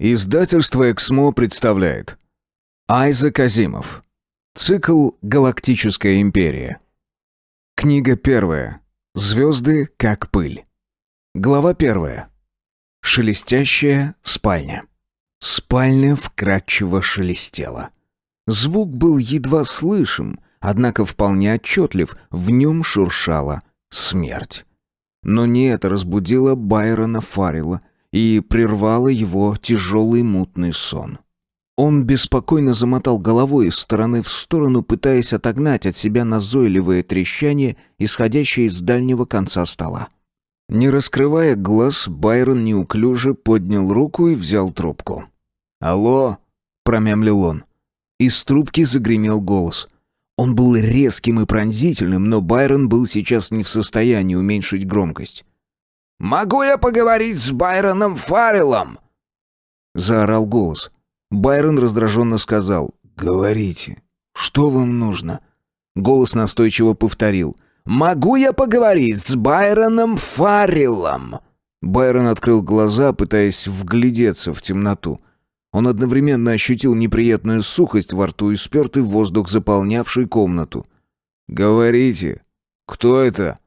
Издательство «Эксмо» представляет Айзек Азимов. Цикл «Галактическая империя». Книга первая. Звезды как пыль. Глава первая. Шелестящая спальня. Спальня вкрадчиво шелестела. Звук был едва слышим, однако вполне отчетлив, в нем шуршала смерть. Но не это разбудило Байрона Фаррелла и прервало его тяжелый мутный сон. Он беспокойно замотал головой из стороны в сторону, пытаясь отогнать от себя назойливое трещание, исходящее из дальнего конца стола. Не раскрывая глаз, Байрон неуклюже поднял руку и взял трубку. «Алло!» — промямлил он. Из трубки загремел голос. Он был резким и пронзительным, но Байрон был сейчас не в состоянии уменьшить громкость. «Могу я поговорить с Байроном Фарреллом?» — заорал голос. Байрон раздраженно сказал: «Говорите, что вам нужно?» Голос настойчиво повторил: «Могу я поговорить с Байроном Фарреллом?» Байрон открыл глаза, пытаясь вглядеться в темноту. Он одновременно ощутил неприятную сухость во рту и спертый воздух, заполнявший комнату. «Говорите, кто это?»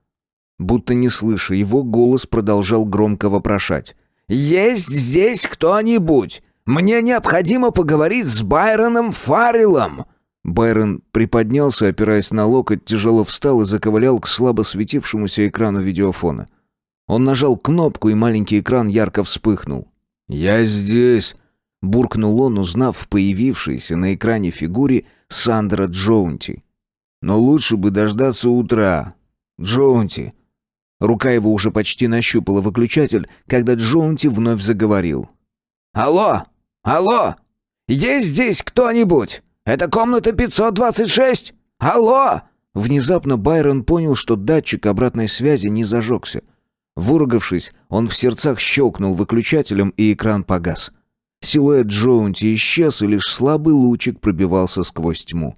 Будто не слыша, его голос продолжал громко вопрошать. «Есть здесь кто-нибудь? Мне необходимо поговорить с Байроном Фарреллом!» Байрон приподнялся, опираясь на локоть, тяжело встал и заковылял к слабо светившемуся экрану видеофона. Он нажал кнопку, и маленький экран ярко вспыхнул. «Я здесь!» — буркнул он, узнав в появившейся на экране фигуре Сандра Джоунти. «Но лучше бы дождаться утра. Джоунти!» Рука его уже почти нащупала выключатель, когда Джоунти вновь заговорил. «Алло! Алло! Есть здесь кто-нибудь? Это комната 526? Алло!» Внезапно Байрон понял, что датчик обратной связи не зажегся. Выругавшись, он в сердцах щелкнул выключателем, и экран погас. Силуэт Джоунти исчез, и лишь слабый лучик пробивался сквозь тьму.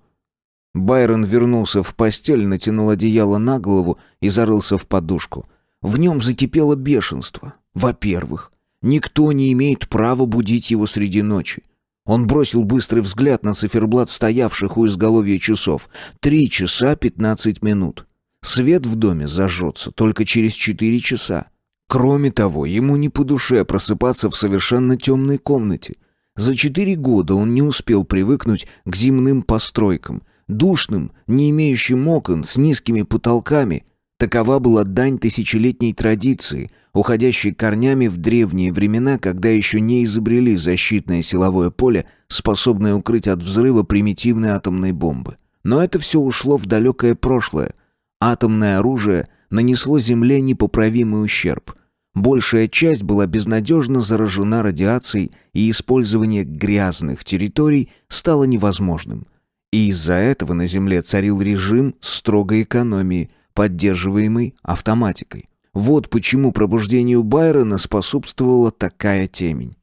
Байрон вернулся в постель, натянул одеяло на голову и зарылся в подушку. В нем закипело бешенство. Во-первых, никто не имеет права будить его среди ночи. Он бросил быстрый взгляд на циферблат стоявших у изголовья часов. 3 часа 15 минут. Свет в доме зажжется только через 4 часа. Кроме того, ему не по душе просыпаться в совершенно темной комнате. За 4 года он не успел привыкнуть к земным постройкам, душным, не имеющим окон, с низкими потолками. Такова была дань тысячелетней традиции, уходящей корнями в древние времена, когда еще не изобрели защитное силовое поле, способное укрыть от взрыва примитивной атомной бомбы. Но это все ушло в далекое прошлое. Атомное оружие нанесло Земле непоправимый ущерб. Большая часть была безнадежно заражена радиацией, и использование грязных территорий стало невозможным. И из-за этого на Земле царил режим строгой экономии, поддерживаемый автоматикой. Вот почему пробуждению Байрона способствовала такая темень.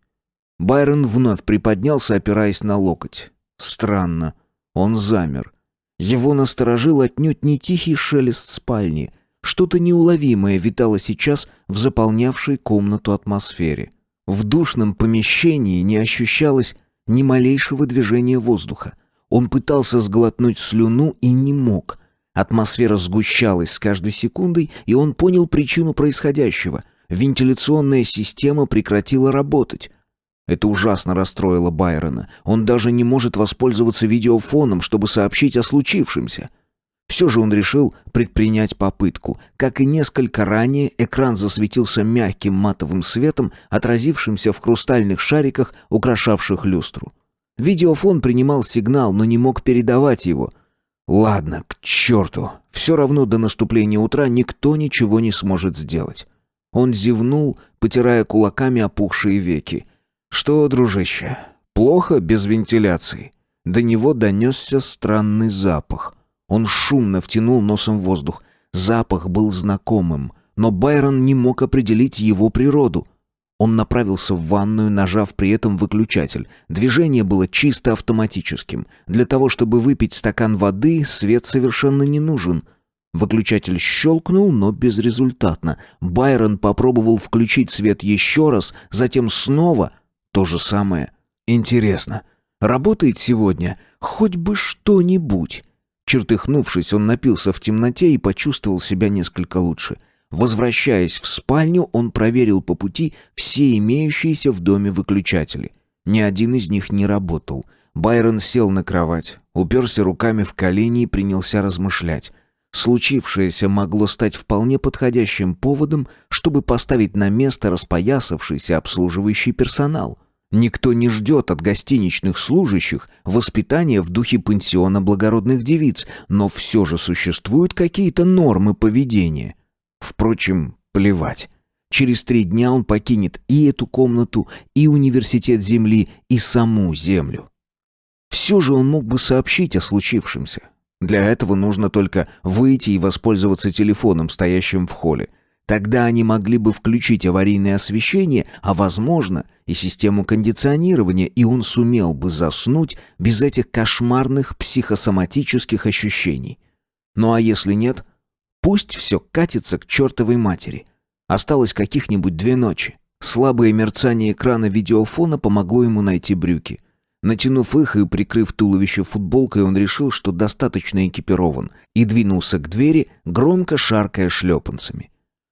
Байрон вновь приподнялся, опираясь на локоть. Странно. Он замер. Его насторожил отнюдь не тихий шелест спальни. Что-то неуловимое витало сейчас в заполнявшей комнату атмосфере. В душном помещении не ощущалось ни малейшего движения воздуха. Он пытался сглотнуть слюну и не мог. Атмосфера сгущалась с каждой секундой, и он понял причину происходящего. Вентиляционная система прекратила работать. Это ужасно расстроило Байрона. Он даже не может воспользоваться видеофоном, чтобы сообщить о случившемся. Все же он решил предпринять попытку. Как и несколько ранее, экран засветился мягким матовым светом, отразившимся в хрустальных шариках, украшавших люстру. Видеофон принимал сигнал, но не мог передавать его. Ладно, к черту. Все равно до наступления утра никто ничего не сможет сделать. Он зевнул, потирая кулаками опухшие веки. «Что, дружище, плохо без вентиляции?» До него донесся странный запах. Он шумно втянул носом воздух. Запах был знакомым, но Байрон не мог определить его природу. Он направился в ванную, нажав при этом выключатель. Движение было чисто автоматическим. Для того, чтобы выпить стакан воды, свет совершенно не нужен. Выключатель щелкнул, но безрезультатно. Байрон попробовал включить свет еще раз, затем снова. то же самое. Интересно, работает сегодня хоть бы что-нибудь? Чертыхнувшись, он напился в темноте и почувствовал себя несколько лучше. Возвращаясь в спальню, он проверил по пути все имеющиеся в доме выключатели. Ни один из них не работал. Байрон сел на кровать, уперся руками в колени и принялся размышлять. Случившееся могло стать вполне подходящим поводом, чтобы поставить на место распоясавшийся обслуживающий персонал. Никто не ждет от гостиничных служащих воспитания в духе пансиона благородных девиц, но все же существуют какие-то нормы поведения. Впрочем, плевать. Через 3 дня он покинет и эту комнату, и университет Земли, и саму Землю. Все же он мог бы сообщить о случившемся. Для этого нужно только выйти и воспользоваться телефоном, стоящим в холле. Тогда они могли бы включить аварийное освещение, а, возможно, и систему кондиционирования, и он сумел бы заснуть без этих кошмарных психосоматических ощущений. Ну а если нет, пусть все катится к чертовой матери. Осталось каких-нибудь 2 ночи. Слабое мерцание экрана видеофона помогло ему найти брюки. Натянув их и прикрыв туловище футболкой, он решил, что достаточно экипирован, и двинулся к двери, громко шаркая шлепанцами.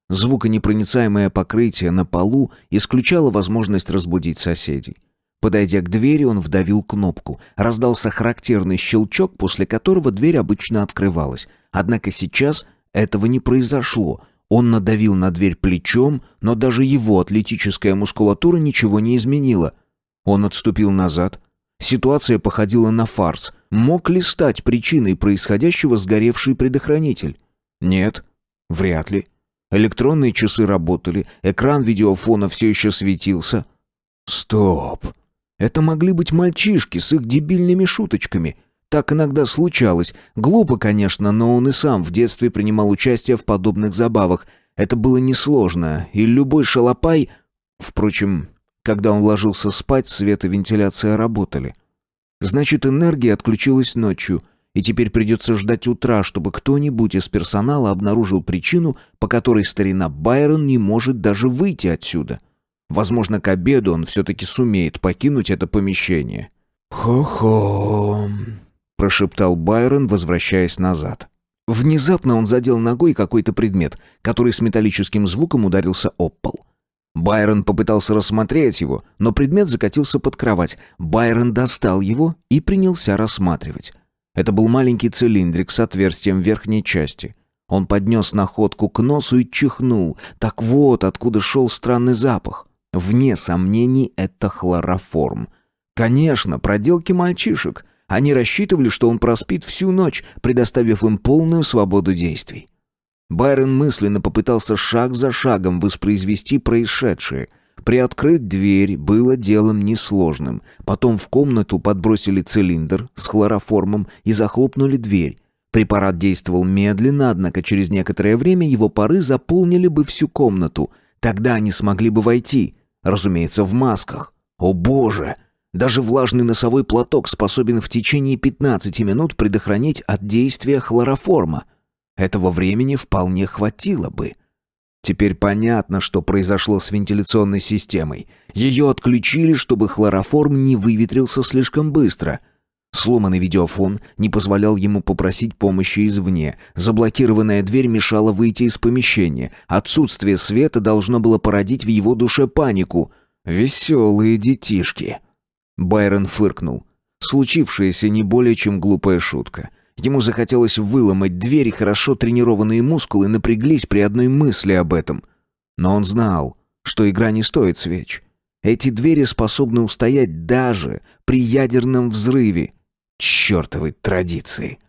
Звуконепроницаемое покрытие на полу исключало возможность разбудить соседей. Подойдя к двери, он вдавил кнопку. Раздался характерный щелчок, после которого дверь обычно открывалась. Однако сейчас этого не произошло. Он надавил на дверь плечом, но даже его атлетическая мускулатура ничего не изменила. Он отступил назад. Ситуация походила на фарс. Мог ли стать причиной происходящего сгоревший предохранитель? Нет, вряд ли. Электронные часы работали, экран видеофона все еще светился. Стоп. Это могли быть мальчишки с их дебильными шуточками. Так иногда случалось. Глупо, конечно, но он и сам в детстве принимал участие в подобных забавах. Это было несложно, и любой шалопай... Впрочем, когда он ложился спать, свет и вентиляция работали. Значит, энергия отключилась ночью, и теперь придется ждать утра, чтобы кто-нибудь из персонала обнаружил причину, по которой старина Байрон не может даже выйти отсюда. Возможно, к обеду он все-таки сумеет покинуть это помещение. «Хо-хо», — прошептал Байрон, возвращаясь назад. Внезапно он задел ногой какой-то предмет, который с металлическим звуком ударился об пол. Байрон попытался рассмотреть его, но предмет закатился под кровать. Байрон достал его и принялся рассматривать. Это был маленький цилиндрик с отверстием в верхней части. Он поднес находку к носу и чихнул. Так вот, откуда шел странный запах. Вне сомнений, это хлороформ. Конечно, проделки мальчишек. Они рассчитывали, что он проспит всю ночь, предоставив им полную свободу действий. Байрон мысленно попытался шаг за шагом воспроизвести происшедшее. Приоткрыть дверь было делом несложным. Потом в комнату подбросили цилиндр с хлороформом и захлопнули дверь. Препарат действовал медленно, однако через некоторое время его пары заполнили бы всю комнату. Тогда они смогли бы войти, разумеется, в масках. О боже! Даже влажный носовой платок способен в течение 15 минут предохранить от действия хлороформа. Этого времени вполне хватило бы. Теперь понятно, что произошло с вентиляционной системой. Ее отключили, чтобы хлороформ не выветрился слишком быстро. Сломанный видеофон не позволял ему попросить помощи извне. Заблокированная дверь мешала выйти из помещения. Отсутствие света должно было породить в его душе панику. «Веселые детишки». Байрон фыркнул. Случившееся не более чем глупая шутка. Ему захотелось выломать дверь, и хорошо тренированные мускулы напряглись при одной мысли об этом. Но он знал, что игра не стоит свеч. Эти двери способны устоять даже при ядерном взрыве. Чёртовы традиции.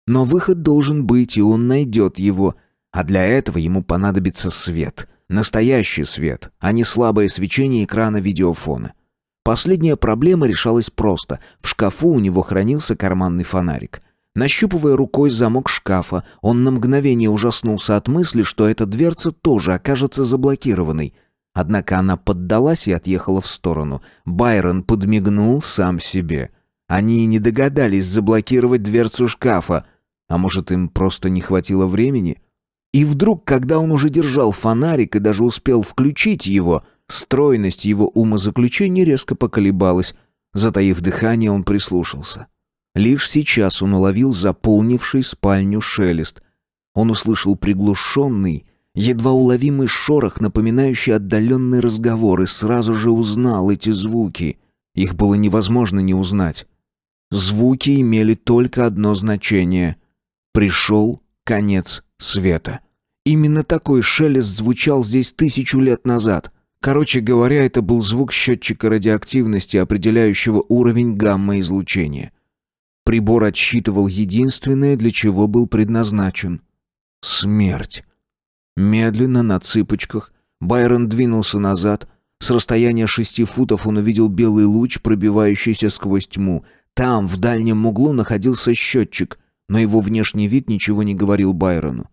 Но выход должен быть, и он найдет его. А для этого ему понадобится свет. Настоящий свет, а не слабое свечение экрана видеофона. Последняя проблема решалась просто. В шкафу у него хранился карманный фонарик. Нащупывая рукой замок шкафа, он на мгновение ужаснулся от мысли, что эта дверца тоже окажется заблокированной. Однако она поддалась и отъехала в сторону. Байрон подмигнул сам себе. Они и не догадались заблокировать дверцу шкафа. А может, им просто не хватило времени? И вдруг, когда он уже держал фонарик и даже успел включить его, Стройность его умозаключений резко поколебалась. Затаив дыхание, он прислушался. Лишь сейчас он уловил заполнивший спальню шелест. Он услышал приглушенный, едва уловимый шорох, напоминающий отдаленный разговор, и сразу же узнал эти звуки. Их было невозможно не узнать. Звуки имели только одно значение. Пришел конец света. Именно такой шелест звучал здесь 1000 лет назад. Короче говоря, это был звук счетчика радиоактивности, определяющего уровень гамма-излучения. Прибор отсчитывал единственное, для чего был предназначен — смерть. Медленно, на цыпочках, Байрон двинулся назад. С расстояния 6 футов он увидел белый луч, пробивающийся сквозь тьму. Там, в дальнем углу, находился счетчик, но его внешний вид ничего не говорил Байрону.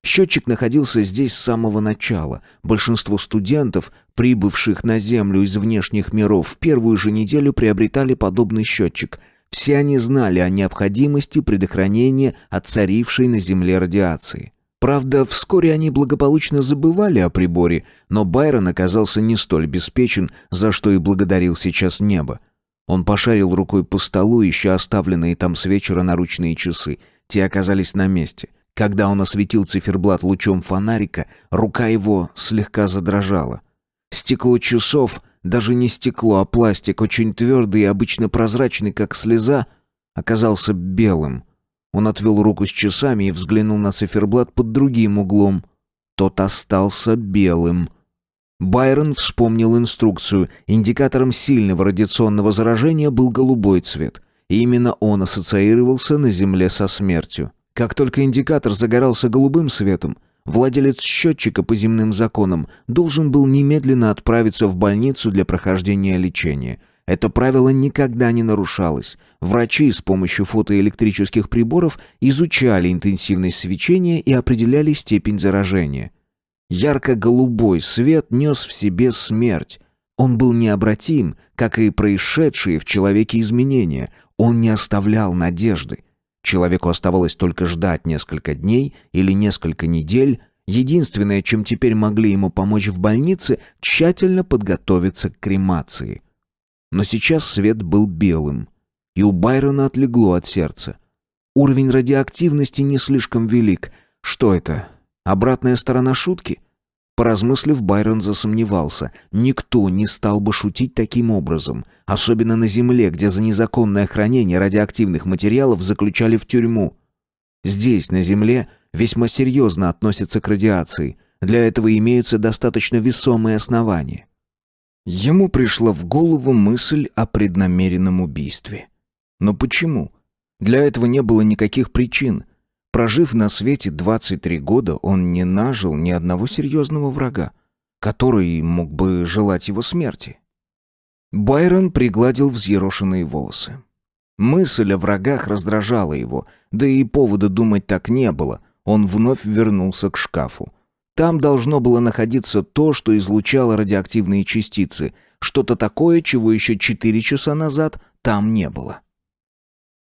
Счетчик находился здесь с самого начала. Большинство студентов, прибывших на Землю из внешних миров, в первую же неделю приобретали подобный счетчик. Все они знали о необходимости предохранения от царившей на Земле радиации. Правда, вскоре они благополучно забывали о приборе, но Байрон оказался не столь обеспечен, за что и благодарил сейчас небо. Он пошарил рукой по столу, ища оставленные там с вечера наручные часы. Те оказались на месте. Когда он осветил циферблат лучом фонарика, рука его слегка задрожала. Стекло часов, даже не стекло, а пластик, очень твердый и обычно прозрачный, как слеза, оказался белым. Он отвел руку с часами и взглянул на циферблат под другим углом. Тот остался белым. Байрон вспомнил инструкцию. Индикатором сильного радиационного заражения был голубой цвет. И именно он ассоциировался на Земле со смертью. Как только индикатор загорался голубым светом, владелец счетчика по земным законам должен был немедленно отправиться в больницу для прохождения лечения. Это правило никогда не нарушалось. Врачи с помощью фотоэлектрических приборов изучали интенсивность свечения и определяли степень заражения. Ярко-голубой свет нес в себе смерть. Он был необратим, как и происшедшие в человеке изменения. Он не оставлял надежды. Человеку оставалось только ждать несколько дней или несколько недель. Единственное, чем теперь могли ему помочь в больнице, тщательно подготовиться к кремации. Но сейчас свет был белым, и у Байрона отлегло от сердца. Уровень радиоактивности не слишком велик. Что это? Обратная сторона шутки? Поразмыслив, Байрон засомневался. Никто не стал бы шутить таким образом, особенно на Земле, где за незаконное хранение радиоактивных материалов заключали в тюрьму. Здесь, на Земле, весьма серьезно относятся к радиации. Для этого имеются достаточно весомые основания. Ему пришла в голову мысль о преднамеренном убийстве. Но почему? Для этого не было никаких причин. Прожив на свете 23 года, он не нажил ни одного серьезного врага, который мог бы желать его смерти. Байрон пригладил взъерошенные волосы. Мысль о врагах раздражала его, да и повода думать так не было. Он вновь вернулся к шкафу. Там должно было находиться то, что излучало радиоактивные частицы, что-то такое, чего еще 4 часа назад там не было.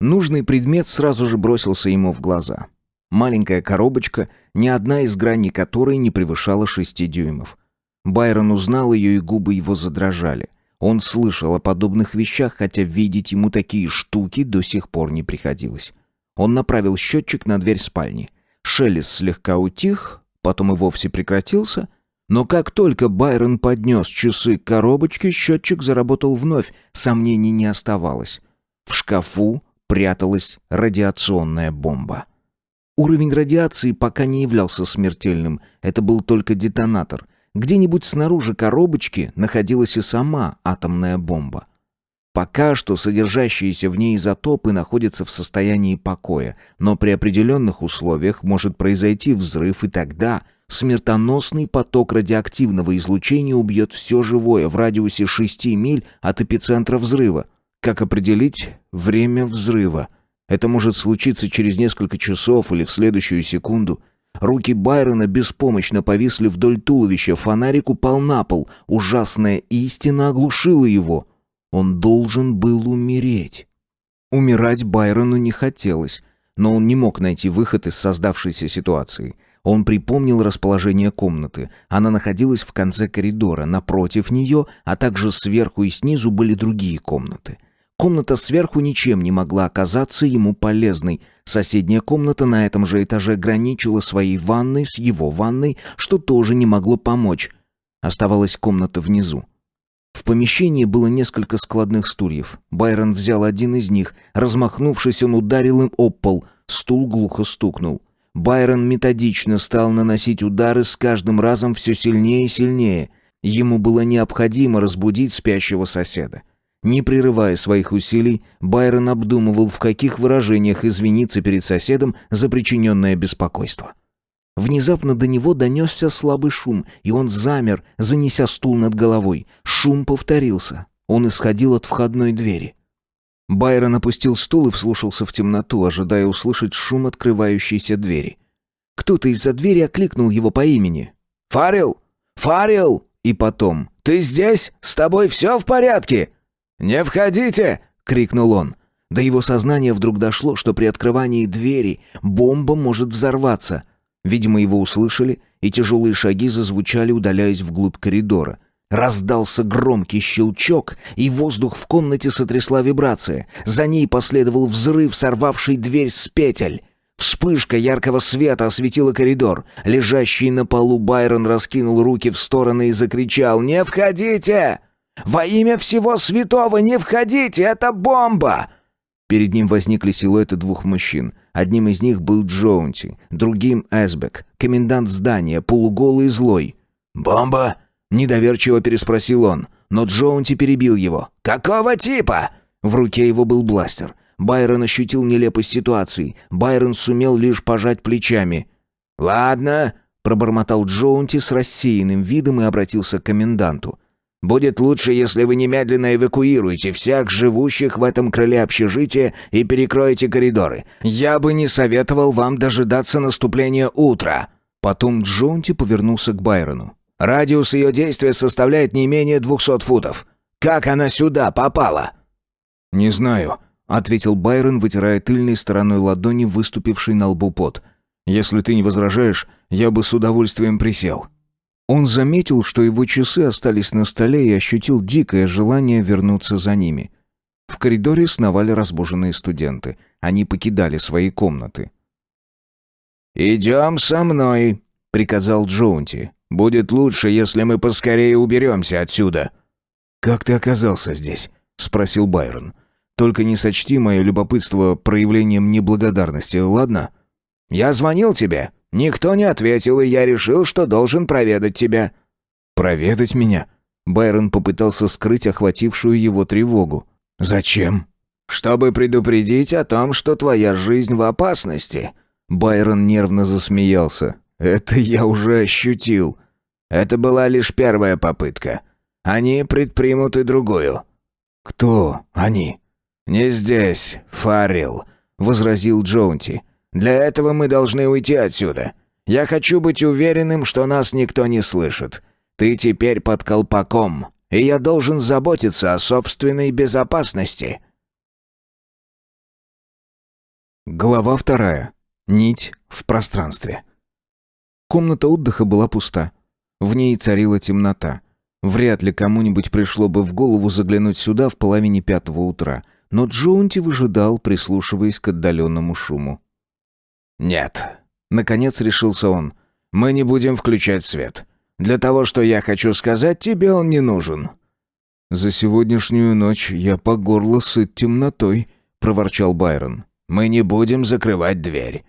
Нужный предмет сразу же бросился ему в глаза. Маленькая коробочка, ни одна из граней которой не превышала 6 дюймов. Байрон узнал ее, и губы его задрожали. Он слышал о подобных вещах, хотя видеть ему такие штуки до сих пор не приходилось. Он направил счетчик на дверь спальни. Шелест слегка утих, потом и вовсе прекратился, но как только Байрон поднес часы к коробочке, счетчик заработал вновь, сомнений не оставалось. В шкафу пряталась радиационная бомба. Уровень радиации пока не являлся смертельным, это был только детонатор. Где-нибудь снаружи коробочки находилась и сама атомная бомба. Пока что содержащиеся в ней изотопы находятся в состоянии покоя, но при определенных условиях может произойти взрыв, и тогда смертоносный поток радиоактивного излучения убьет все живое в радиусе 6 миль от эпицентра взрыва. Как определить время взрыва? Это может случиться через несколько часов или в следующую секунду. Руки Байрона беспомощно повисли вдоль туловища, фонарик упал на пол. Ужасная истина оглушила его. Он должен был умереть. Умирать Байрону не хотелось, но он не мог найти выход из создавшейся ситуации. Он припомнил расположение комнаты. Она находилась в конце коридора, напротив нее, а также сверху и снизу были другие комнаты. Комната сверху ничем не могла оказаться ему полезной. Соседняя комната на этом же этаже граничила своей ванной с его ванной, что тоже не могло помочь. Оставалась комната внизу. В помещении было несколько складных стульев. Байрон взял один из них. Размахнувшись, он ударил им об пол. Стул глухо стукнул. Байрон методично стал наносить удары, с каждым разом все сильнее и сильнее. Ему было необходимо разбудить спящего соседа. Не прерывая своих усилий, Байрон обдумывал, в каких выражениях извиниться перед соседом за причиненное беспокойство. Внезапно до него донесся слабый шум, и он замер, занеся стул над головой. Шум повторился. Он исходил от входной двери. Байрон опустил стул и вслушался в темноту, ожидая услышать шум открывающейся двери. Кто-то из-за двери окликнул его по имени. «Фаррелл! Фаррелл!» И потом: «Ты здесь? С тобой все в порядке?» «Не входите!» — крикнул он. До его сознания вдруг дошло, что при открывании двери бомба может взорваться. Видимо, его услышали, и тяжелые шаги зазвучали, удаляясь вглубь коридора. Раздался громкий щелчок, и воздух в комнате сотрясла вибрация. За ней последовал взрыв, сорвавший дверь с петель. Вспышка яркого света осветила коридор. Лежащий на полу Байрон раскинул руки в стороны и закричал: «Не входите! Во имя всего святого, не входите! Это бомба!» Перед ним возникли силуэты двух мужчин. Одним из них был Джоунти, другим — Эсбек, комендант здания, полуголый и злой. «Бомба?» — недоверчиво переспросил он, но Джоунти перебил его. «Какого типа?» В руке его был бластер. Байрон ощутил нелепость ситуации. Байрон сумел лишь пожать плечами. «Ладно», — пробормотал Джоунти с рассеянным видом и обратился к коменданту. «Будет лучше, если вы немедленно эвакуируете всех живущих в этом крыле общежития и перекроете коридоры. Я бы не советовал вам дожидаться наступления утра». Потом Джоунти повернулся к Байрону. «Радиус ее действия составляет не менее 200 футов. Как она сюда попала?» «Не знаю», — ответил Байрон, вытирая тыльной стороной ладони выступивший на лбу пот. «Если ты не возражаешь, я бы с удовольствием присел». Он заметил, что его часы остались на столе, и ощутил дикое желание вернуться за ними. В коридоре сновали разбуженные студенты. Они покидали свои комнаты. «Идем со мной», — приказал Джоунти. «Будет лучше, если мы поскорее уберемся отсюда». «Как ты оказался здесь?» — спросил Байрон. «Только не сочти мое любопытство проявлением неблагодарности, ладно?» «Я звонил тебе. Никто не ответил, и я решил, что должен проведать тебя». «Проведать меня?» Байрон попытался скрыть охватившую его тревогу. «Зачем?» «Чтобы предупредить о том, что твоя жизнь в опасности». Байрон нервно засмеялся. «Это я уже ощутил». «Это была лишь первая попытка. Они предпримут и другую». «Кто они?» «Не здесь, Фаррелл», — возразил Джоунти. «Для этого мы должны уйти отсюда. Я хочу быть уверенным, что нас никто не слышит. Ты теперь под колпаком, и я должен заботиться о собственной безопасности». Глава 2. Нить в пространстве. Комната отдыха была пуста. В ней царила темнота. Вряд ли кому-нибудь пришло бы в голову заглянуть сюда в половине 5 утра, но Джоунти выжидал, прислушиваясь к отдаленному шуму. «Нет», — наконец решился он, — «мы не будем включать свет. Для того, что я хочу сказать, тебе он не нужен». «За сегодняшнюю ночь я по горло сыт темнотой», — проворчал Байрон. «Мы не будем закрывать дверь».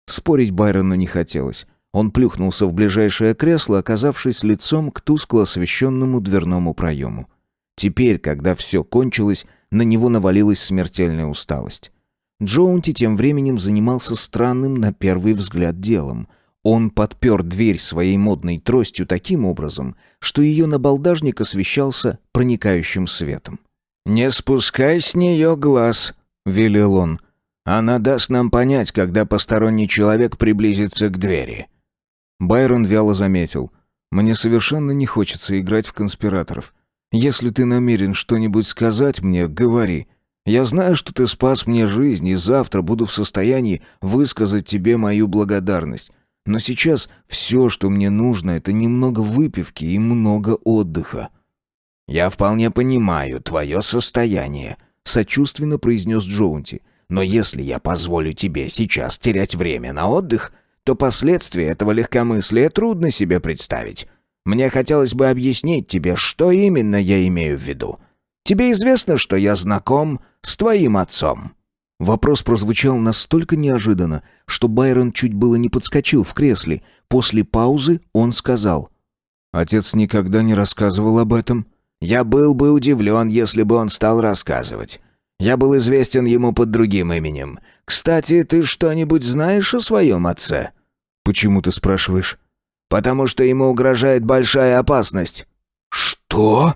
Спорить Байрону не хотелось. Он плюхнулся в ближайшее кресло, оказавшись лицом к тускло освещенному дверному проему. Теперь, когда все кончилось, на него навалилась смертельная усталость. Джоунти тем временем занимался странным на первый взгляд делом. Он подпер дверь своей модной тростью таким образом, что ее набалдажник освещался проникающим светом. «Не спускай с нее глаз», — велел он. «Она даст нам понять, когда посторонний человек приблизится к двери». Байрон вяло заметил. «Мне совершенно не хочется играть в конспираторов. Если ты намерен что-нибудь сказать мне, говори. Я знаю, что ты спас мне жизнь, и завтра буду в состоянии высказать тебе мою благодарность. Но сейчас все, что мне нужно, это немного выпивки и много отдыха». «Я вполне понимаю твое состояние», — сочувственно произнес Джоунти. «Но если я позволю тебе сейчас терять время на отдых, то последствия этого легкомыслия трудно себе представить. Мне хотелось бы объяснить тебе, что именно я имею в виду. Тебе известно, что я знаком с твоим отцом?» Вопрос прозвучал настолько неожиданно, что Байрон чуть было не подскочил в кресле. После паузы он сказал: «Отец никогда не рассказывал об этом». «Я был бы удивлен, если бы он стал рассказывать. Я был известен ему под другим именем. Кстати, ты что-нибудь знаешь о своем отце?» «Почему ты спрашиваешь?» «Потому что ему угрожает большая опасность». «Что?»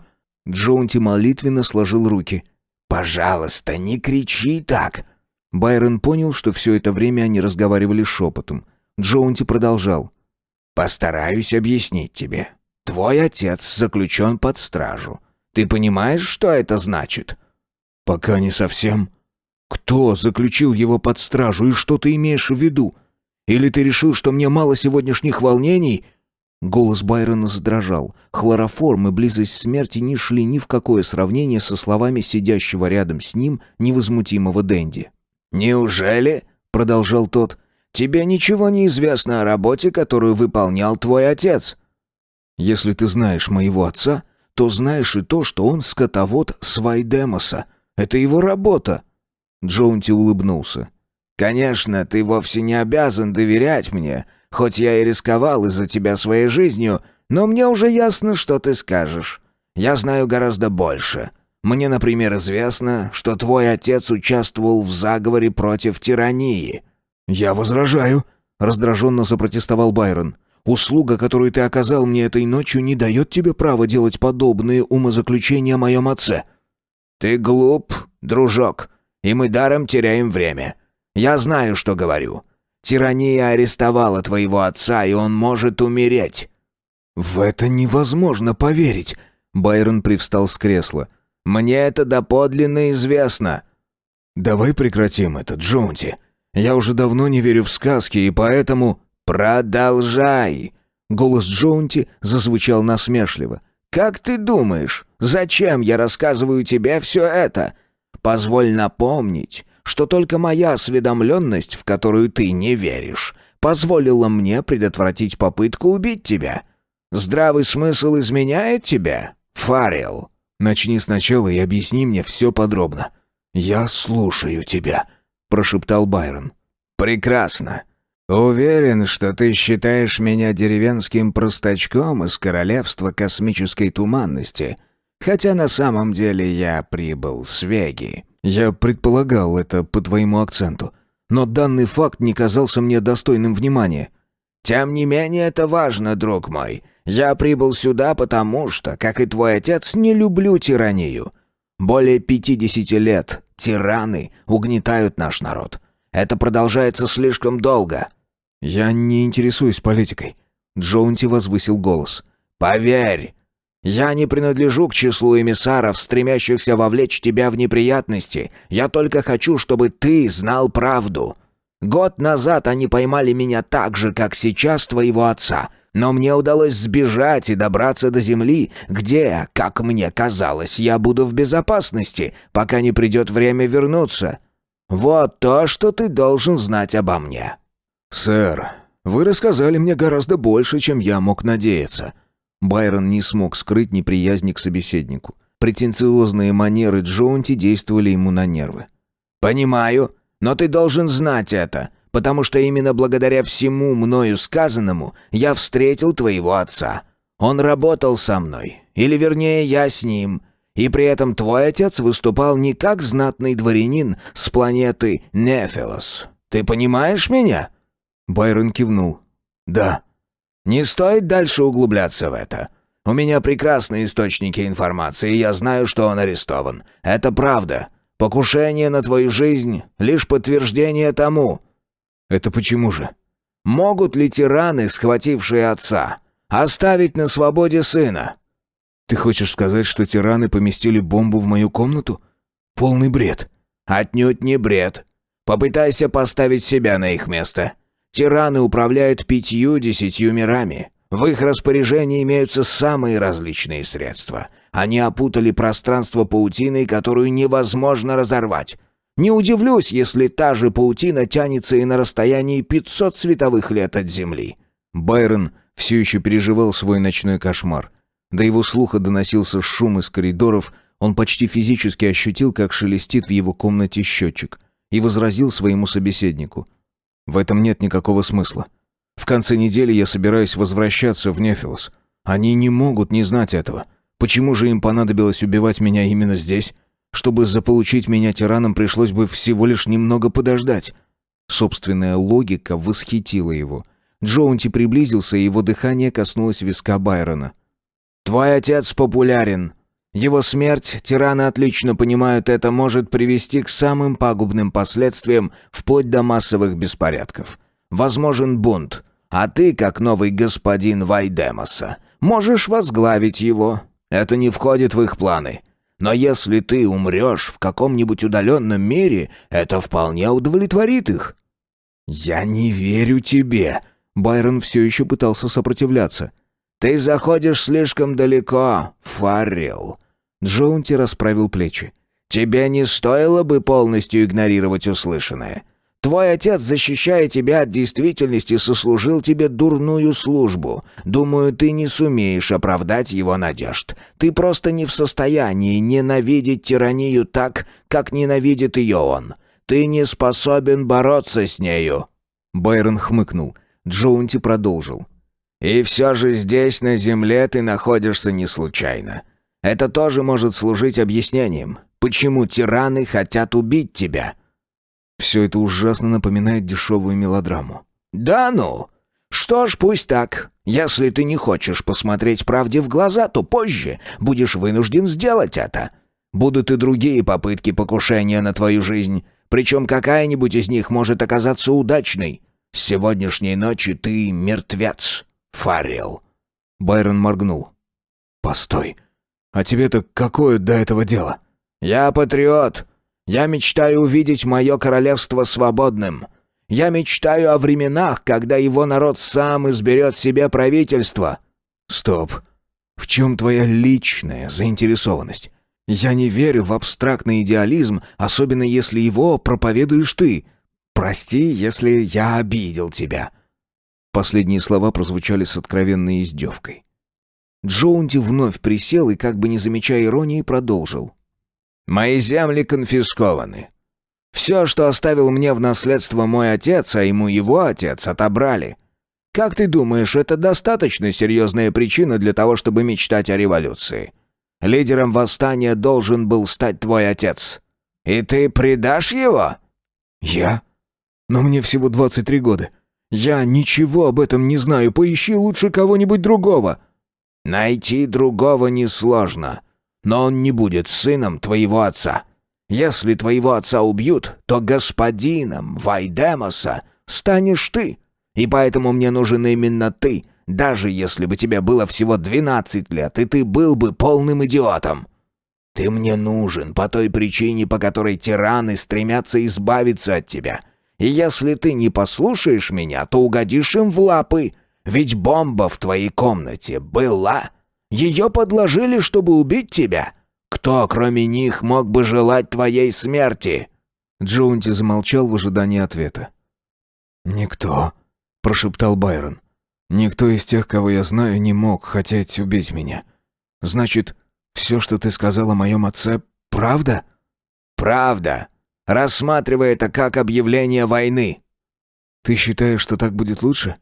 Джоунти молитвенно сложил руки. «Пожалуйста, не кричи так». Байрон понял, что все это время они разговаривали шепотом. Джоунти продолжал: «Постараюсь объяснить тебе. Твой отец заключен под стражу. Ты понимаешь, что это значит?» «Пока не совсем. Кто заключил его под стражу и что ты имеешь в виду? Или ты решил, что мне мало сегодняшних волнений?» Голос Байрона задрожал. Хлороформ и близость смерти не шли ни в какое сравнение со словами сидящего рядом с ним невозмутимого Дэнди. «Неужели?» — продолжал тот. «Тебе ничего не известно о работе, которую выполнял твой отец?» «Если ты знаешь моего отца, то знаешь и то, что он скотовод Свайдемоса. Это его работа». Джоунти улыбнулся. «Конечно, ты вовсе не обязан доверять мне, хоть я и рисковал из-за тебя своей жизнью, но мне уже ясно, что ты скажешь. Я знаю гораздо больше. Мне, например, известно, что твой отец участвовал в заговоре против тирании». «Я возражаю», — раздраженно запротестовал Байрон. «Услуга, которую ты оказал мне этой ночью, не дает тебе права делать подобные умозаключения о моем отце». «Ты глуп, дружок, и мы даром теряем время. Я знаю, что говорю. Тирания арестовала твоего отца, и он может умереть». «В это невозможно поверить», — Байрон привстал с кресла. «Мне это доподлинно известно». «Давай прекратим это, Джоунти. Я уже давно не верю в сказки, и поэтому...» «Продолжай!» Голос Джоунти зазвучал насмешливо. «Как ты думаешь, зачем я рассказываю тебе все это? Позволь напомнить, что только моя осведомленность, в которую ты не веришь, позволила мне предотвратить попытку убить тебя. Здравый смысл изменяет тебя, Фаррелл?» «Начни сначала и объясни мне все подробно». «Я слушаю тебя», — прошептал Байрон. «Прекрасно. Уверен, что ты считаешь меня деревенским простачком из королевства космической туманности, хотя на самом деле я прибыл с Веги». «Я предполагал это по твоему акценту, но данный факт не казался мне достойным внимания». «Тем не менее это важно, друг мой. Я прибыл сюда потому что, как и твой отец, не люблю тиранию. Более 50 лет тираны угнетают наш народ. Это продолжается слишком долго». «Я не интересуюсь политикой», — Джоунти возвысил голос. «Поверь, я не принадлежу к числу эмиссаров, стремящихся вовлечь тебя в неприятности. Я только хочу, чтобы ты знал правду. Год назад они поймали меня так же, как сейчас твоего отца, но мне удалось сбежать и добраться до земли, где, как мне казалось, я буду в безопасности, пока не придет время вернуться. Вот то, что ты должен знать обо мне». «Сэр, вы рассказали мне гораздо больше, чем я мог надеяться». Байрон не смог скрыть неприязни к собеседнику. Претенциозные манеры Джоунти действовали ему на нервы. «Понимаю, но ты должен знать это, потому что именно благодаря всему мною сказанному я встретил твоего отца. Он работал со мной, или вернее я с ним, и при этом твой отец выступал не как знатный дворянин с планеты Нефелос. Ты понимаешь меня?» Байрон кивнул. «Да». «Не стоит дальше углубляться в это. У меня прекрасные источники информации, и я знаю, что он арестован. Это правда. Покушение на твою жизнь — лишь подтверждение тому». «Это почему же?» «Могут ли тираны, схватившие отца, оставить на свободе сына?» «Ты хочешь сказать, что тираны поместили бомбу в мою комнату? Полный бред». «Отнюдь не бред. Попытайся поставить себя на их место. Тираны управляют 50 мирами. В их распоряжении имеются самые различные средства. Они опутали пространство паутиной, которую невозможно разорвать. Не удивлюсь, если та же паутина тянется и на расстоянии 500 световых лет от Земли». Байрон все еще переживал свой ночной кошмар. До его слуха доносился шум из коридоров, он почти физически ощутил, как шелестит в его комнате счетчик, и возразил своему собеседнику. «В этом нет никакого смысла. В конце недели я собираюсь возвращаться в Нефилос. Они не могут не знать этого. Почему же им понадобилось убивать меня именно здесь? Чтобы заполучить меня тираном, пришлось бы всего лишь немного подождать». Собственная логика восхитила его. Джоунти приблизился, и его дыхание коснулось виска Байрона. «Твой отец популярен. Его смерть, тираны отлично понимают, это может привести к самым пагубным последствиям, вплоть до массовых беспорядков. Возможен бунт, а ты, как новый господин Вайдемоса, можешь возглавить его. Это не входит в их планы. Но если ты умрешь в каком-нибудь удаленном мире, это вполне удовлетворит их». «Я не верю тебе!» Байрон все еще пытался сопротивляться. «Ты заходишь слишком далеко, Фаррелл». Джоунти расправил плечи. «Тебе не стоило бы полностью игнорировать услышанное. Твой отец, защищая тебя от действительности, сослужил тебе дурную службу. Думаю, ты не сумеешь оправдать его надежд. Ты просто не в состоянии ненавидеть тиранию так, как ненавидит ее он. Ты не способен бороться с нею». Байрон хмыкнул. Джоунти продолжил. «И все же здесь, на земле, ты находишься не случайно. Это тоже может служить объяснением, почему тираны хотят убить тебя». Все это ужасно напоминает дешевую мелодраму. «Да ну? Что ж, пусть так. Если ты не хочешь посмотреть правде в глаза, то позже будешь вынужден сделать это. Будут и другие попытки покушения на твою жизнь, причем какая-нибудь из них может оказаться удачной. С сегодняшней ночи ты мертвец, Фаррелл». Байрон моргнул. «Постой, а тебе-то какое до этого дело?» «Я патриот. Я мечтаю увидеть мое королевство свободным. Я мечтаю о временах, когда его народ сам изберет себе правительство». «Стоп. В чем твоя личная заинтересованность? Я не верю в абстрактный идеализм, особенно если его проповедуешь ты. Прости, если я обидел тебя». Последние слова прозвучали с откровенной издевкой. Джоунти вновь присел и, как бы не замечая иронии, продолжил. «Мои земли конфискованы. Все, что оставил мне в наследство мой отец, а ему его отец, отобрали. Как ты думаешь, это достаточно серьезная причина для того, чтобы мечтать о революции? Лидером восстания должен был стать твой отец. И ты предашь его?» «Я? Но мне всего 23 года. Я ничего об этом не знаю. Поищи лучше кого-нибудь другого». «Найти другого несложно. Но он не будет сыном твоего отца. Если твоего отца убьют, то господином Вайдемоса станешь ты. И поэтому мне нужен именно ты, даже если бы тебе было всего 12 лет, и ты был бы полным идиотом. Ты мне нужен по той причине, по которой тираны стремятся избавиться от тебя. И если ты не послушаешь меня, то угодишь им в лапы. Ведь бомба в твоей комнате была. Ее подложили, чтобы убить тебя. Кто, кроме них, мог бы желать твоей смерти?» Джоунти замолчал в ожидании ответа. «Никто», — прошептал Байрон. «Никто из тех, кого я знаю, не мог хотеть убить меня. Значит, все, что ты сказал о моем отце, правда?» «Правда. Рассматривай это как объявление войны». «Ты считаешь, что так будет лучше?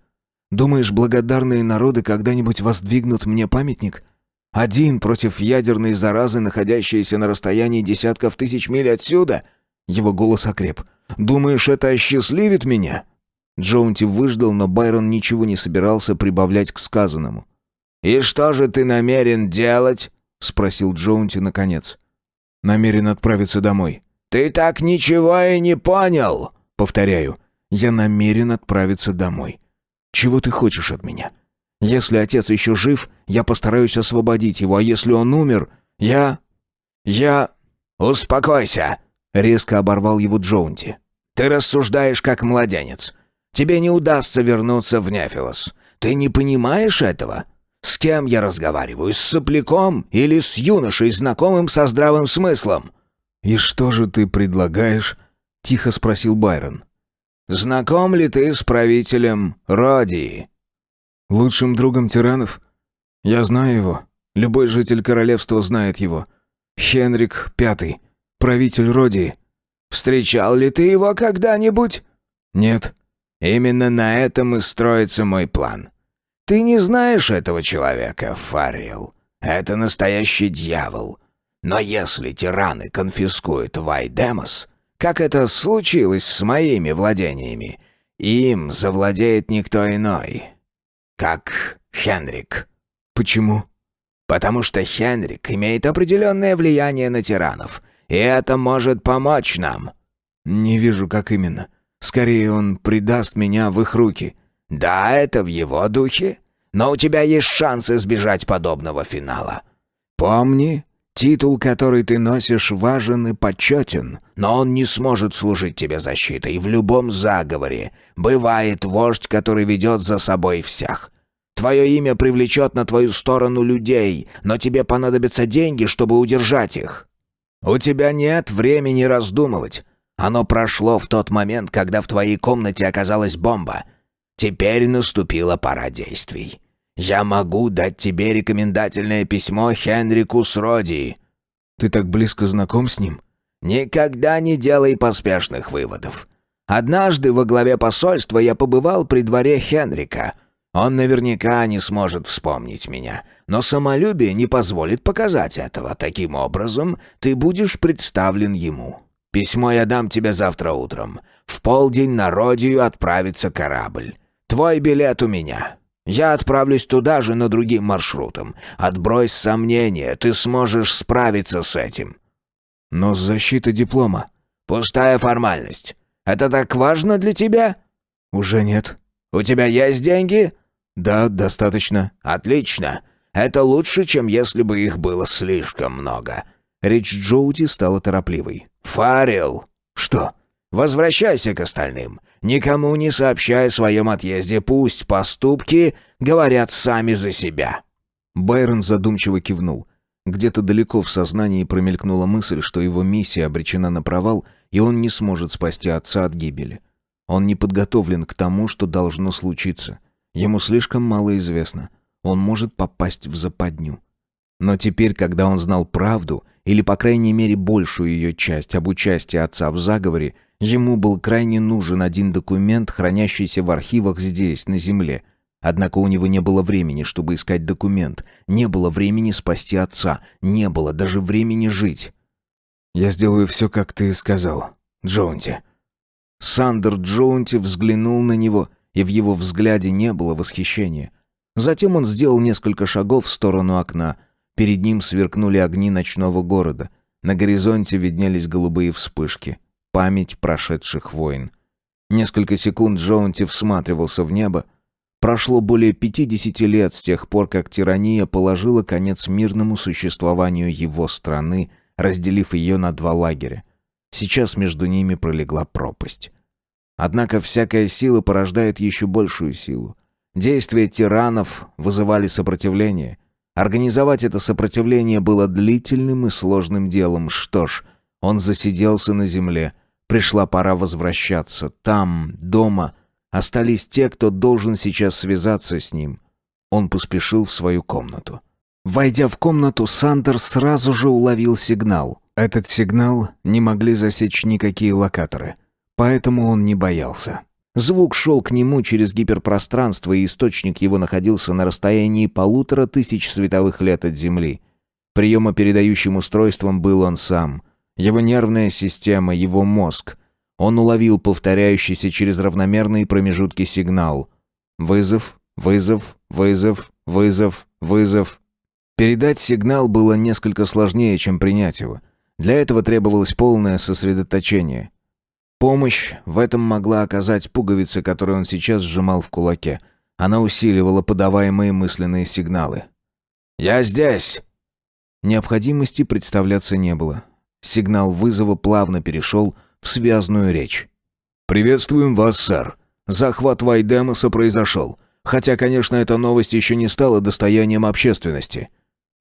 Думаешь, благодарные народы когда-нибудь воздвигнут мне памятник? Один против ядерной заразы, находящейся на расстоянии десятков тысяч миль отсюда?» Его голос окреп. «Думаешь, это осчастливит меня?» Джоунти выждал, но Байрон ничего не собирался прибавлять к сказанному. «И что же ты намерен делать?» — спросил Джоунти наконец. «Намерен отправиться домой». «Ты так ничего и не понял!» «Повторяю, я намерен отправиться домой. Чего ты хочешь от меня? Если отец еще жив, я постараюсь освободить его, а если он умер, я...» «Успокойся!» — резко оборвал его Джоунти. «Ты рассуждаешь как младенец. Тебе не удастся вернуться в Нефилос. Ты не понимаешь этого? С кем я разговариваю? С сопляком или с юношей, знакомым со здравым смыслом?» «И что же ты предлагаешь?» — тихо спросил Байрон. «Знаком ли ты с правителем Родии?» «Лучшим другом тиранов? Я знаю его. Любой житель королевства знает его. Хенрик V, правитель Родии». «Встречал ли ты его когда-нибудь?» «Нет». «Именно на этом и строится мой план. Ты не знаешь этого человека, Фаррелл. Это настоящий дьявол. Но если тираны конфискуют Вайдемос, как это случилось с моими владениями, им завладеет никто иной, как Хенрик». «Почему?» «Потому что Хенрик имеет определенное влияние на тиранов, и это может помочь нам». «Не вижу, как именно. Скорее, он предаст меня в их руки». «Да, это в его духе, но у тебя есть шанс избежать подобного финала. Помни, титул, который ты носишь, важен и почетен, но он не сможет служить тебе защитой. В любом заговоре бывает вождь, который ведет за собой всех. Твое имя привлечет на твою сторону людей, но тебе понадобятся деньги, чтобы удержать их. У тебя нет времени раздумывать. Оно прошло в тот момент, когда в твоей комнате оказалась бомба. Теперь наступила пора действий. Я могу дать тебе рекомендательное письмо Хенрику с Родии». «Ты так близко знаком с ним?» «Никогда не делай поспешных выводов. Однажды во главе посольства я побывал при дворе Хенрика. Он наверняка не сможет вспомнить меня, но самолюбие не позволит показать этого. Таким образом, ты будешь представлен ему. Письмо я дам тебе завтра утром. В полдень на Родию отправится корабль. Твой билет у меня. Я отправлюсь туда же, но другим маршрутом. Отбрось сомнения, ты сможешь справиться с этим». «Но защита диплома...» «Пустая формальность. Это так важно для тебя?» «Уже нет». «У тебя есть деньги?» «Да, достаточно». «Отлично. Это лучше, чем если бы их было слишком много». Речь Джоуди стала торопливой. «Фаррелл!» «Что?» «Возвращайся к остальным. Никому не сообщай о своем отъезде. Пусть поступки говорят сами за себя». Байрон задумчиво кивнул. Где-то далеко в сознании промелькнула мысль, что его миссия обречена на провал, и он не сможет спасти отца от гибели. Он не подготовлен к тому, что должно случиться. Ему слишком мало известно. Он может попасть в западню. Но теперь, когда он знал правду, или, по крайней мере, большую ее часть об участии отца в заговоре, ему был крайне нужен один документ, хранящийся в архивах здесь, на земле. Однако у него не было времени, чтобы искать документ, не было времени спасти отца, не было даже времени жить. «Я сделаю все, как ты сказал, Джоунти». Сандер Джоунти взглянул на него, и в его взгляде не было восхищения. Затем он сделал несколько шагов в сторону окна. Перед ним сверкнули огни ночного города. На горизонте виднелись голубые вспышки. Память прошедших войн. Несколько секунд Джоунти всматривался в небо. Прошло более 50 лет с тех пор, как тирания положила конец мирному существованию его страны, разделив ее на два лагеря. Сейчас между ними пролегла пропасть. Однако всякая сила порождает еще большую силу. Действия тиранов вызывали сопротивление. Организовать это сопротивление было длительным и сложным делом. Что ж, он засиделся на земле. Пришла пора возвращаться. Там, дома, остались те, кто должен сейчас связаться с ним. Он поспешил в свою комнату. Войдя в комнату, Сандер сразу же уловил сигнал. Этот сигнал не могли засечь никакие локаторы. Поэтому он не боялся. Звук шел к нему через гиперпространство, и источник его находился на расстоянии 1500 световых лет от Земли. Приемопередающим устройством был он сам. Его нервная система, его мозг. Он уловил повторяющийся через равномерные промежутки сигнал. Вызов, вызов, вызов, вызов, вызов. Передать сигнал было несколько сложнее, чем принять его. Для этого требовалось полное сосредоточение. Помощь в этом могла оказать пуговица, которую он сейчас сжимал в кулаке. Она усиливала подаваемые мысленные сигналы. «Я здесь!» Необходимости представляться не было. Сигнал вызова плавно перешел в связную речь. «Приветствуем вас, сэр. Захват Вайдемоса произошел. Хотя, конечно, эта новость еще не стала достоянием общественности.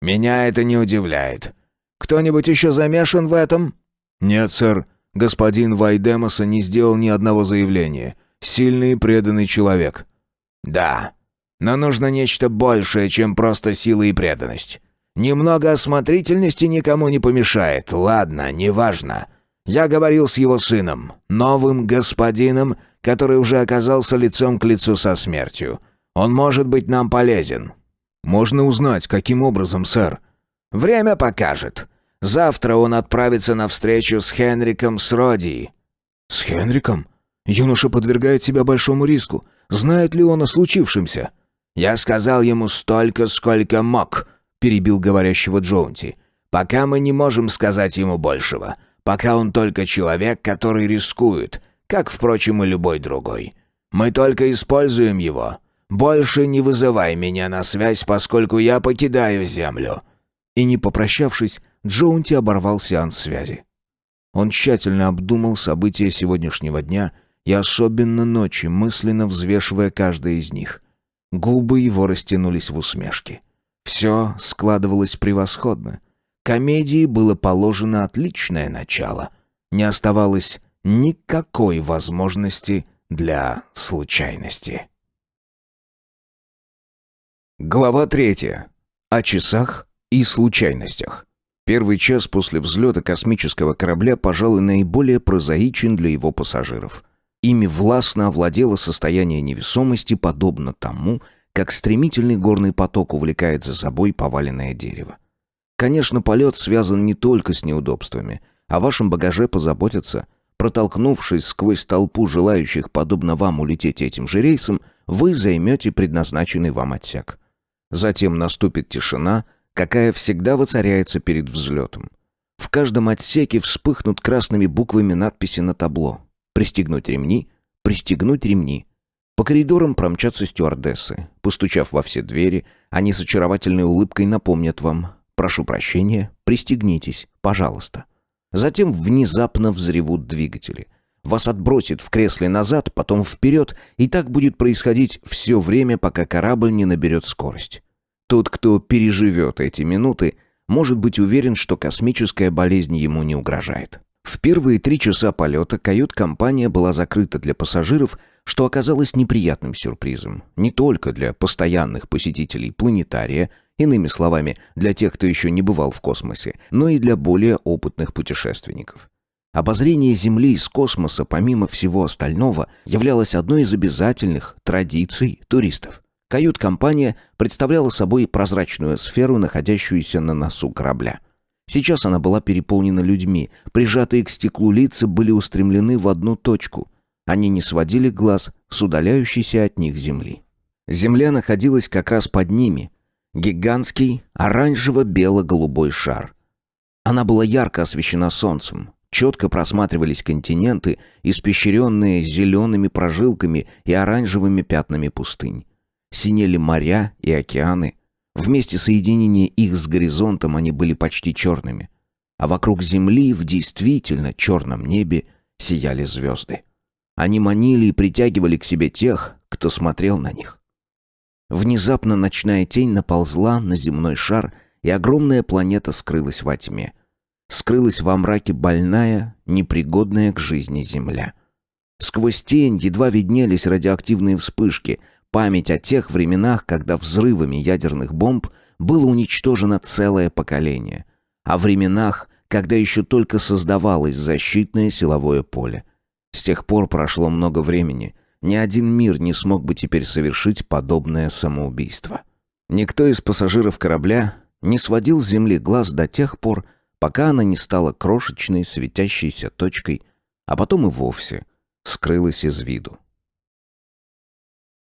Меня это не удивляет. Кто-нибудь еще замешан в этом? Нет, сэр. Господин Вайдемоса не сделал ни одного заявления. Сильный и преданный человек. Да, но нужно нечто большее, чем просто сила и преданность. Немного осмотрительности никому не помешает. Ладно, неважно. Я говорил с его сыном, новым господином, который уже оказался лицом к лицу со смертью. Он может быть нам полезен. Можно узнать, каким образом, сэр? Время покажет. Завтра он отправится на встречу с Хенриком Сродии. С Хенриком? Юноша подвергает себя большому риску. Знает ли он о случившемся? Я сказал ему столько, сколько мог, перебил говорящего Джоунти. Пока мы не можем сказать ему большего. Пока он только человек, который рискует, как, впрочем, и любой другой. Мы только используем его. Больше не вызывай меня на связь, поскольку я покидаю Землю». И не попрощавшись, Джоунти оборвал сеанс связи. Он тщательно обдумал события сегодняшнего дня и особенно ночи, мысленно взвешивая каждое из них. Губы его растянулись в усмешке. Все складывалось превосходно. Комедии было положено отличное начало. Не оставалось никакой возможности для случайности. Глава 3. О часах и случайностях. Первый час после взлета космического корабля, пожалуй, наиболее прозаичен для его пассажиров. Ими властно овладело состояние невесомости, подобно тому, как стремительный горный поток увлекает за собой поваленное дерево. Конечно, полет связан не только с неудобствами. О вашем багаже позаботятся. Протолкнувшись сквозь толпу желающих, подобно вам, улететь этим же рейсом, вы займете предназначенный вам отсек. Затем наступит тишина, какая всегда воцаряется перед взлетом. В каждом отсеке вспыхнут красными буквами надписи на табло. «Пристегнуть ремни», «Пристегнуть ремни». По коридорам промчатся стюардессы. Постучав во все двери, они с очаровательной улыбкой напомнят вам: «Прошу прощения, пристегнитесь, пожалуйста». Затем внезапно взревут двигатели. Вас отбросит в кресле назад, потом вперед, и так будет происходить все время, пока корабль не наберет скорость. Тот, кто переживет эти минуты, может быть уверен, что космическая болезнь ему не угрожает. В первые 3 часа полета кают-компания была закрыта для пассажиров, что оказалось неприятным сюрпризом. Не только для постоянных посетителей планетария, иными словами, для тех, кто еще не бывал в космосе, но и для более опытных путешественников. Обозрение Земли из космоса, помимо всего остального, являлось одной из обязательных традиций туристов. Кают-компания представляла собой прозрачную сферу, находящуюся на носу корабля. Сейчас она была переполнена людьми, прижатые к стеклу лица были устремлены в одну точку. Они не сводили глаз с удаляющейся от них Земли. Земля находилась как раз под ними. Гигантский оранжево-бело-голубой шар. Она была ярко освещена солнцем. Четко просматривались континенты, испещренные зелеными прожилками и оранжевыми пятнами пустынь. Синели моря и океаны. Вместе соединения их с горизонтом они были почти черными. А вокруг Земли в действительно черном небе сияли звезды. Они манили и притягивали к себе тех, кто смотрел на них. Внезапно ночная тень наползла на земной шар, и огромная планета скрылась во тьме. Скрылась во мраке больная, непригодная к жизни Земля. Сквозь тень едва виднелись радиоактивные вспышки, память о тех временах, когда взрывами ядерных бомб было уничтожено целое поколение. О временах, когда еще только создавалось защитное силовое поле. С тех пор прошло много времени. Ни один мир не смог бы теперь совершить подобное самоубийство. Никто из пассажиров корабля не сводил с Земли глаз до тех пор, пока она не стала крошечной светящейся точкой, а потом и вовсе скрылась из виду.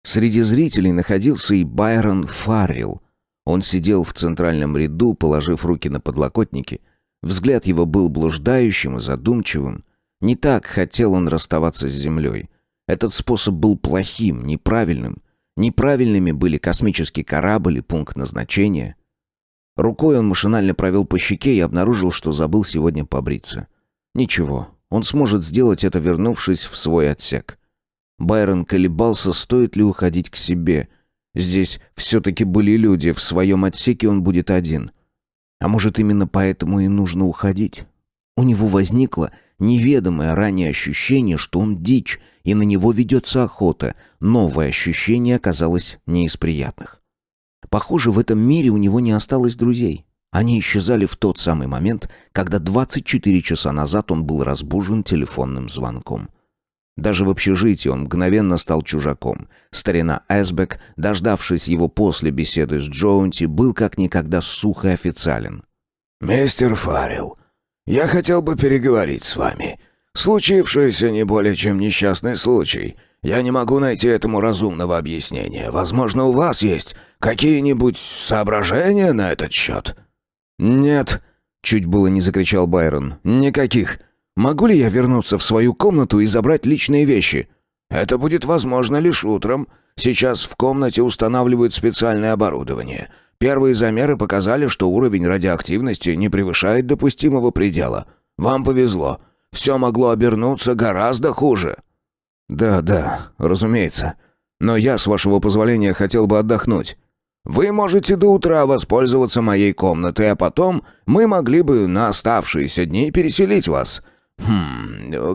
Среди зрителей находился и Байрон Фаррелл. Он сидел в центральном ряду, положив руки на подлокотники. Взгляд его был блуждающим и задумчивым. Не так хотел он расставаться с землей. Этот способ был плохим, неправильным. Неправильными были космический корабль и пункт назначения. Рукой он машинально провел по щеке и обнаружил, что забыл сегодня побриться. Ничего, он сможет сделать это, вернувшись в свой отсек. Байрон колебался, стоит ли уходить к себе. Здесь все-таки были люди, в своем отсеке он будет один. А может, именно поэтому и нужно уходить? У него возникло неведомое ранее ощущение, что он дичь, и на него ведется охота. Новое ощущение оказалось не из приятных. Похоже, в этом мире у него не осталось друзей. Они исчезали в тот самый момент, когда 24 часа назад он был разбужен телефонным звонком. Даже в общежитии он мгновенно стал чужаком. Старина Эсбек, дождавшись его после беседы с Джоунти, был как никогда сух и официален. «Мистер Фаррелл, я хотел бы переговорить с вами. Случившееся не более чем несчастный случай. Я не могу найти этому разумного объяснения. Возможно, у вас есть какие-нибудь соображения на этот счет?» «Нет», — чуть было не закричал Байрон, — «никаких. Могу ли я вернуться в свою комнату и забрать личные вещи?» «Это будет возможно лишь утром. Сейчас в комнате устанавливают специальное оборудование. Первые замеры показали, что уровень радиоактивности не превышает допустимого предела. Вам повезло. Все могло обернуться гораздо хуже». «Да, разумеется. Но я, с вашего позволения, хотел бы отдохнуть». «Вы можете до утра воспользоваться моей комнатой, а потом мы могли бы на оставшиеся дни переселить вас.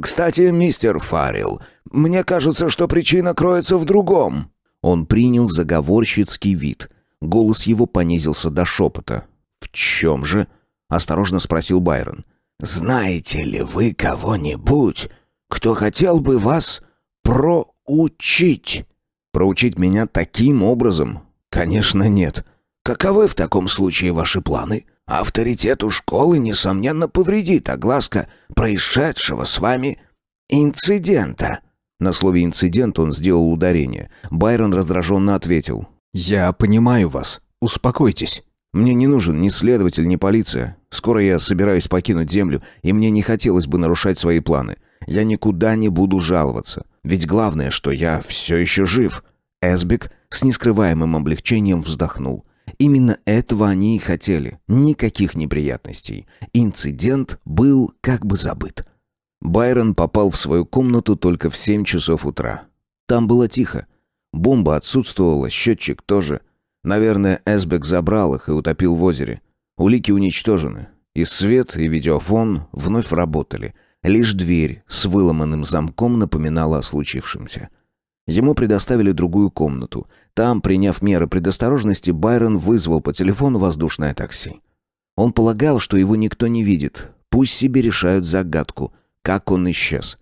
Кстати, мистер Фаррелл, мне кажется, что причина кроется в другом». Он принял заговорщицкий вид. Голос его понизился до шепота. «В чем же?» — осторожно спросил Байрон. «Знаете ли вы кого-нибудь, кто хотел бы вас проучить?» «Проучить меня таким образом?» «Конечно, нет». «Каковы в таком случае ваши планы? Авторитету школы, несомненно, повредит огласка происшедшего с вами инцидента». На слове «инцидент» он сделал ударение. Байрон раздраженно ответил. «Я понимаю вас. Успокойтесь. Мне не нужен ни следователь, ни полиция. Скоро я собираюсь покинуть Землю, и мне не хотелось бы нарушать свои планы. Я никуда не буду жаловаться. Ведь главное, что я все еще жив». Эсбек с нескрываемым облегчением вздохнул. Именно этого они и хотели. Никаких неприятностей. Инцидент был как бы забыт. Байрон попал в свою комнату только в 7 часов утра. Там было тихо. Бомба отсутствовала, счетчик тоже. Наверное, Эсбек забрал их и утопил в озере. Улики уничтожены. И свет, и видеофон вновь работали. Лишь дверь с выломанным замком напоминала о случившемся. Ему предоставили другую комнату. Там, приняв меры предосторожности, Байрон вызвал по телефону воздушное такси. Он полагал, что его никто не видит. Пусть себе решают загадку, как он исчез.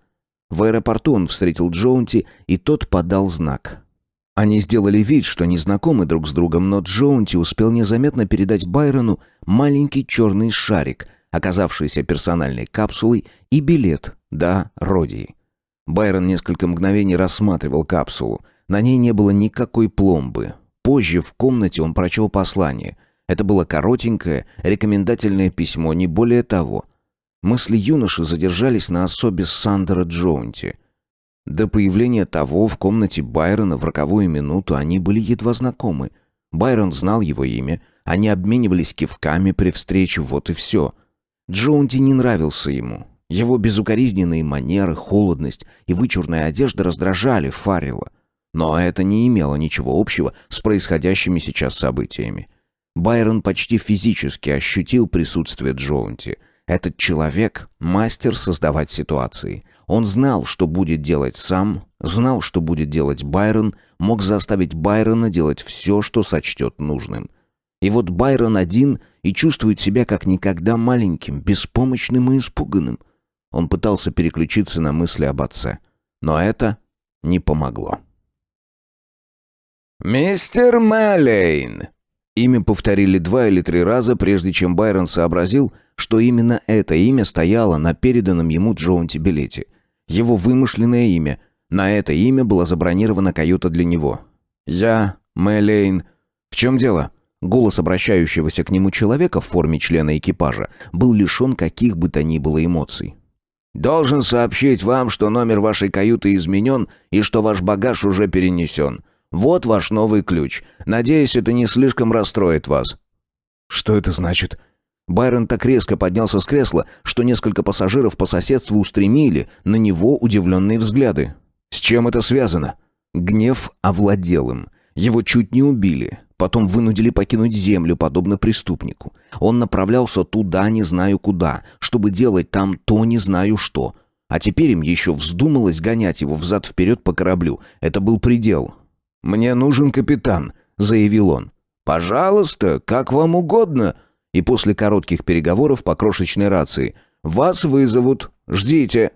В аэропорту он встретил Джоунти, и тот подал знак. Они сделали вид, что не знакомы друг с другом, но Джоунти успел незаметно передать Байрону маленький черный шарик, оказавшийся персональной капсулой, и билет до Родии. Байрон несколько мгновений рассматривал капсулу. На ней не было никакой пломбы. Позже в комнате он прочел послание. Это было коротенькое, рекомендательное письмо, не более того. Мысли юноши задержались на особе Сандера Джоунти. До появления того в комнате Байрона в роковую минуту они были едва знакомы. Байрон знал его имя, они обменивались кивками при встрече, вот и все. Джоунти не нравился ему. Его безукоризненные манеры, холодность и вычурная одежда раздражали Фаррелла. Но это не имело ничего общего с происходящими сейчас событиями. Байрон почти физически ощутил присутствие Джоунти. Этот человек — мастер создавать ситуации. Он знал, что будет делать сам, знал, что будет делать Байрон, мог заставить Байрона делать все, что сочтет нужным. И вот Байрон один и чувствует себя как никогда маленьким, беспомощным и испуганным. Он пытался переключиться на мысли об отце, но это не помогло. «Мистер Мэллейн!» Имя повторили 2 или 3 раза, прежде чем Байрон сообразил, что именно это имя стояло на переданном ему Джоунти билете. Его вымышленное имя. На это имя была забронирована каюта для него. «Я, Мэллейн. В чем дело?» Голос обращающегося к нему человека в форме члена экипажа был лишен каких бы то ни было эмоций. «Должен сообщить вам, что номер вашей каюты изменен и что ваш багаж уже перенесен. Вот ваш новый ключ. Надеюсь, это не слишком расстроит вас». «Что это значит?» Байрон так резко поднялся с кресла, что несколько пассажиров по соседству устремили на него удивленные взгляды. С чем это связано? Гнев овладел им. Его чуть не убили. Потом вынудили покинуть землю, подобно преступнику. Он направлялся туда, не знаю куда, чтобы делать там то, не знаю что. А теперь им еще вздумалось гонять его взад-вперед по кораблю. Это был предел. «Мне нужен капитан», — заявил он. «Пожалуйста, как вам угодно». И после коротких переговоров по крошечной рации: «Вас вызовут. Ждите».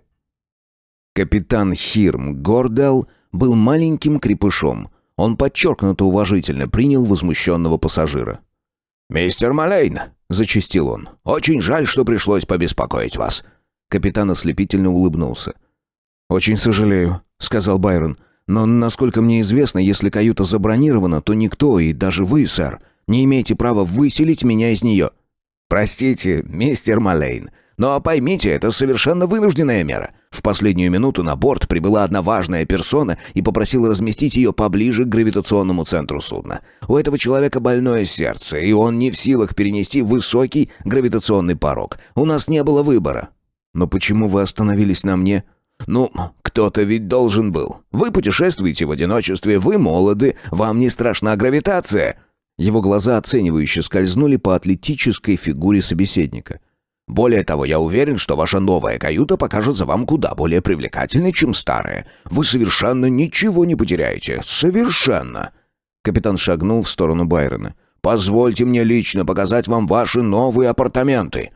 Капитан Хирм Гордел был маленьким крепышом. Он подчеркнуто уважительно принял возмущенного пассажира. «Мистер Малейн», — зачастил он, — «очень жаль, что пришлось побеспокоить вас». Капитан ослепительно улыбнулся. «Очень сожалею», — сказал Байрон. «Но, насколько мне известно, если каюта забронирована, то никто, и даже вы, сэр, не имеете права выселить меня из нее». «Простите, мистер Малейн, но поймите, это совершенно вынужденная мера. В последнюю минуту на борт прибыла одна важная персона и попросила разместить ее поближе к гравитационному центру судна. У этого человека больное сердце, и он не в силах перенести высокий гравитационный порог. У нас не было выбора». «Но почему вы остановились на мне?» «Ну, кто-то ведь должен был. Вы путешествуете в одиночестве, вы молоды, вам не страшна гравитация». Его глаза оценивающе скользнули по атлетической фигуре собеседника. «Более того, я уверен, что ваша новая каюта покажется вам куда более привлекательной, чем старая. Вы совершенно ничего не потеряете. Совершенно!» Капитан шагнул в сторону Байрона. «Позвольте мне лично показать вам ваши новые апартаменты».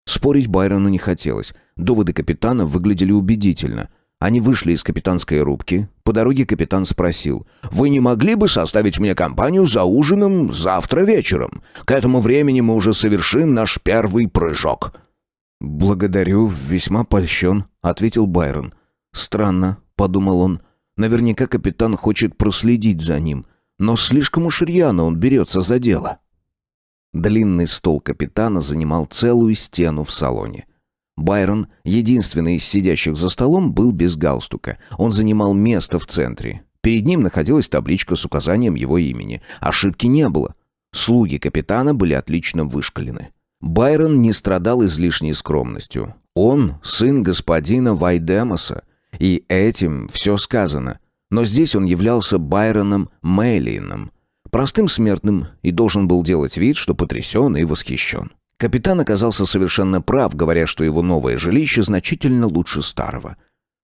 Спорить Байрону не хотелось. Доводы капитана выглядели убедительно. Они вышли из капитанской рубки. По дороге капитан спросил: «Вы не могли бы составить мне компанию за ужином завтра вечером? К этому времени мы уже совершим наш первый прыжок». «Благодарю, весьма польщен», — ответил Байрон. «Странно», — подумал он. «Наверняка капитан хочет проследить за ним, но слишком уж рьяно он берется за дело». Длинный стол капитана занимал целую стену в салоне. Байрон, единственный из сидящих за столом, был без галстука. Он занимал место в центре. Перед ним находилась табличка с указанием его имени. Ошибки не было. Слуги капитана были отлично вышкалены. Байрон не страдал излишней скромностью. Он сын господина Вайдемоса, и этим все сказано. Но здесь он являлся Байроном Мэллином, простым смертным, и должен был делать вид, что потрясен и восхищен. Капитан оказался совершенно прав, говоря, что его новое жилище значительно лучше старого.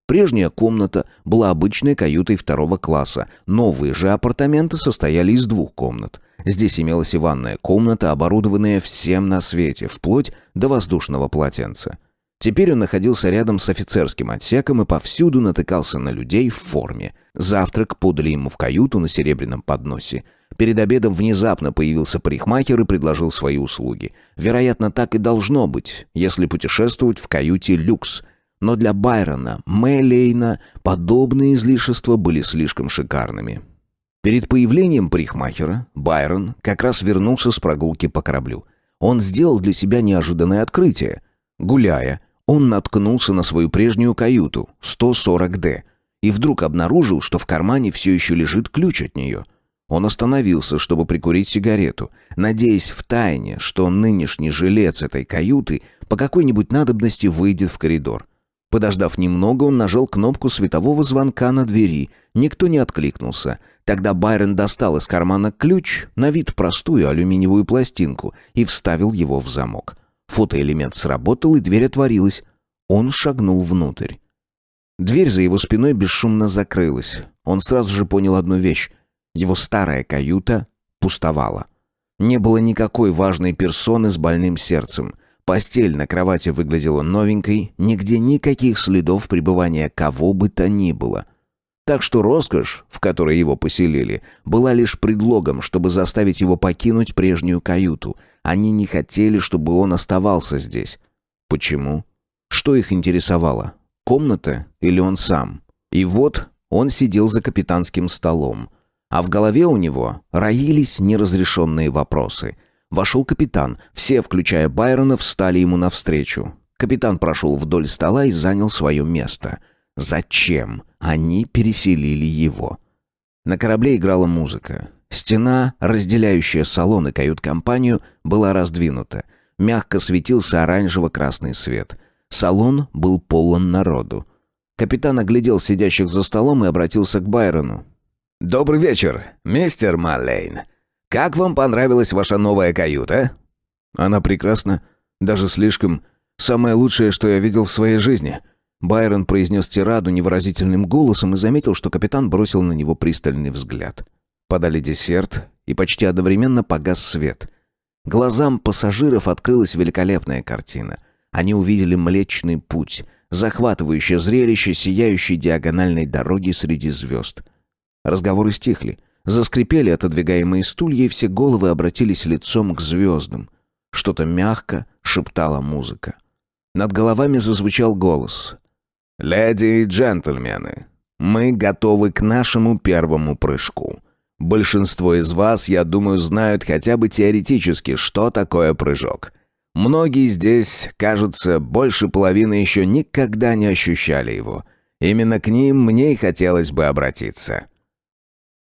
Прежняя комната была обычной каютой второго класса, новые же апартаменты состояли из 2 комнат. Здесь имелась и ванная комната, оборудованная всем на свете, вплоть до воздушного полотенца. Теперь он находился рядом с офицерским отсеком и повсюду натыкался на людей в форме. Завтрак подали ему в каюту на серебряном подносе. Перед обедом внезапно появился парикмахер и предложил свои услуги. Вероятно, так и должно быть, если путешествовать в каюте люкс. Но для Байрона Мэллейна подобные излишества были слишком шикарными. Перед появлением парикмахера Байрон как раз вернулся с прогулки по кораблю. Он сделал для себя неожиданное открытие. Гуляя, он наткнулся на свою прежнюю каюту, 140D, и вдруг обнаружил, что в кармане все еще лежит ключ от нее. Он остановился, чтобы прикурить сигарету, надеясь втайне, что нынешний жилец этой каюты по какой-нибудь надобности выйдет в коридор. Подождав немного, он нажал кнопку светового звонка на двери. Никто не откликнулся. Тогда Байрон достал из кармана ключ, на вид простую алюминиевую пластинку, и вставил его в замок. Фотоэлемент сработал, и дверь отворилась. Он шагнул внутрь. Дверь за его спиной бесшумно закрылась. Он сразу же понял одну вещь. Его старая каюта пустовала. Не было никакой важной персоны с больным сердцем. Постель на кровати выглядела новенькой, нигде никаких следов пребывания кого бы то ни было. Так что роскошь, в которой его поселили, была лишь предлогом, чтобы заставить его покинуть прежнюю каюту. Они не хотели, чтобы он оставался здесь. Почему? Что их интересовало? Комната или он сам? И вот он сидел за капитанским столом. А в голове у него роились неразрешенные вопросы. Вошел капитан. Все, включая Байрона, встали ему навстречу. Капитан прошел вдоль стола и занял свое место. Зачем они переселили его? На корабле играла музыка. Стена, разделяющая салон и кают-компанию, была раздвинута. Мягко светился оранжево-красный свет. Салон был полон народу. Капитан оглядел сидящих за столом и обратился к Байрону. «Добрый вечер, мистер Маллейн. Как вам понравилась ваша новая каюта?» «Она прекрасна, даже слишком. Самое лучшее, что я видел в своей жизни». Байрон произнес тираду невыразительным голосом и заметил, что капитан бросил на него пристальный взгляд. Подали десерт, и почти одновременно погас свет. Глазам пассажиров открылась великолепная картина. Они увидели Млечный Путь, захватывающее зрелище сияющей диагональной дороги среди звезд. Разговоры стихли, заскрипели отодвигаемые стулья, и все головы обратились лицом к звездам. Что-то мягко шептала музыка. Над головами зазвучал голос. «Леди и джентльмены, мы готовы к нашему первому прыжку. Большинство из вас, я думаю, знают хотя бы теоретически, что такое прыжок. Многие здесь, кажется, больше половины еще никогда не ощущали его. Именно к ним мне и хотелось бы обратиться.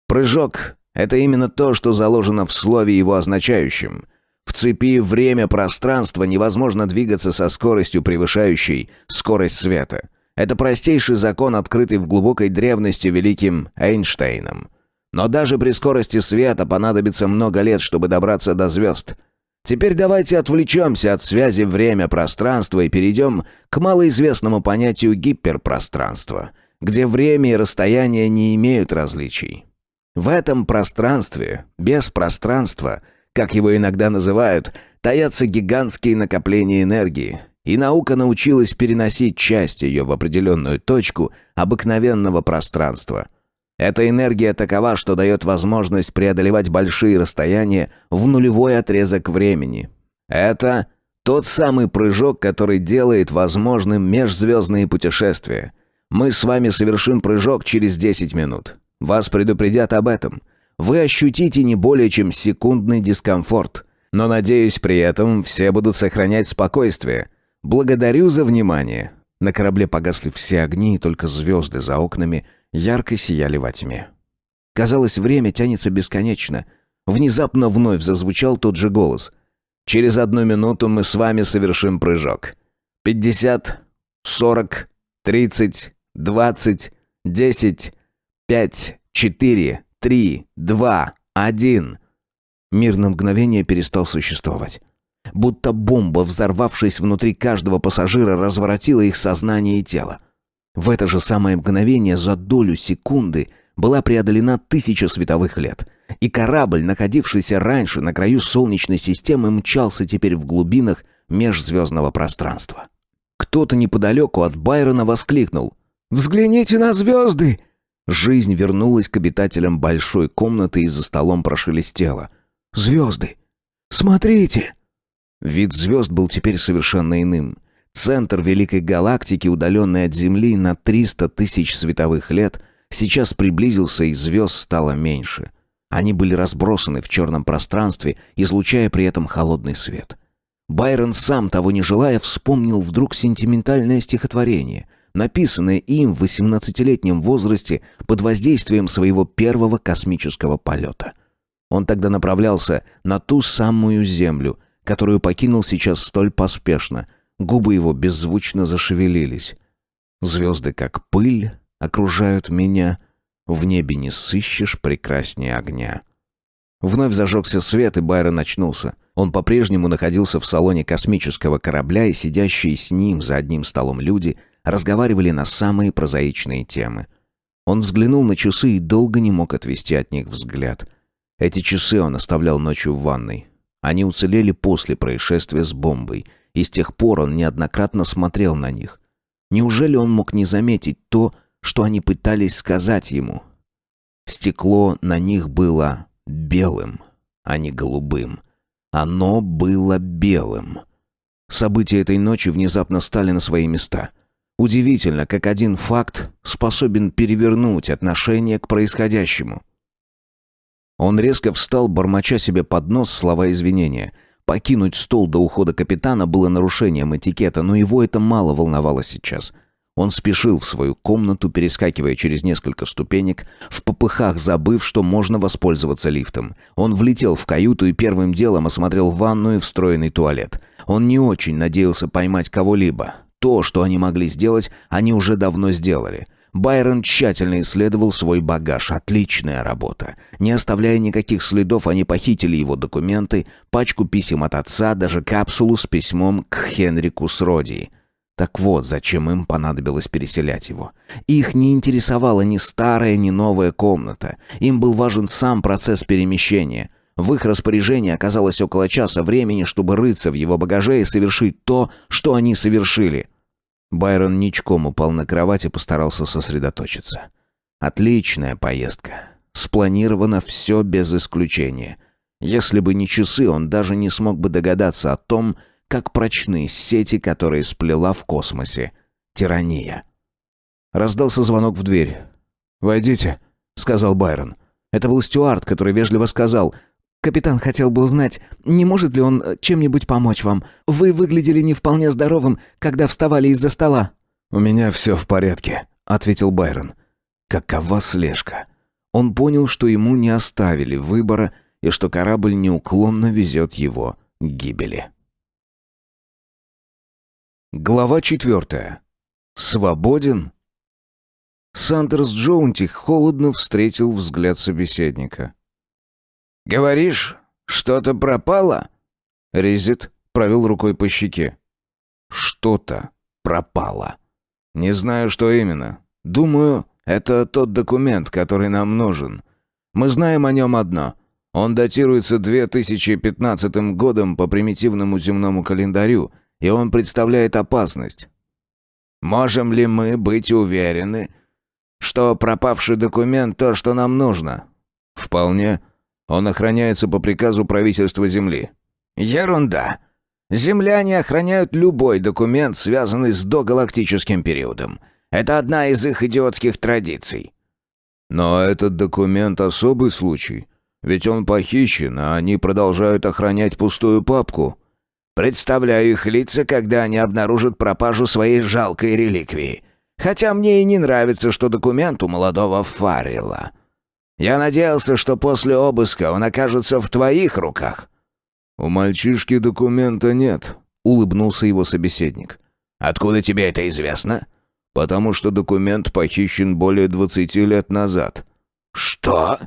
Прыжок — это именно то, что заложено в слове его означающем. В цепи время-пространство невозможно двигаться со скоростью, превышающей скорость света. Это простейший закон, открытый в глубокой древности великим Эйнштейном. Но даже при скорости света понадобится много лет, чтобы добраться до звезд. Теперь давайте отвлечемся от связи время-пространства и перейдем к малоизвестному понятию гиперпространства, где время и расстояние не имеют различий. В этом пространстве, без пространства, как его иногда называют, таятся гигантские накопления энергии, и наука научилась переносить часть ее в определенную точку обыкновенного пространства. Эта энергия такова, что дает возможность преодолевать большие расстояния в нулевой отрезок времени. Это тот самый прыжок, который делает возможным межзвездные путешествия. Мы с вами совершим прыжок через 10 минут. Вас предупредят об этом. Вы ощутите не более чем секундный дискомфорт. Но, надеюсь, при этом все будут сохранять спокойствие. Благодарю за внимание». На корабле погасли все огни, и только звезды за окнами ярко сияли во тьме. Казалось, время тянется бесконечно. Внезапно вновь зазвучал тот же голос. «Через 1 минуту мы с вами совершим прыжок. 50, 40, 30, 20, 10, 5, 4, 3, 2, 1». Мир на мгновение перестал существовать. Будто бомба, взорвавшись внутри каждого пассажира, разворотила их сознание и тело. В это же самое мгновение, за долю секунды, была преодолена 1000 световых лет, и корабль, находившийся раньше на краю Солнечной системы, мчался теперь в глубинах межзвездного пространства. Кто-то неподалеку от Байрона воскликнул: «Взгляните на звезды!» Жизнь вернулась к обитателям большой комнаты и за столом прошелестела. «Звезды! Смотрите!» Вид звезд был теперь совершенно иным. Центр Великой Галактики, удаленный от Земли на 300 тысяч световых лет, сейчас приблизился, и звезд стало меньше. Они были разбросаны в черном пространстве, излучая при этом холодный свет. Байрон, сам того не желая, вспомнил вдруг сентиментальное стихотворение, написанное им в 18-летнем возрасте под воздействием своего первого космического полета. Он тогда направлялся на ту самую Землю, которую покинул сейчас столь поспешно. Губы его беззвучно зашевелились. «Звезды, как пыль, окружают меня. В небе не сыщешь прекраснее огня». Вновь зажегся свет, и Байрон очнулся. Он по-прежнему находился в салоне космического корабля, и сидящие с ним за одним столом люди разговаривали на самые прозаичные темы. Он взглянул на часы и долго не мог отвести от них взгляд. Эти часы он оставлял ночью в ванной. Они уцелели после происшествия с бомбой, и с тех пор он неоднократно смотрел на них. Неужели он мог не заметить то, что они пытались сказать ему? Стекло на них было белым, а не голубым. Оно было белым. События этой ночи внезапно стали на свои места. Удивительно, как один факт способен перевернуть отношение к происходящему. Он резко встал, бормоча себе под нос слова извинения. Покинуть стол до ухода капитана было нарушением этикета, но его это мало волновало сейчас. Он спешил в свою комнату, перескакивая через несколько ступенек, в попыхах забыв, что можно воспользоваться лифтом. Он влетел в каюту и первым делом осмотрел ванную и встроенный туалет. Он не очень надеялся поймать кого-либо. то, что они могли сделать, они уже давно сделали. Байрон тщательно исследовал свой багаж. Отличная работа. Не оставляя никаких следов, они похитили его документы, пачку писем от отца, даже капсулу с письмом к Хенрику с Родии. Так вот, зачем им понадобилось переселять его. Их не интересовала ни старая, ни новая комната. Им был важен сам процесс перемещения. В их распоряжении оказалось около часа времени, чтобы рыться в его багаже и совершить то, что они совершили. Байрон ничком упал на кровать и постарался сосредоточиться. Отличная поездка. Спланировано все без исключения. Если бы не часы, он даже не смог бы догадаться о том, как прочны сети, которые сплела в космосе тирания. Раздался звонок в дверь. «Войдите», — сказал Байрон. Это был стюард, который вежливо сказал: «Капитан хотел бы узнать, не может ли он чем-нибудь помочь вам? Вы выглядели не вполне здоровым, когда вставали из-за стола». «У меня все в порядке», — ответил Байрон. Какова слежка? Он понял, что ему не оставили выбора и что корабль неуклонно везет его к гибели. Глава 4. Свободен? Сандерс Джоунти холодно встретил взгляд собеседника. «Говоришь, что-то пропало?» Ризет провел рукой по щеке. «Что-то пропало. Не знаю, что именно. Думаю, это тот документ, который нам нужен. Мы знаем о нем одно. Он датируется 2015 годом по примитивному земному календарю, и он представляет опасность. Можем ли мы быть уверены, что пропавший документ то, что нам нужно?» «Вполне. Он охраняется по приказу правительства Земли». «Ерунда. Земляне охраняют любой документ, связанный с догалактическим периодом. Это одна из их идиотских традиций». «Но этот документ особый случай. Ведь он похищен, а они продолжают охранять пустую папку». «Представляю их лица, когда они обнаружат пропажу своей жалкой реликвии. Хотя мне и не нравится, что документ у молодого Фаррелла. Я надеялся, что после обыска он окажется в твоих руках». «У мальчишки документа нет», — улыбнулся его собеседник. «Откуда тебе это известно?» «Потому что документ похищен более 20 лет назад». «Что?»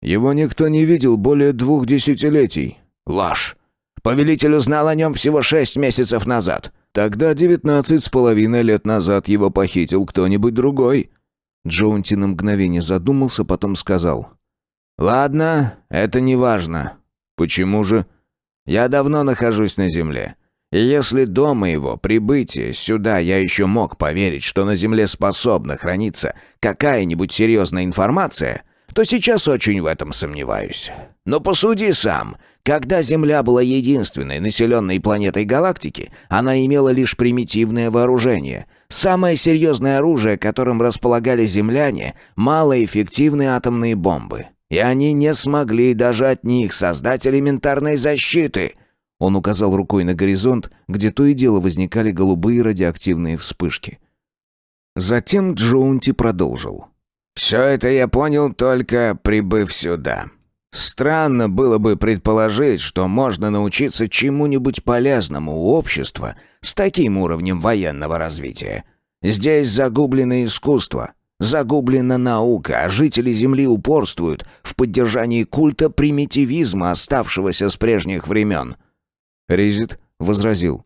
«Его никто не видел более 2 десятилетий». «Ложь. Повелитель узнал о нем всего 6 месяцев назад». «Тогда 19,5 лет назад его похитил кто-нибудь другой». Джоунти на мгновение задумался, потом сказал: «Ладно, это не важно». «Почему же?» «Я давно нахожусь на Земле. И если до моего прибытия сюда я еще мог поверить, что на Земле способна храниться какая-нибудь серьезная информация, то сейчас очень в этом сомневаюсь. Но посуди сам. Когда Земля была единственной населенной планетой галактики, она имела лишь примитивное вооружение. Самое серьезное оружие, которым располагали земляне, малоэффективные атомные бомбы. И они не смогли даже от них создать элементарной защиты». Он указал рукой на горизонт, где то и дело возникали голубые радиоактивные вспышки. Затем Джоунти продолжил: «Все это я понял, только прибыв сюда. Странно было бы предположить, что можно научиться чему-нибудь полезному у общества с таким уровнем военного развития. Здесь загублено искусство, загублена наука, а жители Земли упорствуют в поддержании культа примитивизма, оставшегося с прежних времен». Ризет возразил: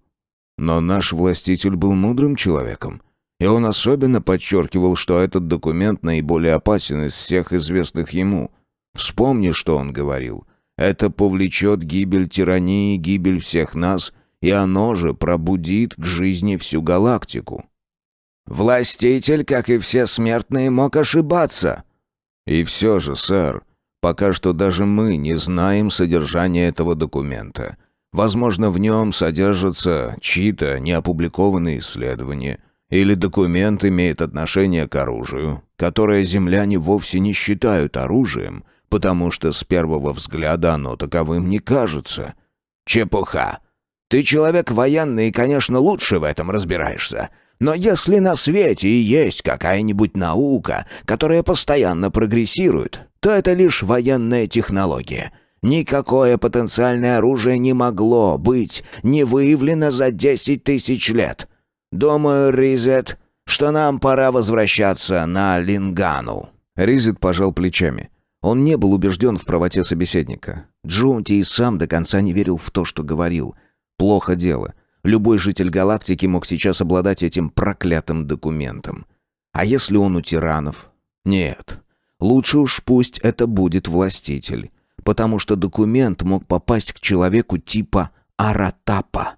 «Но наш властитель был мудрым человеком, и он особенно подчеркивал, что этот документ наиболее опасен из всех известных ему. Вспомни, что он говорил. Это повлечет гибель тирании, гибель всех нас, и оно же пробудит к жизни всю галактику». «Властитель, как и все смертные, мог ошибаться». «И все же, сэр, пока что даже мы не знаем содержания этого документа. Возможно, в нем содержатся чьи-то неопубликованные исследования, или документ имеет отношение к оружию, которое земляне вовсе не считают оружием, потому что с первого взгляда оно таковым не кажется». «Чепуха. Ты человек военный и, конечно, лучше в этом разбираешься. Но если на свете и есть какая-нибудь наука, которая постоянно прогрессирует, то это лишь военная технология. Никакое потенциальное оружие не могло быть не выявлено за 10 тысяч лет. «Думаю, Ризет, что нам пора возвращаться на Лингану». Ризет пожал плечами. Он не был убежден в правоте собеседника. Джоунти и сам до конца не верил в то, что говорил. Плохо дело. Любой житель галактики мог сейчас обладать этим проклятым документом. А если он у тиранов? Нет. Лучше уж пусть это будет властитель. Потому что документ мог попасть к человеку типа Аратапа.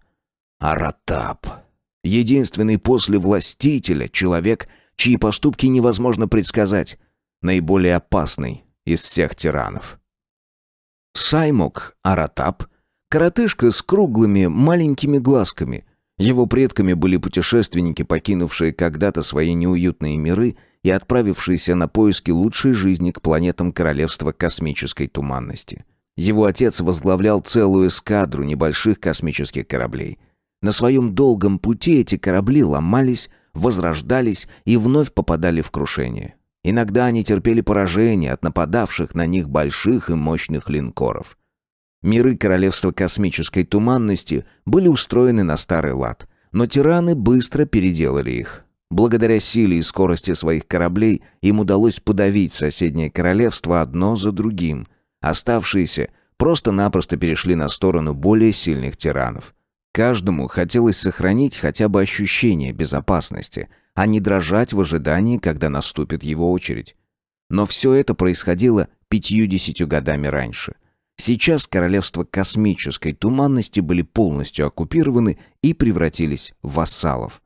Аратап. Единственный после властителя человек, чьи поступки невозможно предсказать. Наиболее опасный из всех тиранов. Саймок Аратап — коротышка с круглыми маленькими глазками. Его предками были путешественники, покинувшие когда-то свои неуютные миры и отправившиеся на поиски лучшей жизни к планетам Королевства Космической Туманности. Его отец возглавлял целую эскадру небольших космических кораблей. На своем долгом пути эти корабли ломались, возрождались и вновь попадали в крушение. Иногда они терпели поражение от нападавших на них больших и мощных линкоров. Миры Королевства Космической Туманности были устроены на старый лад, но тираны быстро переделали их. Благодаря силе и скорости своих кораблей им удалось подавить соседние королевства одно за другим. Оставшиеся просто-напросто перешли на сторону более сильных тиранов. Каждому хотелось сохранить хотя бы ощущение безопасности, а не дрожать в ожидании, когда наступит его очередь. Но все это происходило 50 годами раньше. Сейчас королевства космической туманности были полностью оккупированы и превратились в вассалов.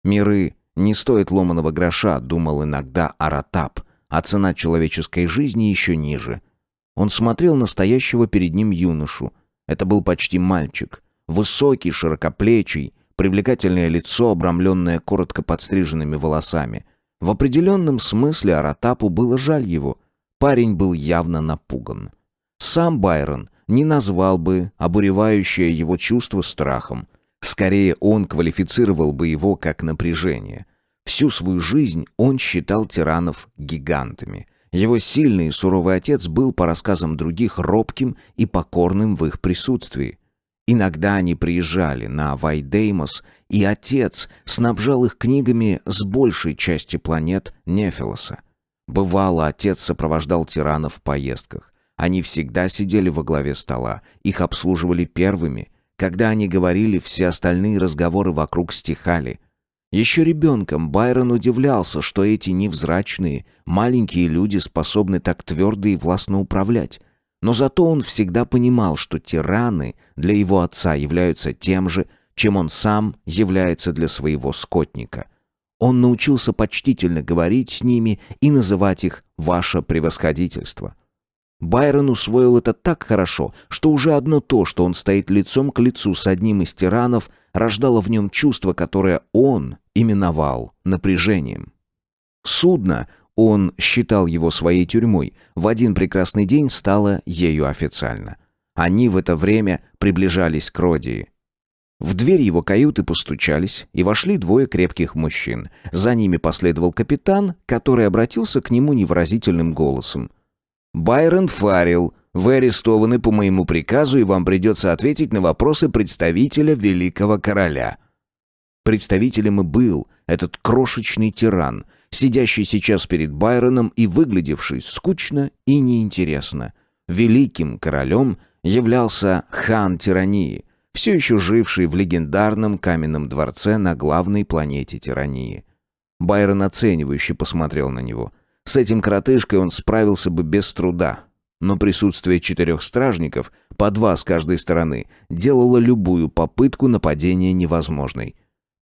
Миры не стоят ломаного гроша, думал иногда Аратап, а цена человеческой жизни еще ниже. Он смотрел на стоящего перед ним юношу. Это был почти мальчик. Высокий, широкоплечий, привлекательное лицо, обрамленное коротко подстриженными волосами. В определенном смысле Аратапу было жаль его. Парень был явно напуган. Сам Байрон не назвал бы обуревающее его чувство страхом. Скорее, он квалифицировал бы его как напряжение. Всю свою жизнь он считал тиранов гигантами. Его сильный и суровый отец был, по рассказам других, робким и покорным в их присутствии. Иногда они приезжали на Вайдеймос, и отец снабжал их книгами с большей части планет Нефилоса. Бывало, отец сопровождал тиранов в поездках. Они всегда сидели во главе стола, их обслуживали первыми. Когда они говорили, все остальные разговоры вокруг стихали. Еще ребенком Байрон удивлялся, что эти невзрачные, маленькие люди способны так твердо и властно управлять. Но зато он всегда понимал, что тираны для его отца являются тем же, чем он сам является для своего скотника. Он научился почтительно говорить с ними и называть их «ваше превосходительство». Байрон усвоил это так хорошо, что уже одно то, что он стоит лицом к лицу с одним из тиранов, рождало в нем чувство, которое он именовал напряжением. Судно, он считал его своей тюрьмой, в один прекрасный день стало ею официально. Они в это время приближались к Родии. В дверь его каюты постучались, и вошли двое крепких мужчин. За ними последовал капитан, который обратился к нему невыразительным голосом. «Байрон Фаррелл, вы арестованы по моему приказу, и вам придется ответить на вопросы представителя Великого Короля». Представителем и был этот крошечный тиран, сидящий сейчас перед Байроном и выглядевший скучно и неинтересно. Великим королем являлся хан Тирании, все еще живший в легендарном каменном дворце на главной планете Тирании. Байрон оценивающе посмотрел на него. С этим коротышкой он справился бы без труда. Но присутствие 4 стражников, по 2 с каждой стороны, делало любую попытку нападения невозможной.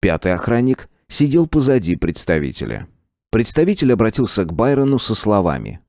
5-й охранник сидел позади представителя. Представитель обратился к Байрону со словами.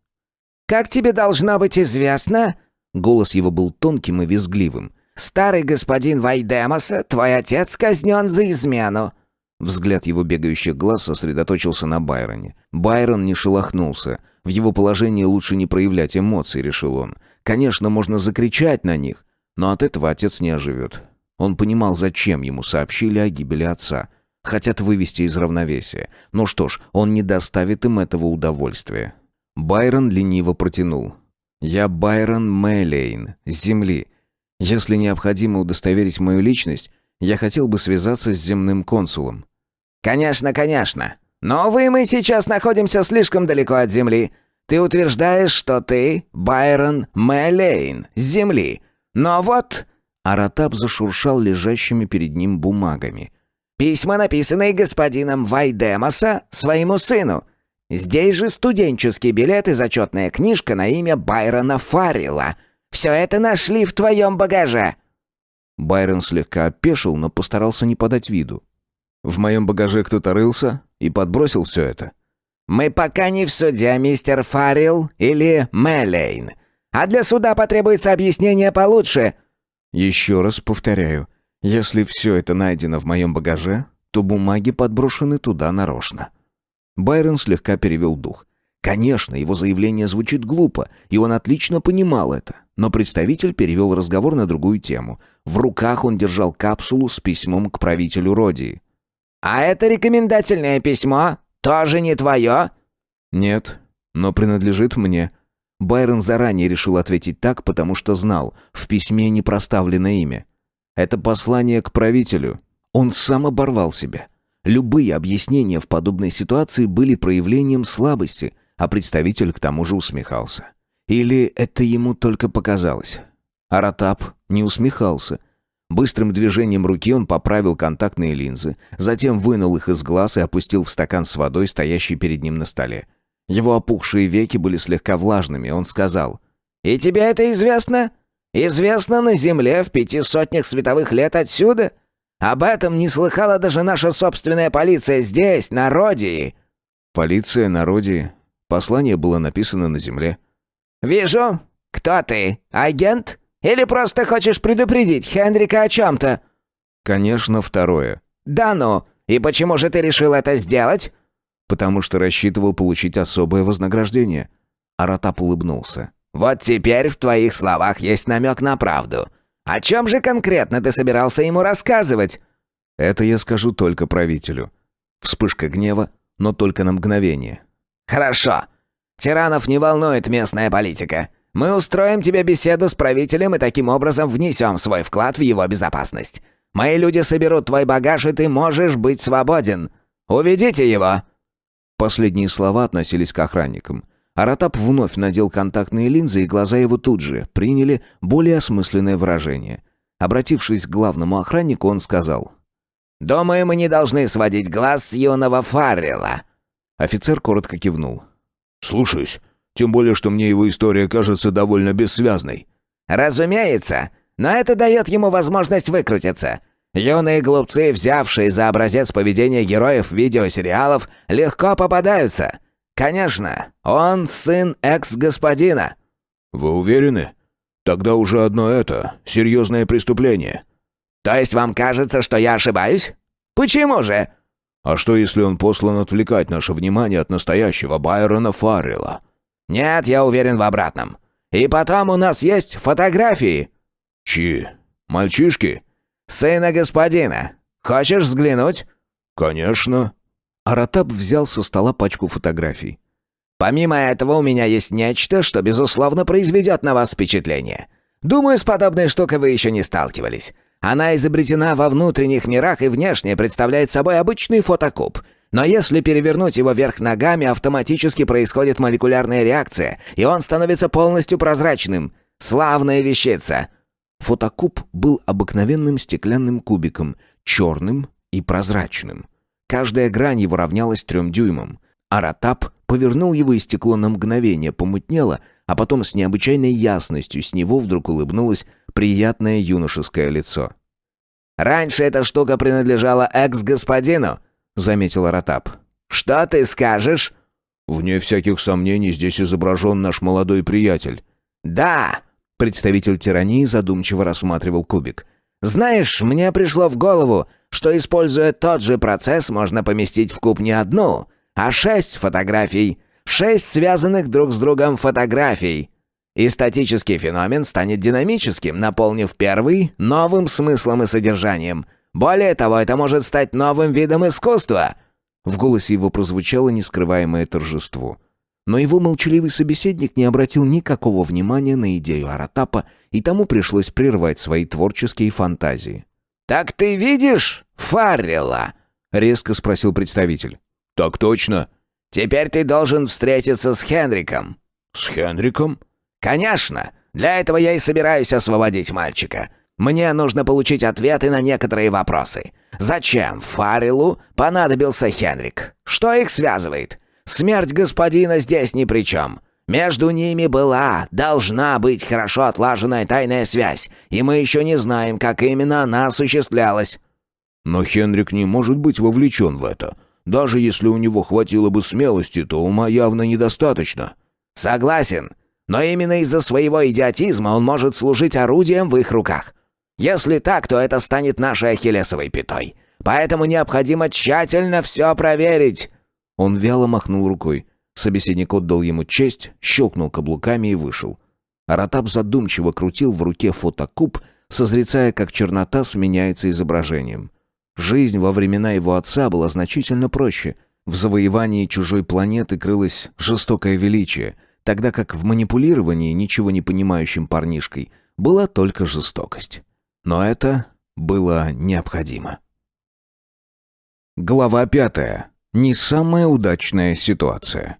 «Как тебе должно быть известно?» Голос его был тонким и визгливым. «Старый господин Вайдемоса, твой отец казнен за измену». Взгляд его бегающих глаз сосредоточился на Байроне. Байрон не шелохнулся. В его положении лучше не проявлять эмоций, решил он. Конечно, можно закричать на них, но от этого отец не оживет. Он понимал, зачем ему сообщили о гибели отца. Хотят вывести из равновесия. Ну что ж, он не доставит им этого удовольствия. Байрон лениво протянул. «Я Байрон Мэлейн, с Земли. Если необходимо удостоверить мою личность, я хотел бы связаться с земным консулом». «Конечно, конечно. Но, увы, мы сейчас находимся слишком далеко от Земли. Ты утверждаешь, что ты Байрон Мэлейн с Земли. Но вот...» Аратап зашуршал лежащими перед ним бумагами. «Письма, написанные господином Вайдемоса своему сыну. Здесь же студенческий билет и зачетная книжка на имя Байрона Фаррелла. Все это нашли в твоем багаже». Байрон слегка опешил, но постарался не подать виду. «В моем багаже кто-то рылся и подбросил все это?» «Мы пока не в суде, мистер Фаррелл или Мэлейн. А для суда потребуется объяснение получше». «Еще раз повторяю, если все это найдено в моем багаже, то бумаги подброшены туда нарочно». Байрон слегка перевел дух. Конечно, его заявление звучит глупо, и он отлично понимал это. Но представитель перевел разговор на другую тему. В руках он держал капсулу с письмом к правителю Родии. «А это рекомендательное письмо? Тоже не твое?» «Нет, но принадлежит мне». Байрон заранее решил ответить так, потому что знал, в письме не проставлено имя. Это послание к правителю. Он сам оборвал себя. Любые объяснения в подобной ситуации были проявлением слабости, а представитель к тому же усмехался. Или это ему только показалось? Аратап не усмехался. Быстрым движением руки он поправил контактные линзы, затем вынул их из глаз и опустил в стакан с водой, стоящий перед ним на столе. Его опухшие веки были слегка влажными, он сказал: «И тебе это известно? Известно на Земле в 500 световых лет отсюда? Об этом не слыхала даже наша собственная полиция здесь, на Родии». «Полиция на Родии. Послание было написано на Земле». «Вижу. Кто ты? Агент? Или просто хочешь предупредить Хендрика о чем-то?» «Конечно, второе». «Да ну, и почему же ты решил это сделать?» «Потому что рассчитывал получить особое вознаграждение». Аратап улыбнулся. «Вот теперь в твоих словах есть намек на правду. О чем же конкретно ты собирался ему рассказывать?» «Это я скажу только правителю». Вспышка гнева, но только на мгновение. «Хорошо. Тиранов не волнует местная политика. Мы устроим тебе беседу с правителем и таким образом внесем свой вклад в его безопасность. Мои люди соберут твой багаж, и ты можешь быть свободен. Уведите его!» Последние слова относились к охранникам. Аратап вновь надел контактные линзы, и глаза его тут же приняли более осмысленное выражение. Обратившись к главному охраннику, он сказал: «Думаю, мы не должны сводить глаз с юного Фаррелла». Офицер коротко кивнул. «Слушаюсь. Тем более, что мне его история кажется довольно бессвязной». «Разумеется. Но это дает ему возможность выкрутиться. Юные глупцы, взявшие за образец поведения героев видеосериалов, легко попадаются. Конечно, он сын экс-господина». «Вы уверены? Тогда уже одно это серьезное преступление». «То есть вам кажется, что я ошибаюсь? Почему же?» «А что, если он послан отвлекать наше внимание от настоящего Байрона Фаррелла?» «Нет, я уверен в обратном. И потом у нас есть фотографии». «Чьи? Мальчишки?» «Сына господина. Хочешь взглянуть?» «Конечно». Аратап взял со стола пачку фотографий. «Помимо этого у меня есть нечто, что, безусловно, произведет на вас впечатление. Думаю, с подобной штукой вы еще не сталкивались. Она изобретена во внутренних мирах и внешне представляет собой обычный фотокуб. Но если перевернуть его вверх ногами, автоматически происходит молекулярная реакция, и он становится полностью прозрачным. Славная вещица!» Фотокуб был обыкновенным стеклянным кубиком, черным и прозрачным. Каждая грань его равнялась 3 дюймам. Аратап повернул его, и стекло на мгновение помутнело, а потом с необычайной ясностью с него вдруг улыбнулось приятное юношеское лицо. «Раньше эта штука принадлежала экс-господину», — заметил Аратап. «Что ты скажешь?» «Вне всяких сомнений здесь изображен наш молодой приятель». «Да», — представитель тирании задумчиво рассматривал кубик. «Знаешь, мне пришло в голову, что, используя тот же процесс, можно поместить в куб не одну, а 6 фотографий, 6 связанных друг с другом фотографий. И статический феномен станет динамическим, наполнив первый новым смыслом и содержанием. Более того, это может стать новым видом искусства». В голосе его прозвучало нескрываемое торжество. Но его молчаливый собеседник не обратил никакого внимания на идею Аратапа, и тому пришлось прервать свои творческие фантазии. «Так ты видишь Фаррелла?» — резко спросил представитель. «Так точно». «Теперь ты должен встретиться с Хенриком». «С Хенриком?» «Конечно. Для этого я и собираюсь освободить мальчика. Мне нужно получить ответы на некоторые вопросы. Зачем Фарреллу понадобился Хенрик? Что их связывает? Смерть господина здесь ни при чем. Между ними должна быть хорошо отлаженная тайная связь, и мы еще не знаем, как именно она осуществлялась». «Но Хенрик не может быть вовлечен в это. Даже если у него хватило бы смелости, то ума явно недостаточно». «Согласен. Но именно из-за своего идиотизма он может служить орудием в их руках. Если так, то это станет нашей ахиллесовой пятой. Поэтому необходимо тщательно все проверить». Он вяло махнул рукой. Собеседник отдал ему честь, щелкнул каблуками и вышел. Аратап задумчиво крутил в руке фотокуб, созерцая, как чернота сменяется изображением. Жизнь во времена его отца была значительно проще. В завоевании чужой планеты крылось жестокое величие, тогда как в манипулировании ничего не понимающим парнишкой была только жестокость. Но это было необходимо. Глава 5. Не самая удачная ситуация.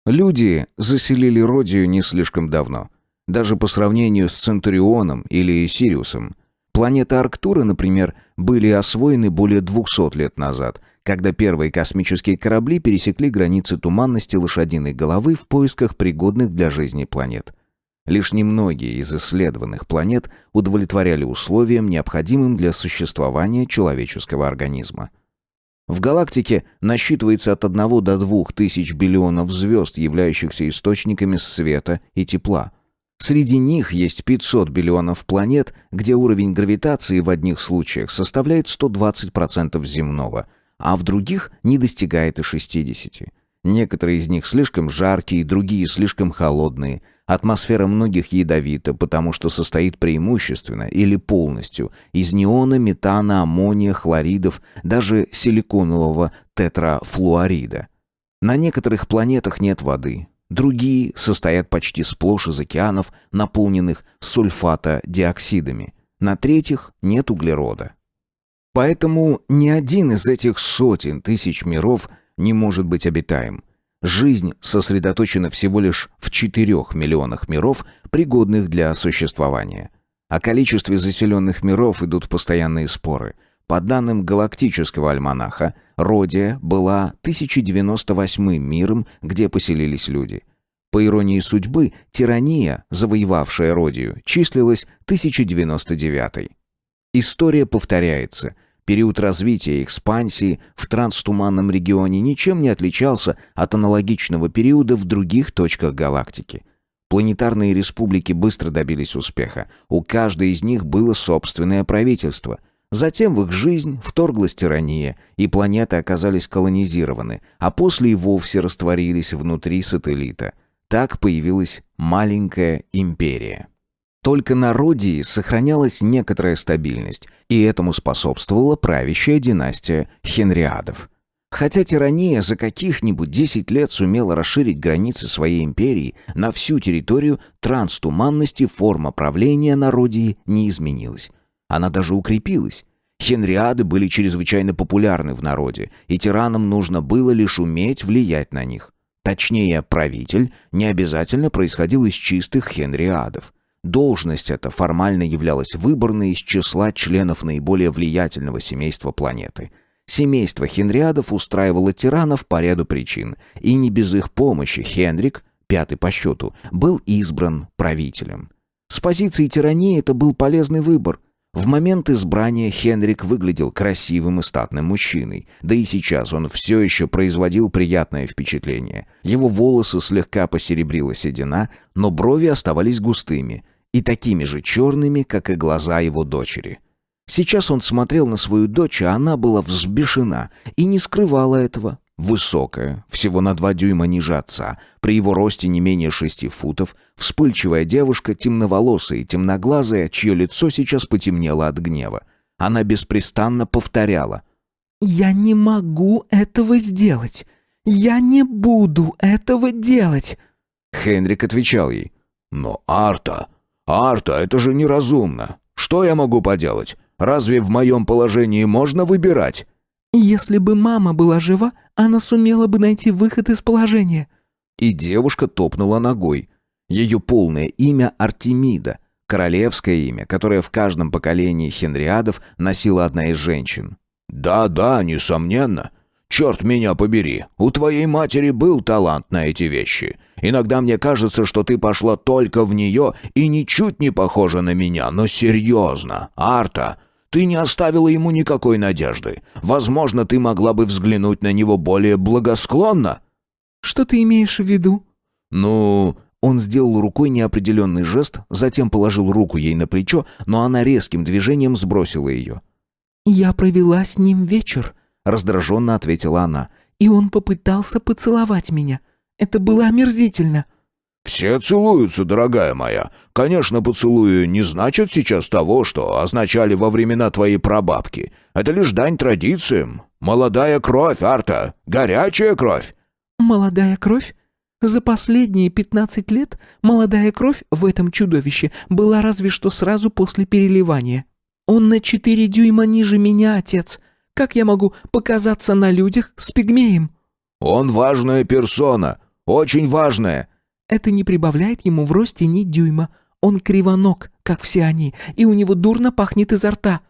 Люди заселили Родию не слишком давно. Даже по сравнению с Центурионом или Сириусом. Планеты Арктура, например, были освоены более 200 лет назад, когда первые космические корабли пересекли границы туманности лошадиной головы в поисках пригодных для жизни планет. Лишь немногие из исследованных планет удовлетворяли условиям, необходимым для существования человеческого организма. В галактике насчитывается от 1 до 2 тысяч биллионов звезд, являющихся источниками света и тепла. Среди них есть 500 биллионов планет, где уровень гравитации в одних случаях составляет 120% земного, а в других не достигает и 60%. Некоторые из них слишком жаркие, другие слишком холодные. Атмосфера многих ядовита, потому что состоит преимущественно или полностью из неона, метана, аммония, хлоридов, даже силиконового тетрафлуорида. На некоторых планетах нет воды. Другие состоят почти сплошь из океанов, наполненных сульфатодиоксидами. На третьих нет углерода. Поэтому ни один из этих сотен тысяч миров не может быть обитаем. Жизнь сосредоточена всего лишь в 4 миллионах миров, пригодных для существования. О количестве заселенных миров идут постоянные споры. По данным галактического альманаха, Родия была 1098-м миром, где поселились люди. По иронии судьбы, Тирания, завоевавшая Родию, числилась 1099-й. История повторяется. Период развития и экспансии в транстуманном регионе ничем не отличался от аналогичного периода в других точках галактики. Планетарные республики быстро добились успеха. У каждой из них было собственное правительство. Затем в их жизнь вторглась тирания, и планеты оказались колонизированы, а после и вовсе растворились внутри сателлита. Так появилась маленькая империя. Только на Родии сохранялась некоторая стабильность, и этому способствовала правящая династия Хенриадов. Хотя тирания за каких-нибудь 10 лет сумела расширить границы своей империи на всю территорию транстуманности, форма правления на Родии не изменилась. Она даже укрепилась. Хенриады были чрезвычайно популярны в народе, и тиранам нужно было лишь уметь влиять на них. Точнее, правитель не обязательно происходил из чистых хенриадов. Должность эта формально являлась выборной из числа членов наиболее влиятельного семейства планеты. Семейство хенриадов устраивало тиранов по ряду причин, и не без их помощи Хенрик, 5-й по счету, был избран правителем. С позиции тирании это был полезный выбор. В момент избрания Хенрик выглядел красивым и статным мужчиной, да и сейчас он все еще производил приятное впечатление. Его волосы слегка посеребрила седина, но брови оставались густыми и такими же черными, как и глаза его дочери. Сейчас он смотрел на свою дочь, а она была взбешена и не скрывала этого. Высокая, всего на 2 дюйма ниже отца, при его росте не менее 6 футов, вспыльчивая девушка, темноволосая и темноглазая, чье лицо сейчас потемнело от гнева. Она беспрестанно повторяла: «Я не могу этого сделать! Я не буду этого делать!» Хенрик отвечал ей: «Но Арта, это же неразумно! Что я могу поделать? Разве в моем положении можно выбирать?» Если бы мама была жива, она сумела бы найти выход из положения». И девушка топнула ногой. Ее полное имя Артемида, королевское имя, которое в каждом поколении Хенриадов носила одна из женщин. «Да, несомненно. Черт меня побери, у твоей матери был талант на эти вещи. Иногда мне кажется, что ты пошла только в нее и ничуть не похожа на меня, но серьезно, Арта, ты не оставила ему никакой надежды. Возможно, ты могла бы взглянуть на него более благосклонно». «Что ты имеешь в виду?» «Ну...» Он сделал рукой неопределенный жест, затем положил руку ей на плечо, но она резким движением сбросила ее. «Я провела с ним вечер», — раздраженно ответила она. «и он попытался поцеловать меня. Это было омерзительно». «Все целуются, дорогая моя. Конечно, поцелуи не значат сейчас того, что означали во времена твоей прабабки. Это лишь дань традициям. Молодая кровь, Арта, горячая кровь». «Молодая кровь? За последние 15 лет молодая кровь в этом чудовище была разве что сразу после переливания. Он на 4 дюйма ниже меня, отец. Как я могу показаться на людях с пигмеем?» «Он важная персона, очень важная». «Это не прибавляет ему в росте ни дюйма. Он кривоног, как все они, и у него дурно пахнет изо рта».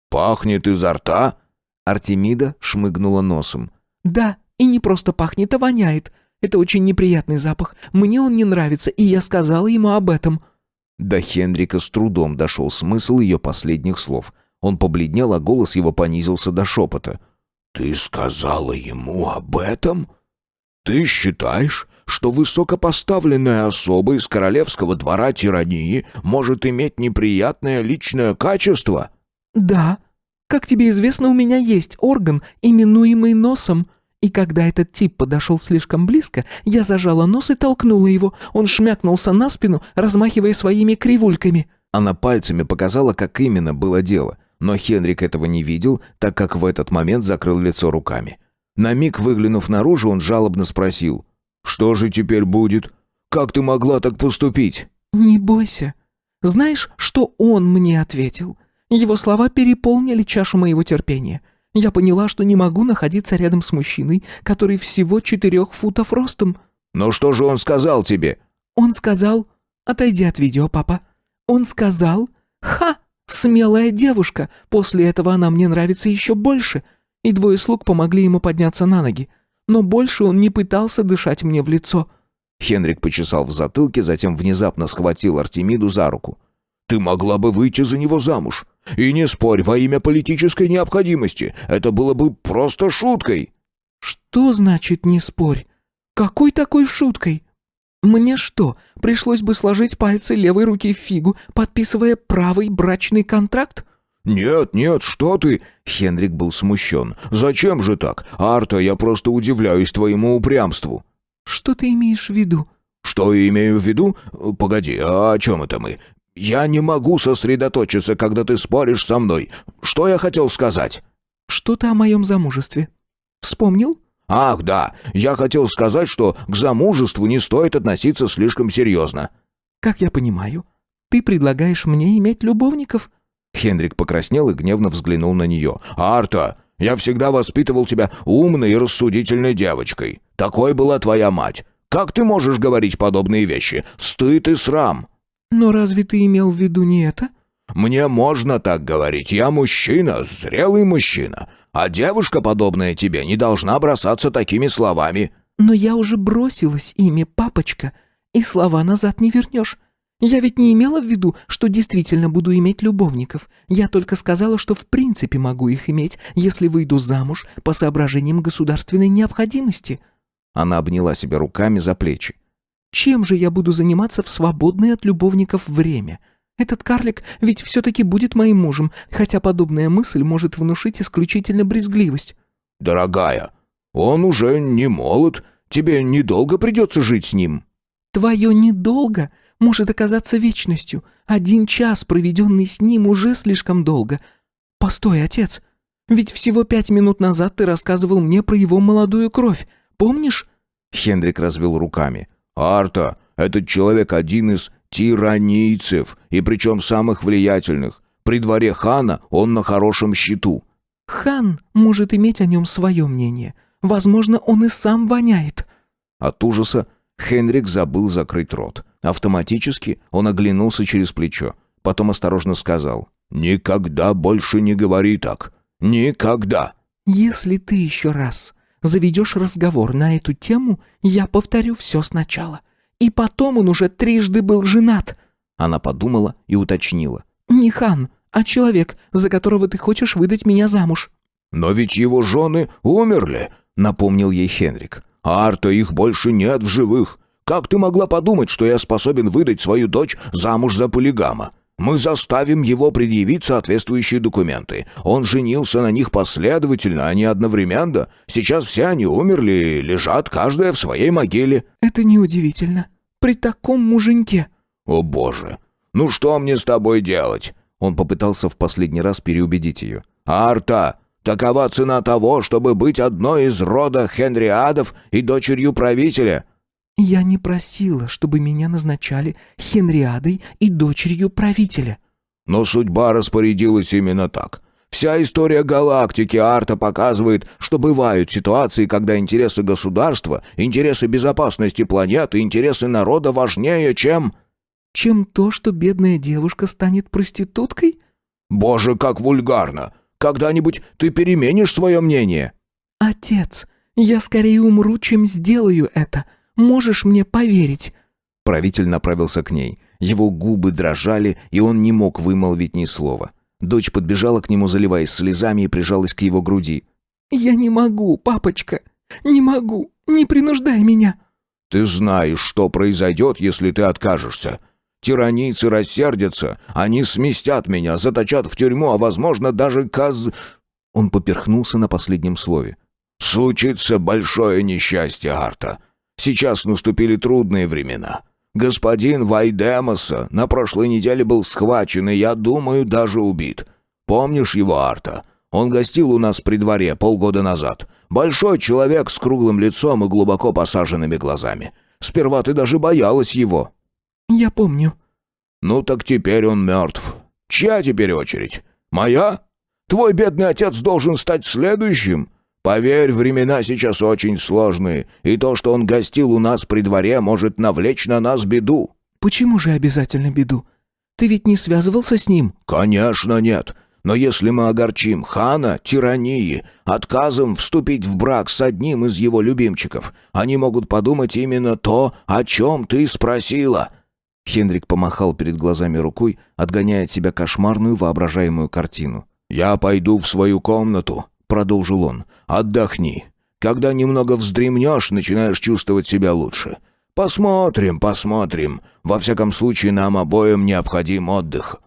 «Пахнет изо рта?» Артемида шмыгнула носом. «Да, и не просто пахнет, а воняет. Это очень неприятный запах. Мне он не нравится, и я сказала ему об этом». До Хенрика с трудом дошел смысл ее последних слов. Он побледнел, а голос его понизился до шепота. «Ты сказала ему об этом? Ты считаешь, что высокопоставленная особа из королевского двора тирании может иметь неприятное личное качество?» «Да. Как тебе известно, у меня есть орган, именуемый носом. И когда этот тип подошел слишком близко, я зажала нос и толкнула его. Он шмякнулся на спину, размахивая своими кривульками». Она пальцами показала, как именно было дело, но Хенрик этого не видел, так как в этот момент закрыл лицо руками. На миг выглянув наружу, он жалобно спросил: «Что же теперь будет? Как ты могла так поступить?» «Не бойся. Знаешь, что он мне ответил? Его слова переполнили чашу моего терпения. Я поняла, что не могу находиться рядом с мужчиной, который всего 4 футов ростом». «Но что же он сказал тебе?» «Он сказал... Отойди от видео, папа. Он сказал... Ха! Смелая девушка! После этого она мне нравится еще больше». И 2 слуг помогли ему подняться на ноги. Но больше он не пытался дышать мне в лицо. Хенрик почесал в затылке, затем внезапно схватил Артемиду за руку. «Ты могла бы выйти за него замуж. И не спорь, во имя политической необходимости. Это было бы просто шуткой». «Что значит «не спорь»? Какой такой шуткой? Мне что, пришлось бы сложить пальцы левой руки в фигу, подписывая правый брачный контракт?» «Нет, что ты?» Хенрик был смущен. «Зачем же так? Арта, я просто удивляюсь твоему упрямству». «Что ты имеешь в виду?» «Что я имею в виду? Погоди, а о чем это мы? Я не могу сосредоточиться, когда ты споришь со мной. Что я хотел сказать?» «Что-то о моем замужестве. Вспомнил?» «Ах, да, я хотел сказать, что к замужеству не стоит относиться слишком серьезно». «Как я понимаю, ты предлагаешь мне иметь любовников?» Хенрик покраснел и гневно взглянул на нее. «Арта, я всегда воспитывал тебя умной и рассудительной девочкой. Такой была твоя мать. Как ты можешь говорить подобные вещи? Стыд и срам». «Но разве ты имел в виду не это?» «Мне можно так говорить. Я мужчина, зрелый мужчина. А девушка, подобная тебе, не должна бросаться такими словами». «Но я уже бросилась ими, папочка, и слова назад не вернешь. Я ведь не имела в виду, что действительно буду иметь любовников. Я только сказала, что в принципе могу их иметь, если выйду замуж по соображениям государственной необходимости». Она обняла себя руками за плечи. «Чем же я буду заниматься в свободное от любовников время? Этот карлик ведь все-таки будет моим мужем, хотя подобная мысль может внушить исключительно брезгливость». «Дорогая, он уже не молод. Тебе недолго придется жить с ним». «Твое недолго может оказаться вечностью. 1 час, проведенный с ним, уже слишком долго. Постой, отец, ведь всего 5 минут назад ты рассказывал мне про его молодую кровь. Помнишь?» Хенрик развел руками. «Арта, этот человек один из тиранийцев, и причем самых влиятельных. При дворе хана он на хорошем счету». Хан может иметь о нем свое мнение. Возможно, он и сам воняет». От ужаса Хенрик забыл закрыть рот. Автоматически он оглянулся через плечо. Потом осторожно сказал: «Никогда больше не говори так. Никогда!» «Если ты еще раз заведешь разговор на эту тему, я повторю все сначала. И потом он уже трижды был женат». Она подумала и уточнила: «Не хан, а человек, за которого ты хочешь выдать меня замуж». «Но ведь его жены умерли», — напомнил ей Хенрик. «Арта, их больше нет в живых. Как ты могла подумать, что я способен выдать свою дочь замуж за полигама? Мы заставим его предъявить соответствующие документы. Он женился на них последовательно, а не одновременно. Сейчас все они умерли и лежат, каждая в своей могиле». «Это неудивительно. При таком муженьке». «О боже! Ну что мне с тобой делать?» Он попытался в последний раз переубедить ее. «Арта, такова цена того, чтобы быть одной из рода Хенриадов и дочерью правителя». «Я не просила, чтобы меня назначали Хенриадой и дочерью правителя». «Но судьба распорядилась именно так. Вся история галактики Арта показывает, что бывают ситуации, когда интересы государства, интересы безопасности планеты, интересы народа важнее, чем...» «Чем то, что бедная девушка станет проституткой?» «Боже, как вульгарно! Когда-нибудь ты переменишь свое мнение?» «Отец, я скорее умру, чем сделаю это. Можешь мне поверить?» Правитель направился к ней. Его губы дрожали, и он не мог вымолвить ни слова. Дочь подбежала к нему, заливаясь слезами, и прижалась к его груди. «Я не могу, папочка. Не могу. Не принуждай меня». «Ты знаешь, что произойдет, если ты откажешься. Тиранийцы рассердятся, они сместят меня, заточат в тюрьму, а, возможно, даже Он поперхнулся на последнем слове. «Случится большое несчастье, Арта. Сейчас наступили трудные времена. Господин Вайдемоса на прошлой неделе был схвачен и, я думаю, даже убит. Помнишь его, Арта? Он гостил у нас при дворе полгода назад. Большой человек с круглым лицом и глубоко посаженными глазами. Сперва ты даже боялась его». «Я помню». «Ну так теперь он мертв. Чья теперь очередь? Моя? Твой бедный отец должен стать следующим. Поверь, времена сейчас очень сложные, и то, что он гостил у нас при дворе, может навлечь на нас беду». «Почему же обязательно беду? Ты ведь не связывался с ним?» «Конечно нет. Но если мы огорчим хана тирании отказом вступить в брак с одним из его любимчиков, они могут подумать именно то, о чем ты спросила». Хенрик помахал перед глазами рукой, отгоняя от себя кошмарную воображаемую картину. «Я пойду в свою комнату», — продолжил он. «Отдохни. Когда немного вздремнешь, начинаешь чувствовать себя лучше. Посмотрим. Во всяком случае, нам обоим необходим отдых».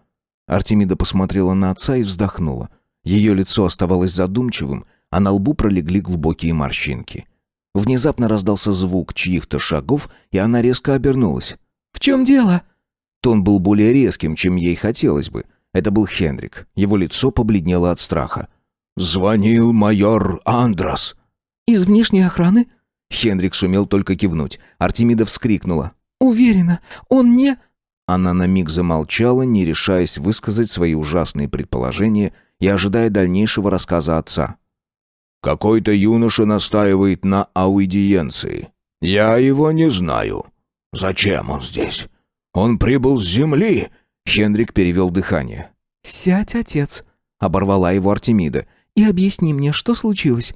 Артемида посмотрела на отца и вздохнула. Ее лицо оставалось задумчивым, а на лбу пролегли глубокие морщинки. Внезапно раздался звук чьих-то шагов, и она резко обернулась. «В чем дело?» Тон был более резким, чем ей хотелось бы. Это был Хенрик. Его лицо побледнело от страха. «Звонил майор Андрас». «Из внешней охраны?» Хенрик сумел только кивнуть. Артемида вскрикнула. «Уверена, он не...» Она на миг замолчала, не решаясь высказать свои ужасные предположения и ожидая дальнейшего рассказа отца. «Какой-то юноша настаивает на аудиенции. Я его не знаю. Зачем он здесь? Он прибыл с земли!» Хенрик перевел дыхание. «Сядь, отец», — оборвала его Артемида, — «и объясни мне, что случилось».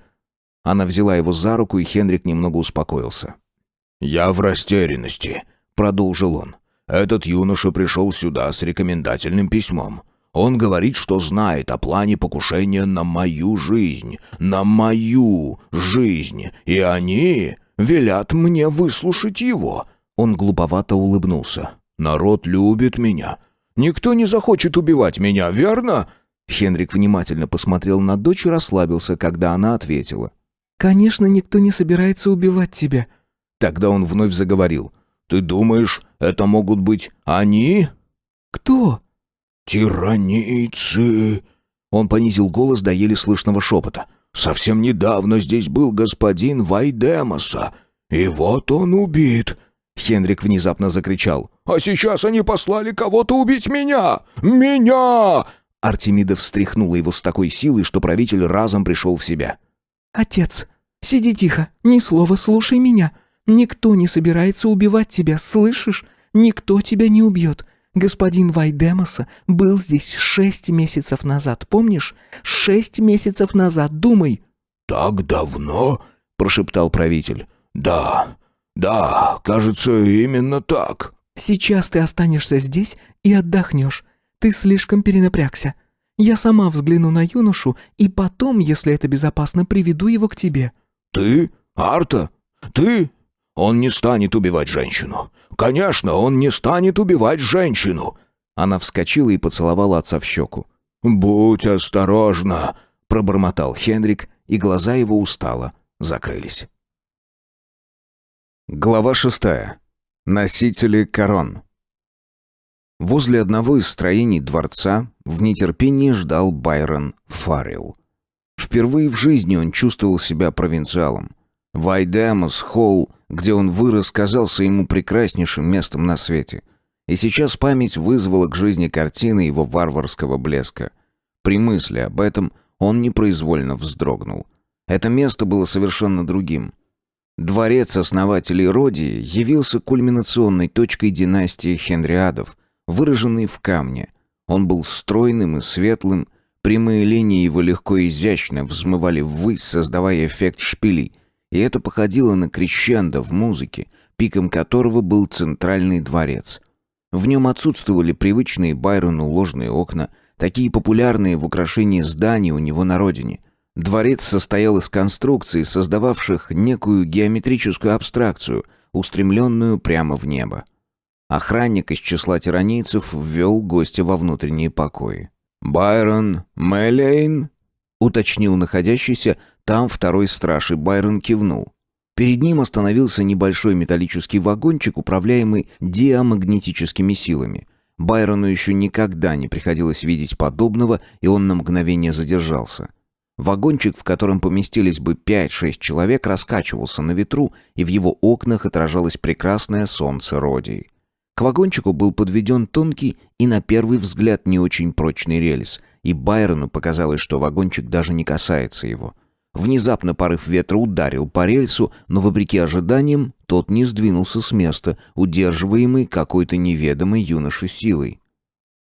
Она взяла его за руку, и Хенрик немного успокоился. «Я в растерянности», — продолжил он. «Этот юноша пришел сюда с рекомендательным письмом. Он говорит, что знает о плане покушения на мою жизнь. На мою жизнь. И они велят мне выслушать его». Он глуповато улыбнулся. «Народ любит меня. Никто не захочет убивать меня, верно?» Хенрик внимательно посмотрел на дочь и расслабился, когда она ответила. «Конечно, никто не собирается убивать тебя». Тогда он вновь заговорил. «Ты думаешь, это могут быть они?» «Кто?» «Тиранийцы!» Он понизил голос до еле слышного шепота. «Совсем недавно здесь был господин Вайдемоса, и вот он убит!» Хенрик внезапно закричал. «А сейчас они послали кого-то убить меня! Меня!» Артемида встряхнула его с такой силой, что правитель разом пришел в себя. «Отец, сиди тихо, ни слова, слушай меня. Никто не собирается убивать тебя, слышишь? Никто тебя не убьет. Господин Вайдемоса был здесь 6 месяцев назад, помнишь? 6 месяцев назад, думай». «Так давно?» — прошептал правитель. «Да, кажется, именно так». «Сейчас ты останешься здесь и отдохнешь. Ты слишком перенапрягся. Я сама взгляну на юношу, и потом, если это безопасно, приведу его к тебе». «Ты? Арта? Ты? Он не станет убивать женщину. Конечно, он не станет убивать женщину». Она вскочила и поцеловала отца в щеку. «Будь осторожна», — пробормотал Хендрик, и глаза его устало закрылись. Глава 6. Носители корон. Возле одного из строений дворца в нетерпении ждал Байрон Фаррелл. Впервые в жизни он чувствовал себя провинциалом. Вайдемос Холл, где он вырос, казался ему прекраснейшим местом на свете. И сейчас память вызвала к жизни картины его варварского блеска. При мысли об этом он непроизвольно вздрогнул. Это место было совершенно другим. Дворец основателей Родии явился кульминационной точкой династии Хенриадов, выраженной в камне. Он был стройным и светлым, прямые линии его легко и изящно взмывали ввысь, создавая эффект шпилей, и это походило на крещендо в музыке, пиком которого был центральный дворец. В нем отсутствовали привычные Байрону ложные окна, такие популярные в украшении зданий у него на родине. Дворец состоял из конструкций, создававших некую геометрическую абстракцию, устремленную прямо в небо. Охранник из числа тиранийцев ввел гостя во внутренние покои. «Байрон Мэлейн?» — уточнил находящийся там второй страж, и Байрон кивнул. Перед ним остановился небольшой металлический вагончик, управляемый диамагнетическими силами. Байрону еще никогда не приходилось видеть подобного, и он на мгновение задержался. Вагончик, в котором поместились бы 5-6 человек, раскачивался на ветру, и в его окнах отражалось прекрасное солнце Родии. К вагончику был подведен тонкий и на первый взгляд не очень прочный рельс, и Байрону показалось, что вагончик даже не касается его. Внезапно порыв ветра ударил по рельсу, но, вопреки ожиданиям, тот не сдвинулся с места, удерживаемый какой-то неведомой юношей силой.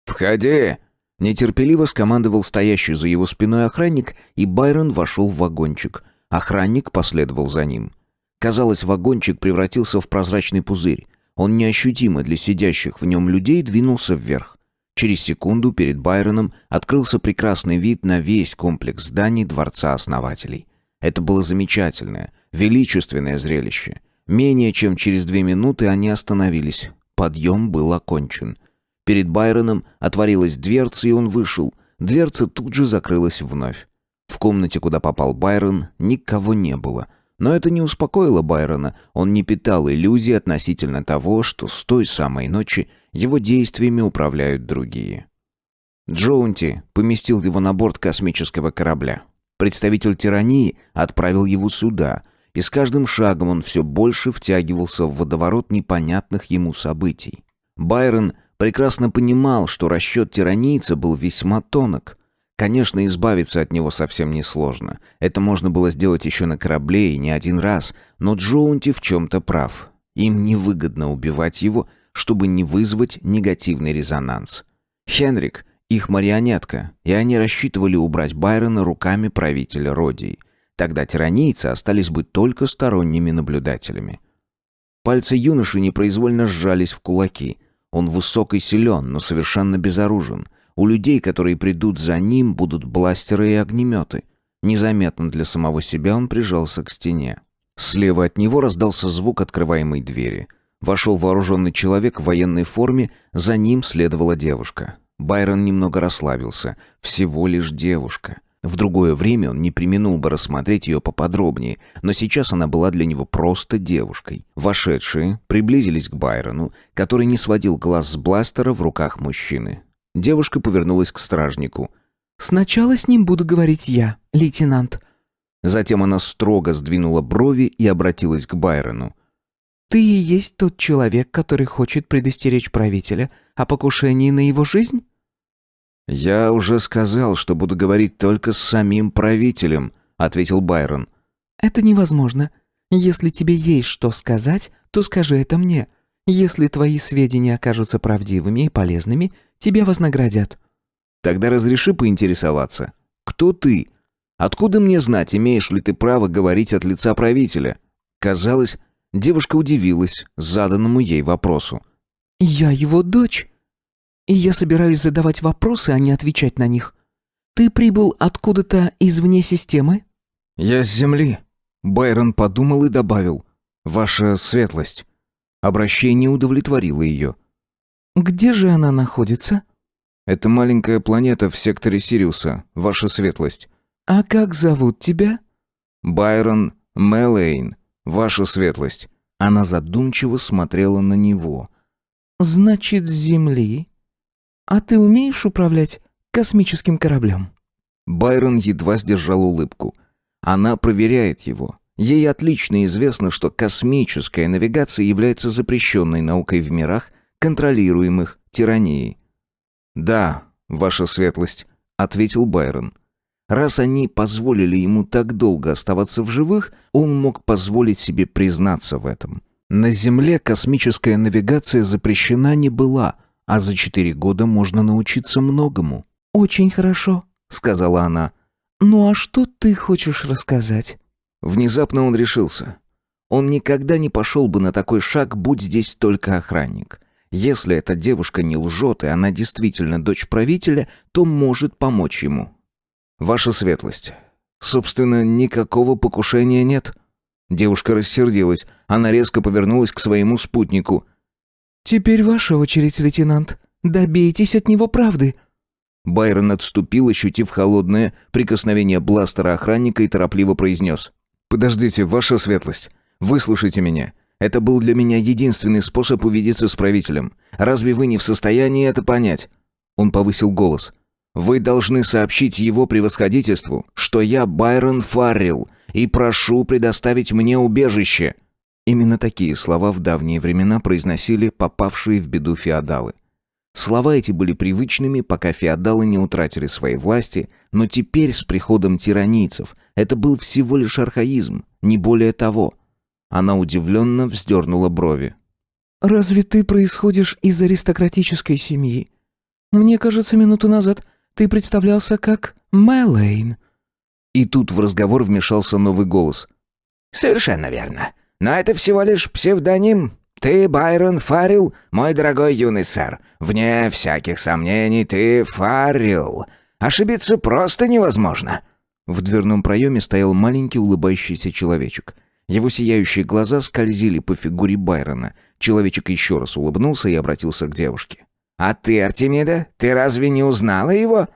«Входи!» — нетерпеливо скомандовал стоящий за его спиной охранник, и Байрон вошел в вагончик. Охранник последовал за ним. Казалось, вагончик превратился в прозрачный пузырь. Он неощутимо для сидящих в нем людей двинулся вверх. Через секунду перед Байроном открылся прекрасный вид на весь комплекс зданий Дворца Основателей. Это было замечательное, величественное зрелище. Менее чем через 2 минуты они остановились. Подъем был окончен. Перед Байроном отворилась дверца, и он вышел. Дверца тут же закрылась вновь. В комнате, куда попал Байрон, никого не было. Но это не успокоило Байрона, он не питал иллюзий относительно того, что с той самой ночи его действиями управляют другие. Джоунти поместил его на борт космического корабля. Представитель тирании отправил его сюда, и с каждым шагом он все больше втягивался в водоворот непонятных ему событий. Байрон прекрасно понимал, что расчет тиранийца был весьма тонок. Конечно, избавиться от него совсем несложно. Это можно было сделать еще на корабле и не один раз, но Джоунти в чем-то прав. Им невыгодно убивать его, чтобы не вызвать негативный резонанс. Хенрик — их марионетка, и они рассчитывали убрать Байрона руками правителя Родии. Тогда тиранийцы остались бы только сторонними наблюдателями. Пальцы юноши непроизвольно сжались в кулаки. Он высок и силен, но совершенно безоружен. У людей, которые придут за ним, будут бластеры и огнеметы. Незаметно для самого себя он прижался к стене. Слева от него раздался звук открываемой двери. Вошел вооруженный человек в военной форме, за ним следовала девушка. Байрон немного расслабился. Всего лишь девушка. В другое время он не преминул бы рассмотреть ее поподробнее, но сейчас она была для него просто девушкой. Вошедшие приблизились к Байрону, который не сводил глаз с бластера в руках мужчины. Девушка повернулась к стражнику. «Сначала с ним буду говорить я, лейтенант». Затем она строго сдвинула брови и обратилась к Байрону. «Ты и есть тот человек, который хочет предостеречь правителя о покушении на его жизнь?» «Я уже сказал, что буду говорить только с самим правителем», — ответил Байрон. «Это невозможно. Если тебе есть что сказать, то скажи это мне. Если твои сведения окажутся правдивыми и полезными, тебя вознаградят». «Тогда разреши поинтересоваться. Кто ты? Откуда мне знать, имеешь ли ты право говорить от лица правителя?» Казалось, девушка удивилась заданному ей вопросу. «Я его дочь. И я собираюсь задавать вопросы, а не отвечать на них. Ты прибыл откуда-то извне системы?» «Я с земли», — Байрон подумал и добавил. «Ваша светлость». Обращение удовлетворило ее. «Где же она находится?» «Это маленькая планета в секторе Сириуса, ваша светлость». «А как зовут тебя?» «Байрон Мэлэйн, ваша светлость». Она задумчиво смотрела на него. «Значит, с Земли. А ты умеешь управлять космическим кораблем?» Байрон едва сдержал улыбку. Она проверяет его. Ей отлично известно, что космическая навигация является запрещенной наукой в мирах, контролируемых тиранией. «Да, ваша светлость», — ответил Байрон. Раз они позволили ему так долго оставаться в живых, он мог позволить себе признаться в этом. На Земле космическая навигация запрещена не была, а за 4 года можно научиться многому. «Очень хорошо», — сказала она. «Ну а что ты хочешь рассказать?» Внезапно он решился. Он никогда не пошел бы на такой шаг, будь здесь только охранник. Если эта девушка не лжет, и она действительно дочь правителя, то может помочь ему. «Ваша светлость, собственно, никакого покушения нет». Девушка рассердилась. Она резко повернулась к своему спутнику. «Теперь ваша очередь, лейтенант. Добейтесь от него правды». Байрон отступил, ощутив холодное прикосновение бластера охранника и торопливо произнес. «Подождите, ваша светлость. Выслушайте меня. Это был для меня единственный способ увидеться с правителем. Разве вы не в состоянии это понять?» Он повысил голос. «Вы должны сообщить его превосходительству, что я Байрон Фаррелл, и прошу предоставить мне убежище». Именно такие слова в давние времена произносили попавшие в беду феодалы. Слова эти были привычными, пока феодалы не утратили своей власти, но теперь с приходом тиранийцев это был всего лишь архаизм, не более того. Она удивленно вздернула брови. «Разве ты происходишь из аристократической семьи? Мне кажется, минуту назад ты представлялся как Мэлэйн». И тут в разговор вмешался новый голос. «Совершенно верно. Но это всего лишь псевдоним. Ты Байрон Фаррелл, мой дорогой юный сэр. Вне всяких сомнений, ты Фаррелл. Ошибиться просто невозможно». В дверном проеме стоял маленький улыбающийся человечек. Его сияющие глаза скользили по фигуре Байрона. Человечек еще раз улыбнулся и обратился к девушке. «А ты, Артемида, ты разве не узнала его?»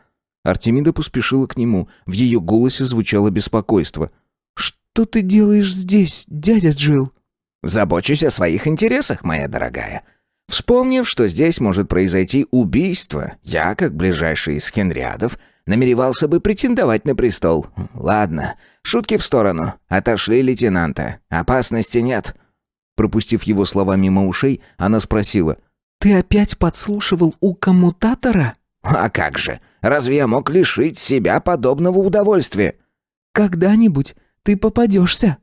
Артемида поспешила к нему. В ее голосе звучало беспокойство. «Что ты делаешь здесь, дядя Джилл?» «Забочусь о своих интересах, моя дорогая. Вспомнив, что здесь может произойти убийство, я, как ближайший из Хенриадов, намеревался бы претендовать на престол. Ладно, шутки в сторону. Отошли лейтенанта. Опасности нет». Пропустив его слова мимо ушей, она спросила. «Ты опять подслушивал у коммутатора?» «А как же? Разве я мог лишить себя подобного удовольствия?» «Когда-нибудь ты попадешься».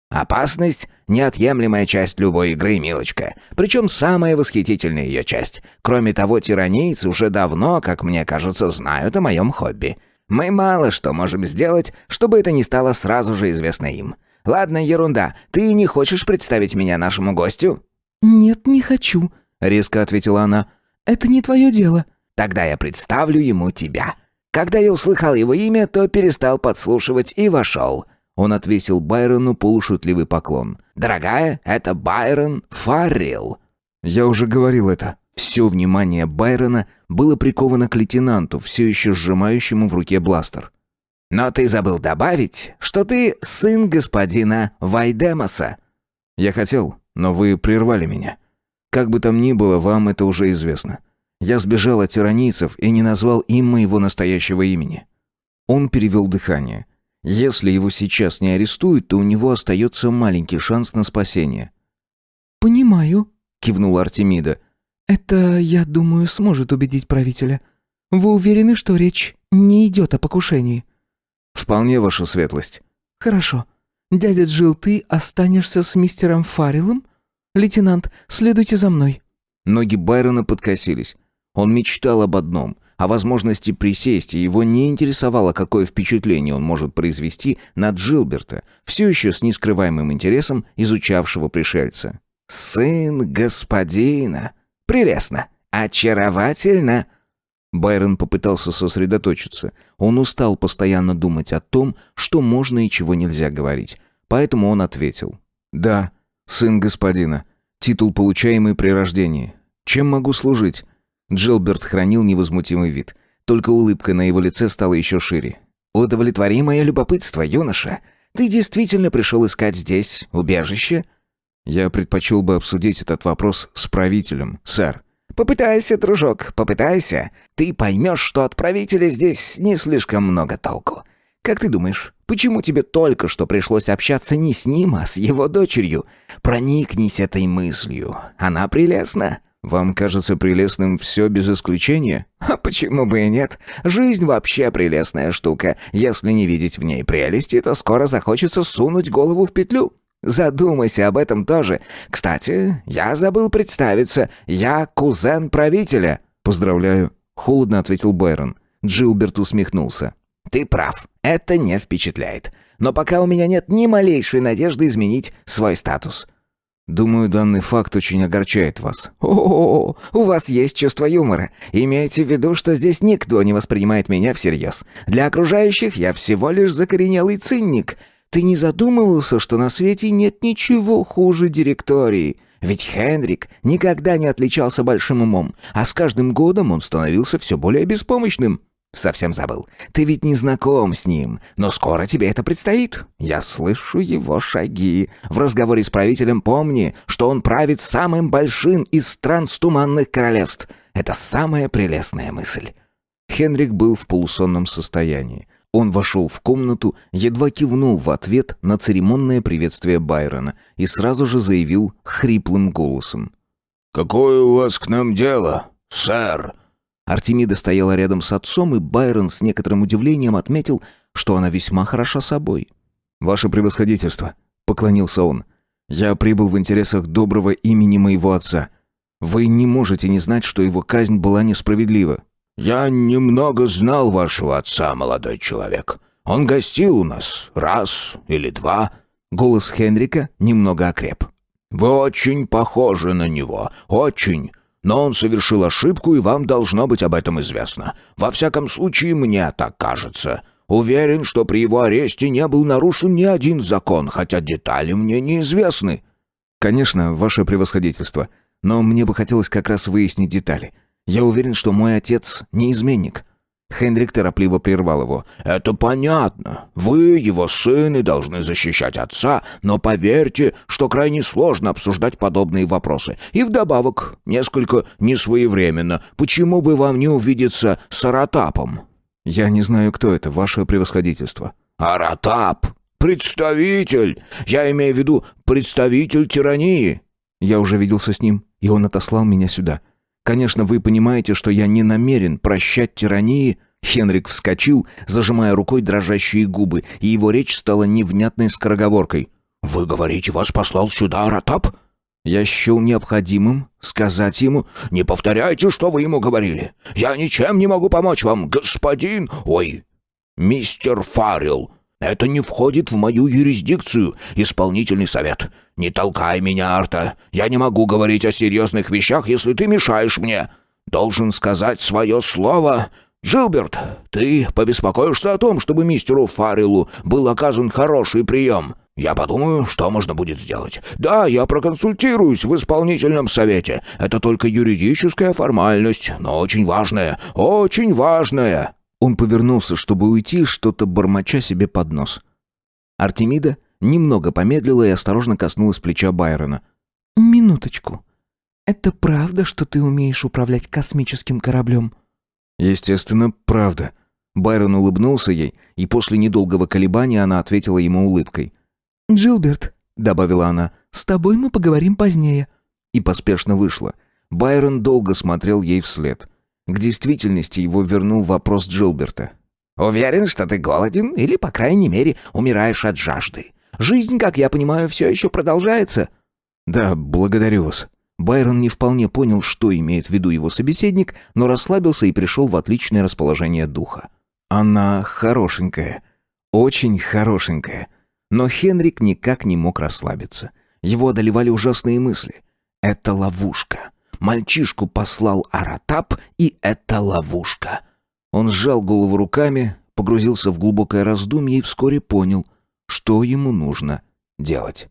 «Опасность — неотъемлемая часть любой игры, милочка. Причем самая восхитительная ее часть. Кроме того, тиранийцы уже давно, как мне кажется, знают о моем хобби. Мы мало что можем сделать, чтобы это не стало сразу же известно им. Ладно, ерунда. Ты не хочешь представить меня нашему гостю?» «Нет, не хочу», — резко ответила она. «Это не твое дело». «Тогда я представлю ему тебя». Когда я услыхал его имя, то перестал подслушивать и вошел. Он отвесил Байрону полушутливый поклон. «Дорогая, это Байрон Фаррелл». «Я уже говорил это». Все внимание Байрона было приковано к лейтенанту, все еще сжимающему в руке бластер. «Но ты забыл добавить, что ты сын господина Вайдемоса». «Я хотел, но вы прервали меня. Как бы там ни было, вам это уже известно. Я сбежал от тиранийцев и не назвал им моего настоящего имени». Он перевел дыхание. Если его сейчас не арестуют, то у него остается маленький шанс на спасение. «Понимаю», — кивнула Артемида. «Это, я думаю, сможет убедить правителя. Вы уверены, что речь не идет о покушении?» «Вполне, ваша светлость». «Хорошо. Дядя Джилл, ты останешься с мистером Фарреллом? Лейтенант, следуйте за мной». Ноги Байрона подкосились. Он мечтал об одном — о возможности присесть, и его не интересовало, какое впечатление он может произвести на Джилберта, все еще с нескрываемым интересом изучавшего пришельца. «Сын господина. Прелестно. Очаровательно». Байрон попытался сосредоточиться. Он устал постоянно думать о том, что можно и чего нельзя говорить. Поэтому он ответил. «Да, сын господина. Титул, получаемый при рождении. Чем могу служить?» Джилберт хранил невозмутимый вид. Только улыбка на его лице стала еще шире. «Удовлетвори мое любопытство, юноша. Ты действительно пришел искать здесь убежище?» «Я предпочел бы обсудить этот вопрос с правителем, сэр». «Попытайся, дружок, попытайся. Ты поймешь, что от правителя здесь не слишком много толку. Как ты думаешь, почему тебе только что пришлось общаться не с ним, а с его дочерью? Проникнись этой мыслью. Она прелестна». «Вам кажется прелестным все без исключения?» «А почему бы и нет? Жизнь вообще прелестная штука. Если не видеть в ней прелести, то скоро захочется сунуть голову в петлю. Задумайся об этом тоже. Кстати, я забыл представиться. Я кузен правителя». «Поздравляю», — холодно ответил Байрон. Джилберт усмехнулся. «Ты прав. Это не впечатляет. Но пока у меня нет ни малейшей надежды изменить свой статус». «Думаю, данный факт очень огорчает вас». «О, у вас есть чувство юмора. Имейте в виду, что здесь никто не воспринимает меня всерьез. Для окружающих я всего лишь закоренелый циник. Ты не задумывался, что на свете нет ничего хуже директории? Ведь Хендрик никогда не отличался большим умом, а с каждым годом он становился все более беспомощным». «Совсем забыл. Ты ведь не знаком с ним, но скоро тебе это предстоит. Я слышу его шаги. В разговоре с правителем помни, что он правит самым большим из стран туманных королевств. Это самая прелестная мысль». Хендрик был в полусонном состоянии. Он вошел в комнату, едва кивнул в ответ на церемонное приветствие Байрона и сразу же заявил хриплым голосом. «Какое у вас к нам дело, сэр?» Артемида стояла рядом с отцом, и Байрон с некоторым удивлением отметил, что она весьма хороша собой. «Ваше превосходительство», — поклонился он, — «я прибыл в интересах доброго имени моего отца. Вы не можете не знать, что его казнь была несправедлива». «Я немного знал вашего отца, молодой человек. Он гостил у нас раз или два». Голос Хендрика немного окреп. «Вы очень похожи на него, очень. Но он совершил ошибку, и вам должно быть об этом известно. Во всяком случае, мне так кажется. Уверен, что при его аресте не был нарушен ни один закон, хотя детали мне неизвестны». «Конечно, ваше превосходительство. Но мне бы хотелось как раз выяснить детали. Я уверен, что мой отец не изменник». Хендрик торопливо прервал его. «Это понятно. Вы, его сын, и должны защищать отца, но поверьте, что крайне сложно обсуждать подобные вопросы. И вдобавок, несколько несвоевременно. Почему бы вам не увидеться с Аратапом?» «Я не знаю, кто это, ваше превосходительство». «Аратап? Представитель! Я имею в виду представитель тирании». «Я уже виделся с ним, и он отослал меня сюда. Конечно, вы понимаете, что я не намерен прощать тирании». Хенрик вскочил, зажимая рукой дрожащие губы, и его речь стала невнятной скороговоркой. «Вы говорите, вас послал сюда Аратап?» Я счел необходимым сказать ему... «Не повторяйте, что вы ему говорили. Я ничем не могу помочь вам, господин... Ой, мистер Фаррелл. Это не входит в мою юрисдикцию, исполнительный совет. Не толкай меня, Арта. Я не могу говорить о серьезных вещах, если ты мешаешь мне. Должен сказать свое слово. Джилберт, ты побеспокоишься о том, чтобы мистеру Фарреллу был оказан хороший прием. Я подумаю, что можно будет сделать. Да, я проконсультируюсь в исполнительном совете. Это только юридическая формальность, но очень важная, очень важная». Он повернулся, чтобы уйти, что-то бормоча себе под нос. Артемида немного помедлила и осторожно коснулась плеча Байрона. «Минуточку. Это правда, что ты умеешь управлять космическим кораблем?» «Естественно, правда». Байрон улыбнулся ей, и после недолгого колебания она ответила ему улыбкой. «Джилберт», — добавила она, — «с тобой мы поговорим позднее». И поспешно вышла. Байрон долго смотрел ей вслед. К действительности его вернул вопрос Джилберта. «Уверен, что ты голоден или, по крайней мере, умираешь от жажды. Жизнь, как я понимаю, все еще продолжается». «Да, благодарю вас». Байрон не вполне понял, что имеет в виду его собеседник, но расслабился и пришел в отличное расположение духа. Она хорошенькая, очень хорошенькая. Но Хенрик никак не мог расслабиться. Его одолевали ужасные мысли. Это ловушка. Мальчишку послал Аратап, и это ловушка. Он сжал голову руками, погрузился в глубокое раздумье и вскоре понял, что ему нужно делать.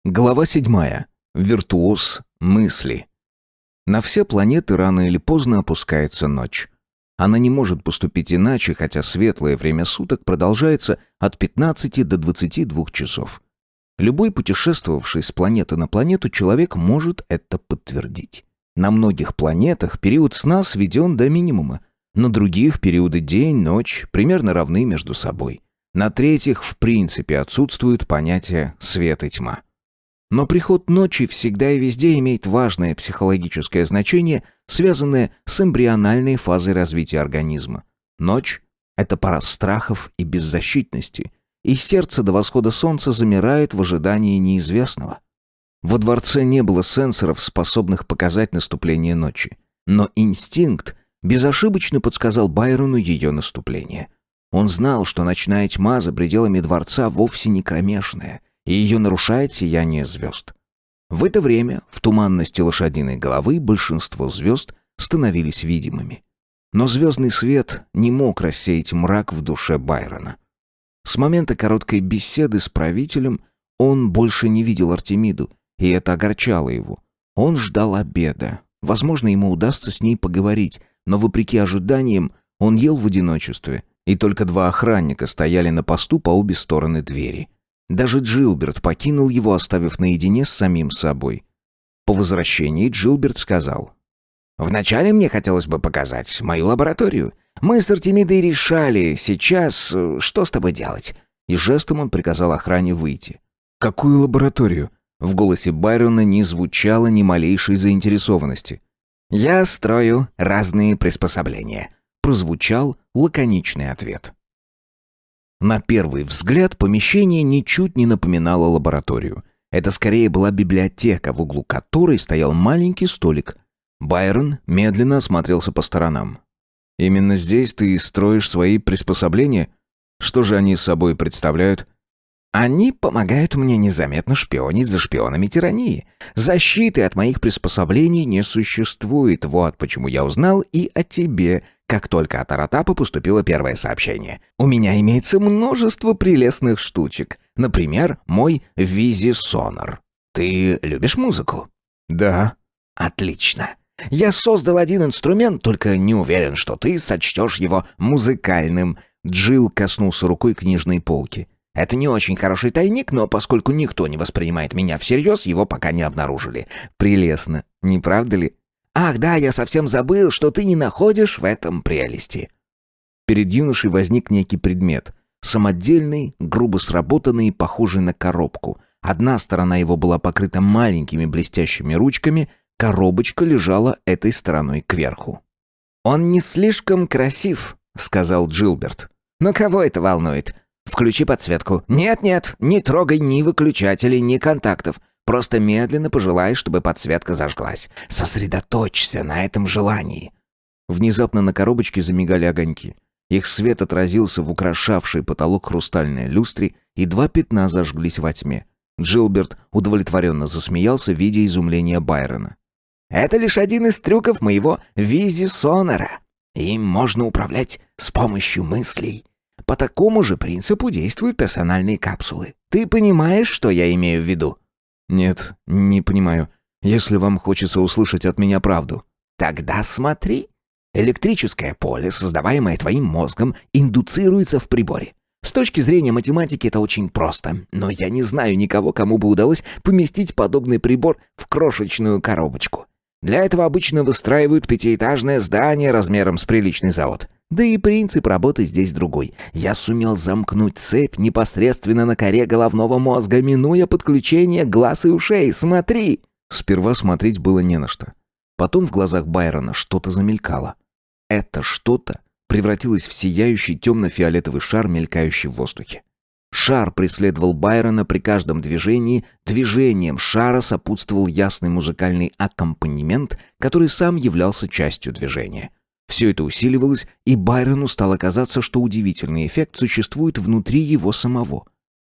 Глава 7. Виртуоз мысли. На все планеты рано или поздно опускается ночь. Она не может поступить иначе, хотя светлое время суток продолжается от 15 до 22 часов. Любой путешествовавший с планеты на планету человек может это подтвердить. На многих планетах период сна сведен до минимума. На других периоды день-ночь примерно равны между собой. На третьих в принципе отсутствуют понятия свет и тьма. Но приход ночи всегда и везде имеет важное психологическое значение, связанное с эмбриональной фазой развития организма. Ночь — это пора страхов и беззащитности, и сердце до восхода солнца замирает в ожидании неизвестного. Во дворце не было сенсоров, способных показать наступление ночи. Но инстинкт безошибочно подсказал Байрону ее наступление. Он знал, что ночная тьма за пределами дворца вовсе не кромешная, и ее нарушает сияние звезд. В это время в туманности лошадиной головы большинство звезд становились видимыми. Но звездный свет не мог рассеять мрак в душе Байрона. С момента короткой беседы с правителем он больше не видел Артемиду, и это огорчало его. Он ждал обеда. Возможно, ему удастся с ней поговорить, но, вопреки ожиданиям, он ел в одиночестве, и только 2 охранника стояли на посту по обе стороны двери. Даже Джилберт покинул его, оставив наедине с самим собой. По возвращении Джилберт сказал: «Вначале мне хотелось бы показать мою лабораторию. Мы с Артемидой решали сейчас, что с тобой делать». И жестом он приказал охране выйти. «Какую лабораторию?» В голосе Байрона не звучало ни малейшей заинтересованности. «Я строю разные приспособления», — прозвучал лаконичный ответ. На первый взгляд помещение ничуть не напоминало лабораторию. Это скорее была библиотека, в углу которой стоял маленький столик. Байрон медленно осмотрелся по сторонам. «Именно здесь ты строишь свои приспособления? Что же они собой представляют?» «Они помогают мне незаметно шпионить за шпионами тирании. Защиты от моих приспособлений не существует. Вот почему я узнал и о тебе, как только от Аратапа поступило первое сообщение. У меня имеется множество прелестных штучек. Например, мой визисонар. Ты любишь музыку?» «Да». «Отлично. Я создал один инструмент, только не уверен, что ты сочтешь его музыкальным». Джилл коснулся рукой книжной полки. «Это не очень хороший тайник, но поскольку никто не воспринимает меня всерьез, его пока не обнаружили. Прелестно, не правда ли? Ах да, я совсем забыл, что ты не находишь в этом прелести». Перед юношей возник некий предмет. Самодельный, грубо сработанный и похожий на коробку. Одна сторона его была покрыта маленькими блестящими ручками, коробочка лежала этой стороной кверху. «Он не слишком красив», — сказал Джилберт. «Но кого это волнует? Включи подсветку. Нет-нет, не трогай ни выключателей, ни контактов. Просто медленно пожелай, чтобы подсветка зажглась. Сосредоточься на этом желании». Внезапно на коробочке замигали огоньки. Их свет отразился в украшавшей потолок хрустальной люстре, и 2 пятна зажглись во тьме. Джилберт удовлетворенно засмеялся, видя изумление Байрона. «Это лишь один из трюков моего визисонара. Им можно управлять с помощью мыслей. По такому же принципу действуют персональные капсулы. Ты понимаешь, что я имею в виду?» «Нет, не понимаю. Если вам хочется услышать от меня правду». «Тогда смотри. Электрическое поле, создаваемое твоим мозгом, индуцируется в приборе. С точки зрения математики это очень просто, но я не знаю никого, кому бы удалось поместить подобный прибор в крошечную коробочку. Для этого обычно выстраивают 5-этажное здание размером с приличный завод. Да и принцип работы здесь другой. Я сумел замкнуть цепь непосредственно на коре головного мозга, минуя подключение глаз и ушей. Смотри!» Сперва смотреть было не на что. Потом в глазах Байрона что-то замелькало. Это что-то превратилось в сияющий темно-фиолетовый шар, мелькающий в воздухе. Шар преследовал Байрона при каждом движении, движением шара сопутствовал ясный музыкальный аккомпанемент, который сам являлся частью движения. Все это усиливалось, и Байрону стало казаться, что удивительный эффект существует внутри его самого.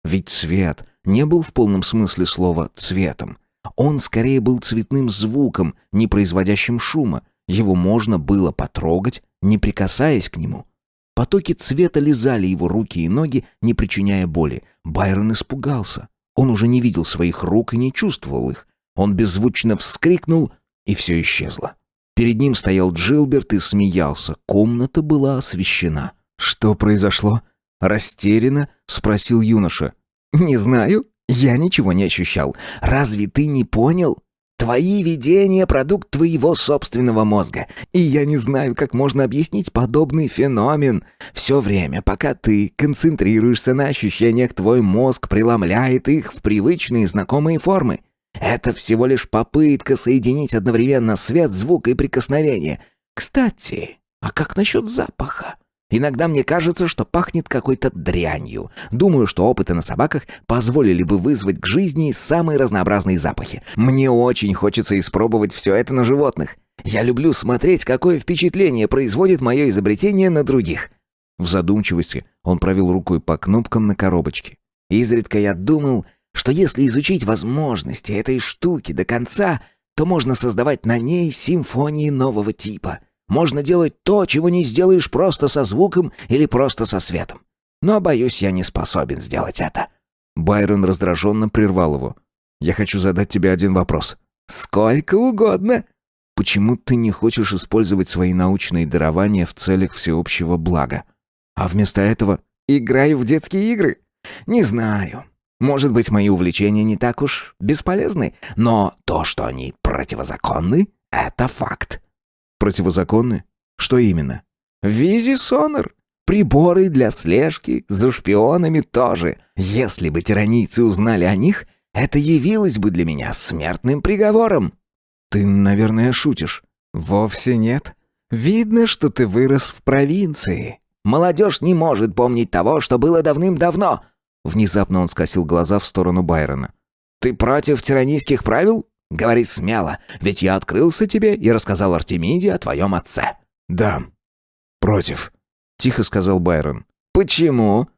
Ведь цвет не был в полном смысле слова «цветом». Он скорее был цветным звуком, не производящим шума. Его можно было потрогать, не прикасаясь к нему. Потоки цвета лизали его руки и ноги, не причиняя боли. Байрон испугался. Он уже не видел своих рук и не чувствовал их. Он беззвучно вскрикнул, и все исчезло. Перед ним стоял Джилберт и смеялся. Комната была освещена. «Что произошло?» — растерянно спросил юноша. «Не знаю. Я ничего не ощущал. Разве ты не понял? Твои видения — продукт твоего собственного мозга. И я не знаю, как можно объяснить подобный феномен. Все время, пока ты концентрируешься на ощущениях, твой мозг преломляет их в привычные знакомые формы. Это всего лишь попытка соединить одновременно свет, звук и прикосновение. Кстати, а как насчет запаха? Иногда мне кажется, что пахнет какой-то дрянью. Думаю, что опыты на собаках позволили бы вызвать к жизни самые разнообразные запахи. Мне очень хочется испробовать все это на животных. Я люблю смотреть, какое впечатление производит мое изобретение на других». В задумчивости он провел рукой по кнопкам на коробочке. «Изредка я думал, что если изучить возможности этой штуки до конца, то можно создавать на ней симфонии нового типа. Можно делать то, чего не сделаешь просто со звуком или просто со светом. Но, боюсь, я не способен сделать это». Байрон раздраженно прервал его. «Я хочу задать тебе один вопрос». «Сколько угодно». «Почему ты не хочешь использовать свои научные дарования в целях всеобщего блага? А вместо этого играю в детские игры? Не знаю. Может быть, мои увлечения не так уж бесполезны, но то, что они противозаконны, это факт». «Противозаконны? Что именно?» «Визисонор. Приборы для слежки за шпионами тоже. Если бы тиранийцы узнали о них, это явилось бы для меня смертным приговором». «Ты, наверное, шутишь». «Вовсе нет. Видно, что ты вырос в провинции. Молодежь не может помнить того, что было давным-давно». Внезапно он скосил глаза в сторону Байрона. «Ты против тиранийских правил? Говори смело, ведь я открылся тебе и рассказал Артемиде о твоем отце». «Да, против», — тихо сказал Байрон. «Почему?»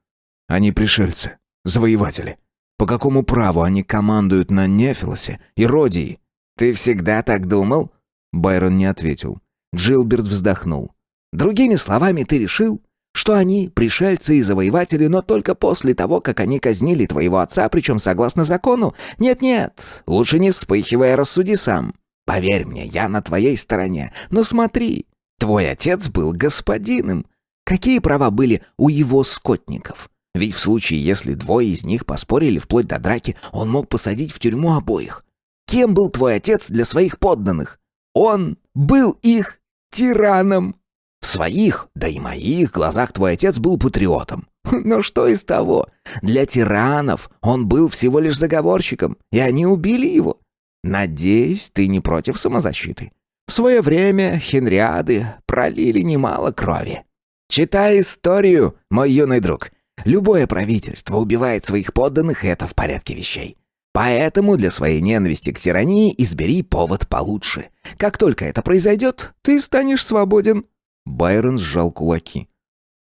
«Они пришельцы, завоеватели. По какому праву они командуют на Нефилосе и Родии?» «Ты всегда так думал?» Байрон не ответил. Джилберт вздохнул. «Другими словами, ты решил, что они пришельцы и завоеватели, но только после того, как они казнили твоего отца, причем согласно закону? Нет-нет, лучше не вспыхивай, а рассуди сам. Поверь мне, я на твоей стороне. Но смотри, твой отец был господином. Какие права были у его скотников? Ведь в случае, если двое из них поспорили вплоть до драки, он мог посадить в тюрьму обоих. Кем был твой отец для своих подданных? Он был их тираном. В своих, да и моих глазах твой отец был патриотом. Но что из того? Для тиранов он был всего лишь заговорщиком, и они убили его. Надеюсь, ты не против самозащиты. В свое время хенриады пролили немало крови. Читай историю, мой юный друг. Любое правительство убивает своих подданных, и это в порядке вещей. Поэтому для своей ненависти к тирании избери повод получше. Как только это произойдет, ты станешь свободен». Байрон сжал кулаки.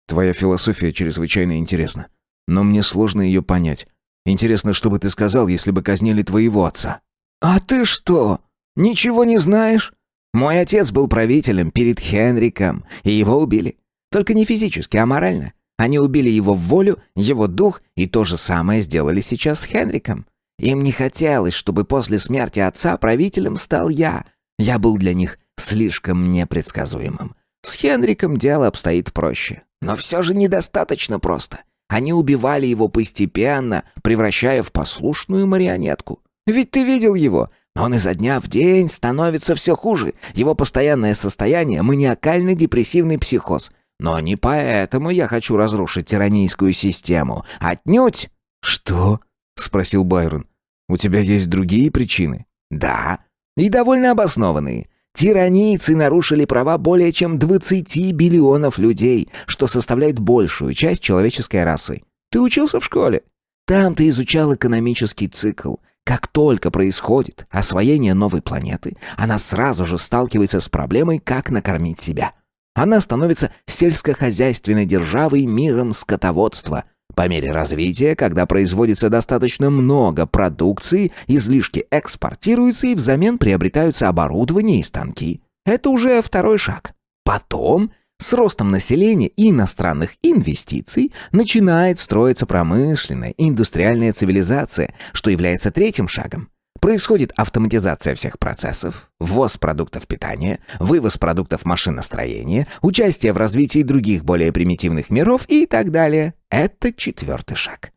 «Твоя философия чрезвычайно интересна, но мне сложно ее понять. Интересно, что бы ты сказал, если бы казнили твоего отца?» «А ты что, ничего не знаешь? Мой отец был правителем перед Хенриком, и его убили. Только не физически, а морально. Они убили его волю, его дух, и то же самое сделали сейчас с Хенриком. Им не хотелось, чтобы после смерти отца правителем стал я. Я был для них слишком непредсказуемым. С Хенриком дело обстоит проще. Но все же недостаточно просто. Они убивали его постепенно, превращая в послушную марионетку. Ведь ты видел его. Он изо дня в день становится все хуже. Его постоянное состояние — маниакально-депрессивный психоз. Но не поэтому я хочу разрушить тиранийскую систему. Отнюдь!» «Что?» — спросил Байрон. «У тебя есть другие причины?» «Да, и довольно обоснованные. Тиранийцы нарушили права более чем 20 биллионов людей, что составляет большую часть человеческой расы. Ты учился в школе? Там ты изучал экономический цикл. Как только происходит освоение новой планеты, она сразу же сталкивается с проблемой, как накормить себя. Она становится сельскохозяйственной державой миром скотоводства. По мере развития, когда производится достаточно много продукции, излишки экспортируются и взамен приобретаются оборудование и станки. Это уже второй шаг. Потом, с ростом населения и иностранных инвестиций, начинает строиться промышленная и индустриальная цивилизация, что является третьим шагом. Происходит автоматизация всех процессов, ввоз продуктов питания, вывоз продуктов машиностроения, участие в развитии других более примитивных миров и так далее. Это четвертый шаг.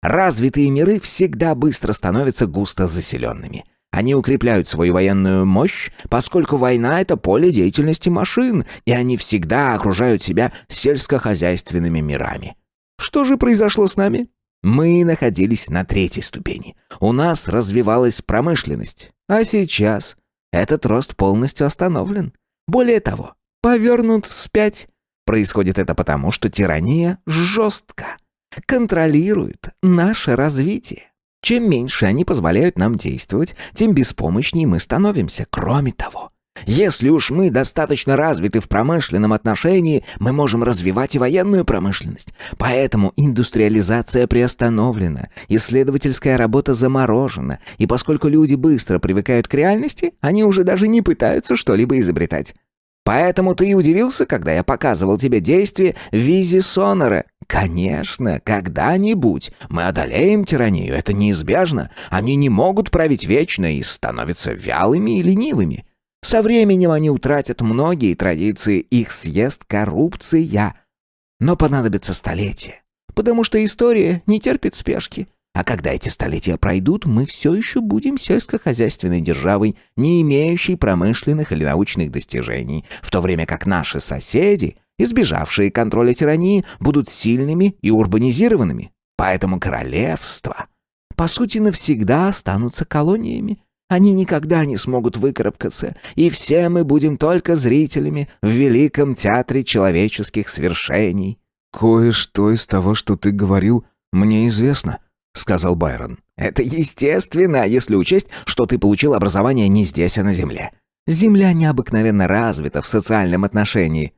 Развитые миры всегда быстро становятся густо заселенными. Они укрепляют свою военную мощь, поскольку война — это поле деятельности машин, и они всегда окружают себя сельскохозяйственными мирами. Что же произошло с нами? Мы находились на третьей ступени. У нас развивалась промышленность. А сейчас этот рост полностью остановлен. Более того, повернут вспять. Происходит это потому, что тирания жестко контролирует наше развитие. Чем меньше они позволяют нам действовать, тем беспомощнее мы становимся. Кроме того, если уж мы достаточно развиты в промышленном отношении, мы можем развивать и военную промышленность. Поэтому индустриализация приостановлена, исследовательская работа заморожена, и поскольку люди быстро привыкают к реальности, они уже даже не пытаются что-либо изобретать. Поэтому ты и удивился, когда я показывал тебе действие Визи Сонора. Конечно, когда-нибудь мы одолеем тиранию, это неизбежно. Они не могут править вечно и становятся вялыми и ленивыми. Со временем они утратят многие традиции, их съест коррупция. Но понадобится столетия, потому что история не терпит спешки. А когда эти столетия пройдут, мы все еще будем сельскохозяйственной державой, не имеющей промышленных или научных достижений, в то время как наши соседи, избежавшие контроля тирании, будут сильными и урбанизированными. Поэтому королевства, по сути, навсегда останутся колониями. Они никогда не смогут выкарабкаться, и все мы будем только зрителями в великом театре человеческих свершений». «Кое-что из того, что ты говорил, мне известно», — сказал Байрон. «Это естественно, если учесть, что ты получил образование не здесь, а на Земле. Земля необыкновенно развита в социальном отношении».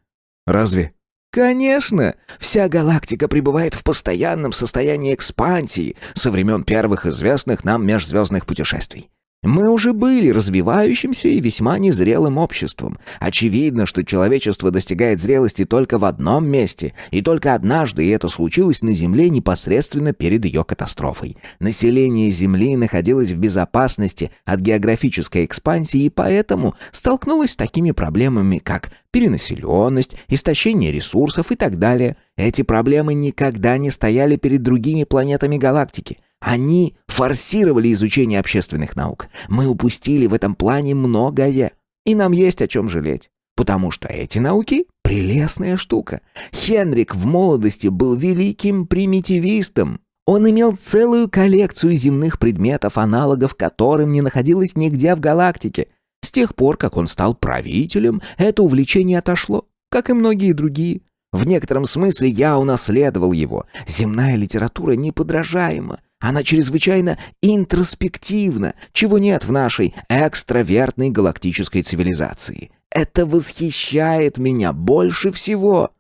«Разве?» «Конечно! Вся галактика пребывает в постоянном состоянии экспансии со времен первых известных нам межзвездных путешествий. Мы уже были развивающимся и весьма незрелым обществом. Очевидно, что человечество достигает зрелости только в одном месте, и только однажды, и это случилось на Земле непосредственно перед ее катастрофой. Население Земли находилось в безопасности от географической экспансии, и поэтому столкнулось с такими проблемами, как перенаселенность, истощение ресурсов и так далее. Эти проблемы никогда не стояли перед другими планетами галактики. Они форсировали изучение общественных наук. Мы упустили в этом плане многое, и нам есть о чем жалеть. Потому что эти науки — прелестная штука. Хенрик в молодости был великим примитивистом. Он имел целую коллекцию земных предметов, аналогов которым не находилось нигде в галактике. С тех пор, как он стал правителем, это увлечение отошло, как и многие другие. В некотором смысле я унаследовал его. Земная литература неподражаема. Она чрезвычайно интроспективна, чего нет в нашей экстравертной галактической цивилизации. Это восхищает меня больше всего».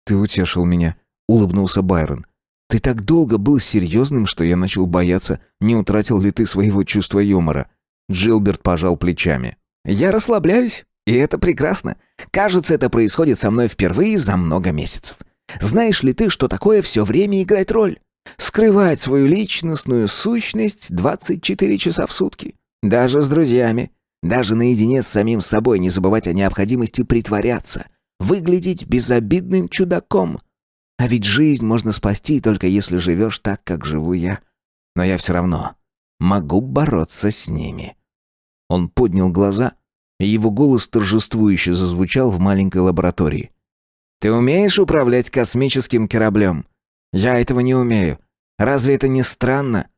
«Ты утешил меня», — улыбнулся Байрон. «Ты так долго был серьезным, что я начал бояться, не утратил ли ты своего чувства юмора». Джилберт пожал плечами. «Я расслабляюсь, и это прекрасно. Кажется, это происходит со мной впервые за много месяцев. Знаешь ли ты, что такое все время играть роль? Скрывать свою личностную сущность 24 часа в сутки. Даже с друзьями. Даже наедине с самим собой не забывать о необходимости притворяться. Выглядеть безобидным чудаком. А ведь жизнь можно спасти, только если живешь так, как живу я. Но я все равно могу бороться с ними». Он поднял глаза, и его голос торжествующе зазвучал в маленькой лаборатории. «Ты умеешь управлять космическим кораблем? Я этого не умею. Разве это не странно?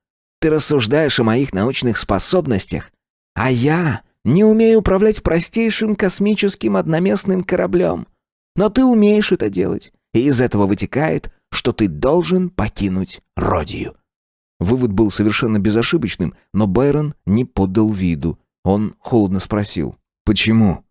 Ты рассуждаешь о моих научных способностях, а я Не умею управлять простейшим космическим одноместным кораблем. Но ты умеешь это делать, и из этого вытекает, что ты должен покинуть Родию». Вывод был совершенно безошибочным, но Байрон не подал виду. Он холодно спросил: «Почему?»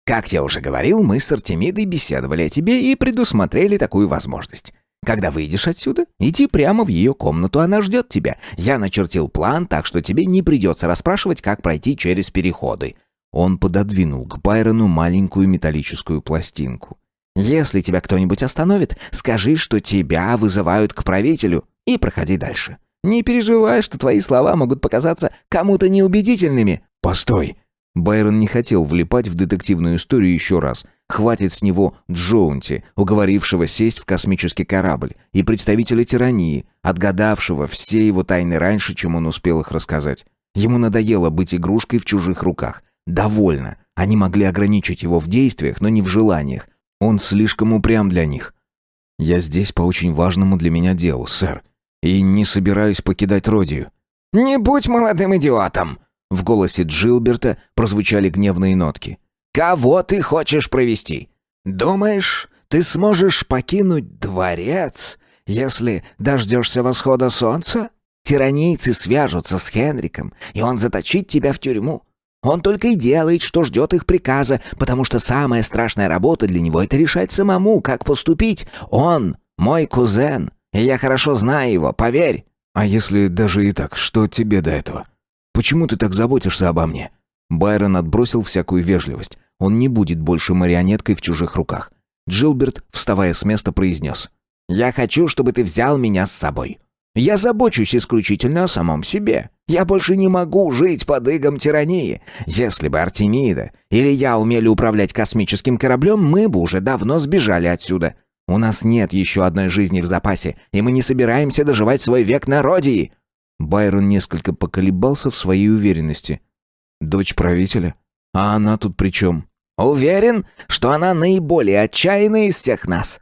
«Как я уже говорил, мы с Артемидой беседовали о тебе и предусмотрели такую возможность. Когда выйдешь отсюда, иди прямо в ее комнату, она ждет тебя. Я начертил план, так что тебе не придется расспрашивать, как пройти через переходы». Он пододвинул к Байрону маленькую металлическую пластинку. «Если тебя кто-нибудь остановит, скажи, что тебя вызывают к правителю, и проходи дальше. Не переживай, что твои слова могут показаться кому-то неубедительными». «Постой!» Байрон не хотел влипать в детективную историю еще раз. Хватит с него Джоунти, уговорившего сесть в космический корабль, и представителя тирании, отгадавшего все его тайны раньше, чем он успел их рассказать. Ему надоело быть игрушкой в чужих руках. Довольно. Они могли ограничить его в действиях, но не в желаниях. Он слишком упрям для них. «Я здесь по очень важному для меня делу, сэр, и не собираюсь покидать Родию». «Не будь молодым идиотом!» В голосе Джилберта прозвучали гневные нотки. «Кого ты хочешь провести? Думаешь, ты сможешь покинуть дворец, если дождешься восхода солнца? Тиранийцы свяжутся с Хенриком, и он заточит тебя в тюрьму. Он только и делает, что ждет их приказа, потому что самая страшная работа для него — это решать самому, как поступить. Он мой кузен, и я хорошо знаю его, поверь». «А если даже и так, что тебе до этого? Почему ты так заботишься обо мне?» Байрон отбросил всякую вежливость. Он не будет больше марионеткой в чужих руках. Джилберт, вставая с места, произнес: «Я хочу, чтобы ты взял меня с собой. Я забочусь исключительно о самом себе. Я больше не могу жить под игом тирании. Если бы Артемида или я умели управлять космическим кораблем, мы бы уже давно сбежали отсюда. У нас нет еще одной жизни в запасе, и мы не собираемся доживать свой век на Родии». Байрон несколько поколебался в своей уверенности. «Дочь правителя? А она тут при чем?» «Уверен, что она наиболее отчаянная из всех нас.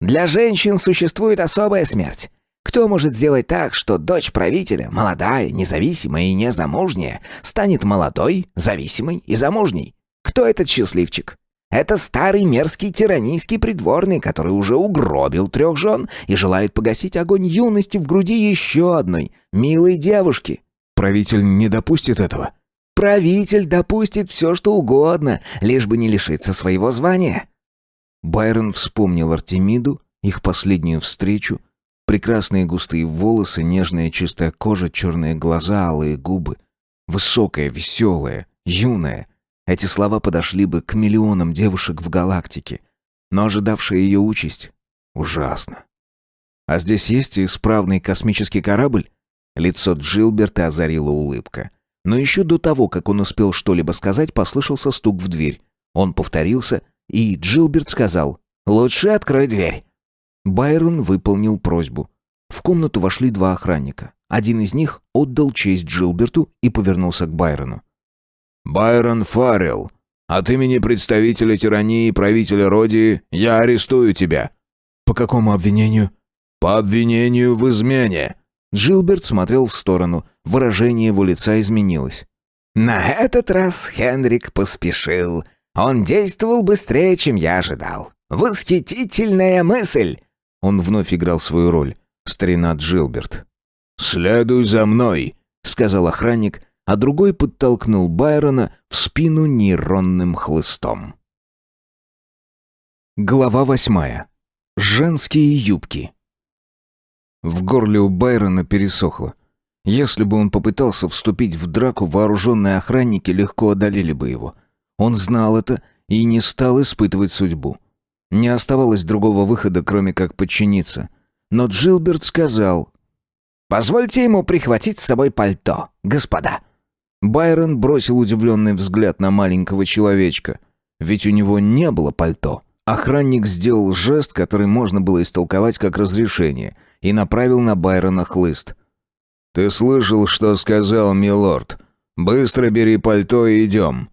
Для женщин существует особая смерть. Кто может сделать так, что дочь правителя, молодая, независимая и незамужняя, станет молодой, зависимой и замужней? Кто этот счастливчик? Это старый мерзкий тиранийский придворный, который уже угробил 3 жен и желает погасить огонь юности в груди еще одной, милой девушки». «Правитель не допустит этого?» «Правитель допустит все, что угодно, лишь бы не лишиться своего звания». Байрон вспомнил Артемиду, их последнюю встречу. Прекрасные густые волосы, нежная чистая кожа, черные глаза, алые губы. Высокая, веселая, юная. Эти слова подошли бы к миллионам девушек в галактике. Но ожидавшая ее участь ужасно. «А здесь есть исправный космический корабль?» Лицо Джилберта озарила улыбка. Но еще до того, как он успел что-либо сказать, послышался стук в дверь. Он повторился, и Джилберт сказал: «Лучше открой дверь». Байрон выполнил просьбу. В комнату вошли 2 охранника. Один из них отдал честь Джилберту и повернулся к Байрону. «Байрон Фаррелл, от имени представителя тирании и правителя Родии я арестую тебя». «По какому обвинению?» «По обвинению в измене». Джилберт смотрел в сторону. Выражение его лица изменилось. «На этот раз Хенрик поспешил. Он действовал быстрее, чем я ожидал. Восхитительная мысль!» Он вновь играл свою роль. Старина Джилберт. «Следуй за мной», — сказал охранник, а другой подтолкнул Байрона в спину нейронным хлыстом. Глава 8. Женские юбки. В горле у Байрона пересохло. Если бы он попытался вступить в драку, вооруженные охранники легко одолели бы его. Он знал это и не стал испытывать судьбу. Не оставалось другого выхода, кроме как подчиниться. Но Джилберт сказал: «Позвольте ему прихватить с собой пальто, господа». Байрон бросил удивленный взгляд на маленького человечка. Ведь у него не было пальто. Охранник сделал жест, который можно было истолковать как разрешение, и направил на Байрона хлыст. «Ты слышал, что сказал милорд? Быстро бери пальто и идем».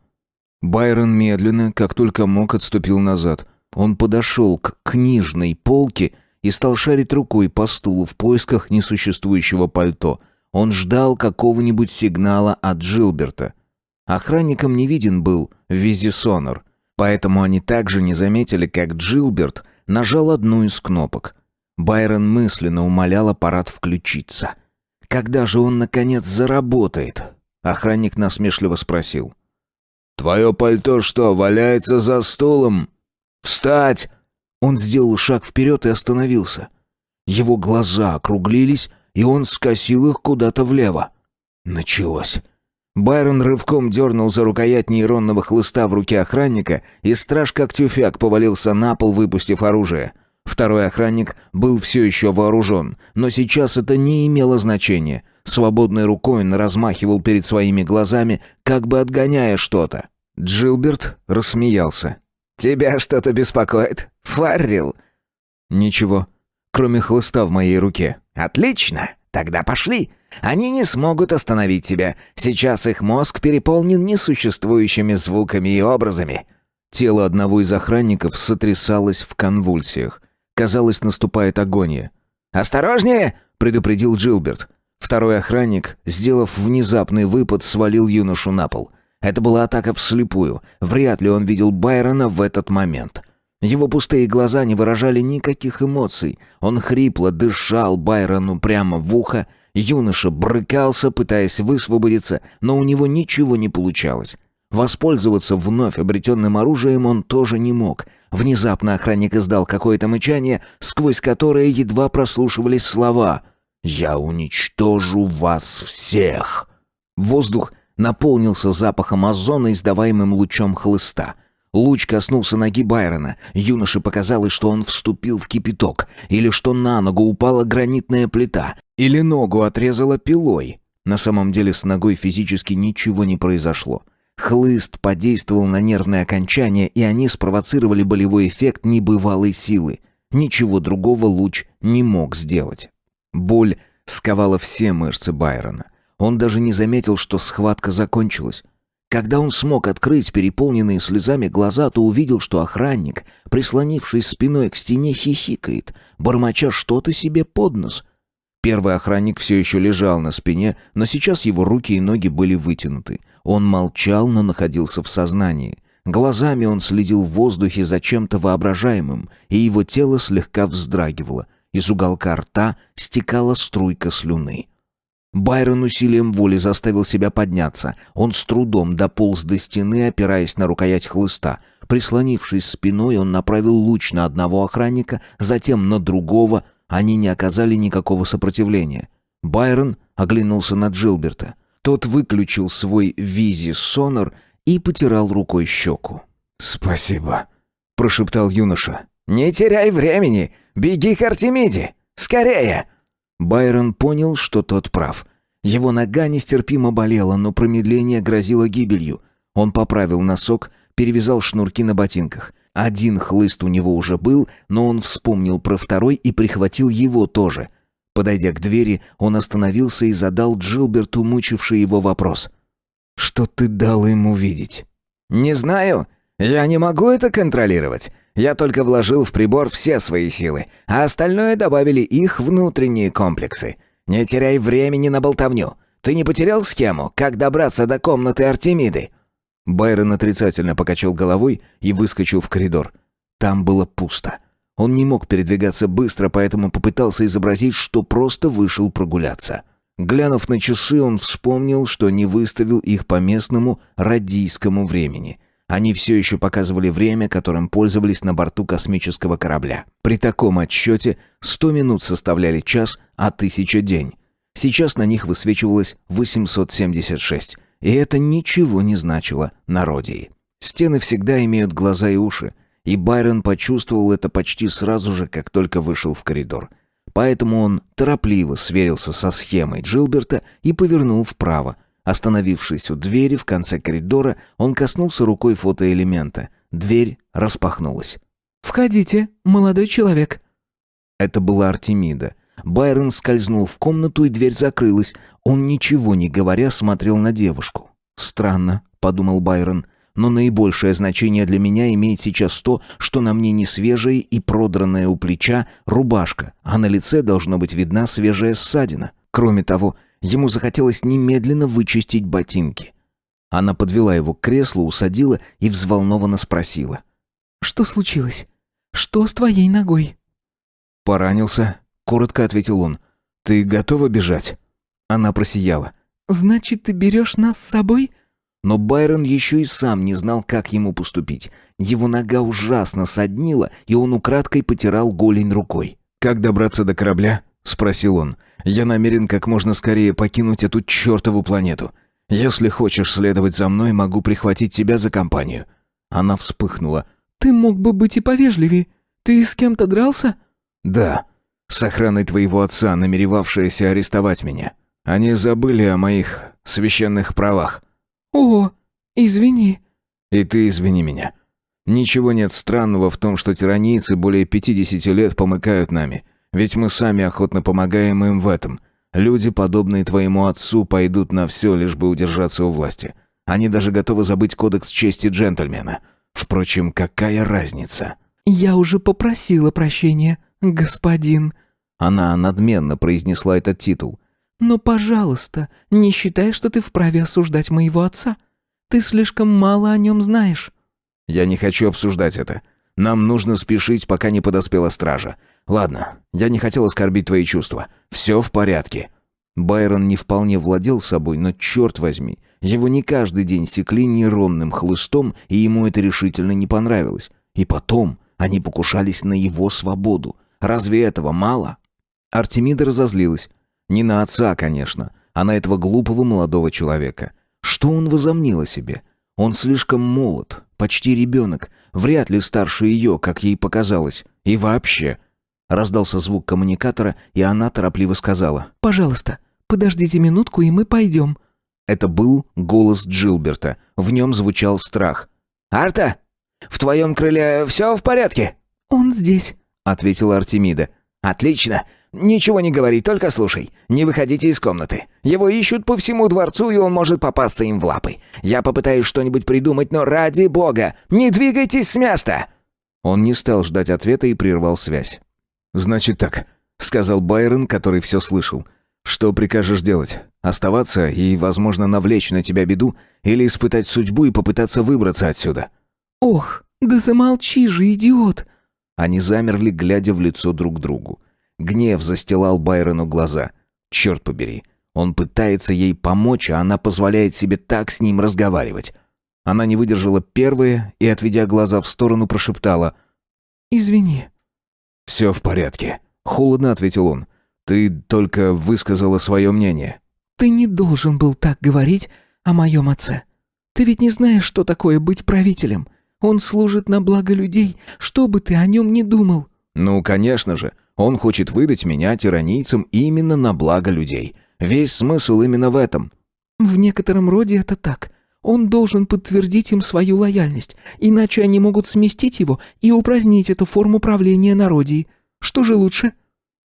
Байрон медленно, как только мог, отступил назад. Он подошел к книжной полке и стал шарить рукой по стулу в поисках несуществующего пальто. Он ждал какого-нибудь сигнала от Джилберта. Охранникам не виден был визисонар, поэтому они также не заметили, как Джилберт нажал одну из кнопок. Байрон мысленно умолял аппарат включиться. Когда же он, наконец, заработает? Охранник насмешливо спросил. «Твое пальто что, валяется за стулом? Встать!» Он сделал шаг вперед и остановился. Его глаза округлились, и он скосил их куда-то влево. Началось. Байрон рывком дернул за рукоять нейронного хлыста в руке охранника, и страж как тюфяк повалился на пол, выпустив оружие. Второй охранник был все еще вооружен, но сейчас это не имело значения. Свободной рукой он размахивал перед своими глазами, как бы отгоняя что-то. Джилберт рассмеялся. «Тебя что-то беспокоит, Фаррелл?» «Ничего, кроме хлыста в моей руке». «Отлично! Тогда пошли. Они не смогут остановить тебя. Сейчас их мозг переполнен несуществующими звуками и образами». Тело одного из охранников сотрясалось в конвульсиях. Казалось, наступает агония. «Осторожнее!» — предупредил Джилберт. Второй охранник, сделав внезапный выпад, свалил юношу на пол. Это была атака вслепую. Вряд ли он видел Байрона в этот момент. Его пустые глаза не выражали никаких эмоций. Он хрипло дышал Байрону прямо в ухо. Юноша брыкался, пытаясь высвободиться, но у него ничего не получалось. Воспользоваться вновь обретенным оружием он тоже не мог. Внезапно охранник издал какое-то мычание, сквозь которое едва прослушивались слова «Я уничтожу вас всех». Воздух наполнился запахом озона, издаваемым лучом хлыста. Луч коснулся ноги Байрона. Юноше показалось, что он вступил в кипяток, или что на ногу упала гранитная плита, или ногу отрезала пилой. На самом деле с ногой физически ничего не произошло. Хлыст подействовал на нервные окончания, и они спровоцировали болевой эффект небывалой силы. Ничего другого луч не мог сделать. Боль сковала все мышцы Байрона. Он даже не заметил, что схватка закончилась. Когда он смог открыть переполненные слезами глаза, то увидел, что охранник, прислонившись спиной к стене, хихикает, бормоча что-то себе под нос. Первый охранник все еще лежал на спине, но сейчас его руки и ноги были вытянуты. Он молчал, но находился в сознании. Глазами он следил в воздухе за чем-то воображаемым, и его тело слегка вздрагивало. Из уголка рта стекала струйка слюны. Байрон усилием воли заставил себя подняться. Он с трудом дополз до стены, опираясь на рукоять хлыста. Прислонившись спиной, он направил луч на одного охранника, затем на другого. Они не оказали никакого сопротивления. Байрон оглянулся на Джилберта. Тот выключил свой визи-сонар и потирал рукой щеку. «Спасибо», — прошептал юноша. «Не теряй времени! Беги к Артемиде! Скорее!» Байрон понял, что тот прав. Его нога нестерпимо болела, но промедление грозило гибелью. Он поправил носок, перевязал шнурки на ботинках. Один хлыст у него уже был, но он вспомнил про второй и прихватил его тоже. Подойдя к двери, он остановился и задал Джилберту мучивший его вопрос. «Что ты дал ему видеть?» «Не знаю. Я не могу это контролировать. Я только вложил в прибор все свои силы, а остальное добавили их внутренние комплексы. Не теряй времени на болтовню. Ты не потерял схему, как добраться до комнаты Артемиды?» Байрон отрицательно покачал головой и выскочил в коридор. Там было пусто. Он не мог передвигаться быстро, поэтому попытался изобразить, что просто вышел прогуляться. Глянув на часы, он вспомнил, что не выставил их по местному радийскому времени. Они все еще показывали время, которым пользовались на борту космического корабля. При таком отсчете 100 минут составляли час, а 1000 — день. Сейчас на них высвечивалось 876, и это ничего не значило на Родии. Стены всегда имеют глаза и уши, и Байрон почувствовал это почти сразу же, как только вышел в коридор. Поэтому он торопливо сверился со схемой Джилберта и повернул вправо. Остановившись у двери в конце коридора, он коснулся рукой фотоэлемента. Дверь распахнулась. «Входите, молодой человек». Это была Артемида. Байрон скользнул в комнату, и дверь закрылась. Он, ничего не говоря, смотрел на девушку. «Странно», — подумал Байрон, «но наибольшее значение для меня имеет сейчас то, что на мне не свежая и продранная у плеча рубашка, а на лице должно быть видна свежая ссадина. Кроме того, ему захотелось немедленно вычистить ботинки. Она подвела его к креслу, усадила и взволнованно спросила. «Что случилось? Что с твоей ногой?» «Поранился», — коротко ответил он. «Ты готова бежать?» Она просияла. «Значит, ты берешь нас с собой?» Но Байрон еще и сам не знал, как ему поступить. Его нога ужасно соднила, и он украдкой потирал голень рукой. «Как добраться до корабля?» — спросил он. «Я намерен как можно скорее покинуть эту чертову планету. Если хочешь следовать за мной, могу прихватить тебя за компанию». Она вспыхнула. «Ты мог бы быть и повежливее. Ты с кем-то дрался?» «Да, с охраной твоего отца, намеревавшаяся арестовать меня. Они забыли о моих священных правах». «О, извини». «И ты извини меня. Ничего нет странного в том, что тиранийцы более 50 лет помыкают нами, ведь мы сами охотно помогаем им в этом. Люди, подобные твоему отцу, пойдут на все, лишь бы удержаться у власти. Они даже готовы забыть кодекс чести джентльмена. Впрочем, какая разница?» «Я уже попросила прощения, господин». Она надменно произнесла этот титул. «Но, пожалуйста, не считай, что ты вправе осуждать моего отца. Ты слишком мало о нем знаешь». «Я не хочу обсуждать это. Нам нужно спешить, пока не подоспела стража. Ладно, я не хотел оскорбить твои чувства. Все в порядке». Байрон не вполне владел собой, но, черт возьми, его не каждый день секли нейронным хлыстом, и ему это решительно не понравилось. И потом они покушались на его свободу. Разве этого мало? Артемида разозлилась. Не на отца, конечно, а на этого глупого молодого человека. Что он возомнил о себе? Он слишком молод, почти ребенок, вряд ли старше ее, как ей показалось. И вообще... Раздался звук коммуникатора, и она торопливо сказала. «Пожалуйста, подождите минутку, и мы пойдем». Это был голос Джилберта. В нем звучал страх. «Арта, в твоем крыле все в порядке?» «Он здесь», — ответила Артемида. «Отлично. Ничего не говори, только слушай. Не выходите из комнаты. Его ищут по всему дворцу, и он может попасться им в лапы. Я попытаюсь что-нибудь придумать, но ради бога, не двигайтесь с места!» Он не стал ждать ответа и прервал связь. «Значит так», — сказал Байрон, который все слышал. «Что прикажешь делать? Оставаться и, возможно, навлечь на тебя беду? Или испытать судьбу и попытаться выбраться отсюда?» «Ох, да замолчи же, идиот!» Они замерли, глядя в лицо друг другу. Гнев застилал Байрону глаза. Черт побери, он пытается ей помочь, а она позволяет себе так с ним разговаривать. Она не выдержала первая и, отведя глаза в сторону, прошептала: «Извини». «Все в порядке», — холодно ответил он. «Ты только высказала свое мнение». «Ты не должен был так говорить о моем отце. Ты ведь не знаешь, что такое быть правителем. Он служит на благо людей, что бы ты о нем ни думал». «Ну, конечно же, он хочет выдать меня тиранийцам именно на благо людей. Весь смысл именно в этом». «В некотором роде это так. Он должен подтвердить им свою лояльность, иначе они могут сместить его и упразднить эту форму правления на Родии. Что же лучше?»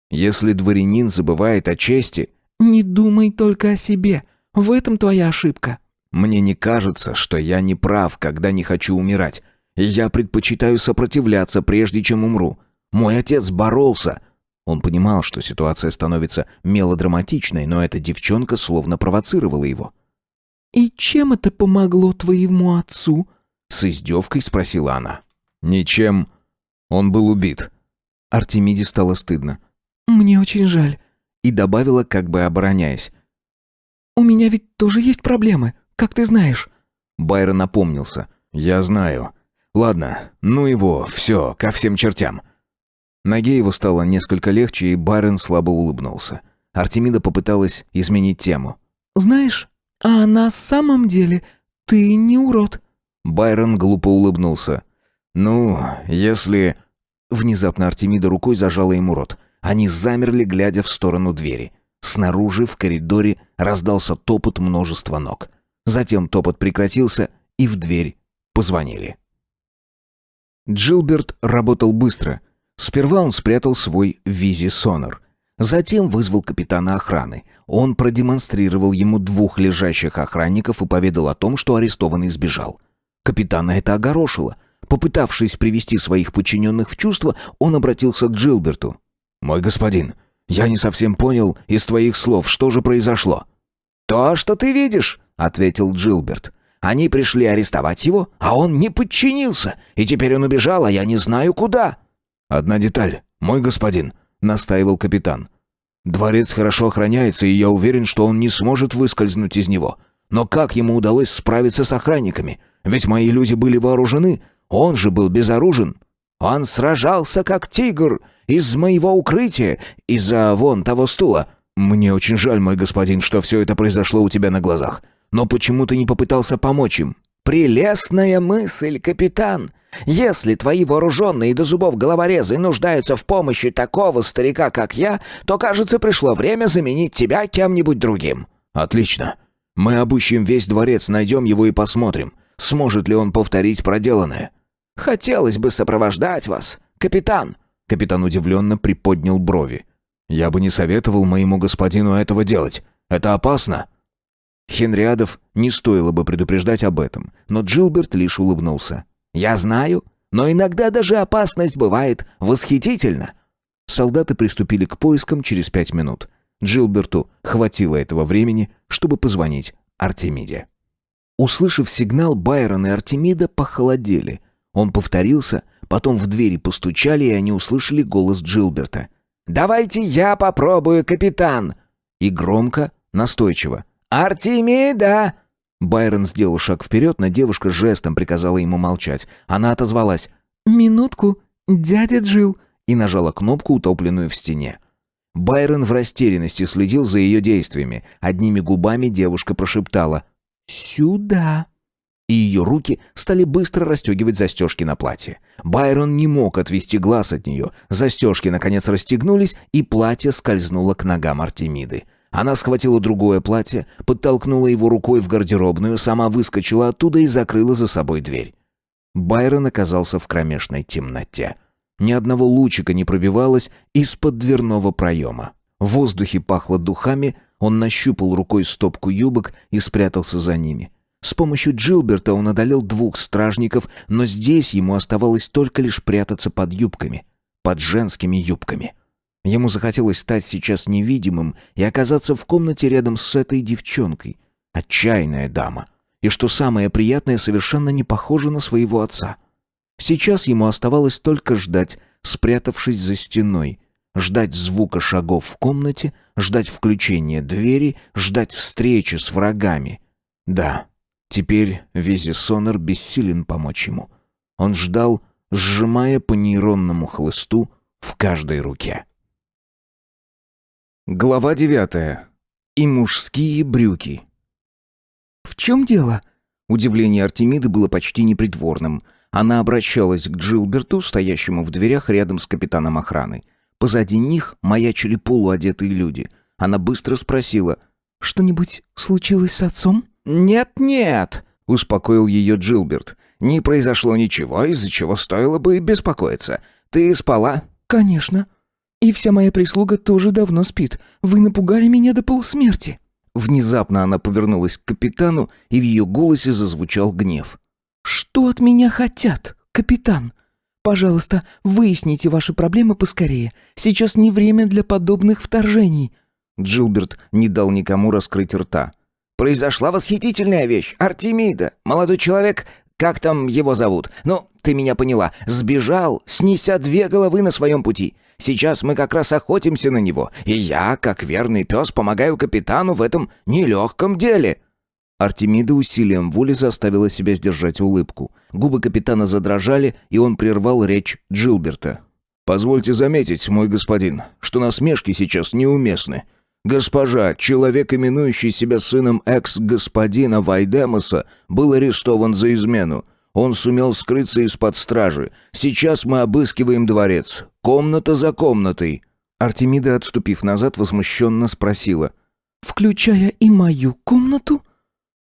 «Если дворянин забывает о чести...» «Не думай только о себе. В этом твоя ошибка». «Мне не кажется, что я не прав, когда не хочу умирать. Я предпочитаю сопротивляться, прежде чем умру. Мой отец боролся». Он понимал, что ситуация становится мелодраматичной, но эта девчонка словно провоцировала его. «И чем это помогло твоему отцу?» — с издевкой спросила она. «Ничем. Он был убит». Артемиде стало стыдно. «Мне очень жаль». И добавила, как бы обороняясь. «У меня ведь тоже есть проблемы, как ты знаешь». Байрон напомнился. «Я знаю. Ладно, ну его, все, ко всем чертям». Ноге его стало несколько легче, и Байрон слабо улыбнулся. Артемида попыталась изменить тему. «Знаешь, а на самом деле ты не урод». Байрон глупо улыбнулся. «Ну, если...» Внезапно Артемида рукой зажала ему рот. Они замерли, глядя в сторону двери. Снаружи, в коридоре, раздался топот множества ног. Затем топот прекратился, и в дверь позвонили. Джилберт работал быстро. Сперва он спрятал свой визи-сонар. Затем вызвал капитана охраны. Он продемонстрировал ему 2 лежащих охранников и поведал о том, что арестованный сбежал. Капитана это огорошило. Попытавшись привести своих подчиненных в чувство, он обратился к Джилберту. «Мой господин, я не совсем понял из твоих слов, что же произошло». «То, что ты видишь», — ответил Джилберт. Они пришли арестовать его, а он не подчинился, и теперь он убежал, а я не знаю куда». «Одна деталь, мой господин», — настаивал капитан. «Дворец хорошо охраняется, и я уверен, что он не сможет выскользнуть из него. Но как ему удалось справиться с охранниками? Ведь мои люди были вооружены, он же был безоружен». «Он сражался как тигр из моего укрытия, из-за вон того стула». «Мне очень жаль, мой господин, что все это произошло у тебя на глазах. Но почему ты не попытался помочь им?» «Прелестная мысль, капитан. Если твои вооруженные до зубов головорезы нуждаются в помощи такого старика, как я, то, кажется, пришло время заменить тебя кем-нибудь другим». «Отлично. Мы обыщем весь дворец, найдем его и посмотрим, сможет ли он повторить проделанное». «Хотелось бы сопровождать вас, капитан». Капитан удивленно приподнял брови. «Я бы не советовал моему господину этого делать. Это опасно». Хенриадов не стоило бы предупреждать об этом, но Джилберт лишь улыбнулся. «Я знаю, но иногда даже опасность бывает восхитительна». Солдаты приступили к поискам через 5 минут. Джилберту хватило этого времени, чтобы позвонить Артемиде. Услышав сигнал, Байрон и Артемида похолодели. Он повторился, потом в двери постучали, и они услышали голос Джилберта. «Давайте я попробую, капитан!» И громко, настойчиво. «Артемида!» Байрон сделал шаг вперед, но девушка жестом приказала ему молчать. Она отозвалась «Минутку, дядя Джилл», и нажала кнопку, утопленную в стене. Байрон в растерянности следил за ее действиями. Одними губами девушка прошептала «Сюда». И ее руки стали быстро расстегивать застежки на платье. Байрон не мог отвести глаз от нее. Застежки, наконец, расстегнулись, и платье скользнуло к ногам Артемиды. Она схватила другое платье, подтолкнула его рукой в гардеробную, сама выскочила оттуда и закрыла за собой дверь. Байрон оказался в кромешной темноте. Ни одного лучика не пробивалось из-под дверного проема. В воздухе пахло духами, он нащупал рукой стопку юбок и спрятался за ними. С помощью Джилберта он одолел 2 стражников, но здесь ему оставалось только лишь прятаться под юбками, под женскими юбками. Ему захотелось стать сейчас невидимым и оказаться в комнате рядом с этой девчонкой. Отчаянная дама. И что самое приятное, совершенно не похожа на своего отца. Сейчас ему оставалось только ждать, спрятавшись за стеной. Ждать звука шагов в комнате, ждать включения двери, ждать встречи с врагами. Да, теперь Визисонер бессилен помочь ему. Он ждал, сжимая по нейронному хлысту в каждой руке. Глава 9. И мужские брюки. «В чем дело?» Удивление Артемиды было почти непритворным. Она обращалась к Джилберту, стоящему в дверях рядом с капитаном охраны. Позади них маячили полуодетые люди. Она быстро спросила: «Что-нибудь случилось с отцом?» «Нет-нет», — успокоил ее Джилберт. «Не произошло ничего, из-за чего стоило бы беспокоиться. Ты спала?» «Конечно. И вся моя прислуга тоже давно спит. Вы напугали меня до полусмерти». Внезапно она повернулась к капитану, и в ее голосе зазвучал гнев. «Что от меня хотят, капитан? Пожалуйста, выясните ваши проблемы поскорее. Сейчас не время для подобных вторжений». Джилберт не дал никому раскрыть рта. «Произошла восхитительная вещь. Артемида, молодой человек, как там его зовут? Ну, ты меня поняла. Сбежал, снеся 2 головы на своем пути. Сейчас мы как раз охотимся на него, и я, как верный пес, помогаю капитану в этом нелегком деле». Артемида усилием воли заставила себя сдержать улыбку. Губы капитана задрожали, и он прервал речь Джилберта. «Позвольте заметить, мой господин, что насмешки сейчас неуместны. Госпожа, человек, именующий себя сыном экс-господина Вайдемоса, был арестован за измену. Он сумел скрыться из-под стражи. Сейчас мы обыскиваем дворец. Комната за комнатой». Артемида, отступив назад, возмущенно спросила: «Включая и мою комнату?»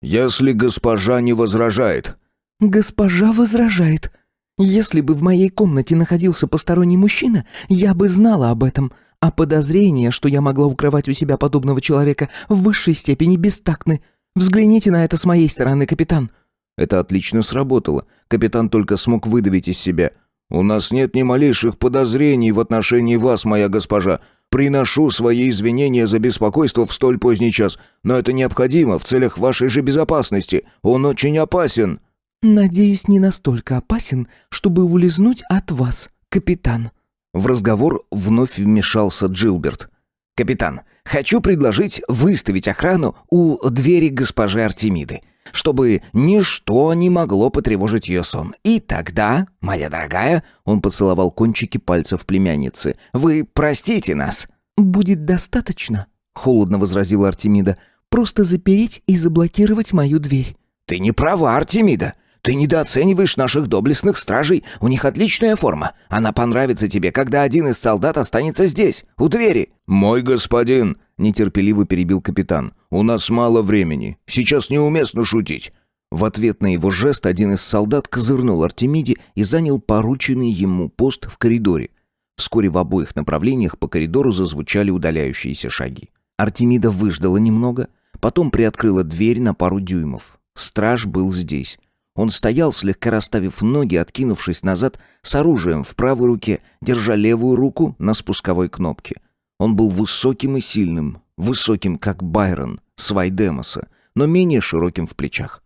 «Если госпожа не возражает». «Госпожа возражает. Если бы в моей комнате находился посторонний мужчина, я бы знала об этом. А подозрения, что я могла укрывать у себя подобного человека, в высшей степени бестактны. Взгляните на это с моей стороны, капитан». Это отлично сработало. Капитан только смог выдавить из себя: «У нас нет ни малейших подозрений в отношении вас, моя госпожа. Приношу свои извинения за беспокойство в столь поздний час, но это необходимо в целях вашей же безопасности. Он очень опасен». «Надеюсь, не настолько опасен, чтобы улизнуть от вас, капитан». В разговор вновь вмешался Джилберт. «Капитан, хочу предложить выставить охрану у двери госпожи Артемиды, чтобы ничто не могло потревожить ее сон. И тогда, моя дорогая...» Он поцеловал кончики пальцев племянницы. «Вы простите нас». «Будет достаточно», — холодно возразила Артемида, «просто запереть и заблокировать мою дверь». «Ты не права, Артемида. Ты недооцениваешь наших доблестных стражей. У них отличная форма. Она понравится тебе, когда один из солдат останется здесь, у двери». «Мой господин», — нетерпеливо перебил капитан, — «у нас мало времени. Сейчас неуместно шутить». В ответ на его жест один из солдат козырнул Артемиде и занял порученный ему пост в коридоре. Вскоре в обоих направлениях по коридору зазвучали удаляющиеся шаги. Артемида выждала немного, потом приоткрыла дверь на пару дюймов. Страж был здесь. Он стоял, слегка расставив ноги, откинувшись назад, с оружием в правой руке, держа левую руку на спусковой кнопке. Он был высоким и сильным, высоким, как Байрон, с Вайдемоса, но менее широким в плечах.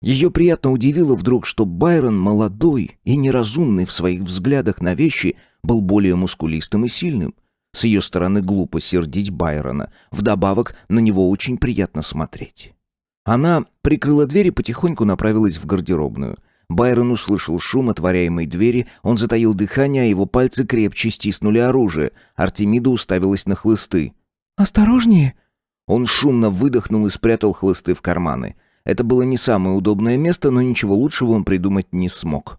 Ее приятно удивило вдруг, что Байрон, молодой и неразумный в своих взглядах на вещи, был более мускулистым и сильным. С ее стороны глупо сердить Байрона, вдобавок на него очень приятно смотреть. Она прикрыла дверь и потихоньку направилась в гардеробную. Байрон услышал шум отворяемой двери, он затаил дыхание, а его пальцы крепче стиснули оружие. Артемида уставилась на хлысты. «Осторожнее!» Он шумно выдохнул и спрятал хлысты в карманы. Это было не самое удобное место, но ничего лучшего он придумать не смог.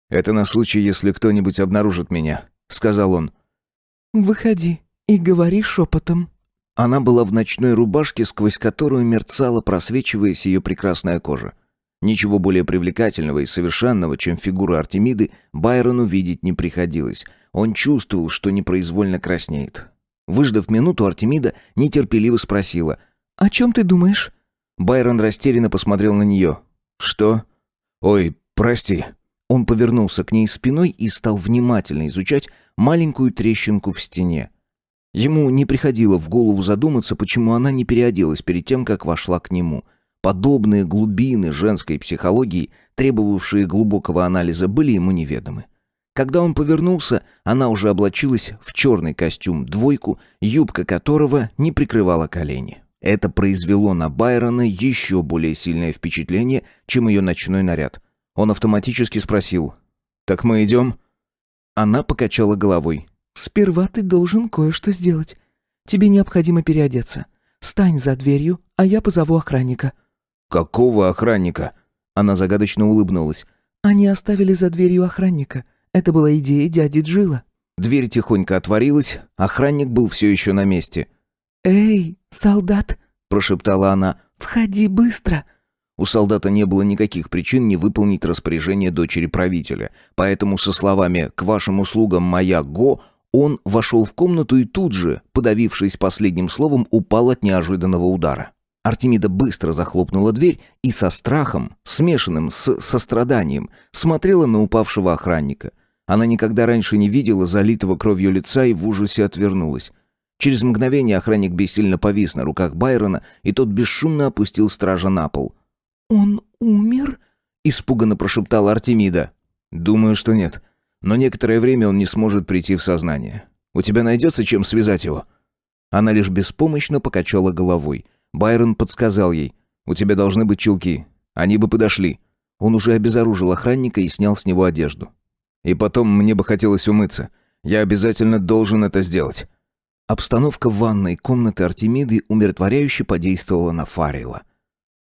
«Это на случай, если кто-нибудь обнаружит меня», — сказал он. «Выходи и говори шепотом». Она была в ночной рубашке, сквозь которую мерцала, просвечиваясь ее прекрасная кожа. Ничего более привлекательного и совершенного, чем фигура Артемиды, Байрону видеть не приходилось. Он чувствовал, что непроизвольно краснеет. Выждав минуту, Артемида нетерпеливо спросила: «О чем ты думаешь?» Байрон растерянно посмотрел на нее. «Что? Ой, прости». Он повернулся к ней спиной и стал внимательно изучать маленькую трещинку в стене. Ему не приходило в голову задуматься, почему она не переоделась перед тем, как вошла к нему. Подобные глубины женской психологии, требовавшие глубокого анализа, были ему неведомы. Когда он повернулся, она уже облачилась в черный костюм-двойку, юбка которого не прикрывала колени. Это произвело на Байрона еще более сильное впечатление, чем ее ночной наряд. Он автоматически спросил: «Так мы идем?» Она покачала головой. «Сперва ты должен кое-что сделать. Тебе необходимо переодеться. Стань за дверью, а я позову охранника». «Какого охранника?» Она загадочно улыбнулась. «Они оставили за дверью охранника. Это была идея дяди Джилла». Дверь тихонько отворилась, охранник был все еще на месте. «Эй, солдат!» – прошептала она. «Входи быстро!» У солдата не было никаких причин не выполнить распоряжение дочери правителя, поэтому со словами «К вашим услугам, моя Го» он вошел в комнату и тут же, подавившись последним словом, упал от неожиданного удара. Артемида быстро захлопнула дверь и со страхом, смешанным с состраданием, смотрела на упавшего охранника. Она никогда раньше не видела залитого кровью лица и в ужасе отвернулась. Через мгновение охранник бессильно повис на руках Байрона, и тот бесшумно опустил стража на пол. «Он умер?» — испуганно прошептала Артемида. «Думаю, что нет. Но некоторое время он не сможет прийти в сознание. У тебя найдется чем связать его?» Она лишь беспомощно покачала головой. Байрон подсказал ей: «У тебя должны быть чулки. Они бы подошли». Он уже обезоружил охранника и снял с него одежду. «И потом мне бы хотелось умыться. Я обязательно должен это сделать». Обстановка ванной комнаты Артемиды умиротворяюще подействовала на Фаррелла.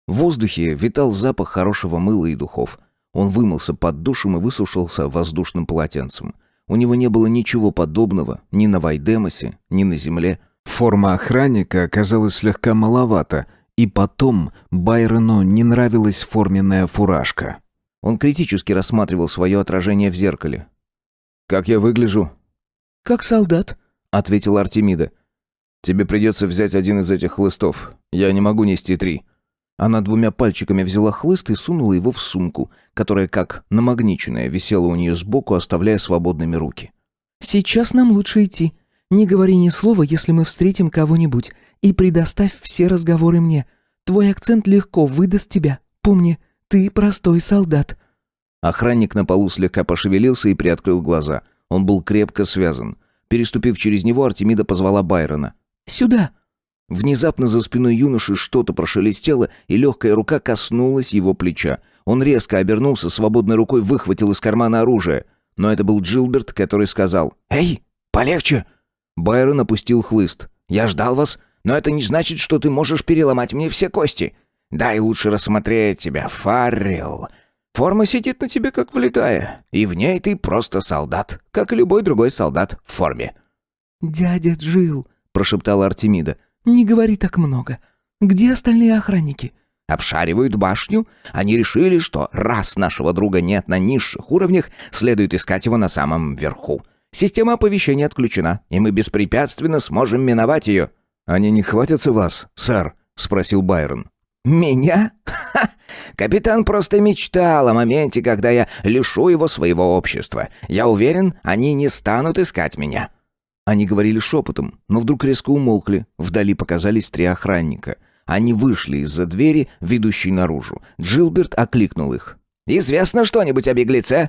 В воздухе витал запах хорошего мыла и духов. Он вымылся под душем и высушился воздушным полотенцем. У него не было ничего подобного ни на Вайдемосе, ни на земле. Форма охранника оказалась слегка маловата, и потом Байрону не нравилась форменная фуражка. Он критически рассматривал свое отражение в зеркале. «Как я выгляжу?» «Как солдат», — ответила Артемида. «Тебе придется взять один из этих хлыстов. Я не могу нести 3». Она 2 пальчиками взяла хлыст и сунула его в сумку, которая, как намагниченная, висела у нее сбоку, оставляя свободными руки. «Сейчас нам лучше идти. Не говори ни слова, если мы встретим кого-нибудь, и предоставь все разговоры мне. Твой акцент легко выдаст тебя. Помни, ты простой солдат». Охранник на полу слегка пошевелился и приоткрыл глаза. Он был крепко связан. Переступив через него, Артемида позвала Байрона. «Сюда!» Внезапно за спиной юноши что-то прошелестело, и легкая рука коснулась его плеча. Он резко обернулся, свободной рукой выхватил из кармана оружие. Но это был Джилберт, который сказал: «Эй, полегче!» Байрон опустил хлыст. «Я ждал вас, но это не значит, что ты можешь переломать мне все кости. Дай лучше рассмотреть тебя, Фаррелл. Форма сидит на тебе как влитая, и в ней ты просто солдат, как и любой другой солдат в форме». «Дядя Джилл», — прошептала Артемида. «не говори так много. Где остальные охранники?» «Обшаривают башню. Они решили, что раз нашего друга нет на низших уровнях, следует искать его на самом верху. Система оповещения отключена, и мы беспрепятственно сможем миновать ее». «Они не хватятся вас, сэр?» — спросил Байрон. «Меня? Ха! Капитан просто мечтал о моменте, когда я лишу его своего общества. Я уверен, они не станут искать меня». Они говорили шепотом, но вдруг резко умолкли. Вдали показались 3 охранника. Они вышли из-за двери, ведущей наружу. Джилберт окликнул их. «Известно что-нибудь о беглеце?»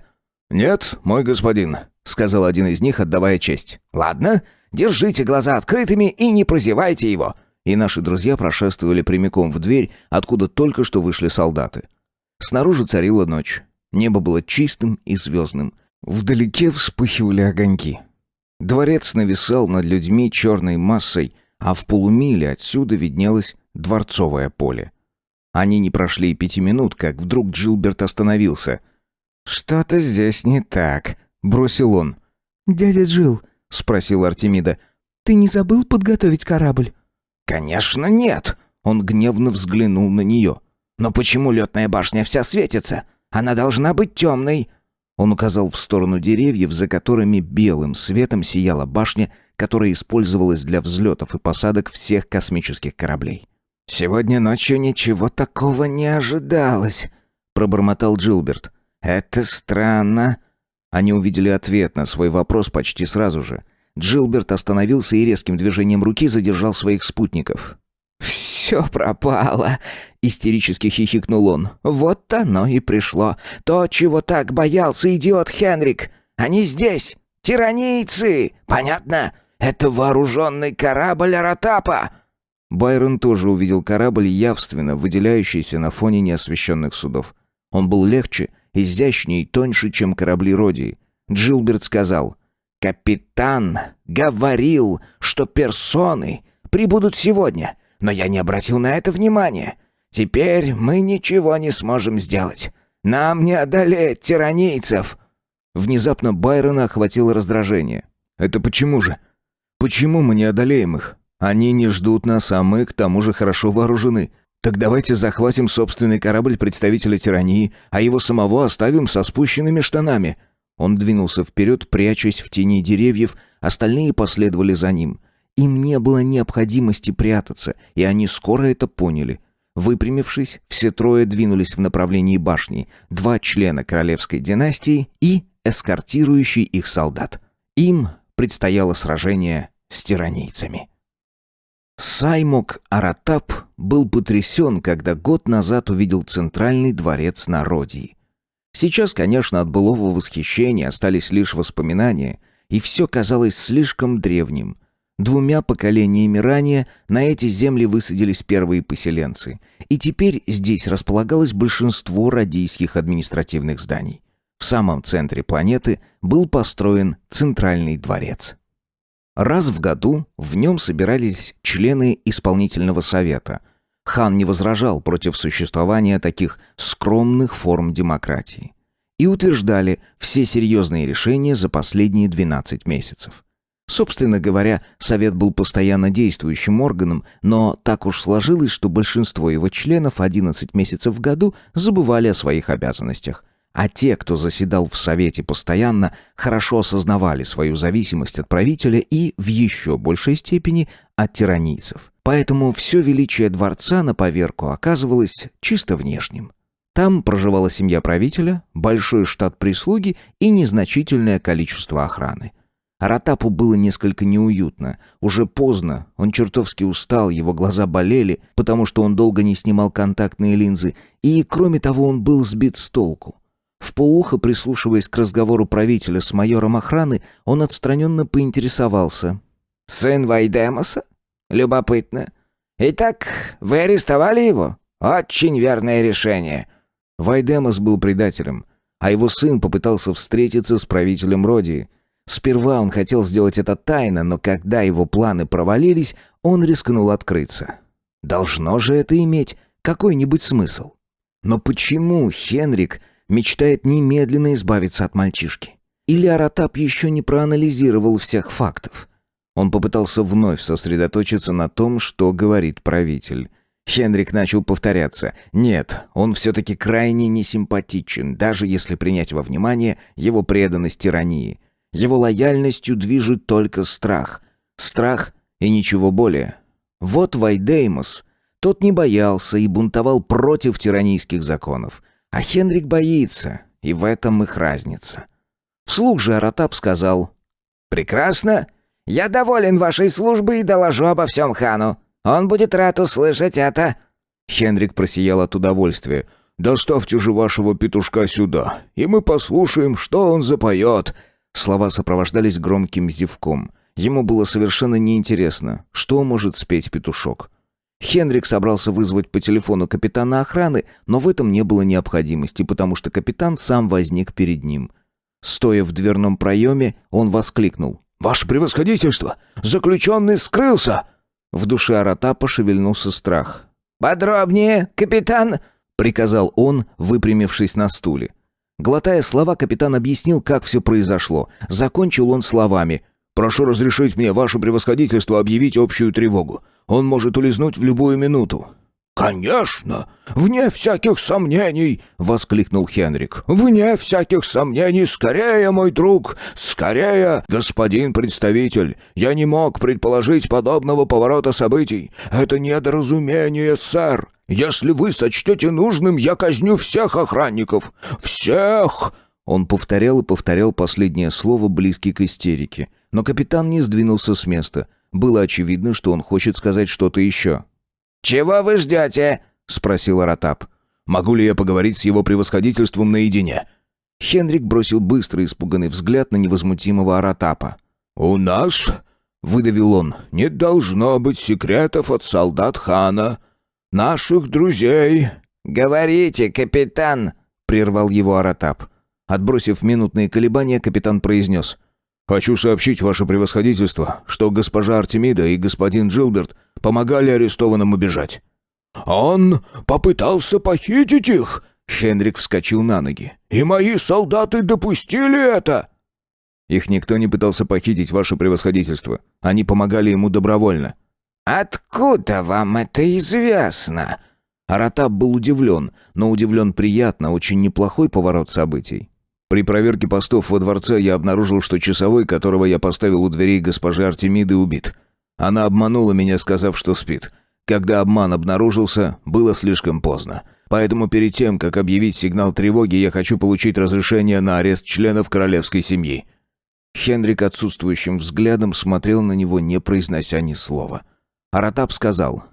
«Нет, мой господин», — сказал один из них, отдавая честь. «Ладно, держите глаза открытыми и не прозевайте его». И наши друзья прошествовали прямиком в дверь, откуда только что вышли солдаты. Снаружи царила ночь. Небо было чистым и звездным. Вдалеке вспыхивали огоньки. Дворец нависал над людьми черной массой, а в полумиле отсюда виднелось дворцовое поле. Они не прошли и 5 минут, как вдруг Джилберт остановился. «Что-то здесь не так», — бросил он. «Дядя Джилл», — спросила Артемида, — «ты не забыл подготовить корабль?» «Конечно нет!» Он гневно взглянул на нее. «Но почему летная башня вся светится? Она должна быть темной!» Он указал в сторону деревьев, за которыми белым светом сияла башня, которая использовалась для взлетов и посадок всех космических кораблей. «Сегодня ночью ничего такого не ожидалось», — пробормотал Джилберт. «Это странно». Они увидели ответ на свой вопрос почти сразу же. Джилберт остановился и резким движением руки задержал своих спутников. «Все пропало!» — истерически хихикнул он. «Вот оно и пришло. То, чего так боялся идиот Хенрик. Они здесь! Тиранийцы! Понятно? Это вооруженный корабль Аратапа!» Байрон тоже увидел корабль, явственно выделяющийся на фоне неосвещенных судов. Он был легче, изящнее и тоньше, чем корабли Родии. Джилберт сказал: «Капитан говорил, что персоны прибудут сегодня, но я не обратил на это внимания. Теперь мы ничего не сможем сделать. Нам не одолеть тиранийцев». Внезапно Байрона охватило раздражение. «Это почему же? Почему мы не одолеем их? Они не ждут нас, а мы, к тому же, хорошо вооружены. Так давайте захватим собственный корабль представителя тирании, а его самого оставим со спущенными штанами». Он двинулся вперед, прячась в тени деревьев, остальные последовали за ним. Им не было необходимости прятаться, и они скоро это поняли. Выпрямившись, все 3 двинулись в направлении башни, 2 члена королевской династии и эскортирующий их солдат. Им предстояло сражение с тиранийцами. Саймок Аратап был потрясен, когда год назад увидел центральный дворец на Родии. Сейчас, конечно, от былого восхищения остались лишь воспоминания, и все казалось слишком древним. 2 поколениями ранее на эти земли высадились первые поселенцы, и теперь здесь располагалось большинство радийских административных зданий. В самом центре планеты был построен центральный дворец. Раз в году в нем собирались члены исполнительного совета. Хан не возражал против существования таких скромных форм демократии. И утверждали все серьезные решения за последние 12 месяцев. Собственно говоря, совет был постоянно действующим органом, но так уж сложилось, что большинство его членов 11 месяцев в году забывали о своих обязанностях. А те, кто заседал в совете постоянно, хорошо осознавали свою зависимость от правителя и, в еще большей степени, от тиранийцев. Поэтому все величие дворца на поверку оказывалось чисто внешним. Там проживала семья правителя, большой штат прислуги и незначительное количество охраны. Аратапу было несколько неуютно. Уже поздно, он чертовски устал, его глаза болели, потому что он долго не снимал контактные линзы, и, кроме того, он был сбит с толку. Вполуха, прислушиваясь к разговору правителя с майором охраны, он отстраненно поинтересовался. «Сын Вайдемоса? Любопытно. Итак, вы арестовали его? Очень верное решение». Вайдемос был предателем, а его сын попытался встретиться с правителем Родии. Сперва он хотел сделать это тайно, но когда его планы провалились, он рискнул открыться. Должно же это иметь какой-нибудь смысл. Но почему Хенрик мечтает немедленно избавиться от мальчишки? Или Аратап еще не проанализировал всех фактов? Он попытался вновь сосредоточиться на том, что говорит правитель. Хенрик начал повторяться. Нет, он все-таки крайне несимпатичен, даже если принять во внимание его преданность тирании. Его лояльностью движет только страх. Страх и ничего более. Вот Вайдеймос. Тот не боялся и бунтовал против тиранийских законов. А Хенрик боится, и в этом их разница. Вслух же Аратап сказал: «Прекрасно. Я доволен вашей службой и доложу обо всем хану. Он будет рад услышать это». Хенрик просиял от удовольствия. «Доставьте же вашего петушка сюда, и мы послушаем, что он запоет». Слова сопровождались громким зевком. Ему было совершенно неинтересно, что может спеть петушок. Хенрик собрался вызвать по телефону капитана охраны, но в этом не было необходимости, потому что капитан сам возник перед ним. Стоя в дверном проеме, он воскликнул: «Ваше превосходительство! Заключенный скрылся!» В душе Аратапа шевельнулся страх. «Подробнее, капитан!» — приказал он, выпрямившись на стуле. Глотая слова, капитан объяснил, как все произошло. Закончил он словами: «Прошу разрешить мне, ваше превосходительство, объявить общую тревогу. Он может улизнуть в любую минуту». «Конечно! Вне всяких сомнений!» — воскликнул Хенрик. «Вне всяких сомнений! Скорее, мой друг! Скорее, господин представитель! Я не мог предположить подобного поворота событий. Это недоразумение, сэр! Если вы сочтете нужным, я казню всех охранников! Всех!» Он повторял и повторял последнее слово, близкий к истерике. Но капитан не сдвинулся с места. Было очевидно, что он хочет сказать что-то еще. «Чего вы ждете?» — спросил Аратап. «Могу ли я поговорить с его превосходительством наедине?» Хенрик бросил быстрый испуганный взгляд на невозмутимого Аратапа. «У нас, — выдавил он, — не должно быть секретов от солдат хана, наших друзей». «Говорите, капитан!» — прервал его Аратап. Отбросив минутные колебания, капитан произнес: «Хочу сообщить, ваше превосходительство, что госпожа Артемида и господин Джилберт помогали арестованным убежать». «Он попытался похитить их?» Хенрик вскочил на ноги. «И мои солдаты допустили это?» «Их никто не пытался похитить, ваше превосходительство. Они помогали ему добровольно». «Откуда вам это известно?» Аратап был удивлен, но удивлен приятно, очень неплохой поворот событий. При проверке постов во дворце я обнаружил, что часовой, которого я поставил у дверей госпожи Артемиды, убит. Она обманула меня, сказав, что спит. Когда обман обнаружился, было слишком поздно. Поэтому перед тем, как объявить сигнал тревоги, я хочу получить разрешение на арест членов королевской семьи». Хенрик отсутствующим взглядом смотрел на него, не произнося ни слова. Аратап сказал: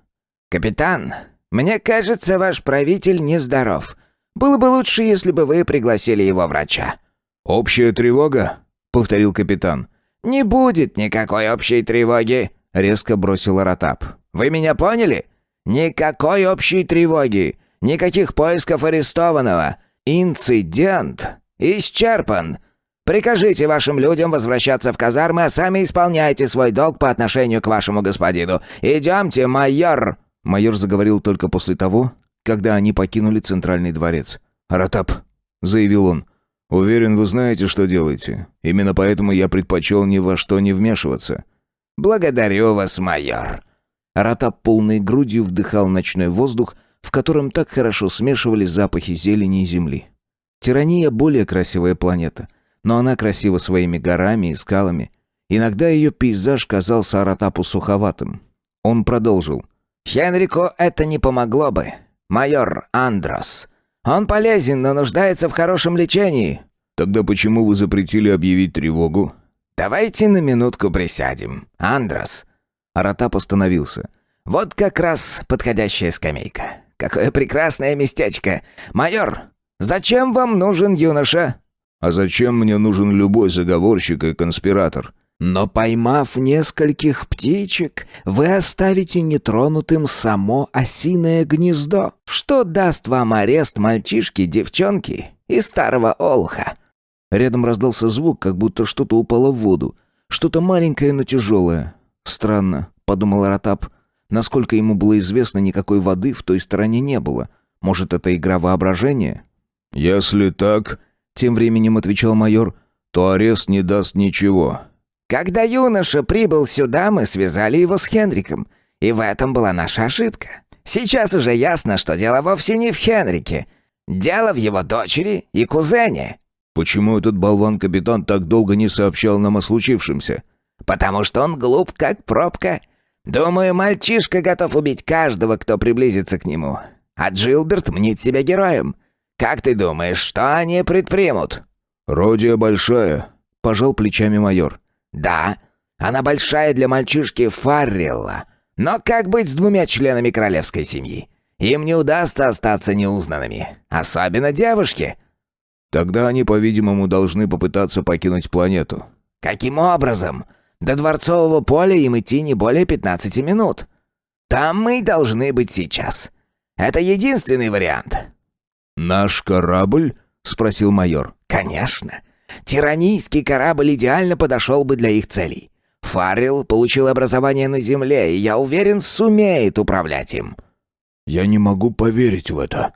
«Капитан, мне кажется, ваш правитель нездоров. Было бы лучше, если бы вы пригласили его врача». «Общая тревога?» — повторил капитан. «Не будет никакой общей тревоги», — резко бросил Аратап. «Вы меня поняли? Никакой общей тревоги, никаких поисков арестованного. Инцидент исчерпан. Прикажите вашим людям возвращаться в казармы, а сами исполняйте свой долг по отношению к вашему господину. Идемте, майор!» Майор заговорил только после того, когда они покинули центральный дворец. «Аратап», — заявил он, — «уверен, вы знаете, что делаете. Именно поэтому я предпочел ни во что не вмешиваться». «Благодарю вас, майор». Аратап полной грудью вдыхал ночной воздух, в котором так хорошо смешивались запахи зелени и земли. Тирания — более красивая планета, но она красива своими горами и скалами. Иногда ее пейзаж казался Аратапу суховатым. Он продолжил: «Хенрику это не помогло бы. Майор Андрос. Он полезен, но нуждается в хорошем лечении». «Тогда почему вы запретили объявить тревогу?» давайте на минутку присядем. Андрос». Аратап остановился. «Вот как раз подходящая скамейка. Какое прекрасное местечко. Майор, зачем вам нужен юноша?» «А зачем мне нужен любой заговорщик и конспиратор?» «Но поймав нескольких птичек, вы оставите нетронутым само осиное гнездо. Что даст вам арест мальчишки, девчонки и старого олуха?» Рядом раздался звук, как будто что-то упало в воду. Что-то маленькое, но тяжелое. «Странно», — подумал Аратап. Насколько ему было известно, никакой воды в той стороне не было. Может, это игра воображения? «Если так», — тем временем отвечал майор, — «то арест не даст ничего». «Когда юноша прибыл сюда, мы связали его с Хенриком. И в этом была наша ошибка. Сейчас уже ясно, что дело вовсе не в Хенрике. Дело в его дочери и кузене». «Почему этот болван-капитан так долго не сообщал нам о случившемся?» «Потому что он глуп, как пробка. Думаю, мальчишка готов убить каждого, кто приблизится к нему. А Джилберт мнит себя героем. Как ты думаешь, что они предпримут?» «Родия большая», — пожал плечами майор. «Да, она большая для мальчишки Фаррелла. Но как быть с двумя членами королевской семьи? Им не удастся остаться неузнанными. Особенно девушке». «Тогда они, по-видимому, должны попытаться покинуть планету». «Каким образом? До Дворцового поля им идти не более 15 минут. Там мы и должны быть сейчас. Это единственный вариант». «Наш корабль?» — спросил майор. «Конечно. Тиранийский корабль идеально подошел бы для их целей. Фаррелл получил образование на Земле, и, я уверен, сумеет управлять им». «Я не могу поверить в это».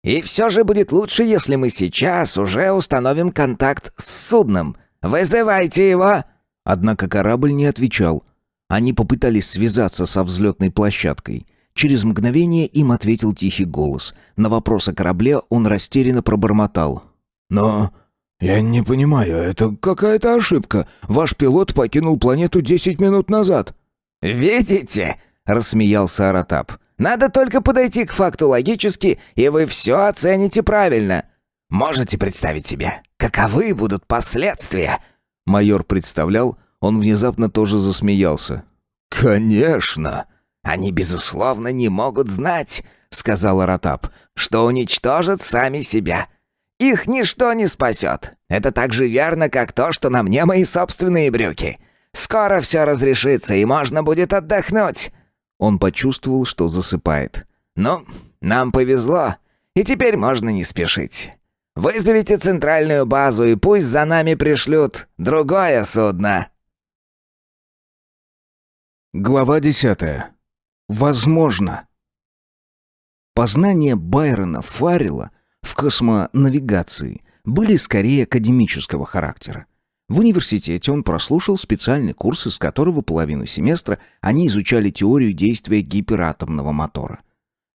«И все же будет лучше, если мы сейчас уже установим контакт с судном. Вызывайте его!» Однако корабль не отвечал. Они попытались связаться со взлетной площадкой. Через мгновение им ответил тихий голос. На вопрос о корабле он растерянно пробормотал. «Но я не понимаю, это какая-то ошибка. Ваш пилот покинул планету 10 минут назад». «Видите?» — рассмеялся Аратап. «Надо только подойти к факту логически, и вы все оцените правильно. Можете представить себе, каковы будут последствия?» Майор представлял, он внезапно тоже засмеялся. «Конечно!» «Они, безусловно, не могут знать», — сказал Аратап, «что уничтожат сами себя. Их ничто не спасет. Это так же верно, как то, что на мне мои собственные брюки. Скоро все разрешится, и можно будет отдохнуть». Он почувствовал, что засыпает. «Ну, нам повезло, и теперь можно не спешить. Вызовите центральную базу, и пусть за нами пришлют другое судно». Глава 10. Возможно. Познания Байрона Фаррелла в космонавигации были скорее академического характера. В университете он прослушал специальный курс, из которого половину семестра они изучали теорию действия гиператомного мотора.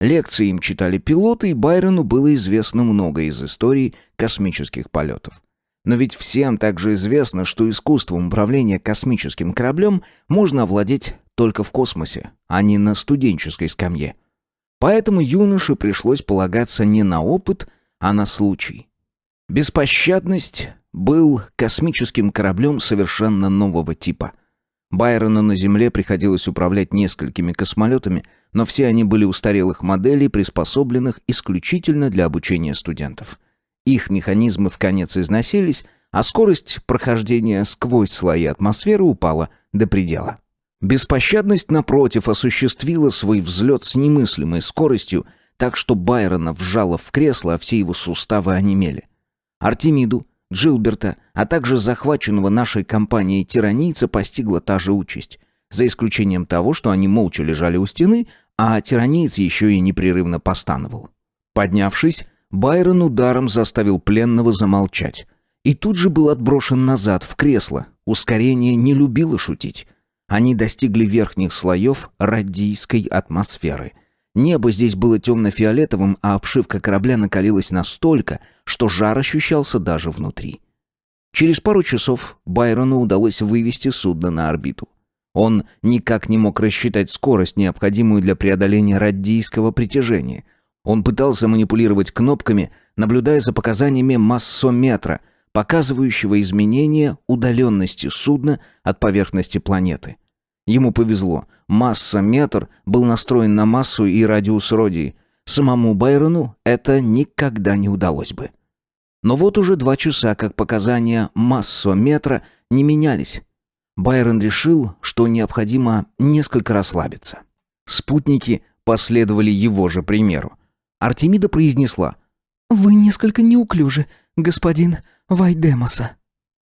Лекции им читали пилоты, и Байрону было известно много из истории космических полетов. Но ведь всем также известно, что искусством управления космическим кораблем можно овладеть только в космосе, а не на студенческой скамье. Поэтому юноше пришлось полагаться не на опыт, а на случай. Беспощадность был космическим кораблем совершенно нового типа. Байрону на Земле приходилось управлять несколькими космолетами, но все они были устарелых моделей, приспособленных исключительно для обучения студентов. Их механизмы вконец износились, а скорость прохождения сквозь слои атмосферы упала до предела. Беспощадность, напротив, осуществила свой взлет с немыслимой скоростью, так что Байрона вжало в кресло, а все его суставы онемели. Артемиду, Джилберта, а также захваченного нашей компанией тиранийца постигла та же участь, за исключением того, что они молча лежали у стены, а тираниец еще и непрерывно постановал. Поднявшись, Байрон ударом заставил пленного замолчать. И тут же был отброшен назад, в кресло. Ускорение не любило шутить. Они достигли верхних слоев радийской атмосферы. Небо здесь было темно-фиолетовым, а обшивка корабля накалилась настолько, что жар ощущался даже внутри. Через пару часов Байрону удалось вывести судно на орбиту. Он никак не мог рассчитать скорость, необходимую для преодоления радийского притяжения. Он пытался манипулировать кнопками, наблюдая за показаниями массометра, показывающего изменение удаленности судна от поверхности планеты. Ему повезло. Массометр был настроен на массу и радиус Родии. Самому Байрону это никогда не удалось бы. Но вот уже 2 часа, как показания массометра не менялись. Байрон решил, что необходимо несколько расслабиться. Спутники последовали его же примеру. Артемида произнесла: «Вы несколько неуклюжи, господин Вайдемоса».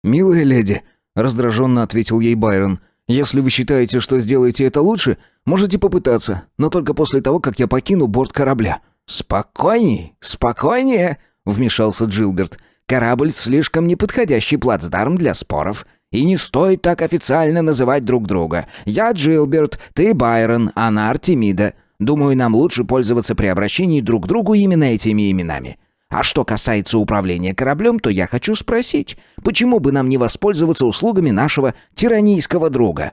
«Милая леди», — раздраженно ответил ей Байрон, «если вы считаете, что сделаете это лучше, можете попытаться, но только после того, как я покину борт корабля». «Спокойней, спокойнее», — вмешался Джилберт. «Корабль слишком неподходящий плацдарм для споров. И не стоит так официально называть друг друга. Я Джилберт, ты Байрон, она Артемида. Думаю, нам лучше пользоваться при обращении друг к другу именно этими именами. А что касается управления кораблем, то я хочу спросить, почему бы нам не воспользоваться услугами нашего тиранийского друга?»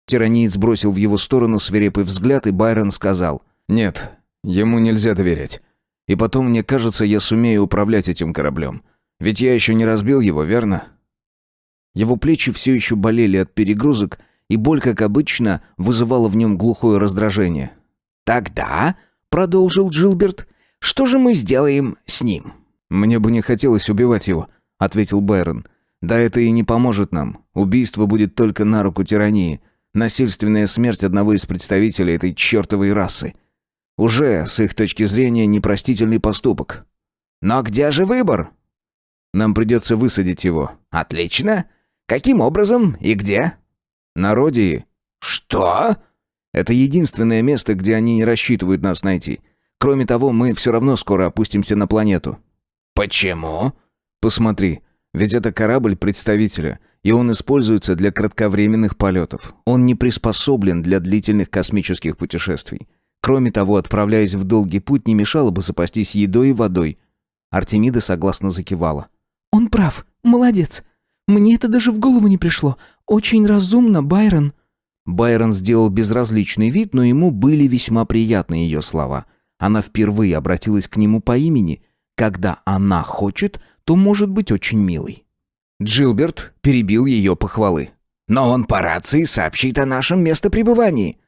Тираниец бросил в его сторону свирепый взгляд, и Байрон сказал: «Нет, ему нельзя доверять. И потом, мне кажется, я сумею управлять этим кораблем. Ведь я еще не разбил его, верно?» Его плечи все еще болели от перегрузок, и боль, как обычно, вызывала в нем глухое раздражение. «Тогда», — продолжил Джилберт, — «что же мы сделаем с ним?» «Мне бы не хотелось убивать его», — ответил Байрон. «Да это и не поможет нам. Убийство будет только на руку тирании. Насильственная смерть одного из представителей этой чертовой расы. Уже, с их точки зрения, непростительный поступок». «Но где же выбор?» «Нам придется высадить его». «Отлично. Каким образом и где?» «На Родии». «Что?» «Это единственное место, где они не рассчитывают нас найти. Кроме того, мы все равно скоро опустимся на планету». «Почему?» «Посмотри, ведь это корабль представителя, и он используется для кратковременных полетов. Он не приспособлен для длительных космических путешествий. Кроме того, отправляясь в долгий путь, не мешало бы запастись едой и водой». Артемида согласно закивала. «Он прав. Молодец. Мне это даже в голову не пришло. Очень разумно, Байрон». Байрон сделал безразличный вид, но ему были весьма приятны ее слова. Она впервые обратилась к нему по имени. Когда она хочет, то может быть очень милой. Джилберт перебил ее похвалы. «Но он по рации сообщит о нашем местопребывании».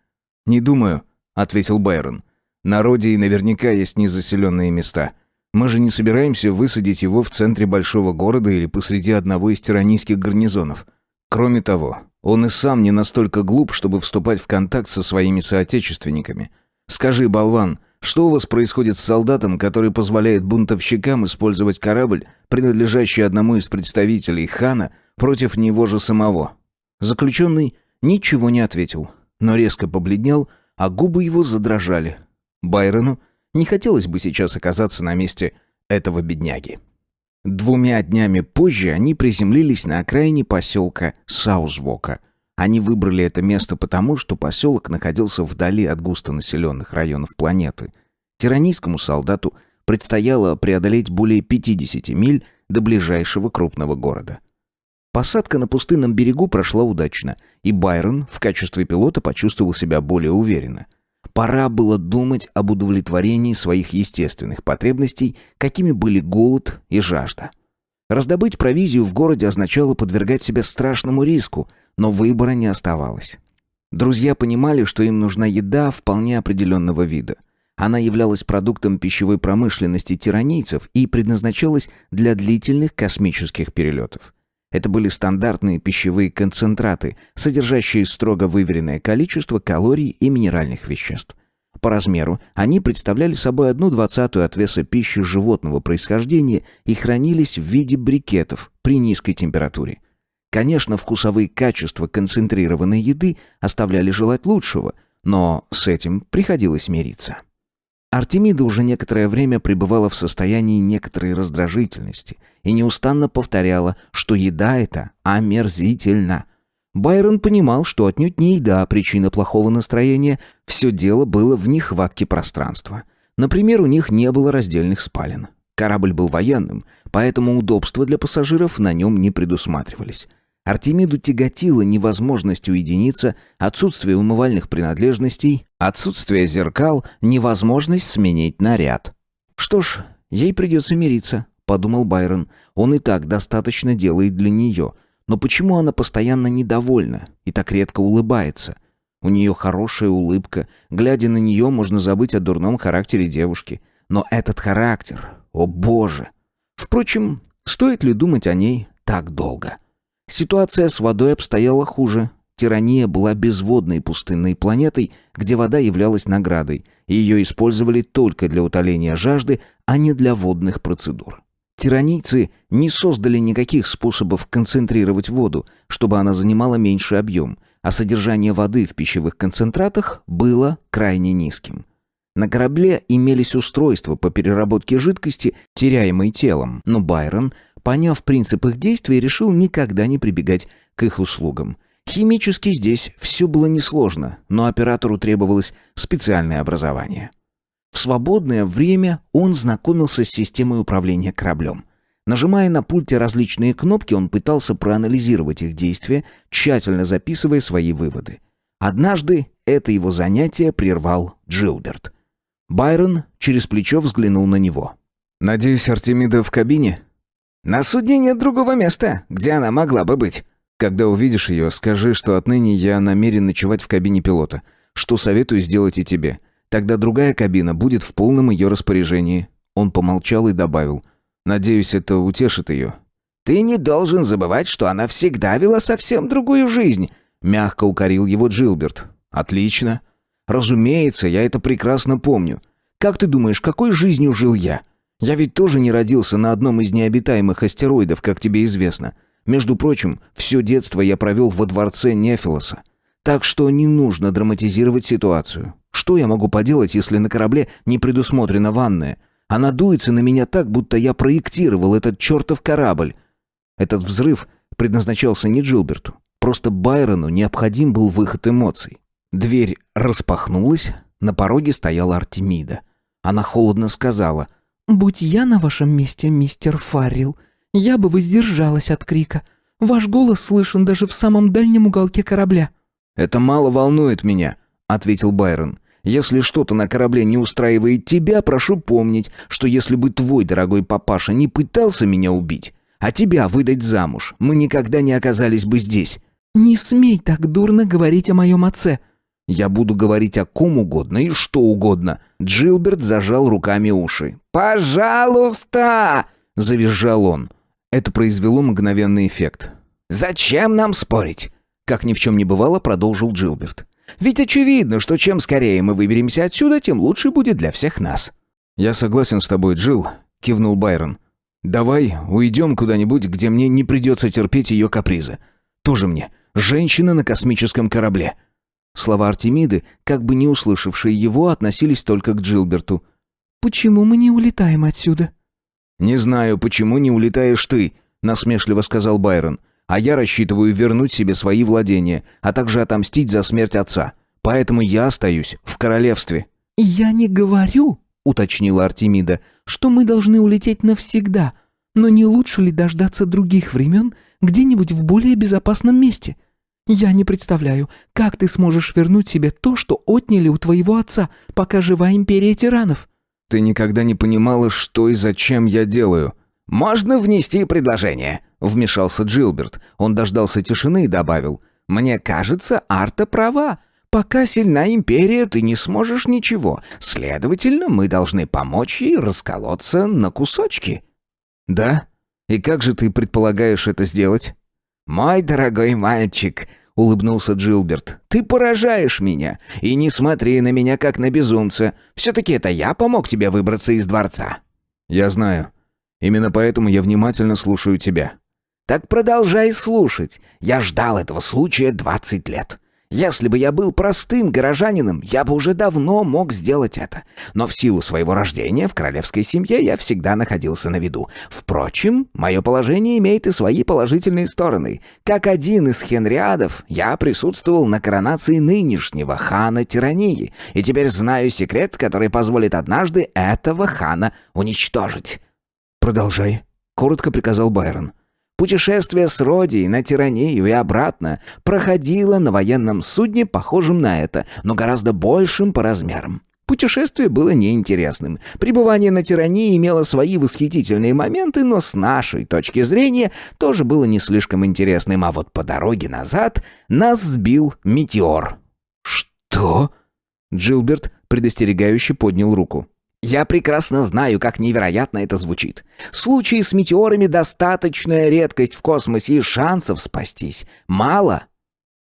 «Не думаю», — ответил Байрон. «На Родии наверняка есть незаселенные места. Мы же не собираемся высадить его в центре большого города или посреди одного из тиранийских гарнизонов. Кроме того, он и сам не настолько глуп, чтобы вступать в контакт со своими соотечественниками. Скажи, болван, что у вас происходит с солдатом, который позволяет бунтовщикам использовать корабль, принадлежащий одному из представителей хана, против него же самого?» Заключенный ничего не ответил, но резко побледнел, а губы его задрожали. Байрону не хотелось бы сейчас оказаться на месте этого бедняги. 2 днями позже они приземлились на окраине поселка Саусвока. Они выбрали это место потому, что поселок находился вдали от густонаселенных районов планеты. Тиранийскому солдату предстояло преодолеть более 50 миль до ближайшего крупного города. Посадка на пустынном берегу прошла удачно, и Байрон в качестве пилота почувствовал себя более уверенно. Пора было думать об удовлетворении своих естественных потребностей, какими были голод и жажда. Раздобыть провизию в городе означало подвергать себя страшному риску, но выбора не оставалось. Друзья понимали, что им нужна еда вполне определенного вида. Она являлась продуктом пищевой промышленности тиранийцев и предназначалась для длительных космических перелетов. Это были стандартные пищевые концентраты, содержащие строго выверенное количество калорий и минеральных веществ. По размеру они представляли собой 1/20 от веса пищи животного происхождения и хранились в виде брикетов при низкой температуре. Конечно, вкусовые качества концентрированной еды оставляли желать лучшего, но с этим приходилось мириться. Артемида уже некоторое время пребывала в состоянии некоторой раздражительности и неустанно повторяла, что еда эта омерзительна. Байрон понимал, что отнюдь не еда причина плохого настроения, все дело было в нехватке пространства. Например, у них не было раздельных спален. Корабль был военным, поэтому удобства для пассажиров на нем не предусматривались. Артемиду тяготила невозможность уединиться, отсутствие умывальных принадлежностей, отсутствие зеркал, невозможность сменить наряд. Что ж, ей придется мириться, подумал Байрон. Он и так достаточно делает для нее. Но почему она постоянно недовольна и так редко улыбается? У нее хорошая улыбка. Глядя на нее, можно забыть о дурном характере девушки. Но этот характер... О боже! Впрочем, стоит ли думать о ней так долго? Ситуация с водой обстояла хуже. Тирания была безводной пустынной планетой, где вода являлась наградой, и ее использовали только для утоления жажды, а не для водных процедур. Тиранийцы не создали никаких способов концентрировать воду, чтобы она занимала меньший объем, а содержание воды в пищевых концентратах было крайне низким. На корабле имелись устройства по переработке жидкости, теряемой телом, но Байрон, поняв принцип их действия, решил никогда не прибегать к их услугам. Химически здесь все было несложно, но оператору требовалось специальное образование. В свободное время он знакомился с системой управления кораблем. Нажимая на пульте различные кнопки, он пытался проанализировать их действия, тщательно записывая свои выводы. Однажды это его занятие прервал Джилберт. Байрон через плечо взглянул на него. «Надеюсь, Артемида в кабине?» «На судне нет другого места, где она могла бы быть». «Когда увидишь ее, скажи, что отныне я намерен ночевать в кабине пилота, что советую сделать и тебе. Тогда другая кабина будет в полном ее распоряжении». Он помолчал и добавил: «Надеюсь, это утешит ее». «Ты не должен забывать, что она всегда вела совсем другую жизнь», — мягко укорил его Джилберт. «Отлично. Разумеется, я это прекрасно помню. Как ты думаешь, какой жизнью жил я? Я ведь тоже не родился на одном из необитаемых астероидов, как тебе известно. Между прочим, все детство я провел во дворце Нефилоса. Так что не нужно драматизировать ситуацию. Что я могу поделать, если на корабле не предусмотрена ванная? Она дуется на меня так, будто я проектировал этот чертов корабль». Этот взрыв предназначался не Джилберту. Просто Байрону необходим был выход эмоций. Дверь распахнулась, на пороге стояла Артемида. Она холодно сказала: «Будь я на вашем месте, мистер Фаррелл, я бы воздержалась от крика. Ваш голос слышен даже в самом дальнем уголке корабля». «Это мало волнует меня», — ответил Байрон. «Если что-то на корабле не устраивает тебя, прошу помнить, что если бы твой дорогой папаша не пытался меня убить, а тебя выдать замуж, мы никогда не оказались бы здесь». «Не смей так дурно говорить о моем отце». «Я буду говорить о ком угодно и что угодно». Джилберт зажал руками уши. «Пожалуйста!» — завизжал он. Это произвело мгновенный эффект. «Зачем нам спорить?» Как ни в чем не бывало, продолжил Джилберт. «Ведь очевидно, что чем скорее мы выберемся отсюда, тем лучше будет для всех нас». «Я согласен с тобой, Джилл», — кивнул Байрон. «Давай уйдем куда-нибудь, где мне не придется терпеть ее капризы. Тоже мне женщина на космическом корабле». Слова Артемиды, как бы не услышавшие его, относились только к Джилберту. «Почему мы не улетаем отсюда?» «Не знаю, почему не улетаешь ты», — насмешливо сказал Байрон. «А я рассчитываю вернуть себе свои владения, а также отомстить за смерть отца. Поэтому я остаюсь в королевстве». «Я не говорю», — уточнила Артемида, «что мы должны улететь навсегда. Но не лучше ли дождаться других времен где-нибудь в более безопасном месте? Я не представляю, как ты сможешь вернуть себе то, что отняли у твоего отца, пока жива империя тиранов». «Ты никогда не понимала, что и зачем я делаю». «Можно внести предложение?» — вмешался Джилберт. Он дождался тишины и добавил: «Мне кажется, Арта права. Пока сильна империя, ты не сможешь ничего. Следовательно, мы должны помочь ей расколоться на кусочки». «Да? И как же ты предполагаешь это сделать?» «Мой дорогой мальчик», — улыбнулся Джилберт, — «ты поражаешь меня. И не смотри на меня, как на безумца. Все-таки это я помог тебе выбраться из дворца». «Я знаю. Именно поэтому я внимательно слушаю тебя». «Так продолжай слушать. Я ждал этого случая 20 лет. Если бы я был простым горожанином, я бы уже давно мог сделать это. Но в силу своего рождения в королевской семье я всегда находился на виду. Впрочем, мое положение имеет и свои положительные стороны. Как один из хенриадов, я присутствовал на коронации нынешнего хана Тирании, и теперь знаю секрет, который позволит однажды этого хана уничтожить». «Продолжай», — коротко приказал Байрон. Путешествие с Родией на Тиранию и обратно проходило на военном судне, похожем на это, но гораздо большим по размерам. Путешествие было неинтересным. Пребывание на Тирании имело свои восхитительные моменты, но с нашей точки зрения тоже было не слишком интересным. А вот по дороге назад нас сбил метеор. «Что?» Джилберт предостерегающе поднял руку. Я прекрасно знаю, как невероятно это звучит. Случаи с метеорами — достаточная редкость в космосе, и шансов спастись мало.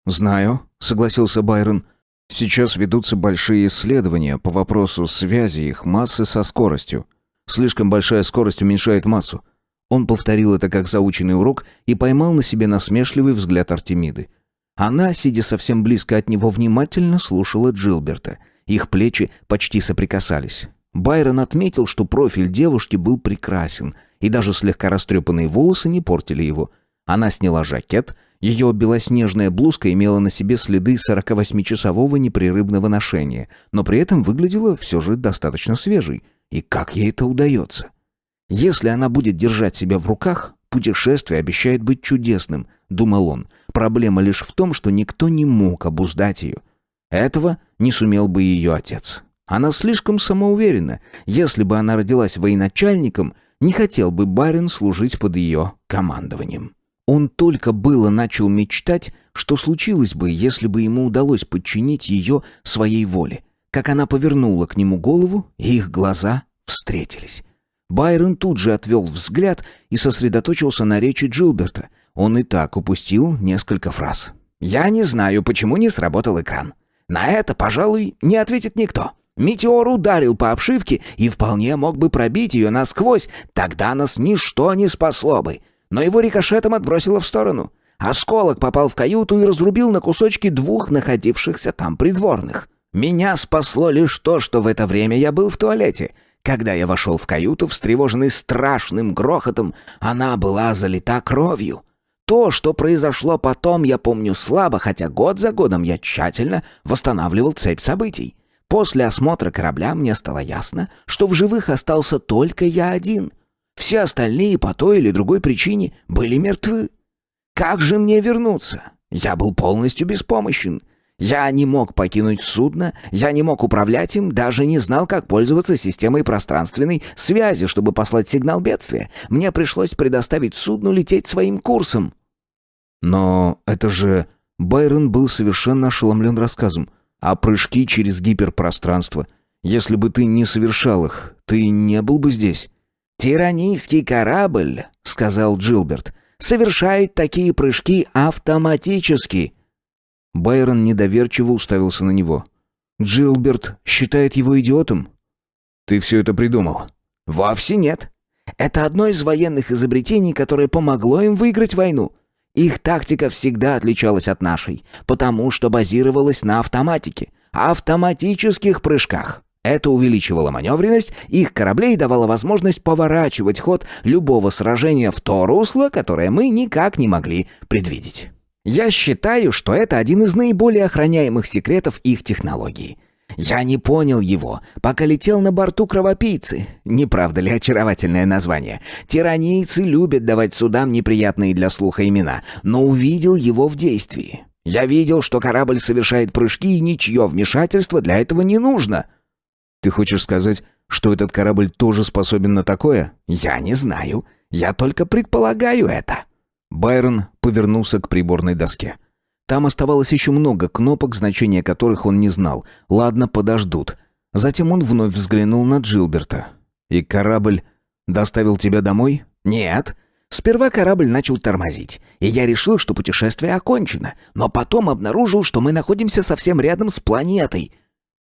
«Знаю», — согласился Байрон. «Сейчас ведутся большие исследования по вопросу связи их массы со скоростью. Слишком большая скорость уменьшает массу». Он повторил это как заученный урок и поймал на себе насмешливый взгляд Артемиды. Она, сидя совсем близко от него, внимательно слушала Джилберта. Их плечи почти соприкасались. Байрон отметил, что профиль девушки был прекрасен, и даже слегка растрепанные волосы не портили его. Она сняла жакет, ее белоснежная блузка имела на себе следы 48-часового непрерывного ношения, но при этом выглядела все же достаточно свежей. И как ей это удается? Если она будет держать себя в руках, путешествие обещает быть чудесным, думал он. Проблема лишь в том, что никто не мог обуздать ее. Этого не сумел бы ее отец. Она слишком самоуверена. Если бы она родилась военачальником, не хотел бы Байрон служить под ее командованием. Он только было начал мечтать, что случилось бы, если бы ему удалось подчинить ее своей воле. Как она повернула к нему голову, и их глаза встретились. Байрон тут же отвел взгляд и сосредоточился на речи Джилберта. Он и так упустил несколько фраз. «Я не знаю, почему не сработал экран. На это, пожалуй, не ответит никто. Метеор ударил по обшивке и вполне мог бы пробить ее насквозь, тогда нас ничто не спасло бы. Но его рикошетом отбросило в сторону. Осколок попал в каюту и разрубил на кусочки 2 находившихся там придворных. Меня спасло лишь то, что в это время я был в туалете. Когда я вошел в каюту, встревоженный страшным грохотом, она была залита кровью. То, что произошло потом, я помню слабо, хотя год за годом я тщательно восстанавливал цепь событий. После осмотра корабля мне стало ясно, что в живых остался только я один. Все остальные по той или другой причине были мертвы. Как же мне вернуться? Я был полностью беспомощен. Я не мог покинуть судно, я не мог управлять им, даже не знал, как пользоваться системой пространственной связи, чтобы послать сигнал бедствия. Мне пришлось предоставить судну лететь своим курсом. Но это же... Байрон был совершенно ошеломлен рассказом. А прыжки через гиперпространство? Если бы ты не совершал их, ты не был бы здесь. «Тиранийский корабль, — сказал Джилберт, — совершает такие прыжки автоматически». Байрон недоверчиво уставился на него. «Джилберт считает его идиотом?» «Ты все это придумал?» «Вовсе нет. Это одно из военных изобретений, которое помогло им выиграть войну. Их тактика всегда отличалась от нашей, потому что базировалась на автоматике, автоматических прыжках. Это увеличивало маневренность их кораблей и давало возможность поворачивать ход любого сражения в то русло, которое мы никак не могли предвидеть. Я считаю, что это один из наиболее охраняемых секретов их технологии. Я не понял его, пока летел на борту кровопийцы. Не правда ли очаровательное название? Тиранийцы любят давать судам неприятные для слуха имена, но увидел его в действии. Я видел, что корабль совершает прыжки, и ничье вмешательство для этого не нужно. Ты хочешь сказать, что этот корабль тоже способен на такое? Я не знаю. Я только предполагаю это. Байрон повернулся к приборной доске. Там оставалось еще много кнопок, значения которых он не знал. Ладно, подождут. Затем он вновь взглянул на Джилберта. «И корабль доставил тебя домой?» «Нет. Сперва корабль начал тормозить, и я решил, что путешествие окончено, но потом обнаружил, что мы находимся совсем рядом с планетой.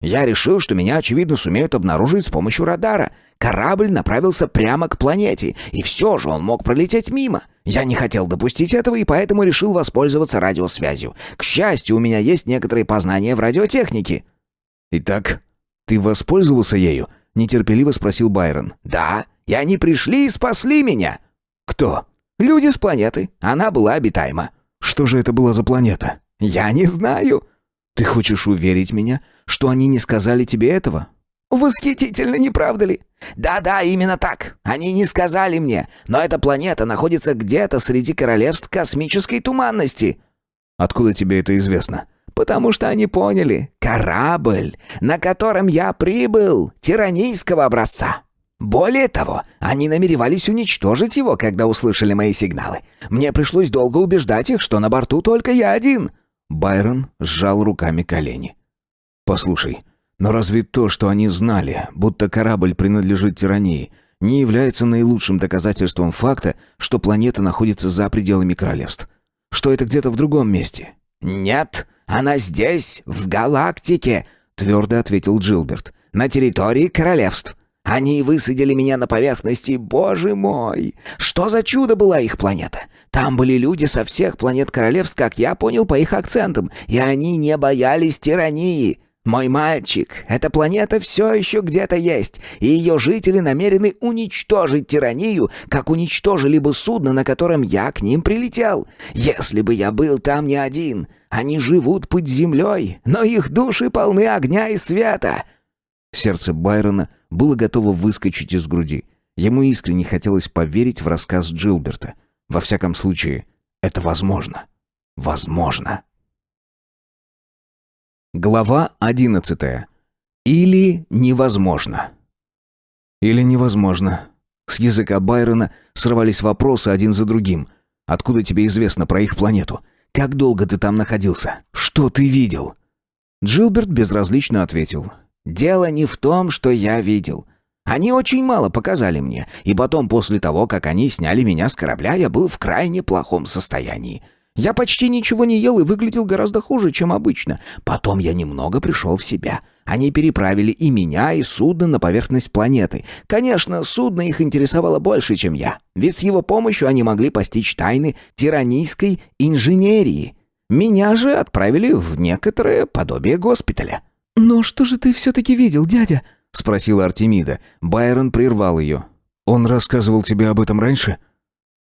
Я решил, что меня, очевидно, сумеют обнаружить с помощью радара. Корабль направился прямо к планете, и все же он мог пролететь мимо. Я не хотел допустить этого, и поэтому решил воспользоваться радиосвязью. К счастью, у меня есть некоторые познания в радиотехнике». «Итак, ты воспользовался ею?» — нетерпеливо спросил Байрон. «Да, и они пришли и спасли меня». «Кто?» «Люди с планеты. Она была обитаема». «Что же это была за планета?» «Я не знаю». «Ты хочешь уверить меня, что они не сказали тебе этого?» «Восхитительно, не правда ли? Да-да, именно так. Они не сказали мне, но эта планета находится где-то среди королевств космической туманности». «Откуда тебе это известно?» Потому что они поняли, корабль, на котором я прибыл, тиранийского образца. Более того, они намеревались уничтожить его, когда услышали мои сигналы. Мне пришлось долго убеждать их, что на борту только я один». Байрон сжал руками колени. «Послушай, но разве то, что они знали, будто корабль принадлежит тирании, не является наилучшим доказательством факта, что планета находится за пределами королевств? Что это где-то в другом месте?» «Нет, она здесь, в галактике», — твердо ответил Джилберт. «На территории королевств. Они высадили меня на поверхности, боже мой! Что за чудо была их планета? Там были люди со всех планет королевств, как я понял по их акцентам, и они не боялись тирании. Мой мальчик, эта планета все еще где-то есть, и ее жители намерены уничтожить тиранию, как уничтожили бы судно, на котором я к ним прилетел. Если бы я был там не один, они живут под землей, но их души полны огня и света». Сердце Байрона было готово выскочить из груди. Ему искренне хотелось поверить в рассказ Джилберта. Во всяком случае, это возможно. Возможно. Глава 11. Или невозможно. Или невозможно. С языка Байрона срывались вопросы один за другим. Откуда тебе известно про их планету? Как долго ты там находился? Что ты видел? Джилберт безразлично ответил: «Дело не в том, что я видел. Они очень мало показали мне, и потом, после того, как они сняли меня с корабля, я был в крайне плохом состоянии. Я почти ничего не ел и выглядел гораздо хуже, чем обычно. Потом я немного пришел в себя. Они переправили и меня, и судно на поверхность планеты. Конечно, судно их интересовало больше, чем я, ведь с его помощью они могли постичь тайны тиранийской инженерии. Меня же отправили в некоторое подобие госпиталя». «Но что же ты все-таки видел, дядя?» — спросила Артемида. Байрон прервал ее. «Он рассказывал тебе об этом раньше?»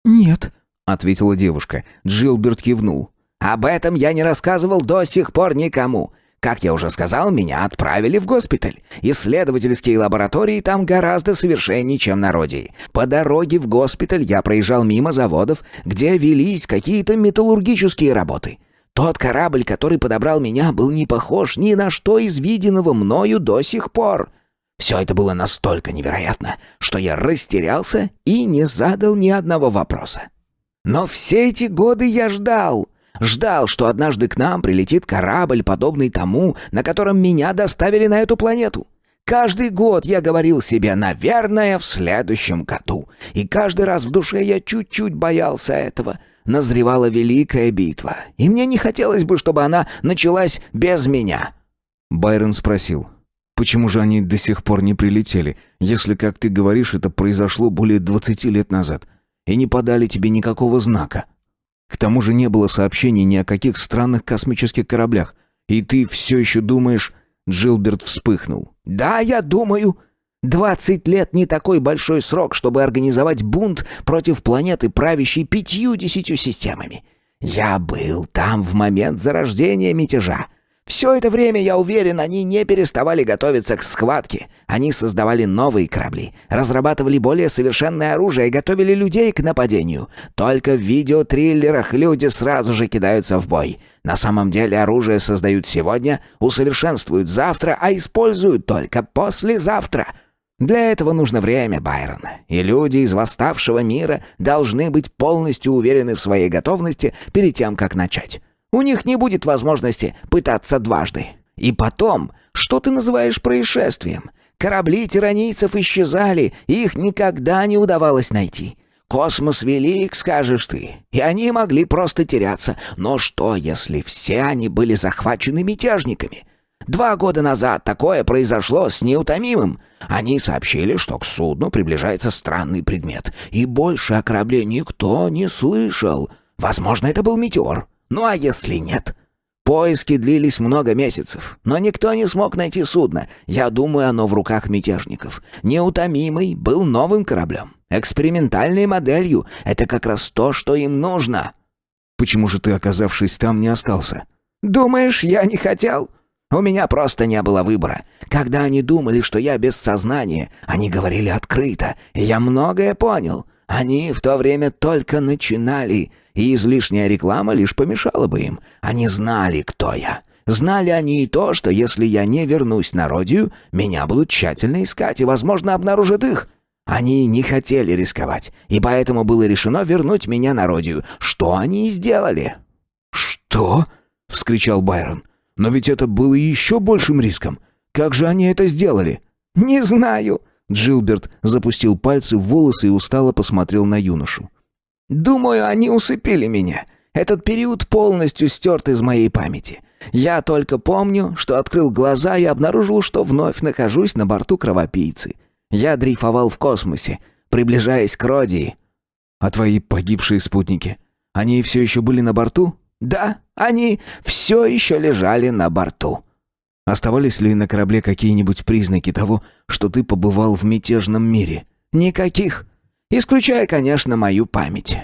«Нет», — ответила девушка. Джилберт кивнул. «Об этом я не рассказывал до сих пор никому. Как я уже сказал, меня отправили в госпиталь. Исследовательские лаборатории там гораздо совершеннее, чем на Родии. По дороге в госпиталь я проезжал мимо заводов, где велись какие-то металлургические работы. Тот корабль, который подобрал меня, был не похож ни на что из виденного мною до сих пор. Все это было настолько невероятно, что я растерялся и не задал ни одного вопроса. Но все эти годы я ждал, что однажды к нам прилетит корабль, подобный тому, на котором меня доставили на эту планету. Каждый год я говорил себе: наверное, в следующем году. И каждый раз в душе я чуть-чуть боялся этого. Назревала великая битва, и мне не хотелось бы, чтобы она началась без меня». Байрон спросил: «Почему же они до сих пор не прилетели, если, как ты говоришь, это произошло более 20 лет назад, и не подали тебе никакого знака? К тому же не было сообщений ни о каких странных космических кораблях, и ты все еще думаешь...» Джилберт вспыхнул. «Да, я думаю. 20 лет не такой большой срок, чтобы организовать бунт против планеты, правящей 50 системами. Я был там в момент зарождения мятежа. Все это время, я уверен, они не переставали готовиться к схватке. Они создавали новые корабли, разрабатывали более совершенное оружие и готовили людей к нападению. Только в видеотриллерах люди сразу же кидаются в бой. На самом деле оружие создают сегодня, усовершенствуют завтра, а используют только послезавтра. Для этого нужно время, Байрон. И люди из восставшего мира должны быть полностью уверены в своей готовности перед тем, как начать. У них не будет возможности пытаться дважды. И потом, что ты называешь происшествием? Корабли тиранийцев исчезали, и их никогда не удавалось найти. Космос велик, скажешь ты, и они могли просто теряться. Но что, если все они были захвачены мятежниками? 2 года назад такое произошло с Неутомимым. Они сообщили, что к судну приближается странный предмет, и больше о корабле никто не слышал. Возможно, это был метеор. Ну а если нет? Поиски длились много месяцев, но никто не смог найти судно. Я думаю, оно в руках мятежников. Неутомимый был новым кораблем, экспериментальной моделью. Это как раз то, что им нужно. Почему же ты, оказавшись там, не остался? Думаешь, я не хотел? У меня просто не было выбора. Когда они думали, что я без сознания, они говорили открыто, и я многое понял. Они в то время только начинали, и излишняя реклама лишь помешала бы им. Они знали, кто я. Знали они и то, что если я не вернусь на Родию, меня будут тщательно искать и, возможно, обнаружат их. Они не хотели рисковать, и поэтому было решено вернуть меня на Родию, что они и сделали». «Что?» — вскричал Байрон. «Но ведь это было еще большим риском. Как же они это сделали?» «Не знаю». Джилберт запустил пальцы в волосы и устало посмотрел на юношу. «Думаю, они усыпили меня. Этот период полностью стерт из моей памяти. Я только помню, что открыл глаза и обнаружил, что вновь нахожусь на борту кровопийцы. Я дрейфовал в космосе, приближаясь к Родии». «А твои погибшие спутники? Они все еще были на борту?» «Да, они все еще лежали на борту». «Оставались ли на корабле какие-нибудь признаки того, что ты побывал в мятежном мире?» «Никаких. Исключая, конечно, мою память».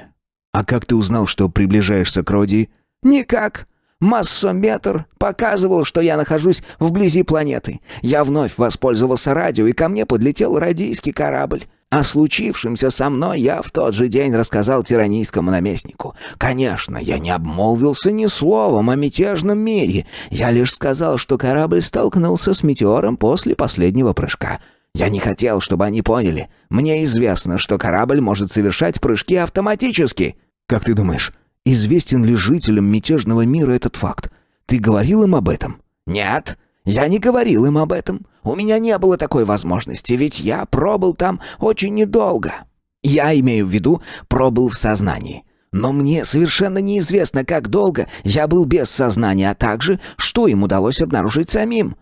«А как ты узнал, что приближаешься к Родии?» «Никак. Массометр показывал, что я нахожусь вблизи планеты. Я вновь воспользовался радио, и ко мне подлетел радийский корабль. О случившемся со мной я в тот же день рассказал тиранийскому наместнику. Конечно, я не обмолвился ни словом о мятежном мире. Я лишь сказал, что корабль столкнулся с метеором после последнего прыжка. Я не хотел, чтобы они поняли. Мне известно, что корабль может совершать прыжки автоматически». «Как ты думаешь, известен ли жителям мятежного мира этот факт? Ты говорил им об этом?» «Нет, я не говорил им об этом. У меня не было такой возможности, ведь я пробыл там очень недолго. Я имею в виду, пробыл в сознании. Но мне совершенно неизвестно, как долго я был без сознания, а также, что им удалось обнаружить самим».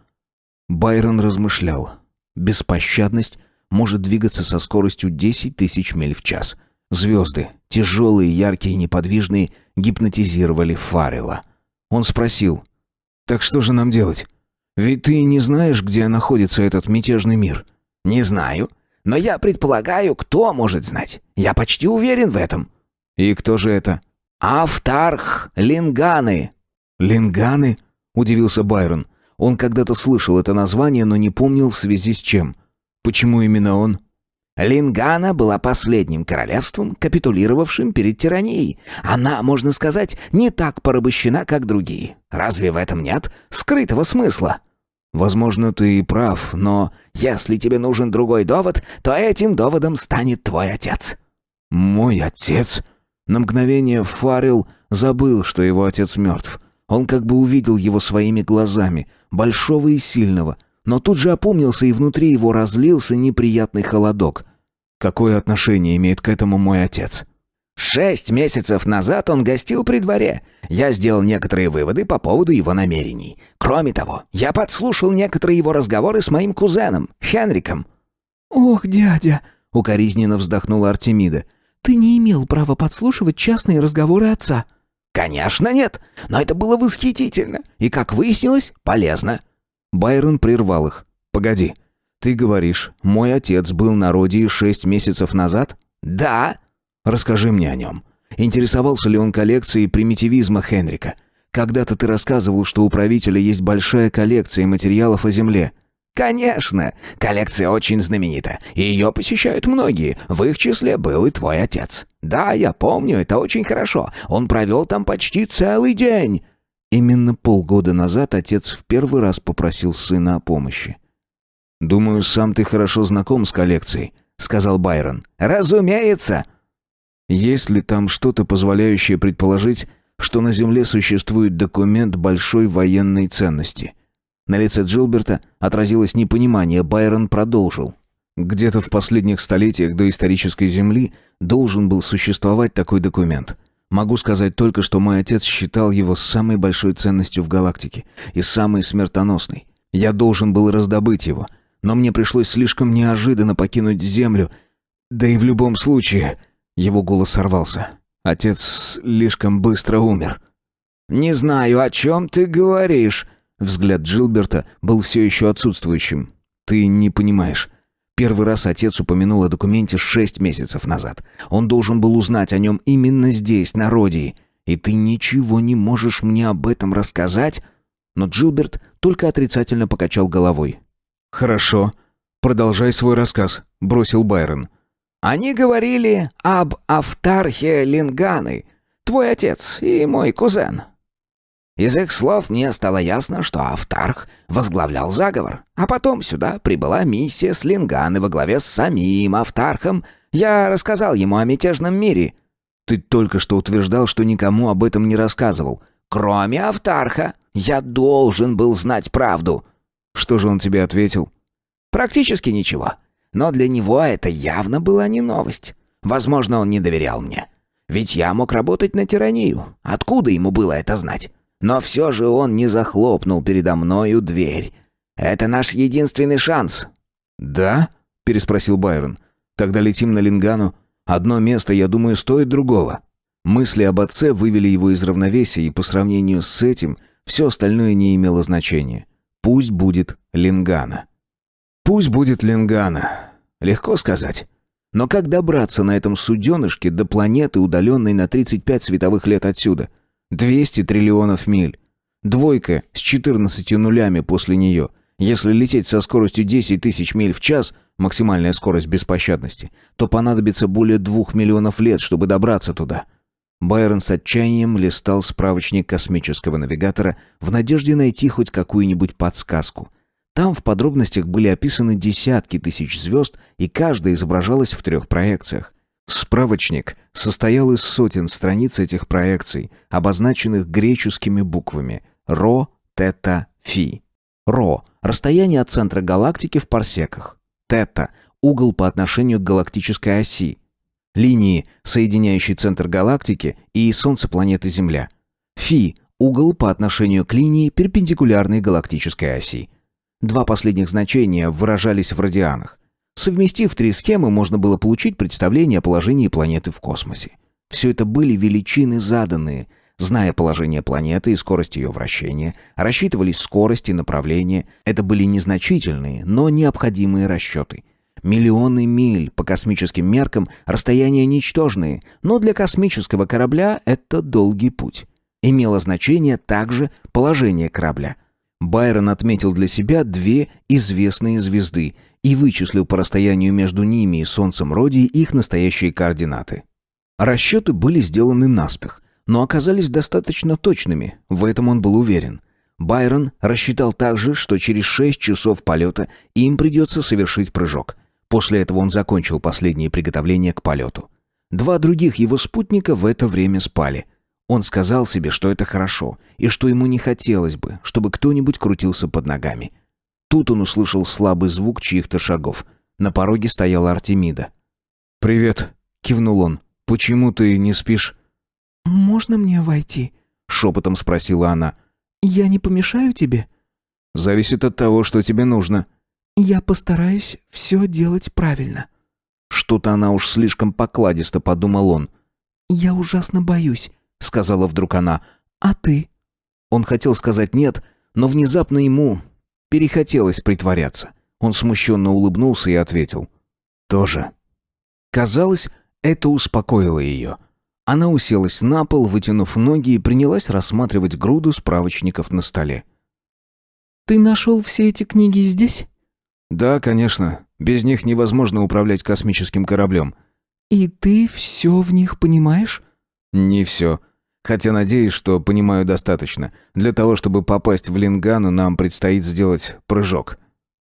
Байрон размышлял. Беспощадность может двигаться со скоростью 10 тысяч миль в час. Звезды, тяжелые, яркие и неподвижные, гипнотизировали Фаррелла. Он спросил: «Так что же нам делать? Ведь ты не знаешь, где находится этот мятежный мир». «Не знаю, но я предполагаю, кто может знать. Я почти уверен в этом». «И кто же это?» «Автарх Линганы». «Линганы?» — удивился Байрон. Он когда-то слышал это название, но не помнил в связи с чем. Почему именно он? Лингана была последним королевством, капитулировавшим перед тиранией. Она, можно сказать, не так порабощена, как другие. Разве в этом нет скрытого смысла? Возможно, ты и прав, но если тебе нужен другой довод, то этим доводом станет твой отец». «Мой отец?» На мгновение Фаррелл забыл, что его отец мертв. Он как бы увидел его своими глазами, большого и сильного, но тут же опомнился, и внутри его разлился неприятный холодок. Какое отношение имеет к этому мой отец? 6 месяцев назад он гостил при дворе. Я сделал некоторые выводы по поводу его намерений. Кроме того, я подслушал некоторые его разговоры с моим кузеном, Хенриком». «Ох, дядя!» — укоризненно вздохнула Артемида. «Ты не имел права подслушивать частные разговоры отца». «Конечно нет, но это было восхитительно и, как выяснилось, полезно». Байрон прервал их. «Погоди, ты говоришь, мой отец был на Родии 6 месяцев назад?» «Да». «Расскажи мне о нем. Интересовался ли он коллекцией примитивизма Хенрика? Когда-то ты рассказывал, что у правителя есть большая коллекция материалов о Земле». «Конечно, коллекция очень знаменита, и ее посещают многие, в их числе был и твой отец. Да, я помню, это очень хорошо, он провел там почти целый день». Именно полгода назад отец в первый раз попросил сына о помощи. «Думаю, сам ты хорошо знаком с коллекцией», — сказал Байрон. «Разумеется». «Есть ли там что-то, позволяющее предположить, что на Земле существует документ большой военной ценности?» На лице Джилберта отразилось непонимание. Байрон продолжил. «Где-то в последних столетиях доисторической Земли должен был существовать такой документ. Могу сказать только, что мой отец считал его самой большой ценностью в галактике и самой смертоносной. Я должен был раздобыть его, но мне пришлось слишком неожиданно покинуть Землю. Да и в любом случае...» Его голос сорвался. «Отец слишком быстро умер». «Не знаю, о чем ты говоришь». Взгляд Джилберта был все еще отсутствующим. «Ты не понимаешь. Первый раз отец упомянул о документе 6 месяцев назад. Он должен был узнать о нем именно здесь, на Родии. И ты ничего не можешь мне об этом рассказать?» Но Джилберт только отрицательно покачал головой. «Хорошо. Продолжай свой рассказ», — бросил Байрон. «Они говорили об Автархе Линганы, твой отец и мой кузен. Из их слов мне стало ясно, что Автарх возглавлял заговор. А потом сюда прибыла миссия с Линганы во главе с самим Автархом. Я рассказал ему о мятежном мире. Ты только что утверждал, что никому об этом не рассказывал. Кроме Автарха, я должен был знать правду. Что же он тебе ответил? Практически ничего. Но для него это явно была не новость. Возможно, он не доверял мне. Ведь я мог работать на тиранию. Откуда ему было это знать? Но все же он не захлопнул передо мною дверь. Это наш единственный шанс. «Да?» — переспросил Байрон. «Тогда летим на Лингану. Одно место, я думаю, стоит другого». Мысли об отце вывели его из равновесия, и по сравнению с этим все остальное не имело значения. Пусть будет Лингана. Пусть будет Лингана. Легко сказать. Но как добраться на этом суденышке до планеты, удаленной на 35 световых лет отсюда? 200 триллионов миль. Двойка с 14 нулями после нее. Если лететь со скоростью 10 тысяч миль в час, максимальная скорость беспощадности, то понадобится более 2 миллионов лет, чтобы добраться туда. Байрон с отчаянием листал справочник космического навигатора в надежде найти хоть какую-нибудь подсказку. Там в подробностях были описаны десятки тысяч звезд, и каждая изображалась в 3 проекциях. Справочник состоял из сотен страниц этих проекций, обозначенных греческими буквами Ро, Тета, Фи. Ро – расстояние от центра галактики в парсеках. Тета – угол по отношению к галактической оси. Линии, соединяющие центр галактики и Солнце планеты Земля. Фи – угол по отношению к линии, перпендикулярной галактической оси. 2 последних значения выражались в радианах. Совместив 3 схемы, можно было получить представление о положении планеты в космосе. Все это были величины заданные. Зная положение планеты и скорость ее вращения, рассчитывались скорость и направление. Это были незначительные, но необходимые расчеты. Миллионы миль по космическим меркам, расстояния ничтожные, но для космического корабля это долгий путь. Имело значение также положение корабля. Байрон отметил для себя 2 известные звезды и вычислил по расстоянию между ними и Солнцем Родии их настоящие координаты. Расчеты были сделаны наспех, но оказались достаточно точными, в этом он был уверен. Байрон рассчитал также, что через 6 часов полета им придется совершить прыжок. После этого он закончил последние приготовления к полету. 2 других его спутника в это время спали. Он сказал себе, что это хорошо, и что ему не хотелось бы, чтобы кто-нибудь крутился под ногами. Тут он услышал слабый звук чьих-то шагов. На пороге стояла Артемида. «Привет», — кивнул он. «Почему ты не спишь?» «Можно мне войти?» — шепотом спросила она. «Я не помешаю тебе?» «Зависит от того, что тебе нужно». «Я постараюсь все делать правильно». Что-то она уж слишком покладисто, подумал он. «Я ужасно боюсь», — сказала вдруг она. «А ты?» Он хотел сказать «нет», но внезапно ему перехотелось притворяться. Он смущенно улыбнулся и ответил. «Тоже». Казалось, это успокоило ее. Она уселась на пол, вытянув ноги, и принялась рассматривать груду справочников на столе. «Ты нашел все эти книги здесь?» «Да, конечно. Без них невозможно управлять космическим кораблем». «И ты все в них понимаешь?» «Не все. Хотя надеюсь, что понимаю достаточно. Для того, чтобы попасть в Лингану, нам предстоит сделать прыжок».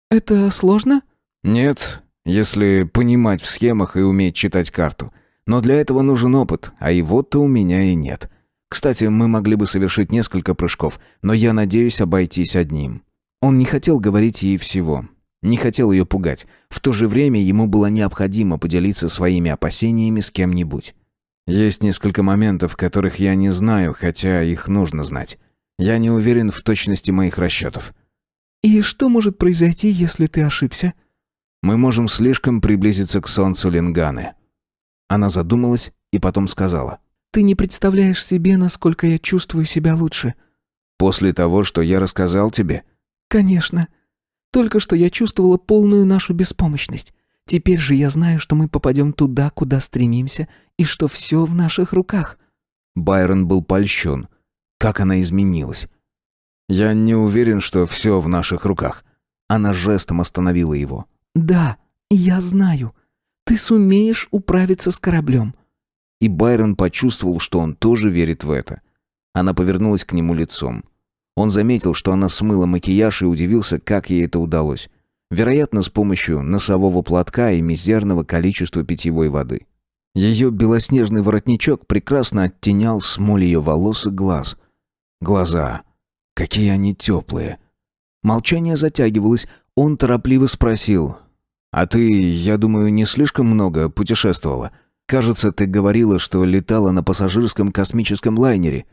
«Это сложно?» «Нет, если понимать в схемах и уметь читать карту. Но для этого нужен опыт, а его-то у меня и нет. Кстати, мы могли бы совершить несколько прыжков, но я надеюсь обойтись одним». Он не хотел говорить ей всего. Не хотел ее пугать. В то же время ему было необходимо поделиться своими опасениями с кем-нибудь. Есть несколько моментов, которых я не знаю, хотя их нужно знать. Я не уверен в точности моих расчетов. «И что может произойти, если ты ошибся?» Мы можем слишком приблизиться к солнцу Линганы. Она задумалась и потом сказала. «Ты не представляешь себе, насколько я чувствую себя лучше». «После того, что я рассказал тебе?» «Конечно. Только что я чувствовала полную нашу беспомощность. Теперь же я знаю, что мы попадем туда, куда стремимся, и что все в наших руках». Байрон был польщен. Как она изменилась. «Я не уверен, что все в наших руках». Она жестом остановила его. «Да, я знаю. Ты сумеешь управиться с кораблем». И Байрон почувствовал, что он тоже верит в это. Она повернулась к нему лицом. Он заметил, что она смыла макияж и удивился, как ей это удалось. Вероятно, с помощью носового платка и мизерного количества питьевой воды. Ее белоснежный воротничок прекрасно оттенял смоль ее волос и глаз. Глаза. Какие они теплые. Молчание затягивалось. Он торопливо спросил: «А ты, я думаю, не слишком много путешествовала? Кажется, ты говорила, что летала на пассажирском космическом лайнере».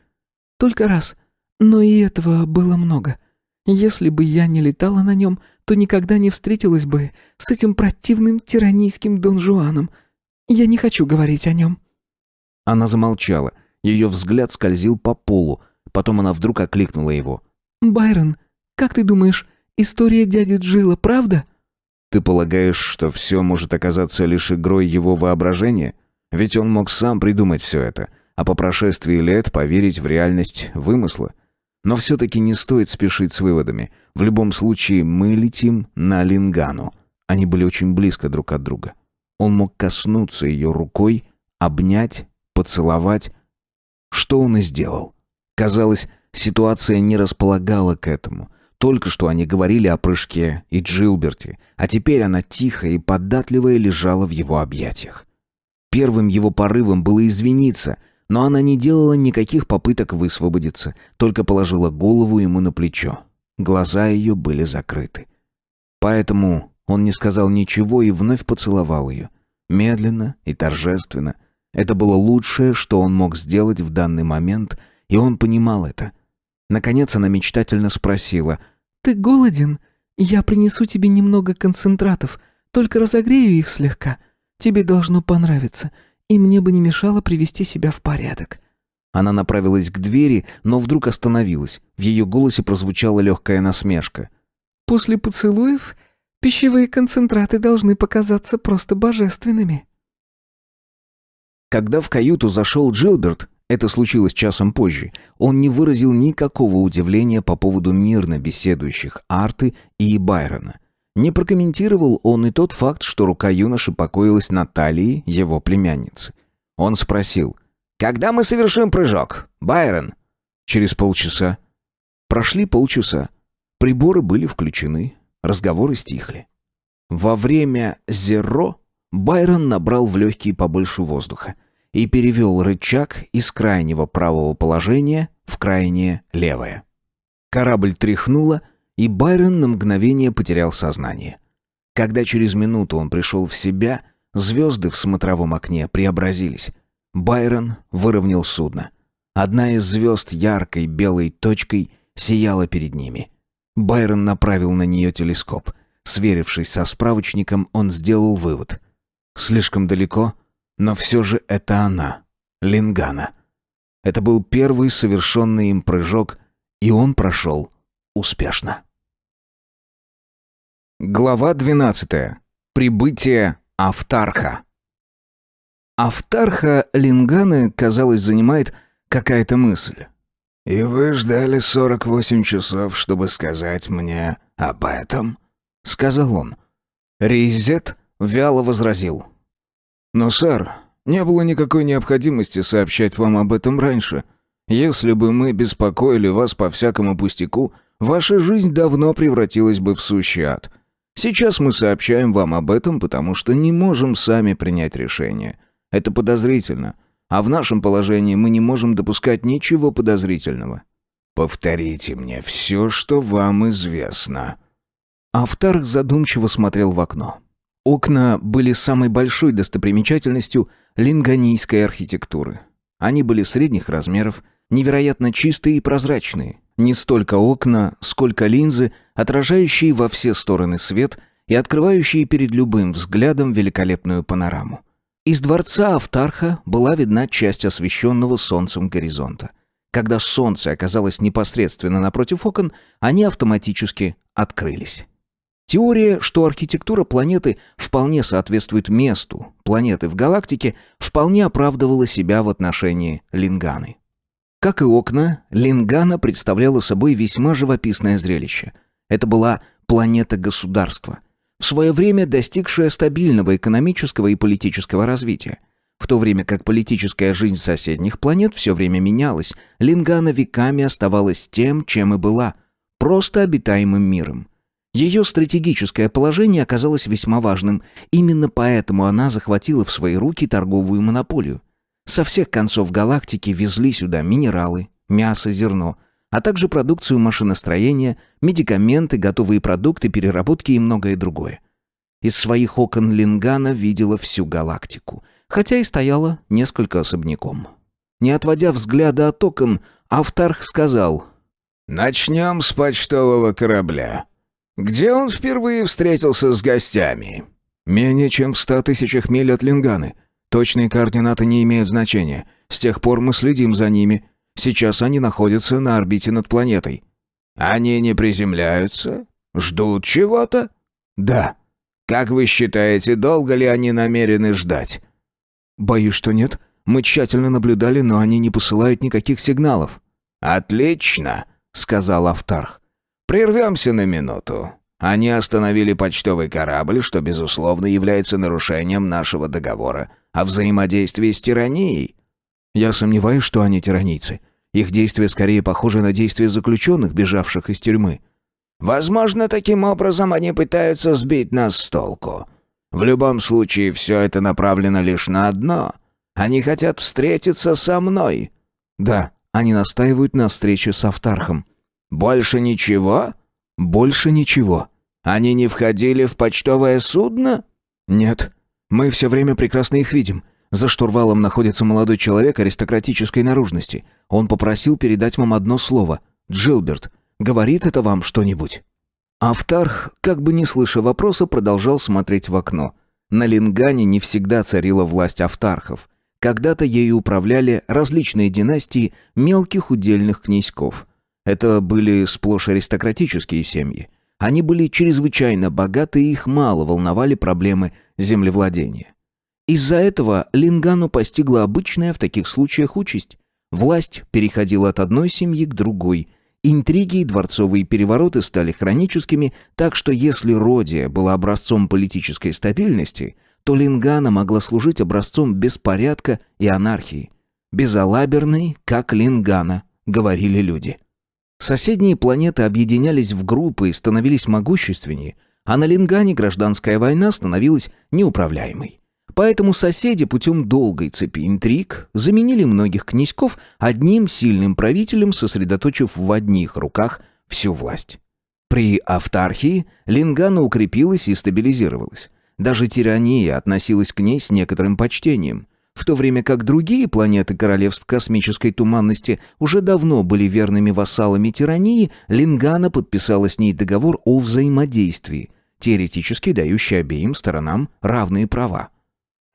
«Только раз. Но и этого было много. Если бы я не летала на нем, то никогда не встретилась бы с этим противным тиранийским Дон Жуаном. Я не хочу говорить о нем». Она замолчала. Ее взгляд скользил по полу. Потом она вдруг окликнула его. «Байрон, как ты думаешь, история дяди Джилла, правда?» «Ты полагаешь, что все может оказаться лишь игрой его воображения? Ведь он мог сам придумать все это, а по прошествии лет поверить в реальность вымысла. Но все-таки не стоит спешить с выводами. В любом случае, мы летим на Лингану». Они были очень близко друг от друга. Он мог коснуться ее рукой, обнять, поцеловать. Что он и сделал. Казалось, ситуация не располагала к этому. Только что они говорили о прыжке и Джилберте, а теперь она тихо и податливая лежала в его объятиях. Первым его порывом было извиниться, но она не делала никаких попыток высвободиться, только положила голову ему на плечо. Глаза ее были закрыты. Поэтому он не сказал ничего и вновь поцеловал ее. Медленно и торжественно. Это было лучшее, что он мог сделать в данный момент, и он понимал это. Наконец она мечтательно спросила: «Ты голоден? Я принесу тебе немного концентратов, только разогрею их слегка. Тебе должно понравиться, и мне бы не мешало привести себя в порядок». Она направилась к двери, но вдруг остановилась. В ее голосе прозвучала легкая насмешка. «После поцелуев пищевые концентраты должны показаться просто божественными». Когда в каюту зашел Джилберт, это случилось часом позже, он не выразил никакого удивления по поводу мирно беседующих Арты и Байрона. Не прокомментировал он и тот факт, что рука юноши покоилась на талии его племянницы. Он спросил: «Когда мы совершим прыжок, Байрон?» «Через полчаса». Прошли полчаса. Приборы были включены, разговоры стихли. Во время «Зеро» Байрон набрал в легкие побольше воздуха и перевел рычаг из крайнего правого положения в крайнее левое. Корабль тряхнуло, и Байрон на мгновение потерял сознание. Когда через минуту он пришел в себя, звезды в смотровом окне преобразились. Байрон выровнял судно. Одна из звезд яркой белой точкой сияла перед ними. Байрон направил на нее телескоп. Сверившись со справочником, он сделал вывод. Слишком далеко, но все же это она, Лингана. Это был первый совершенный им прыжок, и он прошел успешно. Глава 12. Прибытие Автарха. Автарха Линганы, казалось, занимает какая-то мысль. «И вы ждали 48 часов, чтобы сказать мне об этом?» — сказал он. Рейзет вяло возразил: «Но, сэр, не было никакой необходимости сообщать вам об этом раньше. Если бы мы беспокоили вас по всякому пустяку, ваша жизнь давно превратилась бы в сущий ад. Сейчас мы сообщаем вам об этом, потому что не можем сами принять решение. Это подозрительно, а в нашем положении мы не можем допускать ничего подозрительного». «Повторите мне все, что вам известно». Автарх задумчиво смотрел в окно. Окна были самой большой достопримечательностью линганийской архитектуры. Они были средних размеров, невероятно чистые и прозрачные. Не столько окна, сколько линзы, отражающие во все стороны свет и открывающие перед любым взглядом великолепную панораму. Из дворца Автарха была видна часть освещенного солнцем горизонта. Когда солнце оказалось непосредственно напротив окон, они автоматически открылись. Теория, что архитектура планеты вполне соответствует месту планеты в галактике, вполне оправдывала себя в отношении Линганы. Как и окна, Лингана представляла собой весьма живописное зрелище. Это была планета-государство, в свое время достигшая стабильного экономического и политического развития. В В то время как политическая жизнь соседних планет все время менялась, Лингана веками оставалась тем, чем и была – просто обитаемым миром. Ее стратегическое положение оказалось весьма важным, именно поэтому она захватила в свои руки торговую монополию. Со всех концов галактики везли сюда минералы, мясо, зерно, а также продукцию машиностроения, медикаменты, готовые продукты, переработки и многое другое. Из своих окон Лингана видела всю галактику, хотя и стояла несколько особняком. Не отводя взгляда от окон, Автарх сказал: «Начнем с почтового корабля. Где он впервые встретился с гостями?» «Менее чем в 100 тысячах миль от Линганы. Точные координаты не имеют значения. С тех пор мы следим за ними. Сейчас они находятся на орбите над планетой». «Они не приземляются? Ждут чего-то?» «Да». «Как вы считаете, долго ли они намерены ждать?» «Боюсь, что нет. Мы тщательно наблюдали, но они не посылают никаких сигналов». «Отлично», — сказал Автарх. «Прервемся на минуту. Они остановили почтовый корабль, что, безусловно, является нарушением нашего договора о взаимодействии с тиранией». «Я сомневаюсь, что они тиранийцы. Их действия скорее похожи на действия заключенных, бежавших из тюрьмы». «Возможно, таким образом они пытаются сбить нас с толку. В любом случае, все это направлено лишь на одно. Они хотят встретиться со мной». «Да, они настаивают на встрече с Автархом». «Больше ничего?» «Больше ничего». «Они не входили в почтовое судно?» «Нет. Мы все время прекрасно их видим. За штурвалом находится молодой человек аристократической наружности. Он попросил передать вам одно слово. Джилберт. Говорит это вам что-нибудь?» Автарх, как бы не слыша вопроса, продолжал смотреть в окно. На Лингане не всегда царила власть автархов. Когда-то ею управляли различные династии мелких удельных князьков. Это были сплошь аристократические семьи. Они были чрезвычайно богаты, и их мало волновали проблемы землевладения. Из-за этого Лингану постигла обычная в таких случаях участь. Власть переходила от одной семьи к другой. Интриги и дворцовые перевороты стали хроническими, так что если Родия была образцом политической стабильности, то Лингана могла служить образцом беспорядка и анархии. «Безалаберный, как Лингана», — говорили люди. Соседние планеты объединялись в группы и становились могущественнее, а на Лингане гражданская война становилась неуправляемой. Поэтому соседи путем долгой цепи интриг заменили многих князьков одним сильным правителем, сосредоточив в одних руках всю власть. При Автархии Лингана укрепилась и стабилизировалась. Даже тирания относилась к ней с некоторым почтением. В то время как другие планеты королевств космической туманности уже давно были верными вассалами тирании, Лингана подписала с ней договор о взаимодействии, теоретически дающий обеим сторонам равные права.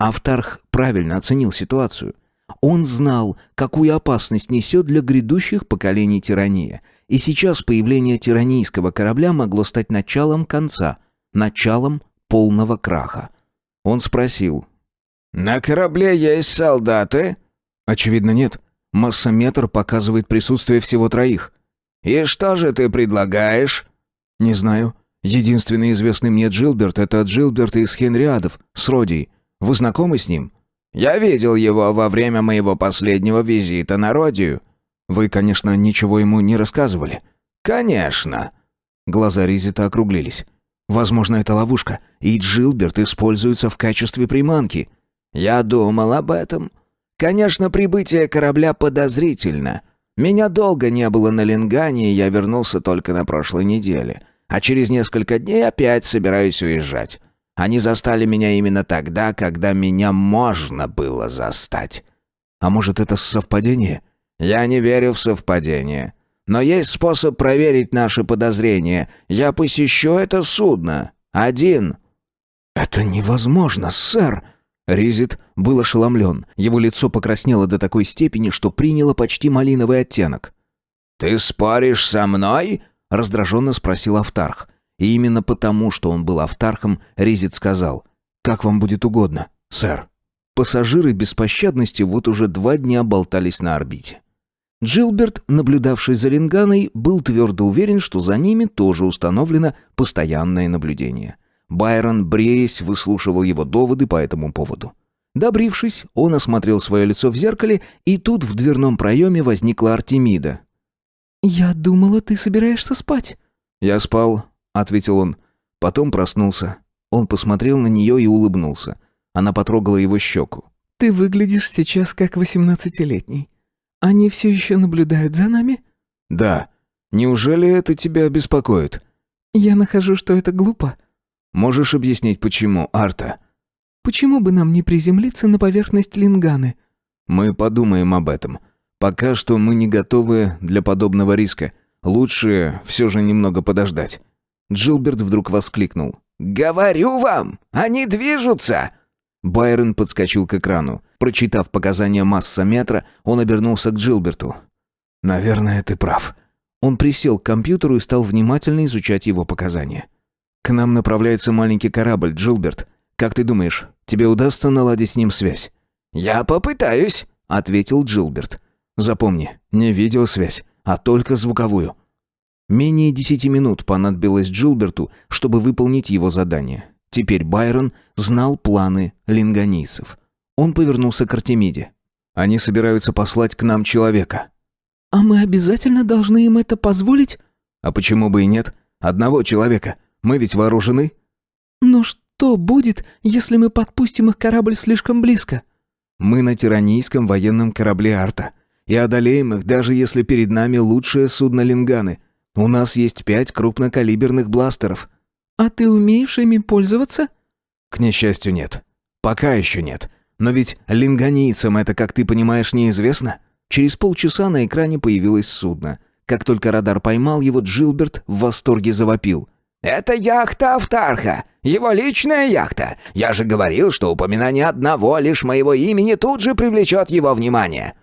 Автарх правильно оценил ситуацию. Он знал, какую опасность несет для грядущих поколений тирания, и сейчас появление тиранийского корабля могло стать началом конца, началом полного краха. Он спросил: «На корабле есть солдаты?» «Очевидно, нет. Массометр показывает присутствие всего 3. «И что же ты предлагаешь?» «Не знаю. Единственный известный мне Джилберт — это Джилберт из Хенриадов, с Родией. Вы знакомы с ним?» «Я видел его во время моего последнего визита на Родию». «Вы, конечно, ничего ему не рассказывали?» «Конечно». Глаза Ризита округлились. «Возможно, это ловушка, и Джилберт используется в качестве приманки». «Я думал об этом. Конечно, прибытие корабля подозрительно. Меня долго не было на Лингане, и я вернулся только на прошлой неделе. А через несколько дней опять собираюсь уезжать. Они застали меня именно тогда, когда меня можно было застать». «А может, это совпадение?» «Я не верю в совпадение. Но есть способ проверить наши подозрения. Я посещу это судно. Один». «Это невозможно, сэр!» Ризит был ошеломлен. Его лицо покраснело до такой степени, что приняло почти малиновый оттенок. «Ты споришь со мной?» — раздраженно спросил Автарх. И именно потому, что он был Автархом, Ризит сказал: «Как вам будет угодно, сэр». Пассажиры беспощадности вот уже 2 дня болтались на орбите. Джилберт, наблюдавший за Линганой, был твердо уверен, что за ними тоже установлено постоянное наблюдение. Байрон, бреясь, выслушивал его доводы по этому поводу. Добрившись, он осмотрел свое лицо в зеркале, и тут в дверном проеме возникла Артемида. «Я думала, ты собираешься спать». «Я спал», — ответил он. Потом проснулся. Он посмотрел на нее и улыбнулся. Она потрогала его щеку. «Ты выглядишь сейчас как 18-летний. Они все еще наблюдают за нами?» «Да. Неужели это тебя беспокоит?» «Я нахожу, что это глупо». «Можешь объяснить, почему, Арта?» «Почему бы нам не приземлиться на поверхность Линганы?» «Мы подумаем об этом. Пока что мы не готовы для подобного риска. Лучше все же немного подождать». Джилберт вдруг воскликнул. «Говорю вам, они движутся!» Байрон подскочил к экрану. Прочитав показания массометра, он обернулся к Джилберту. «Наверное, ты прав». Он присел к компьютеру и стал внимательно изучать его показания. «К нам направляется маленький корабль, Джилберт. Как ты думаешь, тебе удастся наладить с ним связь?» «Я попытаюсь», — ответил Джилберт. «Запомни, не видеосвязь, а только звуковую». Менее 10 минут понадобилось Джилберту, чтобы выполнить его задание. Теперь Байрон знал планы линганийцев. Он повернулся к Артемиде. «Они собираются послать к нам человека». «А мы обязательно должны им это позволить?» «А почему бы и нет? Одного человека. Мы ведь вооружены». «Но что будет, если мы подпустим их корабль слишком близко?» «Мы на тиранийском военном корабле Арта. И одолеем их, даже если перед нами лучшее судно Линганы. У нас есть 5 крупнокалиберных бластеров». «А ты умеешь ими пользоваться?» «К несчастью, нет. Пока еще нет. Но ведь линганийцам это, как ты понимаешь, неизвестно». Через полчаса на экране появилось судно. Как только радар поймал его, Джилберт в восторге завопил. «Это яхта Автарха, его личная яхта. Я же говорил, что упоминание одного лишь моего имени тут же привлечет его внимание».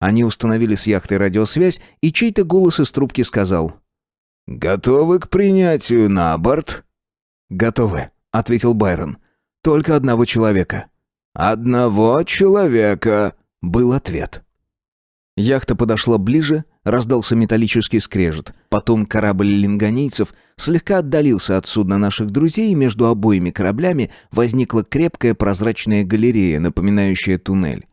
Они установили с яхтой радиосвязь, и чей-то голос из трубки сказал: «Готовы к принятию на борт?» «Готовы», — ответил Байрон. «Только одного человека». «Одного человека», — был ответ. Яхта подошла ближе, раздался металлический скрежет. Потом корабль линганийцев слегка отдалился от судна наших друзей, и между обоими кораблями возникла крепкая прозрачная галерея, напоминающая туннель.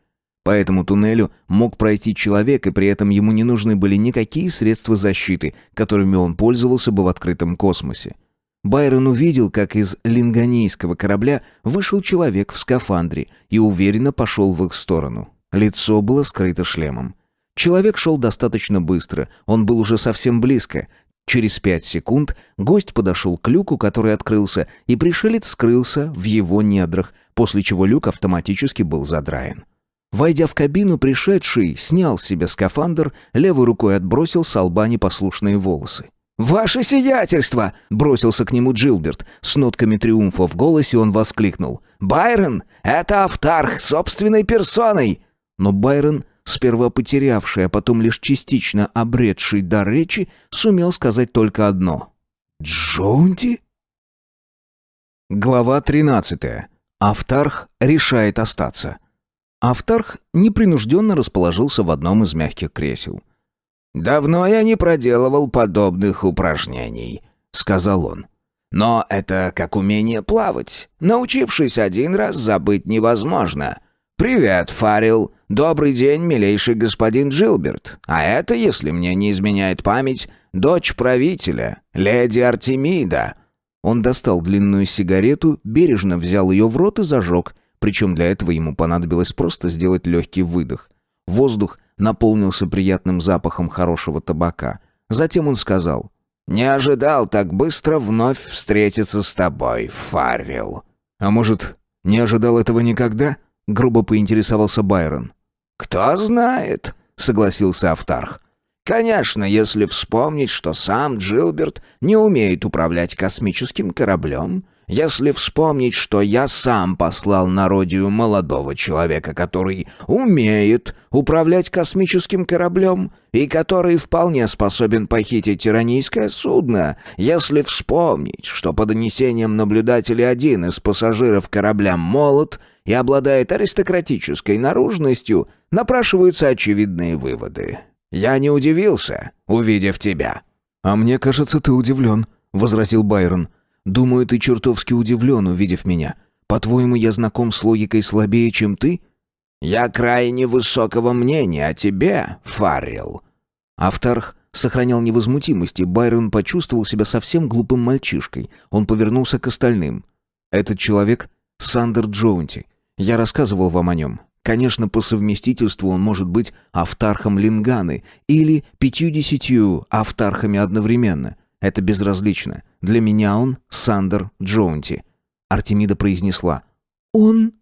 По этому туннелю мог пройти человек, и при этом ему не нужны были никакие средства защиты, которыми он пользовался бы в открытом космосе. Байрон увидел, как из линганийского корабля вышел человек в скафандре и уверенно пошел в их сторону. Лицо было скрыто шлемом. Человек шел достаточно быстро, он был уже совсем близко. Через 5 секунд гость подошел к люку, который открылся, и пришелец скрылся в его недрах, после чего люк автоматически был задраен. Войдя в кабину, пришедший снял с себя скафандр, левой рукой отбросил с лба непослушные волосы. «Ваше сиятельство!» — бросился к нему Джилберт. С нотками триумфа в голосе он воскликнул: «Байрон, это Автарх собственной персоной!» Но Байрон, сперва потерявший, а потом лишь частично обретший дар речи, сумел сказать только одно: «Джонти?» Глава 13. Автарх решает остаться. Автарх непринужденно расположился в одном из мягких кресел. «Давно я не проделывал подобных упражнений», — сказал он. «Но это как умение плавать. Научившись один раз, забыть невозможно. Привет, Фаррелл. Добрый день, милейший господин Джилберт. А это, если мне не изменяет память, дочь правителя, леди Артемида». Он достал длинную сигарету, бережно взял ее в рот и зажег, причем для этого ему понадобилось просто сделать легкий выдох. Воздух наполнился приятным запахом хорошего табака. Затем он сказал: «Не ожидал так быстро вновь встретиться с тобой, Фаррелл». «А может, не ожидал этого никогда?» — грубо поинтересовался Байрон. «Кто знает», — согласился Автарх. «Конечно, если вспомнить, что сам Джилберт не умеет управлять космическим кораблем, если вспомнить, что я сам послал на Родию молодого человека, который умеет управлять космическим кораблем и который вполне способен похитить тиранийское судно, если вспомнить, что по донесениям наблюдателей один из пассажиров корабля молод и обладает аристократической наружностью, напрашиваются очевидные выводы. Я не удивился, увидев тебя». «А мне кажется, ты удивлен», — возразил Байрон. «Думаю, ты чертовски удивлен, увидев меня. По-твоему, я знаком с логикой слабее, чем ты?» «Я крайне высокого мнения о тебе, Фаррелл». Автарх сохранял невозмутимость, и Байрон почувствовал себя совсем глупым мальчишкой. Он повернулся к остальным. «Этот человек — Сандер Джоунти. Я рассказывал вам о нем. Конечно, по совместительству он может быть автархом Линганы или 50 автархами одновременно. Это безразлично. Для меня он Сандер Джоунти». Артемида произнесла. «Он...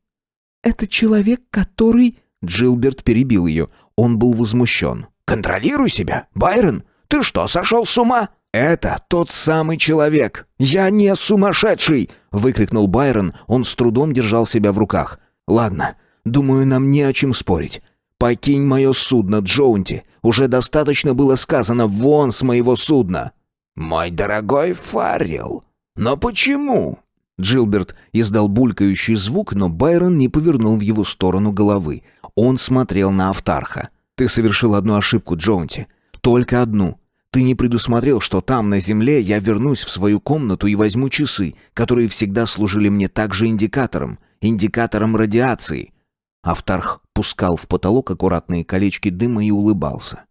это человек, который...» Джилберт перебил ее. Он был возмущен. «Контролируй себя, Байрон! Ты что, сошел с ума?» «Это тот самый человек! Я не сумасшедший!» — выкрикнул Байрон. Он с трудом держал себя в руках. «Ладно, думаю, нам не о чем спорить. Покинь мое судно, Джоунти. Уже достаточно было сказано «вон с моего судна». «Мой дорогой Фаррелл, но почему?» Джилберт издал булькающий звук, но Байрон не повернул в его сторону головы. Он смотрел на Автарха. «Ты совершил одну ошибку, Джоунти. Только одну. Ты не предусмотрел, что там, на земле, я вернусь в свою комнату и возьму часы, которые всегда служили мне также индикатором радиации». Автарх пускал в потолок аккуратные колечки дыма и улыбался.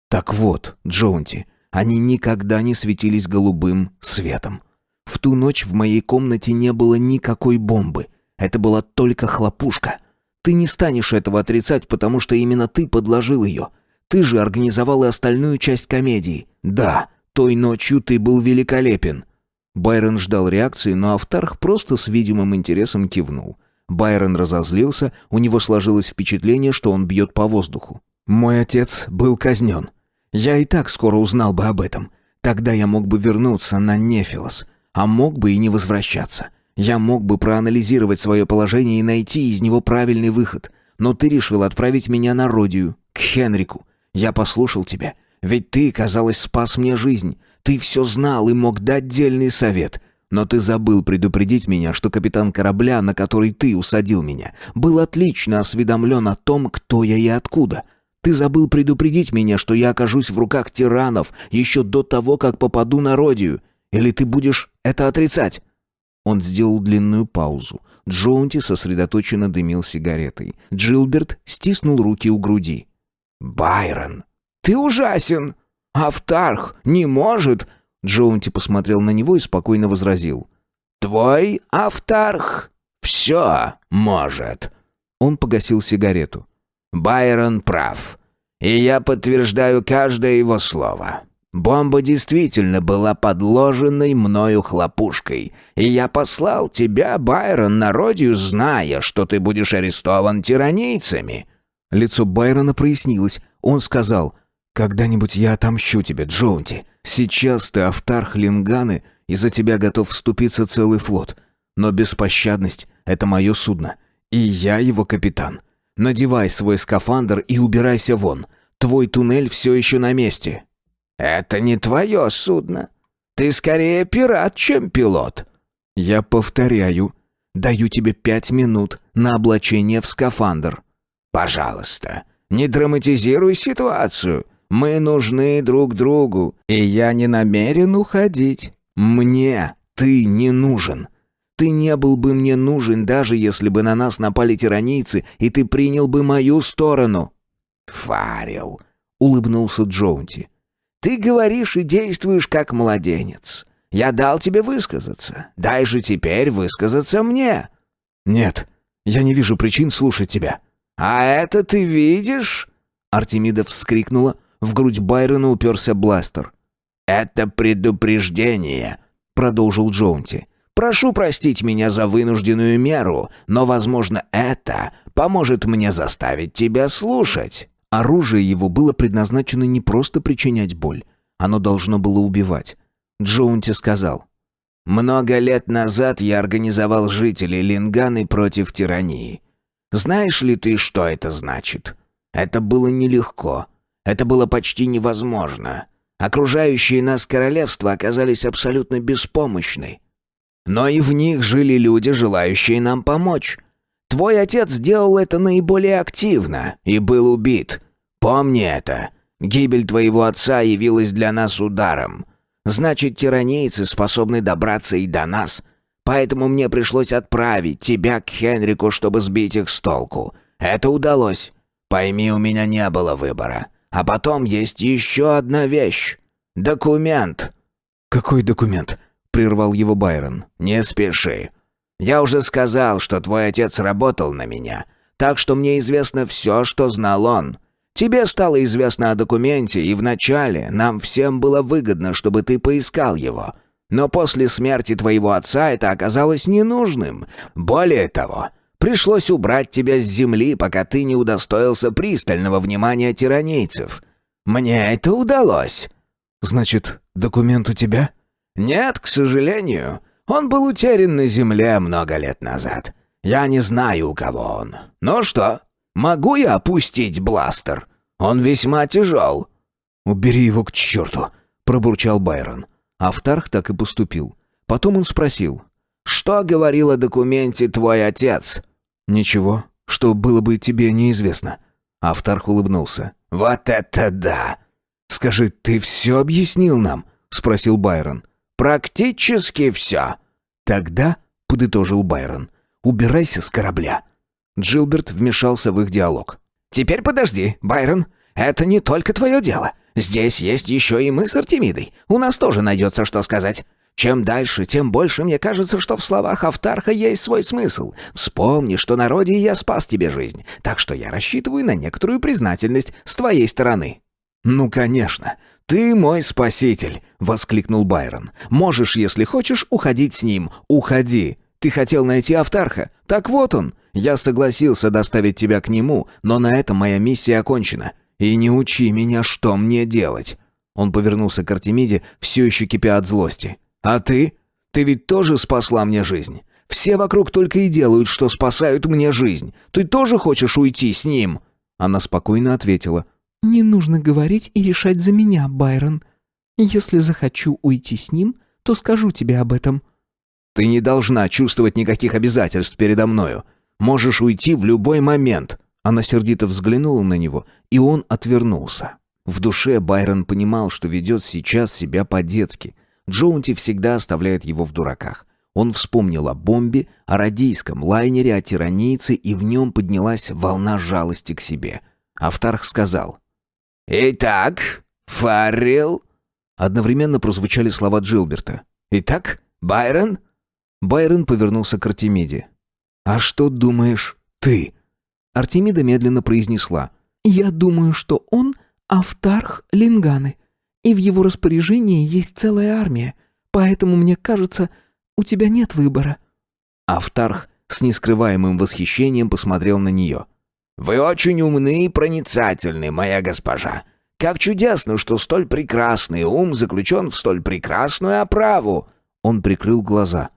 «Так вот, Джоунти, они никогда не светились голубым светом. В ту ночь в моей комнате не было никакой бомбы. Это была только хлопушка. Ты не станешь этого отрицать, потому что именно ты подложил ее. Ты же организовал и остальную часть комедии. Да, той ночью ты был великолепен». Байрон ждал реакции, но Автарх просто с видимым интересом кивнул. Байрон разозлился, у него сложилось впечатление, что он бьет по воздуху. «Мой отец был казнен. Я и так скоро узнал бы об этом. Тогда я мог бы вернуться на Нефилос, а мог бы и не возвращаться. Я мог бы проанализировать свое положение и найти из него правильный выход. Но ты решил отправить меня на Родию, к Хенрику. Я послушал тебя, ведь ты, казалось, спас мне жизнь. Ты все знал и мог дать дельный совет. Но ты забыл предупредить меня, что капитан корабля, на который ты усадил меня, был отлично осведомлен о том, кто я и откуда. Ты забыл предупредить меня, что я окажусь в руках тиранов еще до того, как попаду на Родию. Или ты будешь это отрицать?» Он сделал длинную паузу. Джоунти сосредоточенно дымил сигаретой. Джилберт стиснул руки у груди. «Байрон, ты ужасен! Автарх не может...» Джоунти посмотрел на него и спокойно возразил. «Твой Автарх все может». Он погасил сигарету. «Байрон прав, и я подтверждаю каждое его слово. Бомба действительно была подложенной мною хлопушкой, и я послал тебя, Байрон, на Родию, зная, что ты будешь арестован тиранийцами». Лицо Байрона прояснилось. Он сказал: «Когда-нибудь я отомщу тебе, Джоунти. Сейчас ты Автарх Линганы, и за тебя готов вступиться целый флот. Но беспощадность — это мое судно, и я его капитан. Надевай свой скафандр и убирайся вон. Твой туннель все еще на месте». «Это не твое судно. Ты скорее пират, чем пилот». «Я повторяю, даю тебе 5 минут на облачение в скафандр». «Пожалуйста, не драматизируй ситуацию. Мы нужны друг другу, и я не намерен уходить». «Мне ты не нужен. Ты не был бы мне нужен, даже если бы на нас напали тиранийцы, и ты принял бы мою сторону». «Фаррелл», — улыбнулся Джоунти. «Ты говоришь и действуешь как младенец. Я дал тебе высказаться. Дай же теперь высказаться мне». «Нет, я не вижу причин слушать тебя». «А это ты видишь?» Артемида вскрикнула. В грудь Байрона уперся бластер. «Это предупреждение», — продолжил Джоунти. «Прошу простить меня за вынужденную меру, но, возможно, это поможет мне заставить тебя слушать». Оружие его было предназначено не просто причинять боль. Оно должно было убивать. Джоунти сказал: «Много лет назад я организовал жителей Линганы против тирании. Знаешь ли ты, что это значит? Это было нелегко. Это было почти невозможно. Окружающие нас королевства оказались абсолютно беспомощны. Но и в них жили люди, желающие нам помочь. Твой отец сделал это наиболее активно и был убит. Помни это. Гибель твоего отца явилась для нас ударом. Значит, тиранийцы способны добраться и до нас. поэтому мне пришлось отправить тебя к Хенрику, чтобы сбить их с толку. Это удалось. Пойми, у меня не было выбора. А потом есть еще одна вещь. Документ». «Какой документ?» — прервал его Байрон. «Не спеши. Я уже сказал, что твой отец работал на меня, так что мне известно все, что знал он. Тебе стало известно о документе, и вначале нам всем было выгодно, чтобы ты поискал его. Но после смерти твоего отца это оказалось ненужным. Более того, пришлось убрать тебя с земли, пока ты не удостоился пристального внимания тиранейцев. Мне это удалось». «Значит, документ у тебя?» «Нет, к сожалению. Он был утерян на земле много лет назад. Я не знаю, у кого он. Ну что, могу я опустить бластер? Он весьма тяжел». «Убери его к черту», — пробурчал Байрон. Автарх так и поступил. Потом он спросил. «Что говорил о документе твой отец?» «Ничего, что было бы тебе неизвестно». Автарх улыбнулся. «Вот это да!» «Скажи, ты все объяснил нам?» — спросил Байрон. «Практически все». «Тогда», — подытожил Байрон, — «убирайся с корабля». Джилберт вмешался в их диалог. «Теперь подожди, Байрон. Это не только твое дело. Здесь есть еще и мы с Артемидой. У нас тоже найдется, что сказать. Чем дальше, тем больше мне кажется, что в словах Автарха есть свой смысл. Вспомни, что на Родии я спас тебе жизнь, так что я рассчитываю на некоторую признательность с твоей стороны». «Ну, конечно. Ты мой спаситель!» — воскликнул Байрон. «Можешь, если хочешь, уходить с ним. Уходи. Ты хотел найти Автарха? Так вот он. Я согласился доставить тебя к нему, но на этом моя миссия окончена. И не учи меня, что мне делать». Он повернулся к Артемиде, все еще кипя от злости. «А ты? Ты ведь тоже спасла мне жизнь. Все вокруг только и делают, что спасают мне жизнь. Ты тоже хочешь уйти с ним?» Она спокойно ответила. «Не нужно говорить и решать за меня, Байрон. Если захочу уйти с ним, то скажу тебе об этом». «Ты не должна чувствовать никаких обязательств передо мною. Можешь уйти в любой момент». Она сердито взглянула на него, и он отвернулся. В душе Байрон понимал, что ведет сейчас себя по-детски. Джоунти всегда оставляет его в дураках. Он вспомнил о бомбе, о радийском лайнере, о тиранийце, и в нем поднялась волна жалости к себе. Автарх сказал: «Итак, Фаррелл?» Одновременно прозвучали слова Джилберта. «Итак, Байрон?» Байрон повернулся к Артемиде. «А что думаешь ты?» Артемида медленно произнесла. «Я думаю, что он Автарх Линганы, и в его распоряжении есть целая армия, поэтому, мне кажется, у тебя нет выбора». Автарх с нескрываемым восхищением посмотрел на нее. «Вы очень умны и проницательны, моя госпожа. Как чудесно, что столь прекрасный ум заключен в столь прекрасную оправу!» Он прикрыл глаза.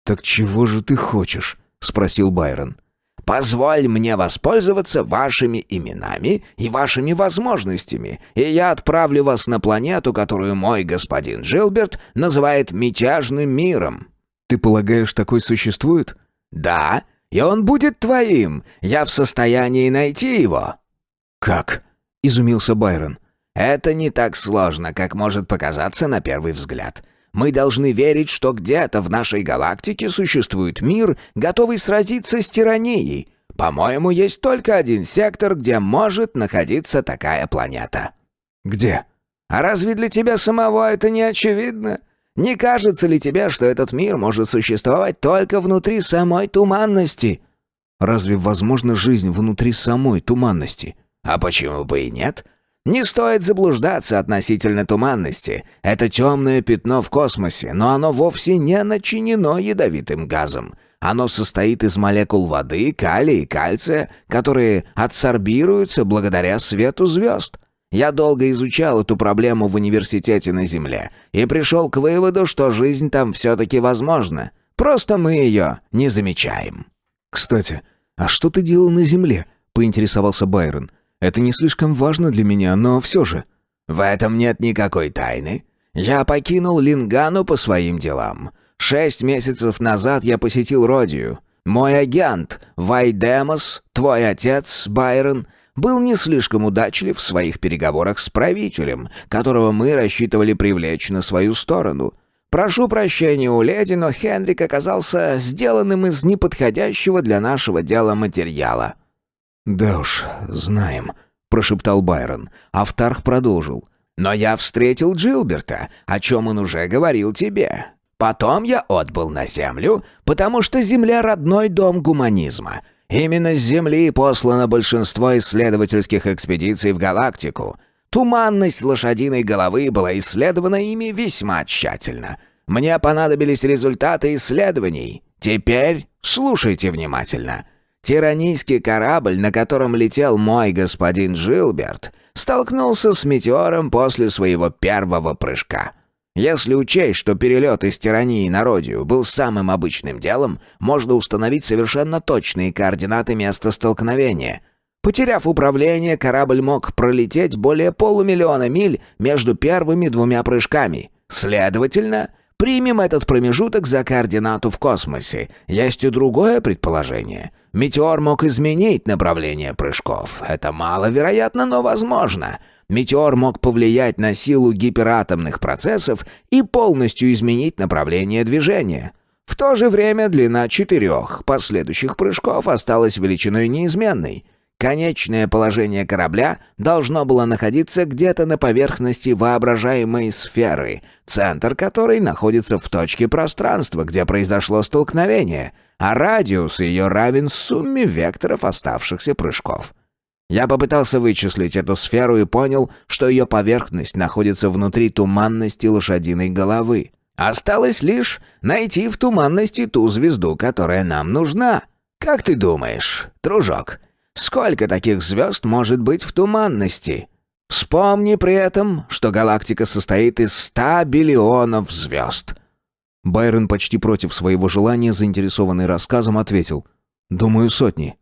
«Так чего же ты хочешь?» — спросил Байрон. «Позволь мне воспользоваться вашими именами и вашими возможностями, и я отправлю вас на планету, которую мой господин Джилберт называет мятежным миром». «Ты полагаешь, такой существует?» «Да, и он будет твоим. Я в состоянии найти его». «Как?» — изумился Байрон. «Это не так сложно, как может показаться на первый взгляд. Мы должны верить, что где-то в нашей галактике существует мир, готовый сразиться с тиранией. По-моему, есть только один сектор, где может находиться такая планета». «Где?» «А разве для тебя самого это не очевидно? Не кажется ли тебе, что этот мир может существовать только внутри самой туманности?» «Разве возможна жизнь внутри самой туманности?» «А почему бы и нет? Не стоит заблуждаться относительно туманности. Это темное пятно в космосе, но оно вовсе не начинено ядовитым газом. Оно состоит из молекул воды, калия и кальция, которые адсорбируются благодаря свету звезд. Я долго изучал эту проблему в университете на Земле и пришел к выводу, что жизнь там все-таки возможна. Просто мы ее не замечаем». «Кстати, а что ты делал на Земле?» — поинтересовался Байрон. «Это не слишком важно для меня, но все же». «В этом нет никакой тайны. Я покинул Лингану по своим делам. 6 месяцев назад я посетил Родию. Мой агент, Вайдемос, твой отец, Байрон, был не слишком удачлив в своих переговорах с правителем, которого мы рассчитывали привлечь на свою сторону. Прошу прощения у леди, но Хенрик оказался сделанным из неподходящего для нашего дела материала». «Да уж, знаем», — прошептал Байрон. Автарх продолжил. «Но я встретил Джилберта, о чем он уже говорил тебе. Потом я отбыл на Землю, потому что Земля — родной дом гуманизма. Именно с Земли послано большинство исследовательских экспедиций в галактику. Туманность лошадиной головы была исследована ими весьма тщательно. Мне понадобились результаты исследований. Теперь слушайте внимательно. Тиранийский корабль, на котором летел мой господин Джилберт, столкнулся с метеором после своего первого прыжка. Если учесть, что перелет из Тирании на Родию был самым обычным делом, можно установить совершенно точные координаты места столкновения. Потеряв управление, корабль мог пролететь более 500 000 миль между первыми 2 прыжками. Следовательно, примем этот промежуток за координату в космосе. Есть и другое предположение. Метеор мог изменить направление прыжков. Это маловероятно, но возможно. Метеор мог повлиять на силу гиператомных процессов и полностью изменить направление движения. В то же время длина 4 последующих прыжков осталась величиной неизменной. Конечное положение корабля должно было находиться где-то на поверхности воображаемой сферы, центр которой находится в точке пространства, где произошло столкновение, а радиус ее равен сумме векторов оставшихся прыжков. Я попытался вычислить эту сферу и понял, что ее поверхность находится внутри туманности лошадиной головы. Осталось лишь найти в туманности ту звезду, которая нам нужна. Как ты думаешь, дружок, сколько таких звезд может быть в туманности? Вспомни при этом, что галактика состоит из 100 биллионов звезд». Байрон почти против своего желания, заинтересованный рассказом, ответил. «Думаю, 100».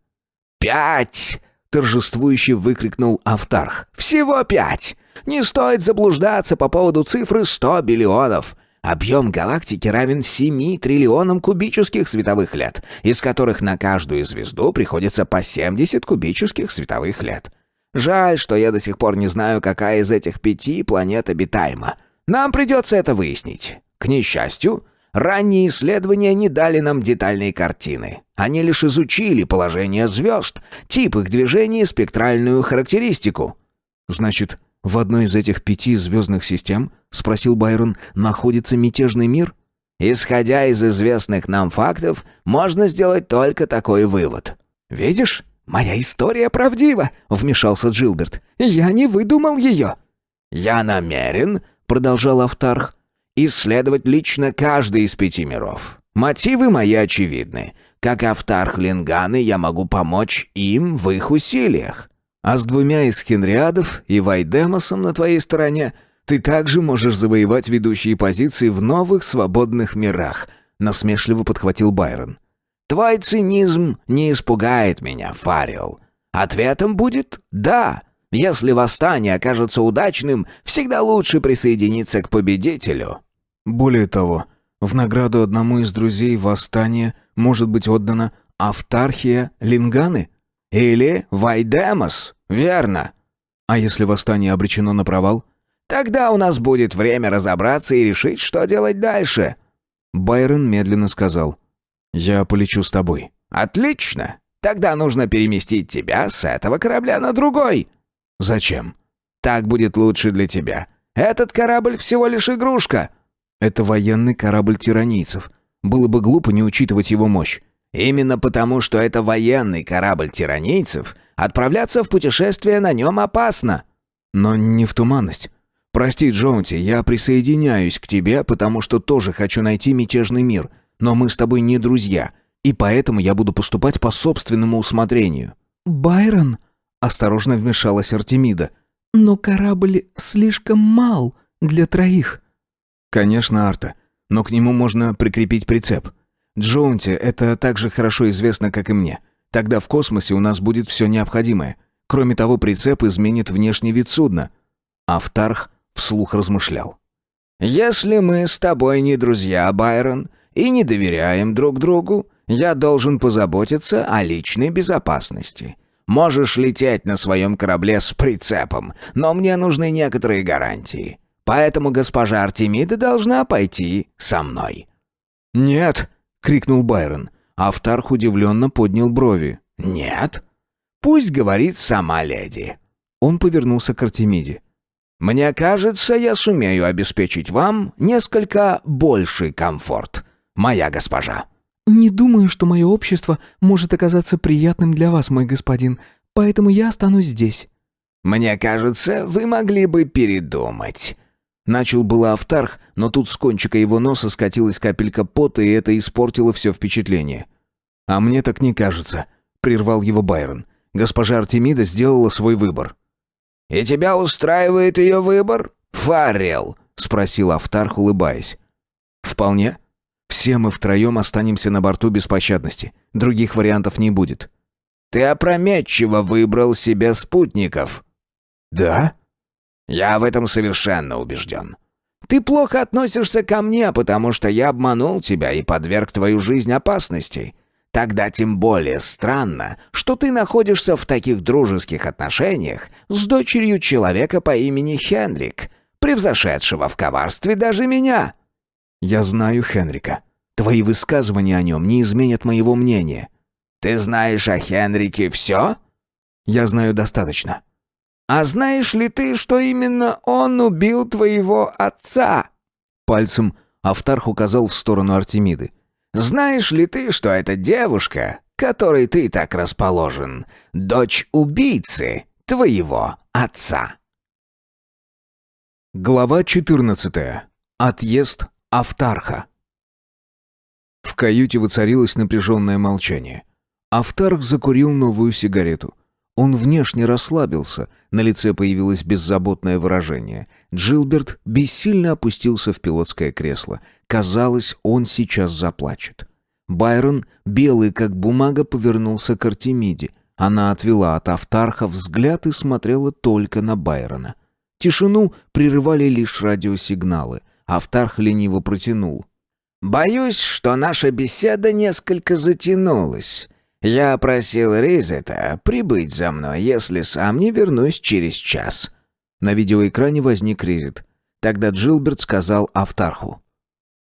«5!» — торжествующе выкрикнул Автарх. «Всего 5! Не стоит заблуждаться по поводу цифры 100 биллионов. Объем галактики равен 7 триллионам кубических световых лет, из которых на каждую звезду приходится по 70 кубических световых лет. Жаль, что я до сих пор не знаю, какая из этих 5 планет обитаема. Нам придется это выяснить. К несчастью, ранние исследования не дали нам детальной картины. Они лишь изучили положение звезд, тип их движения и спектральную характеристику». «Значит, в одной из этих 5 звездных систем, — спросил Байрон, — находится мятежный мир?» «Исходя из известных нам фактов, можно сделать только такой вывод». «Видишь, моя история правдива», — вмешался Джилберт. «Я не выдумал ее». «Я намерен, — продолжал Автарх, — исследовать лично каждый из 5 миров. Мотивы мои очевидны. Как Автарх Линганы я могу помочь им в их усилиях. А с 2 из Хенриадов и Вайдемосом на твоей стороне ты также можешь завоевать ведущие позиции в новых свободных мирах», — насмешливо подхватил Байрон. «Твой цинизм не испугает меня, Фаррелл. Ответом будет «да». Если восстание окажется удачным, всегда лучше присоединиться к победителю». «Более того, в награду одному из друзей восстания может быть отдана Автархия Линганы? Или Вайдемос, верно. А если восстание обречено на провал?» «Тогда у нас будет время разобраться и решить, что делать дальше». Байрон медленно сказал. «Я полечу с тобой». «Отлично. Тогда нужно переместить тебя с этого корабля на другой». «Зачем?» «Так будет лучше для тебя. Этот корабль всего лишь игрушка». «Это военный корабль тиранийцев. Было бы глупо не учитывать его мощь». «Именно потому, что это военный корабль тиранийцев, отправляться в путешествие на нем опасно». «Но не в туманность. Прости, Джоунти, я присоединяюсь к тебе, потому что тоже хочу найти мятежный мир. Но мы с тобой не друзья, и поэтому я буду поступать по собственному усмотрению». «Байрон», — осторожно вмешалась Артемида, — «но корабль слишком мал для 3». «Конечно, Арта, но к нему можно прикрепить прицеп. Джоунти это так же хорошо известно, как и мне. Тогда в космосе у нас будет все необходимое. Кроме того, прицеп изменит внешний вид судна». Автарх вслух размышлял. «Если мы с тобой не друзья, Байрон, и не доверяем друг другу, я должен позаботиться о личной безопасности. Можешь лететь на своем корабле с прицепом, но мне нужны некоторые гарантии. Поэтому госпожа Артемида должна пойти со мной». «Нет!» — крикнул Байрон. Автарх удивленно поднял брови. «Нет? Пусть говорит сама леди». Он повернулся к Артемиде. «Мне кажется, я сумею обеспечить вам несколько больший комфорт, моя госпожа». «Не думаю, что мое общество может оказаться приятным для вас, мой господин, поэтому я останусь здесь». «Мне кажется, вы могли бы передумать». Начал было Автарх, но тут с кончика его носа скатилась капелька пота, и это испортило все впечатление. «А мне так не кажется», — прервал его Байрон. «Госпожа Артемида сделала свой выбор». «И тебя устраивает ее выбор, Фаррелл?» — спросил Автарх, улыбаясь. «Вполне. Все мы втроем останемся на борту беспощадности. Других вариантов не будет». «Ты опрометчиво выбрал себе спутников». «Да?» «Я в этом совершенно убежден. Ты плохо относишься ко мне, потому что я обманул тебя и подверг твою жизнь опасности. Тогда тем более странно, что ты находишься в таких дружеских отношениях с дочерью человека по имени Хенрик, превзошедшего в коварстве даже меня». «Я знаю Хенрика. Твои высказывания о нем не изменят моего мнения». «Ты знаешь о Хенрике все?» «Я знаю достаточно». «А знаешь ли ты, что именно он убил твоего отца?» Пальцем Автарх указал в сторону Артемиды. «Знаешь ли ты, что эта девушка, которой ты так расположен, дочь убийцы твоего отца?» Глава 14. Отъезд Автарха. В каюте воцарилось напряженное молчание. Автарх закурил новую сигарету. Он внешне расслабился, на лице появилось беззаботное выражение. Джилберт бессильно опустился в пилотское кресло. Казалось, он сейчас заплачет. Байрон, белый как бумага, повернулся к Артемиде. Она отвела от Автарха взгляд и смотрела только на Байрона. Тишину прерывали лишь радиосигналы. Автарх лениво протянул. «Боюсь, что наша беседа несколько затянулась. Я просил Ризета прибыть за мной, если сам не вернусь через час». На видеоэкране возник Ризет. Тогда Джилберт сказал Автарху.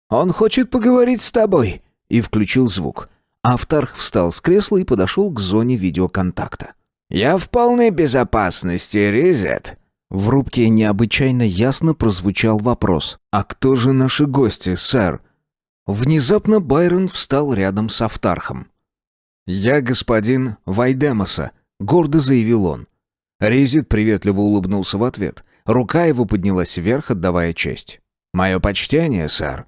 «Он хочет поговорить с тобой», и включил звук. Автарх встал с кресла и подошел к зоне видеоконтакта. «Я в полной безопасности, Ризет». В рубке необычайно ясно прозвучал вопрос. «А кто же наши гости, сэр?» Внезапно Байрон встал рядом с Автархом. «Я господин Вайдемоса», — гордо заявил он. Ризет приветливо улыбнулся в ответ. Рука его поднялась вверх, отдавая честь. «Мое почтение, сэр».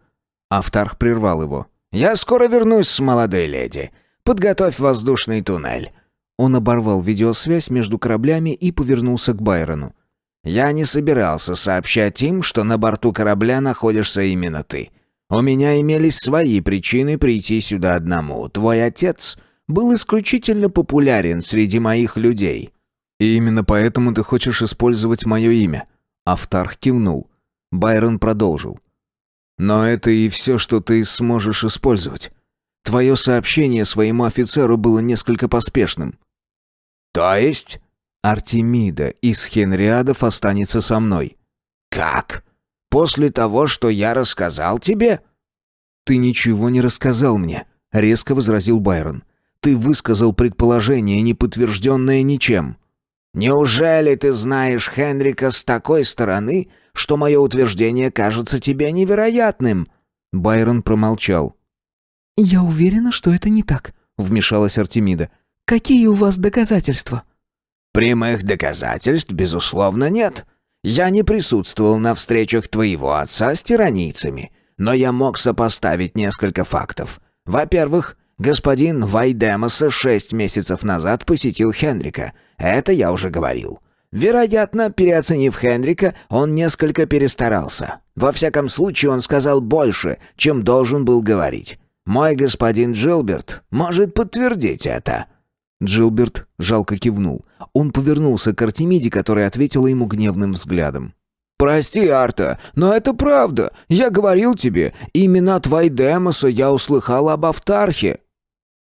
Автарх прервал его. «Я скоро вернусь с молодой леди. Подготовь воздушный туннель». Он оборвал видеосвязь между кораблями и повернулся к Байрону. «Я не собирался сообщать им, что на борту корабля находишься именно ты. У меня имелись свои причины прийти сюда одному. Твой отец был исключительно популярен среди моих людей». «И именно поэтому ты хочешь использовать мое имя?» Автарх кивнул. Байрон продолжил. «Но это и все, что ты сможешь использовать. Твое сообщение своему офицеру было несколько поспешным». «То есть?» «Артемида из Хенриадов останется со мной». «Как? После того, что я рассказал тебе?» «Ты ничего не рассказал мне», — резко возразил Байрон. «Ты высказал предположение, не подтвержденное ничем». «Неужели ты знаешь Хенрика с такой стороны, что мое утверждение кажется тебе невероятным?» Байрон промолчал. «Я уверена, что это не так», — вмешалась Артемида. «Какие у вас доказательства?» «Прямых доказательств, безусловно, нет. Я не присутствовал на встречах твоего отца с тиранийцами, но я мог сопоставить несколько фактов. Во-первых, господин Вайдемоса 6 месяцев назад посетил Хенрика. Это я уже говорил. Вероятно, переоценив Хенрика, он несколько перестарался. Во всяком случае, он сказал больше, чем должен был говорить. Мой господин Джилберт может подтвердить это». Джилберт жалко кивнул. Он повернулся к Артемиде, которая ответила ему гневным взглядом. «Прости, Арта, но это правда. Я говорил тебе, именно от Вайдемоса я услыхал об Автархе».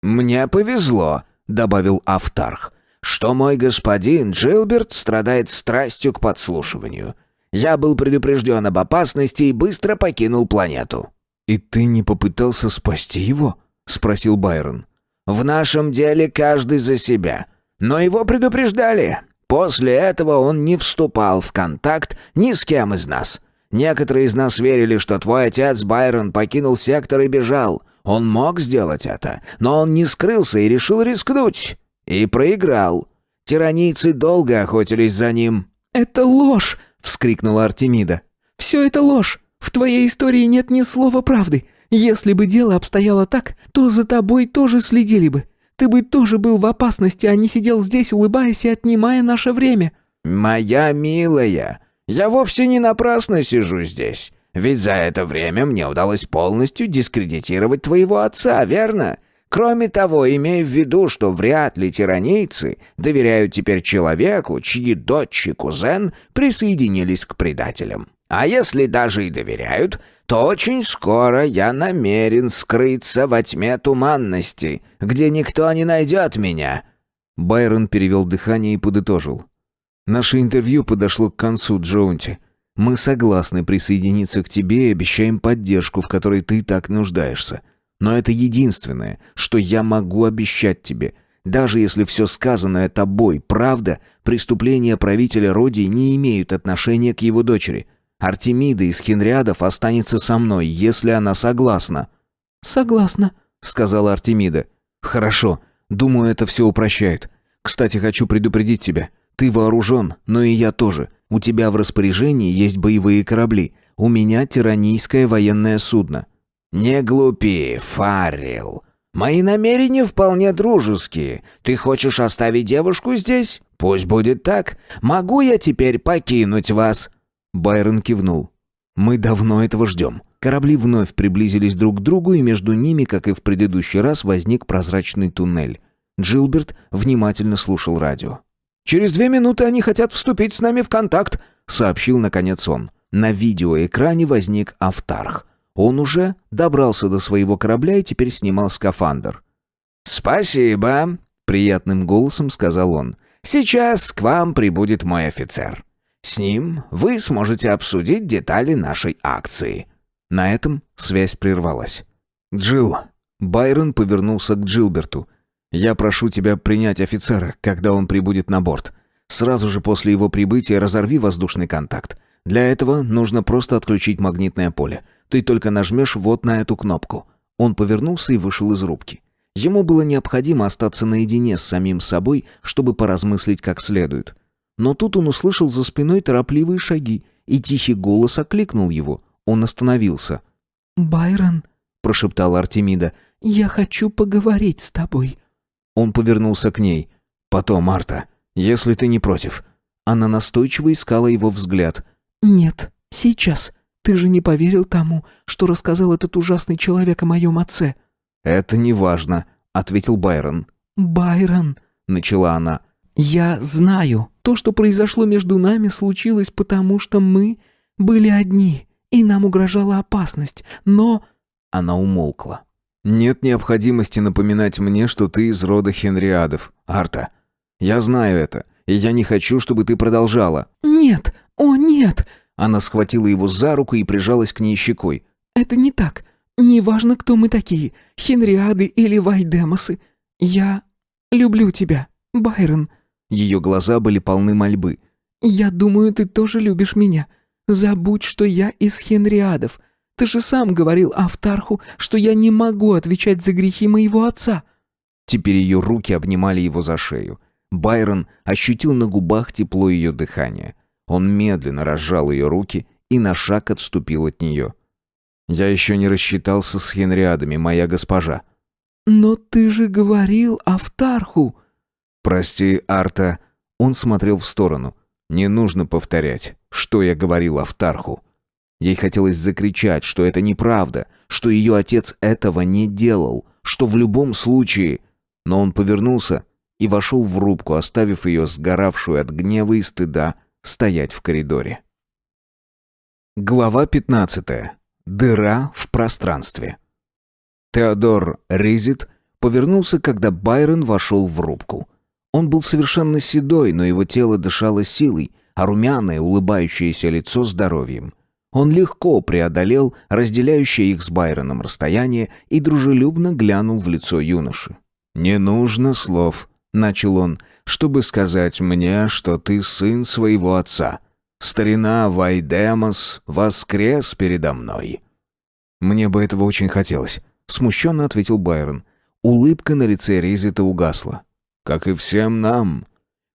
«Мне повезло», — добавил Автарх, «что мой господин Джилберт страдает страстью к подслушиванию. Я был предупрежден об опасности и быстро покинул планету». «И ты не попытался спасти его?» — спросил Байрон. «В нашем деле каждый за себя. Но его предупреждали. После этого он не вступал в контакт ни с кем из нас. Некоторые из нас верили, что твой отец Байрон покинул сектор и бежал. Он мог сделать это, но он не скрылся и решил рискнуть. И проиграл. Тиранийцы долго охотились за ним». «Это ложь!» — вскрикнула Артемида. «Все это ложь! В твоей истории нет ни слова правды. Если бы дело обстояло так, то за тобой тоже следили бы. Ты бы тоже был в опасности, а не сидел здесь, улыбаясь и отнимая наше время». «Моя милая, я вовсе не напрасно сижу здесь. Ведь за это время мне удалось полностью дискредитировать твоего отца, верно? Кроме того, имей в виду, что вряд ли тиранийцы доверяют теперь человеку, чьи дочь и кузен присоединились к предателям. А если даже и доверяют, то очень скоро я намерен скрыться во тьме туманности, где никто не найдет меня». Байрон перевел дыхание и подытожил. «Наше интервью подошло к концу, Джоунти. Мы согласны присоединиться к тебе и обещаем поддержку, в которой ты так нуждаешься. Но это единственное, что я могу обещать тебе. Даже если все сказанное тобой правда, преступления правителя Родии не имеют отношения к его дочери. Артемида из Хенриадов останется со мной, если она согласна». «Согласна», — сказала Артемида. «Хорошо. Думаю, это все упрощает. Кстати, хочу предупредить тебя. Ты вооружен, но и я тоже. У тебя в распоряжении есть боевые корабли. У меня тиранийское военное судно». «Не глупи, Фаррелл. Мои намерения вполне дружеские. Ты хочешь оставить девушку здесь? Пусть будет так. Могу я теперь покинуть вас?» Байрон кивнул. «Мы давно этого ждем». Корабли вновь приблизились друг к другу, и между ними, как и в предыдущий раз, возник прозрачный туннель. Джилберт внимательно слушал радио. «Через 2 минуты они хотят вступить с нами в контакт», — сообщил наконец он. На видеоэкране возник Автарх. Он уже добрался до своего корабля и теперь снимал скафандр. «Спасибо», — приятным голосом сказал он. «Сейчас к вам прибудет мой офицер. С ним вы сможете обсудить детали нашей акции». На этом связь прервалась. «Джилл», — Байрон повернулся к Джилберту. «Я прошу тебя принять офицера, когда он прибудет на борт. Сразу же после его прибытия разорви воздушный контакт. Для этого нужно просто отключить магнитное поле. Ты только нажмешь вот на эту кнопку». Он повернулся и вышел из рубки. Ему было необходимо остаться наедине с самим собой, чтобы поразмыслить как следует. Но тут он услышал за спиной торопливые шаги, и тихий голос окликнул его. Он остановился. «Байрон», — прошептала Артемида, — «я хочу поговорить с тобой». Он повернулся к ней. «Потом, Марта, если ты не против». Она настойчиво искала его взгляд. «Нет, сейчас. Ты же не поверил тому, что рассказал этот ужасный человек о моем отце». «Это не важно», — ответил Байрон. «Байрон», — начала она, — «я знаю, то, что произошло между нами, случилось потому, что мы были одни, и нам угрожала опасность, но...» Она умолкла. «Нет необходимости напоминать мне, что ты из рода Хенриадов, Арта. Я знаю это, и я не хочу, чтобы ты продолжала». «Нет, о нет!» Она схватила его за руку и прижалась к ней щекой. «Это не так. Неважно, кто мы такие, Хенриады или Вайдемосы. Я люблю тебя, Байрон». Ее глаза были полны мольбы. «Я думаю, ты тоже любишь меня. Забудь, что я из Хенриадов. Ты же сам говорил Автарху, что я не могу отвечать за грехи моего отца». Теперь ее руки обнимали его за шею. Байрон ощутил на губах тепло ее дыхания. Он медленно разжал ее руки и на шаг отступил от нее. «Я еще не рассчитался с Хенриадами, моя госпожа». «Но ты же говорил Автарху». «Прости, Арта». Он смотрел в сторону. «Не нужно повторять, что я говорил Автарху». Ей хотелось закричать, что это неправда, что ее отец этого не делал, что в любом случае... Но он повернулся и вошел в рубку, оставив ее, сгоравшую от гнева и стыда, стоять в коридоре. Глава 15. Дыра в пространстве. Теодор Ризит повернулся, когда Байрон вошел в рубку. Он был совершенно седой, но его тело дышало силой, а румяное, улыбающееся лицо здоровьем. Он легко преодолел разделяющее их с Байроном расстояние и дружелюбно глянул в лицо юноши. «Не нужно слов», — начал он, — «чтобы сказать мне, что ты сын своего отца. Старина Вайдемос воскрес передо мной». «Мне бы этого очень хотелось», — смущенно ответил Байрон. Улыбка на лице Ризита угасла. «Как и всем нам.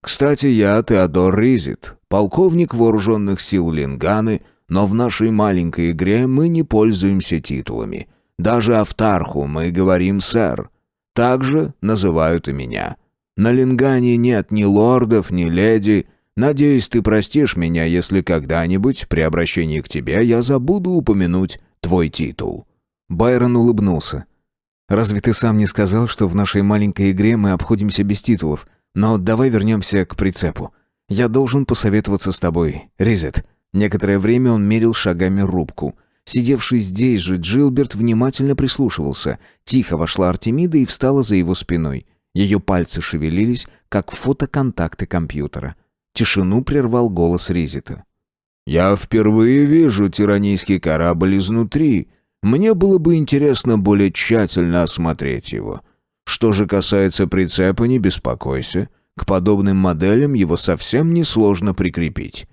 Кстати, я Теодор Ризит, полковник вооруженных сил Линганы, но в нашей маленькой игре мы не пользуемся титулами. Даже Автарху мы говорим «сэр». Так же называют и меня. На Лингане нет ни лордов, ни леди. Надеюсь, ты простишь меня, если когда-нибудь при обращении к тебе я забуду упомянуть твой титул». Байрон улыбнулся. «Разве ты сам не сказал, что в нашей маленькой игре мы обходимся без титулов? Но давай вернемся к прицепу. Я должен посоветоваться с тобой, Ризет». Некоторое время он мерил шагами рубку. Сидевший здесь же Джилберт внимательно прислушивался. Тихо вошла Артемида и встала за его спиной. Ее пальцы шевелились, как фотоконтакты компьютера. Тишину прервал голос Ризета. «Я впервые вижу тиранийский корабль изнутри. Мне было бы интересно более тщательно осмотреть его. Что же касается прицепа, не беспокойся. К подобным моделям его совсем несложно прикрепить».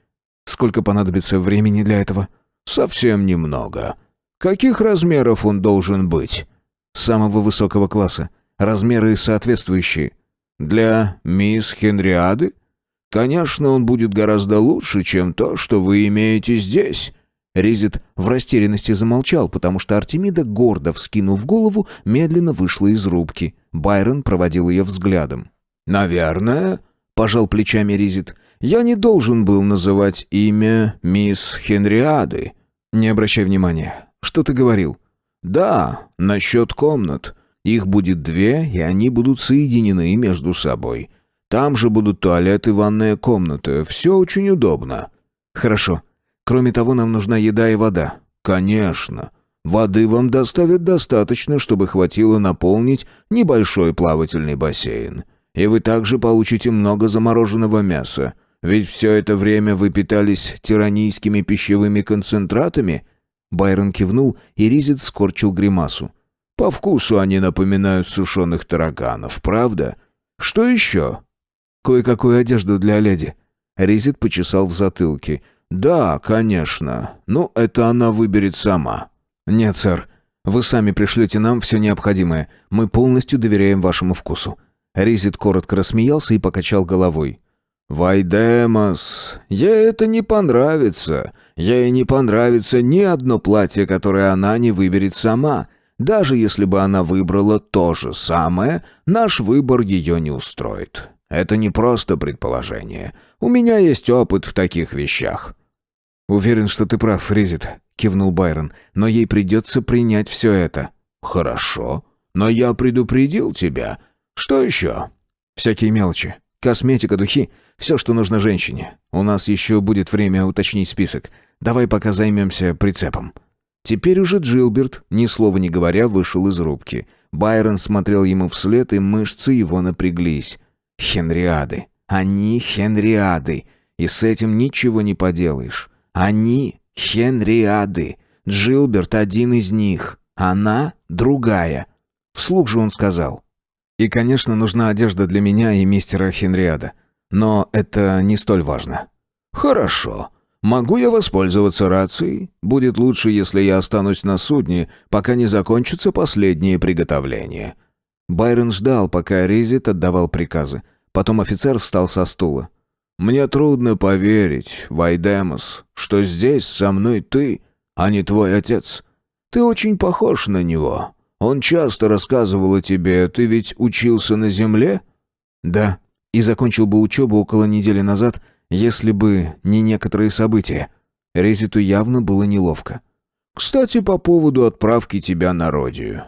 «Сколько понадобится времени для этого?» «Совсем немного. Каких размеров он должен быть?» «Самого высокого класса. Размеры соответствующие». «Для мисс Хенриады? Конечно, он будет гораздо лучше, чем то, что вы имеете здесь». Ризет в растерянности замолчал, потому что Артемида, гордо вскинув голову, медленно вышла из рубки. Байрон проводил ее взглядом. «Наверное», — пожал плечами Ризет, — «я не должен был называть имя мисс Хенриады». «Не обращай внимания. Что ты говорил?» «Да, насчет комнат. Их будет 2, и они будут соединены между собой. Там же будут туалет и ванная комната. Все очень удобно». «Хорошо. Кроме того, нам нужна еда и вода». «Конечно. Воды вам доставят достаточно, чтобы хватило наполнить небольшой плавательный бассейн. И вы также получите много замороженного мяса. Ведь все это время вы питались тиранийскими пищевыми концентратами?» Байрон кивнул, и Ризет скорчил гримасу. «По вкусу они напоминают сушеных тараганов, правда? Что еще?» «Кое-какую одежду для леди». Ризет почесал в затылке. «Да, конечно. Ну, это она выберет сама». «Нет, сэр. Вы сами пришлете нам все необходимое. Мы полностью доверяем вашему вкусу». Ризет коротко рассмеялся и покачал головой. «Вайдемос, ей это не понравится. Ей не понравится ни одно платье, которое она не выберет сама. Даже если бы она выбрала то же самое, наш выбор ее не устроит. Это не просто предположение. У меня есть опыт в таких вещах». «Уверен, что ты прав, Ризет», — кивнул Байрон, «но ей придется принять все это». «Хорошо, но я предупредил тебя. Что еще?» «Всякие мелочи. Косметика, духи, все, что нужно женщине. У нас еще будет время уточнить список. Давай пока займемся прицепом». Теперь уже Джилберт, ни слова не говоря, вышел из рубки. Байрон смотрел ему вслед, и мышцы его напряглись. Хенриады. Они Хенриады. И с этим ничего не поделаешь. Они Хенриады. Джилберт один из них. Она другая. Вслух же он сказал. «И, конечно, нужна одежда для меня и мистера Хенриада. Но это не столь важно». «Хорошо. Могу я воспользоваться рацией? Будет лучше, если я останусь на судне, пока не закончатся последние приготовления». Байрон ждал, пока Ризет отдавал приказы. Потом офицер встал со стула. «Мне трудно поверить, Вайдемос, что здесь со мной ты, а не твой отец. Ты очень похож на него. Он часто рассказывал о тебе. Ты ведь учился на земле?» «Да, и закончил бы учебу около недели назад, если бы не некоторые события». Ризету явно было неловко. «Кстати, по поводу отправки тебя на Родию.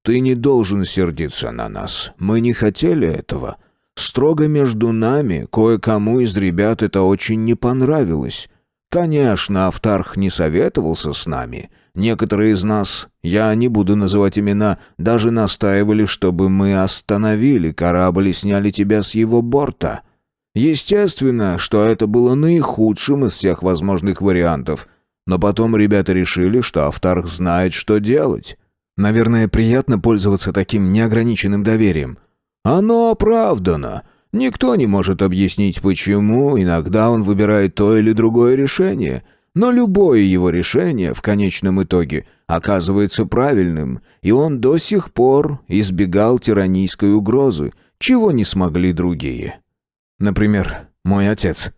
Ты не должен сердиться на нас. Мы не хотели этого. Строго между нами, кое-кому из ребят это очень не понравилось. Конечно, Автарх не советовался с нами. Некоторые из нас, я не буду называть имена, даже настаивали, чтобы мы остановили корабль и сняли тебя с его борта. Естественно, что это было наихудшим из всех возможных вариантов. Но потом ребята решили, что Автарх знает, что делать. Наверное, приятно пользоваться таким неограниченным доверием. Оно оправдано. Никто не может объяснить, почему иногда он выбирает то или другое решение. Но любое его решение в конечном итоге оказывается правильным, и он до сих пор избегал тиранийской угрозы, чего не смогли другие. Например, мой отец.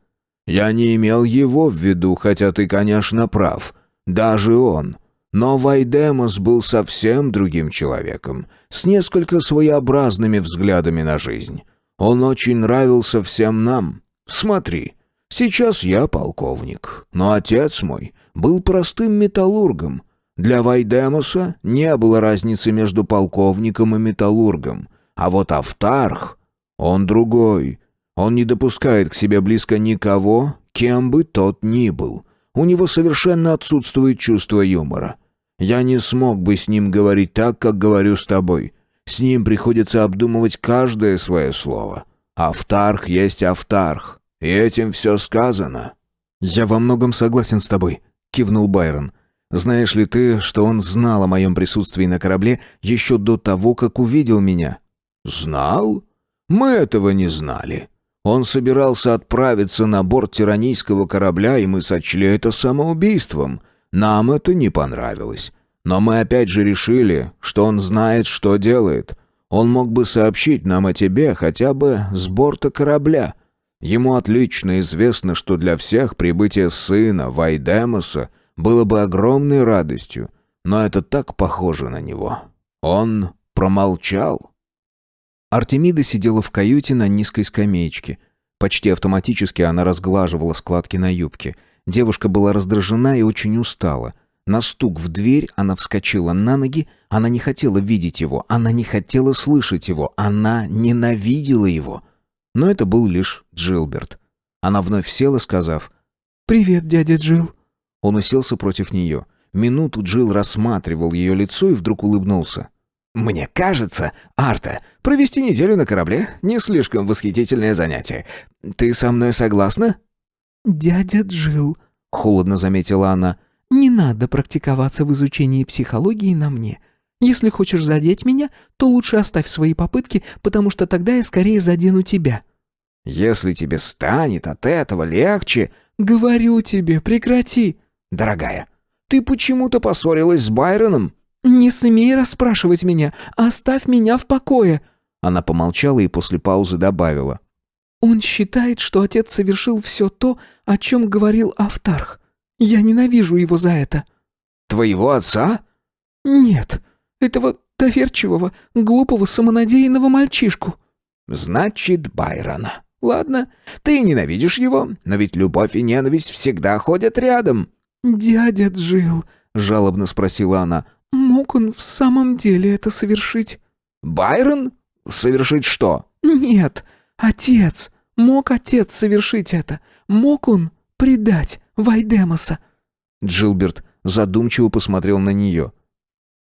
Я не имел его в виду, хотя ты, конечно, прав. Даже он. Но Вайдемос был совсем другим человеком, с несколько своеобразными взглядами на жизнь. Он очень нравился всем нам. Смотри, сейчас я полковник, но отец мой был простым металлургом. Для Вайдемоса не было разницы между полковником и металлургом. А вот Автарх, он другой. Он не допускает к себе близко никого, кем бы тот ни был. У него совершенно отсутствует чувство юмора. Я не смог бы с ним говорить так, как говорю с тобой. С ним приходится обдумывать каждое свое слово. Автарх есть Автарх, и этим все сказано». «Я во многом согласен с тобой», — кивнул Байрон. «Знаешь ли ты, что он знал о моем присутствии на корабле еще до того, как увидел меня?» «Знал? Мы этого не знали. Он собирался отправиться на борт тиранийского корабля, и мы сочли это самоубийством. Нам это не понравилось. Но мы опять же решили, что он знает, что делает. Он мог бы сообщить нам о тебе хотя бы с борта корабля. Ему отлично известно, что для всех прибытие сына Вайдемоса было бы огромной радостью, но это так похоже на него. Он промолчал». Артемида сидела в каюте на низкой скамеечке. Почти автоматически она разглаживала складки на юбке. Девушка была раздражена и очень устала. На стук в дверь она вскочила на ноги. Она не хотела видеть его, она не хотела слышать его, она ненавидела его. Но это был лишь Джилберт. Она вновь села, сказав: «Привет, дядя Джилл». Он уселся против нее. Минуту Джилл рассматривал ее лицо и вдруг улыбнулся. «Мне кажется, Арта, провести неделю на корабле — не слишком восхитительное занятие. Ты со мной согласна?» «Дядя Джилл», — холодно заметила она, — «не надо практиковаться в изучении психологии на мне. Если хочешь задеть меня, то лучше оставь свои попытки, потому что тогда я скорее задену тебя». «Если тебе станет от этого легче...» «Говорю тебе, прекрати». «Дорогая, ты почему-то поссорилась с Байроном?» «Не смей расспрашивать меня, оставь меня в покое». Она помолчала и после паузы добавила: «Он считает, что отец совершил все то, о чем говорил Автарх. Я ненавижу его за это». «Твоего отца?» «Нет, этого доверчивого, глупого, самонадеянного мальчишку». «Значит, Байрона. Ладно, ты ненавидишь его, но ведь любовь и ненависть всегда ходят рядом». «Дядя Джилл», — жалобно спросила она, — «мог он в самом деле это совершить?» «Байрон? Совершить что?» «Нет, отец. Мог отец совершить это? Мог он предать Вайдемоса?» Джилберт задумчиво посмотрел на нее.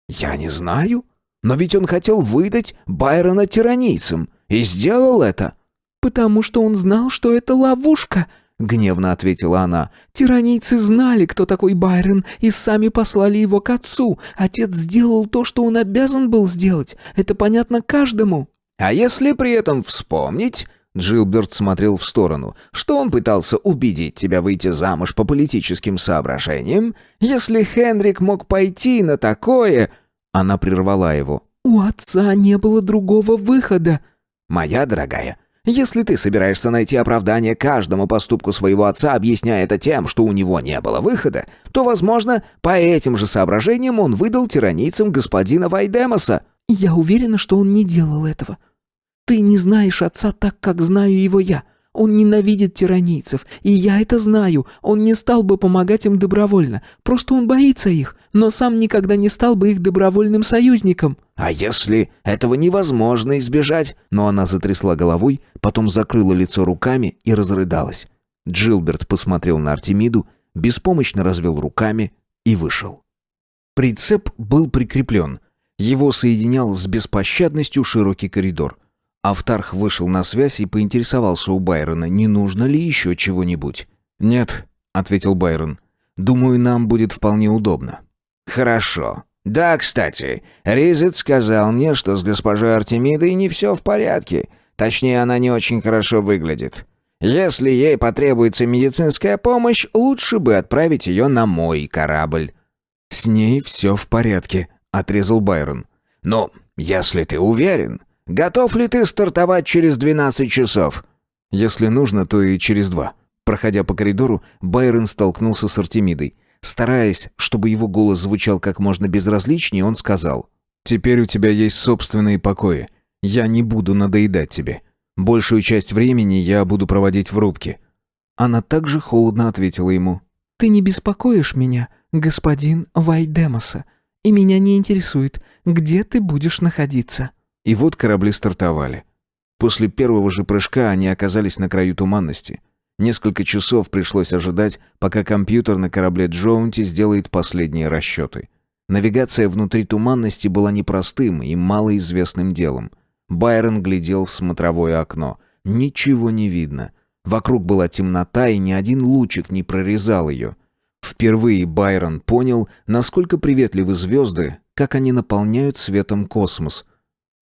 «Я не знаю, но ведь он хотел выдать Байрона тиранийцам и сделал это». «Потому что он знал, что это ловушка», — гневно ответила она. «Тиранийцы знали, кто такой Байрон, и сами послали его к отцу. Отец сделал то, что он обязан был сделать. Это понятно каждому». «А если при этом вспомнить...» Джилберт смотрел в сторону. «Что он пытался убедить тебя выйти замуж по политическим соображениям? Если Хенрик мог пойти на такое...» Она прервала его. «У отца не было другого выхода». «Моя дорогая, если ты собираешься найти оправдание каждому поступку своего отца, объясняя это тем, что у него не было выхода, то, возможно, по этим же соображениям он выдал тиранийцам господина Вайдемоса». «Я уверена, что он не делал этого. Ты не знаешь отца так, как знаю его я. Он ненавидит тиранийцев, и я это знаю. Он не стал бы помогать им добровольно. Просто он боится их, но сам никогда не стал бы их добровольным союзником». «А если этого невозможно избежать?» Но она затрясла головой, потом закрыла лицо руками и разрыдалась. Джилберт посмотрел на Артемиду, беспомощно развел руками и вышел. Прицеп был прикреплен. Его соединял с беспощадностью широкий коридор. Автарх вышел на связь и поинтересовался у Байрона, не нужно ли еще чего-нибудь. «Нет», — ответил Байрон. «Думаю, нам будет вполне удобно». «Хорошо. Да, кстати, Ризет сказал мне, что с госпожой Артемидой не все в порядке. Точнее, она не очень хорошо выглядит. Если ей потребуется медицинская помощь, лучше бы отправить ее на мой корабль». «С ней все в порядке», — отрезал Байрон. «Ну, если ты уверен, готов ли ты стартовать через 12 часов?» «Если нужно, то и через 2». Проходя по коридору, Байрон столкнулся с Артемидой. Стараясь, чтобы его голос звучал как можно безразличнее, он сказал: «Теперь у тебя есть собственные покои. Я не буду надоедать тебе. Большую часть времени я буду проводить в рубке». Она также холодно ответила ему: «Ты не беспокоишь меня, господин Вайдемоса, и меня не интересует, где ты будешь находиться». И вот корабли стартовали. После первого же прыжка они оказались на краю туманности. Несколько часов пришлось ожидать, пока компьютер на корабле Джоунти сделает последние расчеты. Навигация внутри туманности была непростым и малоизвестным делом. Байрон глядел в смотровое окно. Ничего не видно. Вокруг была темнота, и ни один лучик не прорезал ее. Впервые Байрон понял, насколько приветливы звезды, как они наполняют светом космос.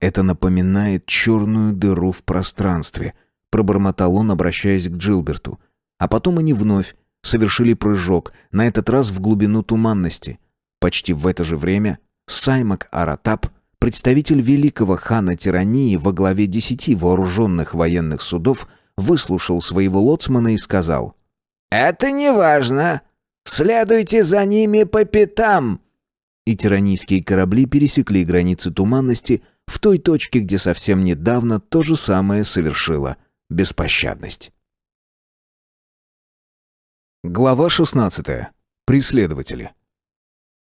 «Это напоминает черную дыру в пространстве», — пробормотал он, обращаясь к Джилберту. А потом они вновь совершили прыжок, на этот раз в глубину туманности. Почти в это же время Саймак Аратап, представитель великого хана тирании во главе 10 вооруженных военных судов, выслушал своего лоцмана и сказал: «Это не важно. Следуйте за ними по пятам». И тиранийские корабли пересекли границы туманности в той точке, где совсем недавно то же самое совершила беспощадность. Глава 16. Преследователи.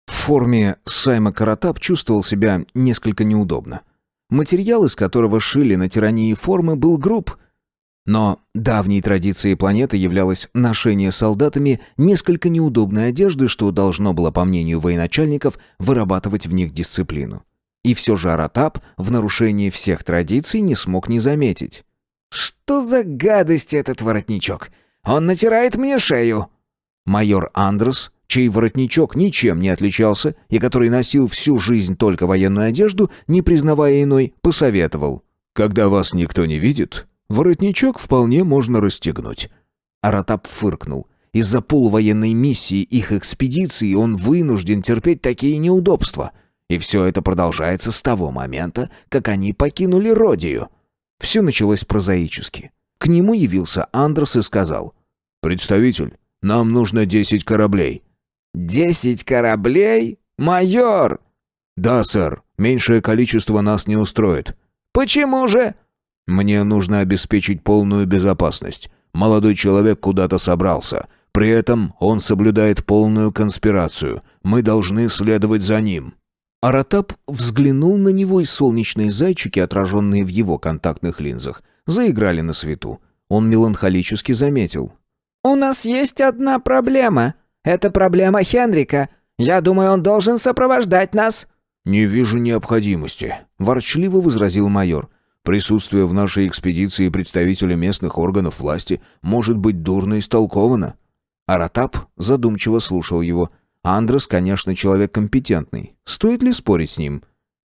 В форме Саймак Аратап чувствовал себя несколько неудобно. Материал, из которого шили на тирании формы, был груб. Но давней традицией планеты являлось ношение солдатами несколько неудобной одежды, что должно было, по мнению военачальников, вырабатывать в них дисциплину. И все же Аратап в нарушении всех традиций не смог не заметить. «Что за гадость этот воротничок? Он натирает мне шею!» Майор Андрес, чей воротничок ничем не отличался и который носил всю жизнь только военную одежду, не признавая иной, посоветовал: «Когда вас никто не видит, воротничок вполне можно расстегнуть». Аратап фыркнул. Из-за полувоенной миссии их экспедиции он вынужден терпеть такие неудобства. И все это продолжается с того момента, как они покинули Родию. Все началось прозаически. К нему явился Андрес и сказал: «Представитель, нам нужно 10 кораблей». 10 кораблей? Майор!» «Да, сэр, меньшее количество нас не устроит». «Почему же?» «Мне нужно обеспечить полную безопасность. Молодой человек куда-то собрался. При этом он соблюдает полную конспирацию. Мы должны следовать за ним». Аратап взглянул на него, и солнечные зайчики, отраженные в его контактных линзах, заиграли на свету. Он меланхолически заметил: «У нас есть одна проблема. Это проблема Хенрика. Я думаю, он должен сопровождать нас». «Не вижу необходимости», — ворчливо возразил майор. «Присутствие в нашей экспедиции представителя местных органов власти может быть дурно истолковано». Аратап задумчиво слушал его. Андрес, конечно, человек компетентный. Стоит ли спорить с ним?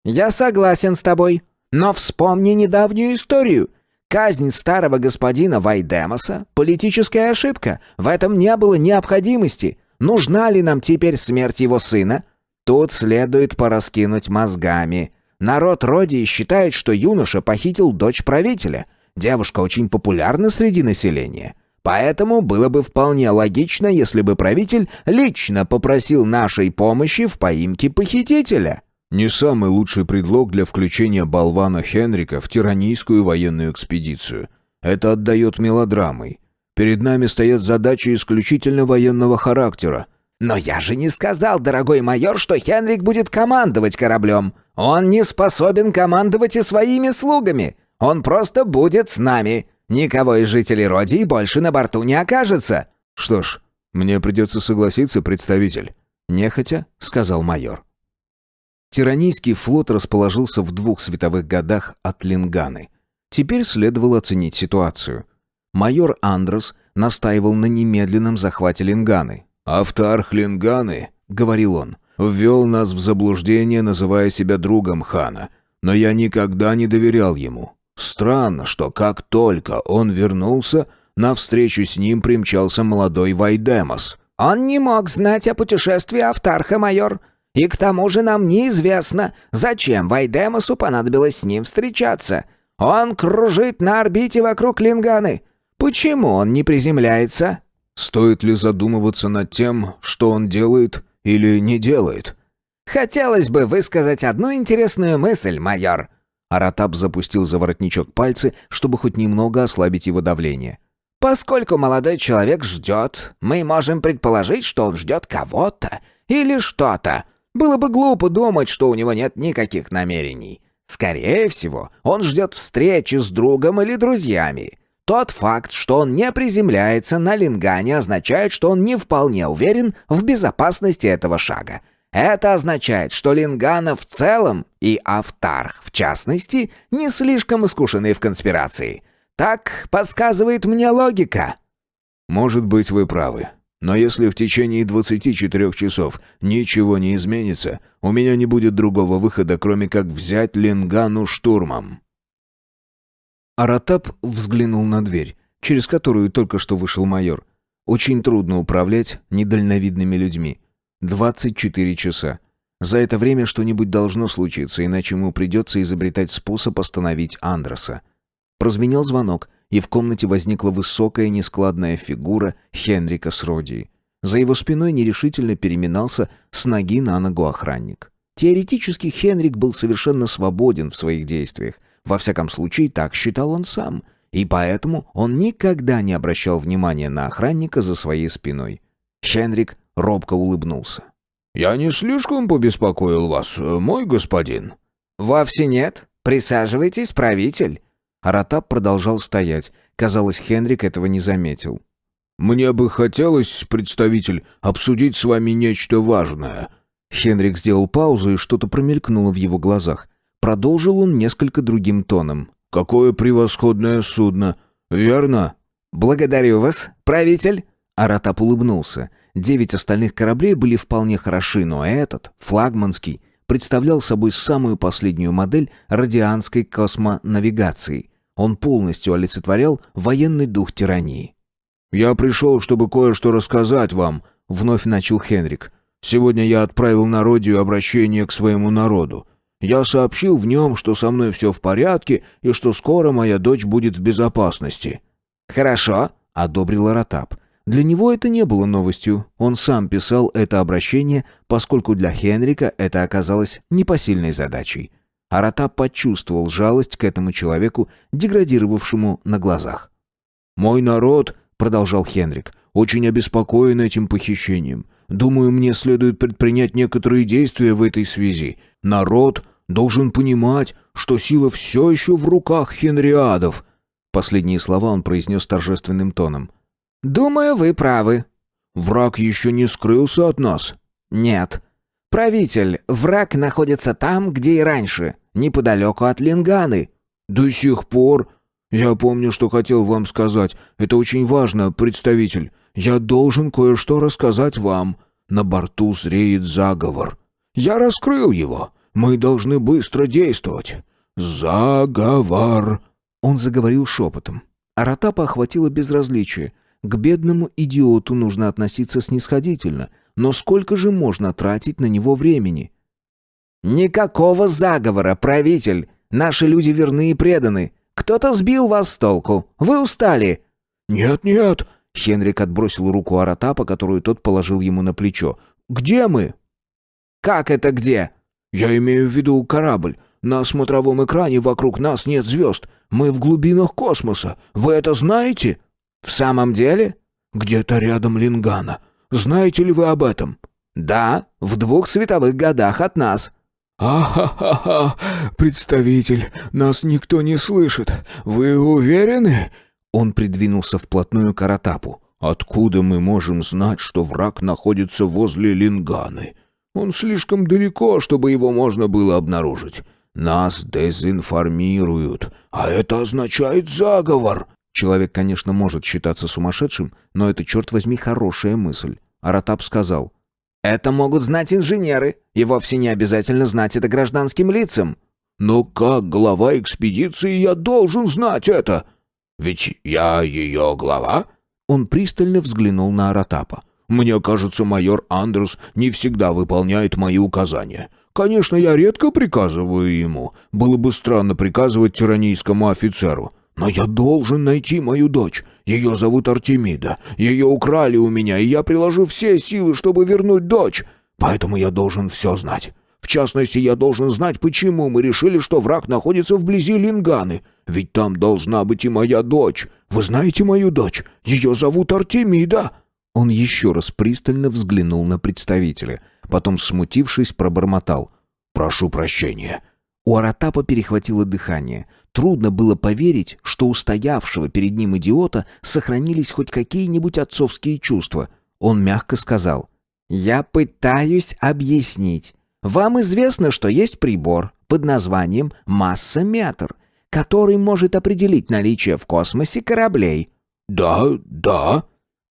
«Я согласен с тобой. Но вспомни недавнюю историю. Казнь старого господина Вайдемоса — политическая ошибка. В этом не было необходимости. Нужна ли нам теперь смерть его сына? Тут следует пораскинуть мозгами. Народ Родии считает, что юноша похитил дочь правителя. Девушка очень популярна среди населения. Поэтому было бы вполне логично, если бы правитель лично попросил нашей помощи в поимке похитителя». Не самый лучший предлог для включения болвана Хенрика в тиранийскую военную экспедицию. Это отдает мелодрамой. Перед нами стоят задачи исключительно военного характера. «Но я же не сказал, дорогой майор, что Хенрик будет командовать кораблем. Он не способен командовать и своими слугами. Он просто будет с нами. Никого из жителей Родии больше на борту не окажется». «Что ж, мне придется согласиться, представитель», — нехотя сказал майор. Тиранийский флот расположился в 2 световых годах от Линганы. Теперь следовало оценить ситуацию. Майор Андрос настаивал на немедленном захвате Линганы. «Автарх Линганы, — говорил он, — ввел нас в заблуждение, называя себя другом хана, но я никогда не доверял ему. Странно, что как только он вернулся, навстречу с ним примчался молодой Вайдемос». «Он не мог знать о путешествии Автарха, майор. И к тому же нам неизвестно, зачем Вайдемосу понадобилось с ним встречаться. Он кружит на орбите вокруг Линганы. Почему он не приземляется?» Стоит ли задумываться над тем, что он делает или не делает? «Хотелось бы высказать одну интересную мысль, майор». Аратап запустил за воротничок пальцы, чтобы хоть немного ослабить его давление. «Поскольку молодой человек ждет, мы можем предположить, что он ждет кого-то или что-то. Было бы глупо думать, что у него нет никаких намерений. Скорее всего, он ждет встречи с другом или друзьями. Тот факт, что он не приземляется на Лингане, означает, что он не вполне уверен в безопасности этого шага. Это означает, что Лингана в целом и Автарх в частности не слишком искушены в конспирации. Так подсказывает мне логика». «Может быть, вы правы. Но если в течение 24 часов ничего не изменится, у меня не будет другого выхода, кроме как взять Лингану штурмом». Аратап взглянул на дверь, через которую только что вышел майор. Очень трудно управлять недальновидными людьми. 24 часа. За это время что-нибудь должно случиться, иначе ему придется изобретать способ остановить Андроса. Прозвенел звонок, и в комнате возникла высокая нескладная фигура Хенрика с Родией. За его спиной нерешительно переминался с ноги на ногу охранник. Теоретически Хенрик был совершенно свободен в своих действиях. Во всяком случае, так считал он сам. И поэтому он никогда не обращал внимания на охранника за своей спиной. Хенрик робко улыбнулся. «Я не слишком побеспокоил вас, мой господин?» «Вовсе нет. Присаживайтесь, правитель». Аратап продолжал стоять. Казалось, Хенрик этого не заметил. «Мне бы хотелось, представитель, обсудить с вами нечто важное». Хенрик сделал паузу, и что-то промелькнуло в его глазах. Продолжил он несколько другим тоном. «Какое превосходное судно, верно?» «Благодарю вас, правитель». Аратап улыбнулся. 9 остальных кораблей были вполне хороши, но этот, флагманский, представлял собой самую последнюю модель радианской космонавигации. Он полностью олицетворял военный дух тирании. «Я пришел, чтобы кое-что рассказать вам», — вновь начал Хенрик. «Сегодня я отправил на Родию обращение к своему народу. Я сообщил в нем, что со мной все в порядке и что скоро моя дочь будет в безопасности». «Хорошо», — одобрил Аратап. Для него это не было новостью. Он сам писал это обращение, поскольку для Хенрика это оказалось непосильной задачей. Аратап почувствовал жалость к этому человеку, деградировавшему на глазах. «Мой народ», — продолжал Хенрик, — «очень обеспокоен этим похищением. Думаю, мне следует предпринять некоторые действия в этой связи. Народ должен понимать, что сила все еще в руках хенриадов». Последние слова он произнес торжественным тоном. «Думаю, вы правы». «Враг еще не скрылся от нас?» «Нет. Правитель, враг находится там, где и раньше, неподалеку от Линганы». «До сих пор? Я помню, что хотел вам сказать. Это очень важно, представитель. Я должен кое-что рассказать вам. На борту зреет заговор. Я раскрыл его. Мы должны быстро действовать. Заговор». Он заговорил шепотом. Аратапа охватило безразличие. К бедному идиоту нужно относиться снисходительно, но сколько же можно тратить на него времени? «Никакого заговора, правитель. Наши люди верны и преданы. Кто-то сбил вас с толку. Вы устали». «Нет-нет», — Хенрик отбросил руку Аратапа, которую тот положил ему на плечо. «Где мы?» «Как это где?» «Я имею в виду корабль. На смотровом экране вокруг нас нет звезд. Мы в глубинах космоса. Вы это знаете?» «В самом деле?» «Где-то рядом Лингана. Знаете ли вы об этом?» «Да, в 2 световых годах от нас». «А-ха-ха-ха! Представитель, нас никто не слышит. Вы уверены?» Он придвинулся вплотную к Аратапу. «Откуда мы можем знать, что враг находится возле Линганы? Он слишком далеко, чтобы его можно было обнаружить. Нас дезинформируют, а это означает заговор». Человек, конечно, может считаться сумасшедшим, но это, черт возьми, хорошая мысль. Аратап сказал: «Это могут знать инженеры, и вовсе не обязательно знать это гражданским лицам». «Но как глава экспедиции я должен знать это? Ведь я ее глава?» Он пристально взглянул на Аратапа. «Мне кажется, майор Андрес не всегда выполняет мои указания. Конечно, я редко приказываю ему. Было бы странно приказывать тиранийскому офицеру. Но я должен найти мою дочь. Ее зовут Артемида. Ее украли у меня, и я приложу все силы, чтобы вернуть дочь. Поэтому я должен все знать. В частности, я должен знать, почему мы решили, что враг находится вблизи Линганы. Ведь там должна быть и моя дочь. Вы знаете мою дочь? Ее зовут Артемида». Он еще раз пристально взглянул на представителя. Потом, смутившись, пробормотал: «Прошу прощения». У Аратапа перехватило дыхание. Трудно было поверить, что у стоявшего перед ним идиота сохранились хоть какие-нибудь отцовские чувства. Он мягко сказал: «Я пытаюсь объяснить. Вам известно, что есть прибор под названием массометр, который может определить наличие в космосе кораблей». «Да».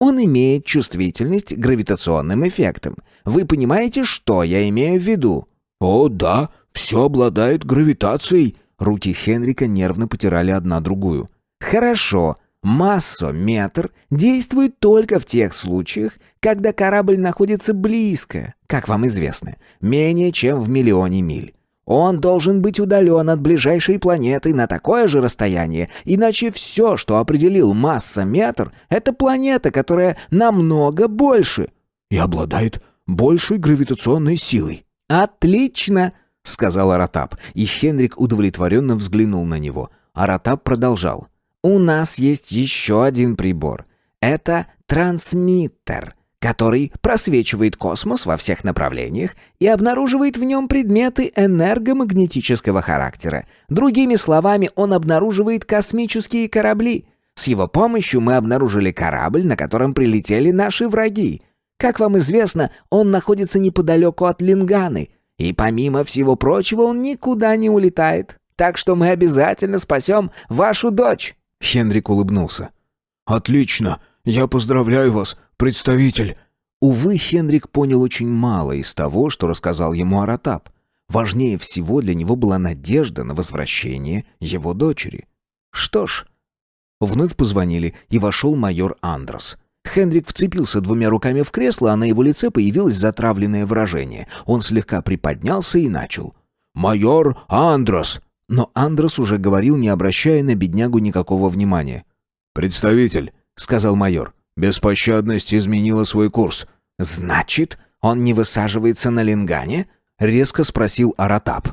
Он имеет чувствительность к гравитационным эффектам. Вы понимаете, что я имею в виду?» «О, да, все обладает гравитацией». Руки Хенрика нервно потирали одна другую. «Хорошо. Массометр действует только в тех случаях, когда корабль находится близко, как вам известно, менее чем в 1 000 000 миль. Он должен быть удален от ближайшей планеты на такое же расстояние, иначе все, что определил массометр, это планета, которая намного больше». «И обладает большей гравитационной силой». «Отлично», — сказал Аратап, и Хенрик удовлетворенно взглянул на него. Аратап продолжал: «У нас есть еще один прибор. Это трансмиттер, который просвечивает космос во всех направлениях и обнаруживает в нем предметы энергомагнетического характера. Другими словами, он обнаруживает космические корабли. С его помощью мы обнаружили корабль, на котором прилетели наши враги. Как вам известно, он находится неподалеку от Линганы, и помимо всего прочего он никуда не улетает. Так что мы обязательно спасем вашу дочь». Хенрик улыбнулся. «Отлично! Я поздравляю вас, представитель!» Увы, Хенрик понял очень мало из того, что рассказал ему Аратап. Важнее всего для него была надежда на возвращение его дочери. Что ж... Вновь позвонили, и вошел майор Андрес. Хенрик вцепился 2 руками в кресло, а на его лице появилось затравленное выражение. Он слегка приподнялся и начал: «Майор Андрес!» Но Андрес уже говорил, не обращая на беднягу никакого внимания. «Представитель», — сказал майор, — «беспощадность изменила свой курс». «Значит, он не высаживается на Лингане?» — резко спросил Аратап.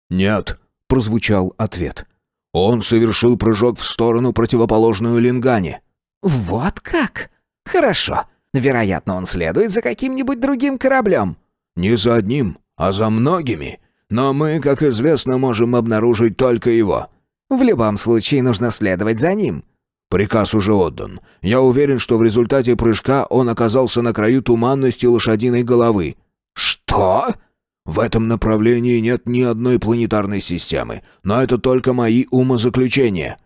«Нет», — прозвучал ответ. «Он совершил прыжок в сторону, противоположную Лингане». «Вот как? Хорошо. Вероятно, он следует за каким-нибудь другим кораблем». «Не за одним, а за многими. Но мы, как известно, можем обнаружить только его». «В любом случае нужно следовать за ним». «Приказ уже отдан. Я уверен, что в результате прыжка он оказался на краю туманности лошадиной головы». «Что?» «В этом направлении нет ни одной планетарной системы, но это только мои умозаключения».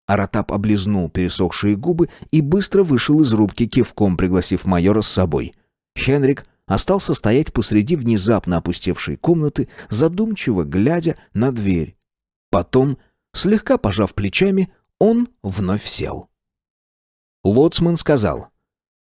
Аратап облизнул пересохшие губы и быстро вышел из рубки, кивком пригласив майора с собой. Хенрик остался стоять посреди внезапно опустевшей комнаты, задумчиво глядя на дверь. Потом, слегка пожав плечами, он вновь сел. Лоцман сказал: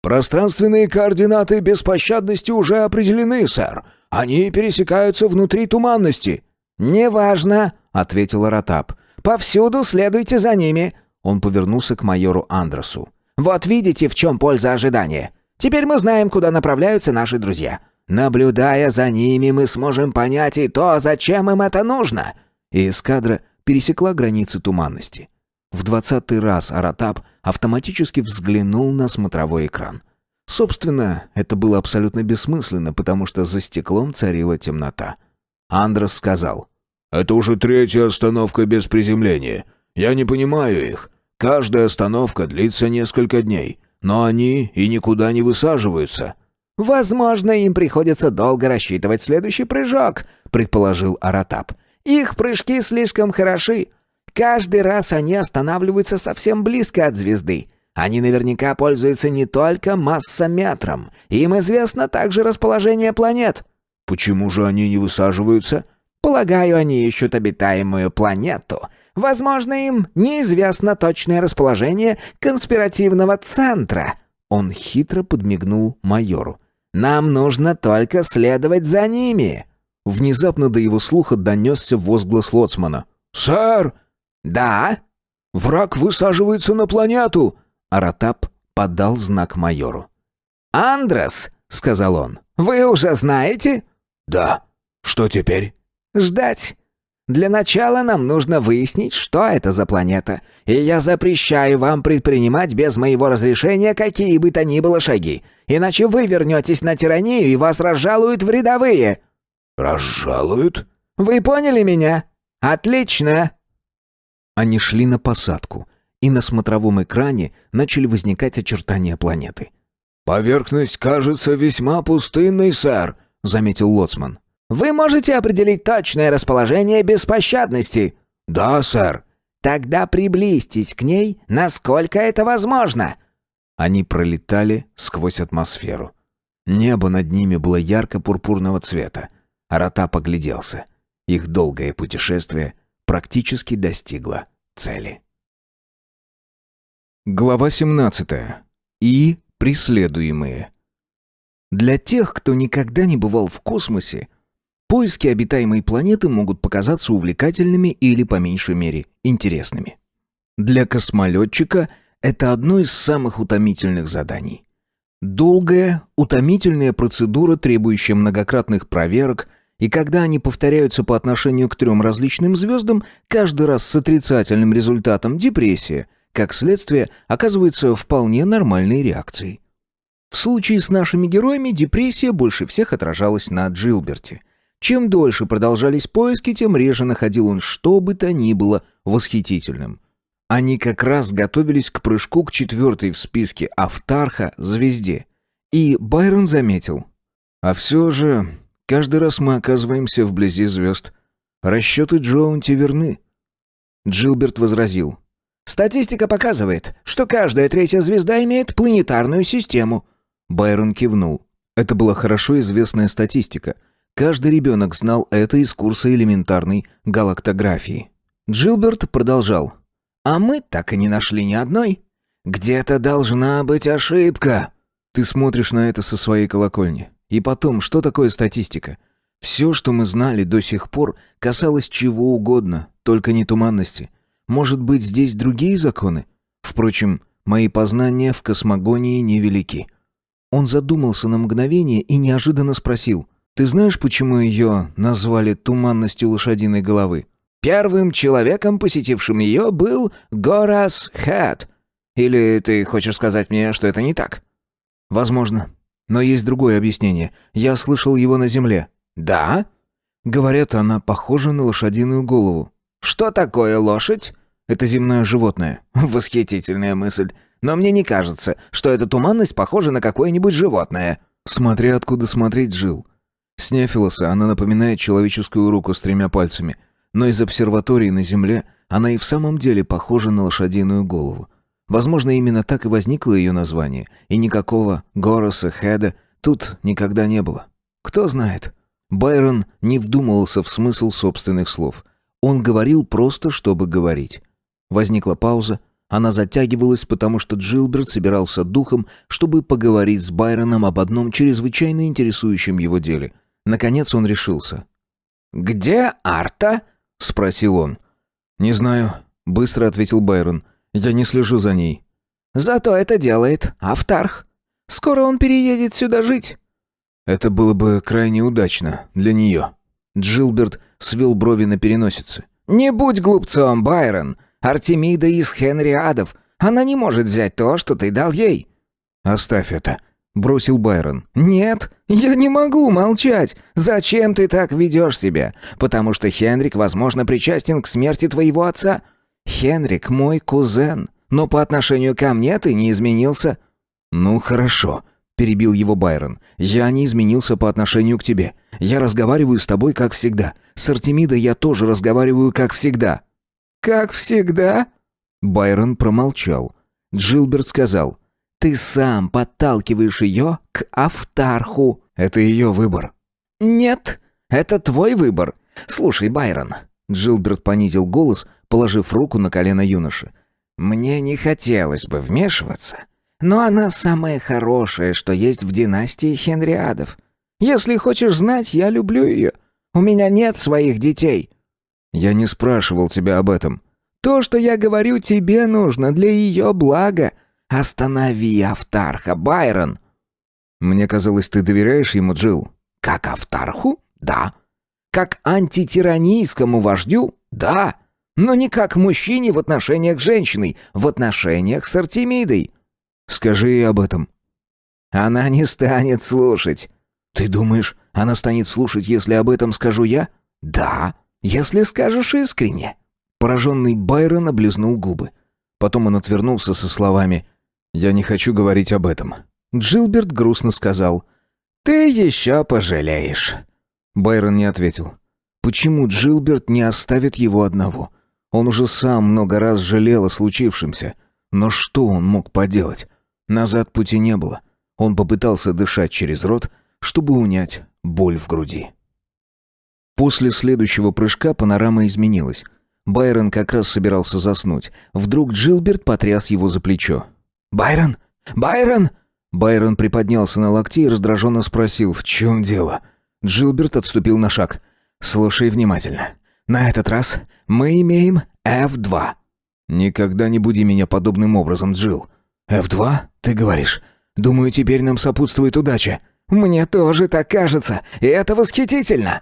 «Пространственные координаты беспощадности уже определены, сэр. Они пересекаются внутри туманности». «Неважно», — ответил Аратап. «Повсюду следуйте за ними». Он повернулся к майору Андресу. «Вот видите, в чем польза ожидания. Теперь мы знаем, куда направляются наши друзья. Наблюдая за ними, мы сможем понять и то, зачем им это нужно». И эскадра пересекла границы туманности. В 20-й раз Аратап автоматически взглянул на смотровой экран. Собственно, это было абсолютно бессмысленно, потому что за стеклом царила темнота. Андрес сказал: «Это уже 3-я остановка без приземления. Я не понимаю их. Каждая остановка длится несколько дней, но они и никуда не высаживаются». «Возможно, им приходится долго рассчитывать следующий прыжок», — предположил Аратап. Их прыжки слишком хороши. Каждый раз они останавливаются совсем близко от звезды. Они наверняка пользуются не только массометром. Им известно также расположение планет. Почему же они не высаживаются? Полагаю, они ищут обитаемую планету. Возможно, им неизвестно точное расположение конспиративного центра. Он хитро подмигнул майору. Нам нужно только следовать за ними. Внезапно до его слуха донесся возглас лоцмана. «Сэр!» «Да?» «Враг высаживается на планету!» Аратап подал знак майору. «Андрес», — сказал он, — «вы уже знаете?» «Да. Что теперь?» «Ждать. Для начала нам нужно выяснить, что это за планета, и я запрещаю вам предпринимать без моего разрешения какие бы то ни было шаги, иначе вы вернетесь на тиранию и вас разжалуют в рядовые». «Разжалуют?» «Вы поняли меня? Отлично!» Они шли на посадку, и на смотровом экране начали возникать очертания планеты. «Поверхность кажется весьма пустынной, сэр», — заметил лоцман. «Вы можете определить точное расположение беспощадности?» «Да, сэр». «Тогда приблизьтесь к ней, насколько это возможно». Они пролетали сквозь атмосферу. Небо над ними было ярко-пурпурного цвета. Аратап огляделся. Их долгое путешествие практически достигло цели. Глава 17. И преследуемые. Для тех, кто никогда не бывал в космосе, поиски обитаемой планеты могут показаться увлекательными или, по меньшей мере, интересными. Для космолетчика это одно из самых утомительных заданий. Долгая, утомительная процедура, требующая многократных проверок, и когда они повторяются по отношению к 3 различным звездам, каждый раз с отрицательным результатом депрессия, как следствие, оказывается вполне нормальной реакцией. В случае с нашими героями депрессия больше всех отражалась на Джилберте. Чем дольше продолжались поиски, тем реже находил он что бы то ни было восхитительным. Они как раз готовились к прыжку к 4-й в списке Автарха звезде. И Байрон заметил: «А все же, каждый раз мы оказываемся вблизи звезд. Расчеты Джоунти верны». Джилберт возразил: «Статистика показывает, что каждая 3-я звезда имеет планетарную систему». Байрон кивнул. Это была хорошо известная статистика. Каждый ребенок знал это из курса элементарной галактографии. Джилберт продолжал: «А мы так и не нашли ни одной. Где-то должна быть ошибка». Ты смотришь на это со своей колокольни. И потом, что такое статистика? Все, что мы знали до сих пор, касалось чего угодно, только не туманности. Может быть, здесь другие законы? Впрочем, мои познания в космогонии невелики. Он задумался на мгновение и неожиданно спросил: «Ты знаешь, почему ее назвали туманностью лошадиной головы?» «Первым человеком, посетившим ее, был Горас Хэт. Или ты хочешь сказать мне, что это не так?» «Возможно. Но есть другое объяснение. Я слышал его на Земле». «Да?» «Говорят, она похожа на лошадиную голову». «Что такое лошадь?» «Это земное животное». «Восхитительная мысль. Но мне не кажется, что эта туманность похожа на какое-нибудь животное». «Смотря откуда смотреть, Джилл. С Нефилоса она напоминает человеческую руку с 3 пальцами. Но из обсерватории на Земле она и в самом деле похожа на лошадиную голову. Возможно, именно так и возникло ее название, и никакого Гораса Хэда тут никогда не было. Кто знает». Байрон не вдумывался в смысл собственных слов. Он говорил просто, чтобы говорить. Возникла пауза. Она затягивалась, потому что Джилберт собирался духом, чтобы поговорить с Байроном об одном чрезвычайно интересующем его деле. Наконец он решился. «Где Арта?» — спросил он. «Не знаю», — быстро ответил Байрон. «Я не слежу за ней». «Зато это делает Автарх. Скоро он переедет сюда жить». «Это было бы крайне удачно для нее». Джилберт свел брови на переносице. «Не будь глупцом, Байрон. Артемида из Хенриадов. Она не может взять то, что ты дал ей». «Оставь это», — бросил Байрон. «Нет, я не могу молчать. Зачем ты так ведешь себя? Потому что Хенрик, возможно, причастен к смерти твоего отца. Хенрик мой кузен, но по отношению ко мне ты не изменился». «Ну, хорошо», — перебил его Байрон. «Я не изменился по отношению к тебе. Я разговариваю с тобой, как всегда. С Артемидой я тоже разговариваю, как всегда». «Как всегда?» Байрон промолчал. Джилберт сказал: «Ты сам подталкиваешь ее к Автарху. Это ее выбор». «Нет, «Это твой выбор. Слушай, Байрон». Джилберт понизил голос, положив руку на колено юноши. «Мне не хотелось бы вмешиваться, но она самая хорошая, что есть в династии Хенриадов. Если хочешь знать, я люблю ее. У меня нет своих детей». «Я не спрашивал тебя об этом». «То, что я говорю, тебе нужно для ее блага. «Останови Автарха, Байрон!» «Мне казалось, ты доверяешь ему, Джилл?» Как Автарху? Да. «Как антитиранийскому вождю?» Да. «Но не как мужчине в отношениях с женщиной, в отношениях с Артемидой». «Скажи ей об этом». «Она не станет слушать». «Ты думаешь, она станет слушать, если об этом скажу я?» «Да, если скажешь искренне». Пораженный Байрон облизнул губы. Потом он отвернулся со словами: «Я не хочу говорить об этом». Джилберт грустно сказал: «Ты еще пожалеешь». Байрон не ответил. Почему Джилберт не оставит его одного? Он уже сам много раз жалел о случившемся. Но что он мог поделать? Назад пути не было. Он попытался дышать через рот, чтобы унять боль в груди. После следующего прыжка панорама изменилась. Байрон как раз собирался заснуть. Вдруг Джилберт потряс его за плечо. «Байрон! Байрон!» Байрон приподнялся на локте и раздраженно спросил: «В чем дело?» Джилберт отступил на шаг. «Слушай внимательно. На этот раз мы имеем F2». «Никогда не буди меня подобным образом, Джилл». «F2? Ты говоришь? Думаю, теперь нам сопутствует удача». «Мне тоже так кажется, и это восхитительно!»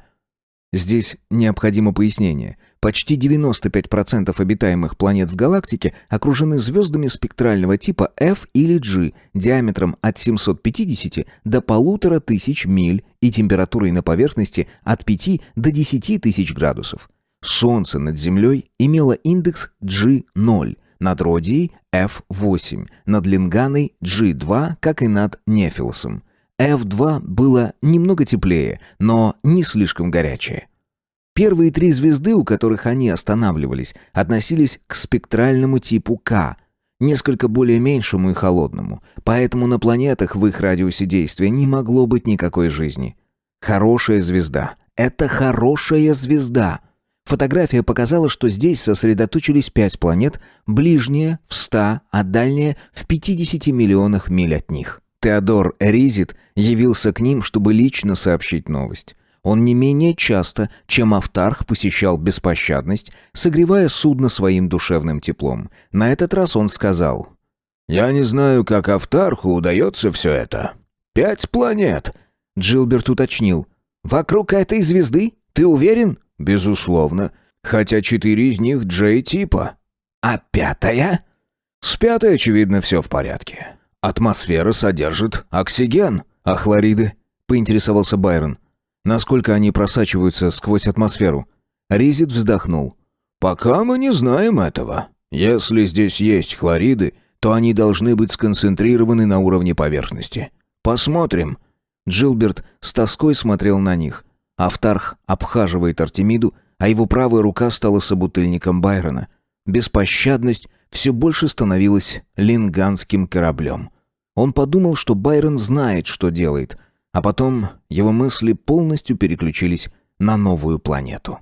Здесь необходимо пояснение. Почти 95% обитаемых планет в галактике окружены звездами спектрального типа F или G диаметром от 750 до 1500 миль и температурой на поверхности от 5 до 10 тысяч градусов. Солнце над Землей имело индекс G0, над Родией F8, над Линганой G2, как и над Нефилосом. F2 было немного теплее, но не слишком горячее. Первые 3 звезды, у которых они останавливались, относились к спектральному типу К, несколько более меньшему и холодному, поэтому на планетах в их радиусе действия не могло быть никакой жизни. Хорошая звезда. Это хорошая звезда. Фотография показала, что здесь сосредоточились 5 планет, ближние в 100, а дальние в 50 миллионах миль от них. Теодор Ризит явился к ним, чтобы лично сообщить новость. Он не менее часто, чем Автарх, посещал беспощадность, согревая судно своим душевным теплом. На этот раз он сказал: «Я не знаю, как Автарху удается все это. 5 планет». Джилберт уточнил: «Вокруг этой звезды? Ты уверен?» «Безусловно. Хотя 4 из них J-типа». «А 5-я?» «С 5-й, очевидно, все в порядке. Атмосфера содержит оксиген». «А хлориды?» — поинтересовался Байрон. «Насколько они просачиваются сквозь атмосферу?» Ризит вздохнул. «Пока мы не знаем этого. Если здесь есть хлориды, то они должны быть сконцентрированы на уровне поверхности. Посмотрим». Джилберт с тоской смотрел на них. Автарх обхаживает Артемиду, а его правая рука стала собутыльником Байрона. Беспощадность все больше становилась линганским кораблем. Он подумал, что Байрон знает, что делает, а потом его мысли полностью переключились на новую планету.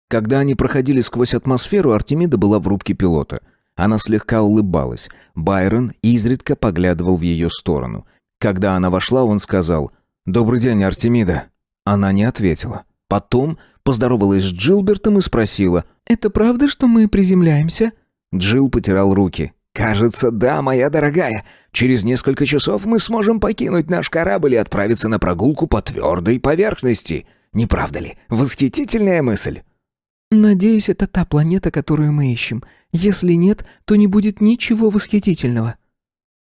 Когда они проходили сквозь атмосферу, Артемида была в рубке пилота. Она слегка улыбалась. Байрон изредка поглядывал в ее сторону. Когда она вошла, он сказал: «Добрый день, Артемида». Она не ответила. Потом поздоровалась с Джилбертом и спросила: «Это правда, что мы приземляемся?» Джилл потирал руки. «Кажется, да, моя дорогая. Через несколько часов мы сможем покинуть наш корабль и отправиться на прогулку по твердой поверхности. Не правда ли? Восхитительная мысль». «Надеюсь, это та планета, которую мы ищем. Если нет, то не будет ничего восхитительного».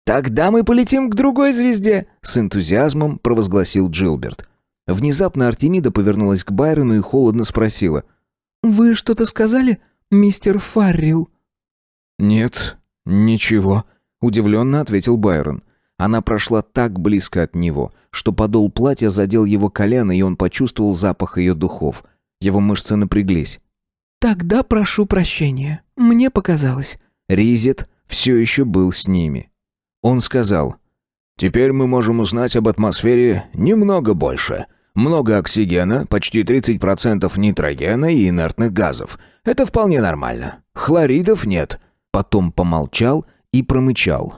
«Тогда мы полетим к другой звезде», — с энтузиазмом провозгласил Джилберт. Внезапно Артемида повернулась к Байрону и холодно спросила: «Вы что-то сказали, мистер Фаррелл?» «Нет, ничего», — удивленно ответил Байрон. Она прошла так близко от него, что подол платья задел его колено, и он почувствовал запах ее духов. Его мышцы напряглись. «Тогда прошу прощения. Мне показалось». Ризет все еще был с ними. Он сказал: «Теперь мы можем узнать об атмосфере немного больше. Много оксигена, почти 30% нитрогена и инертных газов. Это вполне нормально. Хлоридов нет». Потом помолчал и промычал.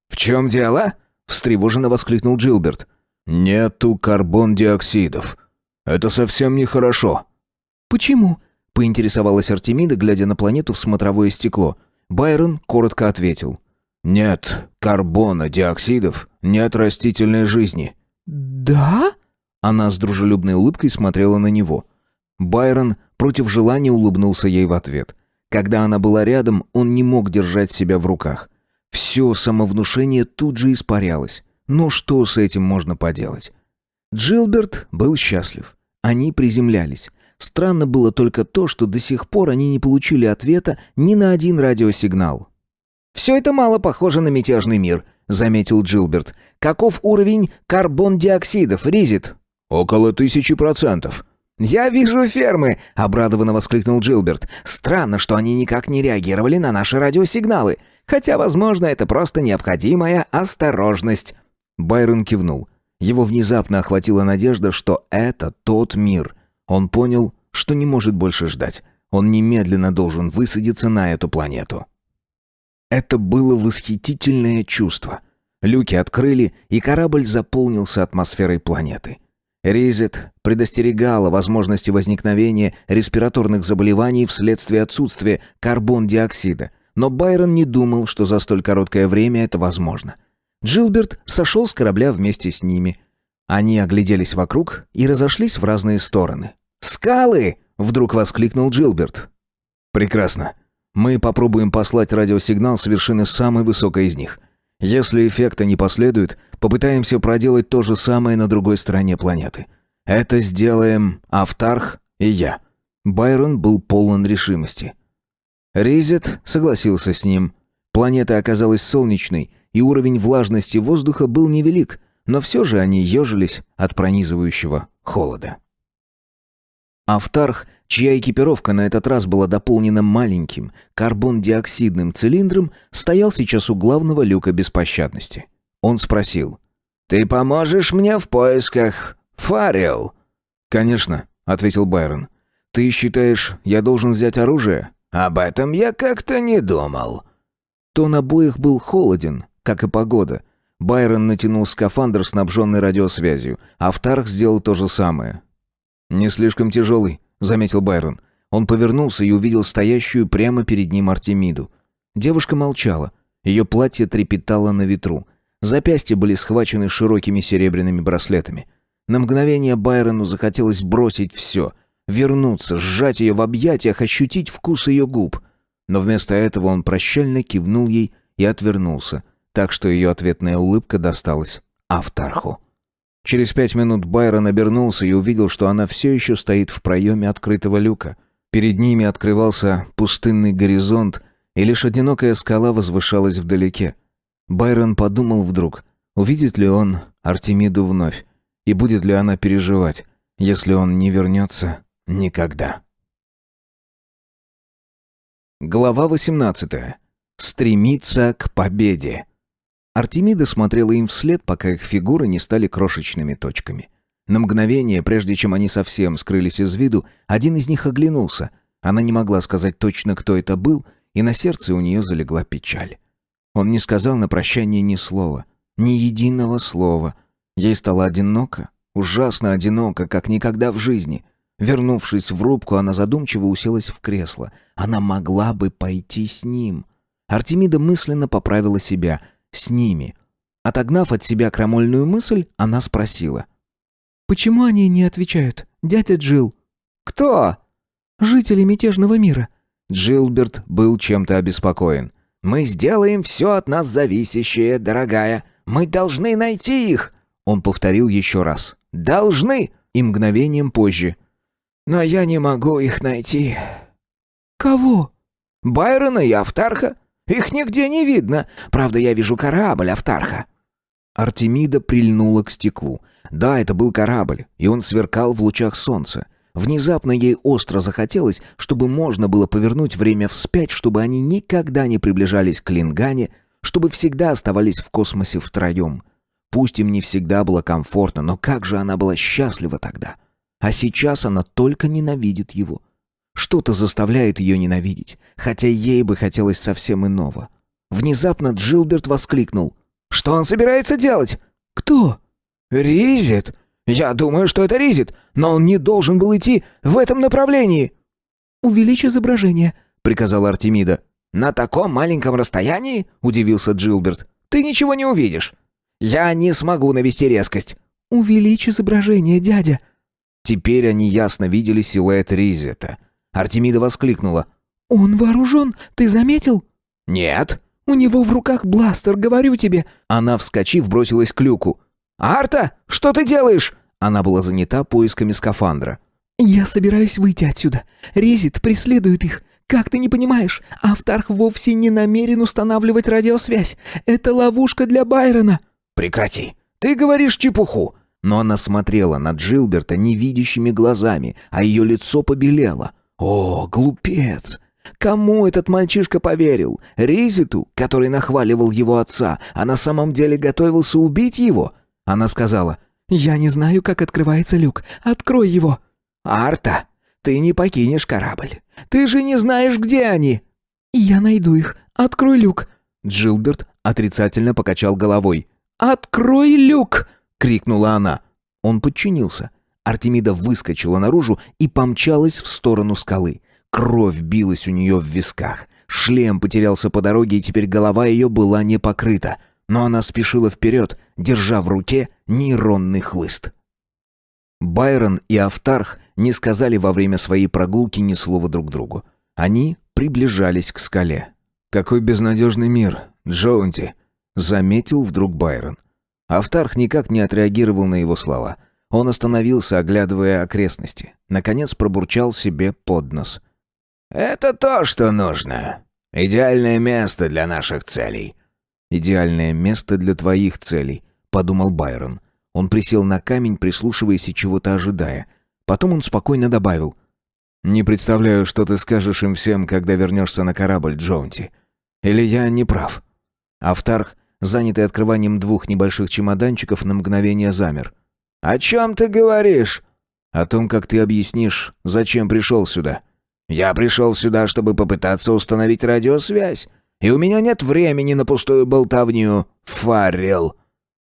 «В чем дело?» — встревоженно воскликнул Джилберт. «Нету карбон-диоксидов. Это совсем нехорошо». «Почему?» — поинтересовалась Артемида, глядя на планету в смотровое стекло. Байрон коротко ответил: «Нет карбона, диоксидов, нет растительной жизни». «Да?» Она с дружелюбной улыбкой смотрела на него. Байрон против желания улыбнулся ей в ответ. Когда она была рядом, он не мог держать себя в руках. Все самовнушение тут же испарялось. Но что с этим можно поделать? Джилберт был счастлив. Они приземлялись. Странно было только то, что до сих пор они не получили ответа ни на один радиосигнал. «Все это мало похоже на мятежный мир», — заметил Джилберт. «Каков уровень карбон-диоксидов, Ризет?» «Около 1000%. «Я вижу фермы!» — обрадованно воскликнул Джилберт. «Странно, что они никак не реагировали на наши радиосигналы. Хотя, возможно, это просто необходимая осторожность». Байрон кивнул. Его внезапно охватила надежда, что это тот мир. Он понял, что не может больше ждать. Он немедленно должен высадиться на эту планету. Это было восхитительное чувство. Люки открыли, и корабль заполнился атмосферой планеты. Ризет предостерегала возможности возникновения респираторных заболеваний вследствие отсутствия карбон-диоксида, но Байрон не думал, что за столь короткое время это возможно. Джилберт сошел с корабля вместе с ними. Они огляделись вокруг и разошлись в разные стороны. «Скалы!» — вдруг воскликнул Джилберт. «Прекрасно. Мы попробуем послать радиосигнал с вершины самой высокой из них. Если эффекта не последует, попытаемся проделать то же самое на другой стороне планеты. Это сделаем Автарх и я». Байрон был полон решимости. Ризет согласился с ним. Планета оказалась солнечной, и уровень влажности воздуха был невелик, но все же они ежились от пронизывающего холода. Автарх, чья экипировка на этот раз была дополнена маленьким карбон-диоксидным цилиндром, стоял сейчас у главного люка беспощадности. Он спросил: «Ты поможешь мне в поисках Фаррелл?» «Конечно», — ответил Байрон. «Ты считаешь, я должен взять оружие?» «Об этом я как-то не думал». Тон обоих был холоден, как и погода. Байрон натянул скафандр, снабженный радиосвязью. Автарх сделал то же самое. «Не слишком тяжелый», — заметил Байрон. Он повернулся и увидел стоящую прямо перед ним Артемиду. Девушка молчала. Ее платье трепетало на ветру. Запястья были схвачены широкими серебряными браслетами. На мгновение Байрону захотелось бросить все, вернуться, сжать ее в объятиях, ощутить вкус ее губ. Но вместо этого он прощально кивнул ей и отвернулся, так что ее ответная улыбка досталась Автарху. Через 5 минут Байрон обернулся и увидел, что она все еще стоит в проеме открытого люка. Перед ними открывался пустынный горизонт, и лишь одинокая скала возвышалась вдалеке. Байрон подумал вдруг, увидит ли он Артемиду вновь, и будет ли она переживать, если он не вернется никогда. Глава 18. Стремиться к победе. Артемида смотрела им вслед, пока их фигуры не стали крошечными точками. На мгновение, прежде чем они совсем скрылись из виду, один из них оглянулся. Она не могла сказать точно, кто это был, и на сердце у нее залегла печаль. Он не сказал на прощание ни слова, ни единого слова. Ей стало одиноко, ужасно одиноко, как никогда в жизни. Вернувшись в рубку, она задумчиво уселась в кресло. Она могла бы пойти с ним. Артемида мысленно поправила себя — с ними. Отогнав от себя крамольную мысль, она спросила: «Почему они не отвечают, дядя Джилл?» «Кто?» «Жители мятежного мира». Джилберт был чем-то обеспокоен. «Мы сделаем все от нас зависящее, дорогая. Мы должны найти их!» Он повторил еще раз. «Должны!» И мгновением позже. «Но я не могу их найти». «Кого?» «Байрона и Автарха. Их нигде не видно. Правда, я вижу корабль Автарха». Артемида прильнула к стеклу. Да, это был корабль, и он сверкал в лучах солнца. Внезапно ей остро захотелось, чтобы можно было повернуть время вспять, чтобы они никогда не приближались к Лингане, чтобы всегда оставались в космосе втроем. Пусть им не всегда было комфортно, но как же она была счастлива тогда. А сейчас она только ненавидит его. Что-то заставляет ее ненавидеть, хотя ей бы хотелось совсем иного. Внезапно Джилберт воскликнул. «Что он собирается делать?» «Кто?» «Ризет. Я думаю, что это Ризет, но он не должен был идти в этом направлении». «Увеличь изображение», — приказала Артемида. «На таком маленьком расстоянии?» — удивился Джилберт. «Ты ничего не увидишь. Я не смогу навести резкость». «Увеличь изображение, дядя». Теперь они ясно видели силуэт Ризета. Артемида воскликнула. «Он вооружен, ты заметил?» «Нет». «У него в руках бластер, говорю тебе». Она, вскочив, бросилась к люку. «Арта, что ты делаешь?» Она была занята поисками скафандра. «Я собираюсь выйти отсюда. Ризет преследует их. Как ты не понимаешь, Автарх вовсе не намерен устанавливать радиосвязь. Это ловушка для Байрона». «Прекрати. Ты говоришь чепуху». Но она смотрела на Джилберта невидящими глазами, а ее лицо побелело. О, глупец! Кому этот мальчишка поверил? Ризету, который нахваливал его отца, а на самом деле готовился убить его? Она сказала: «Я не знаю, как открывается люк. Открой его». «Арта, ты не покинешь корабль. Ты же не знаешь, где они». «Я найду их. Открой люк». Джилберт отрицательно покачал головой. «Открой люк!» — крикнула она. Он подчинился. Артемида выскочила наружу и помчалась в сторону скалы. Кровь билась у нее в висках. Шлем потерялся по дороге, и теперь голова ее была не покрыта. Но она спешила вперед, держа в руке нейронный хлыст. Байрон и Автарх не сказали во время своей прогулки ни слова друг другу. Они приближались к скале. «Какой безнадежный мир, Джоунти!» — заметил вдруг Байрон. Автарх никак не отреагировал на его слова. Он остановился, оглядывая окрестности. Наконец пробурчал себе под нос. «Это то, что нужно. Идеальное место для наших целей». «Идеальное место для твоих целей», — подумал Байрон. Он присел на камень, прислушиваясь и чего-то ожидая. Потом он спокойно добавил: «Не представляю, что ты скажешь им всем, когда вернешься на корабль, Джоунти. Или я не прав?» Автарх, занятый открыванием 2 небольших чемоданчиков, на мгновение замер. «О чем ты говоришь?» «О том, как ты объяснишь, зачем пришел сюда». «Я пришел сюда, чтобы попытаться установить радиосвязь, и у меня нет времени на пустую болтовню, Фаррелл».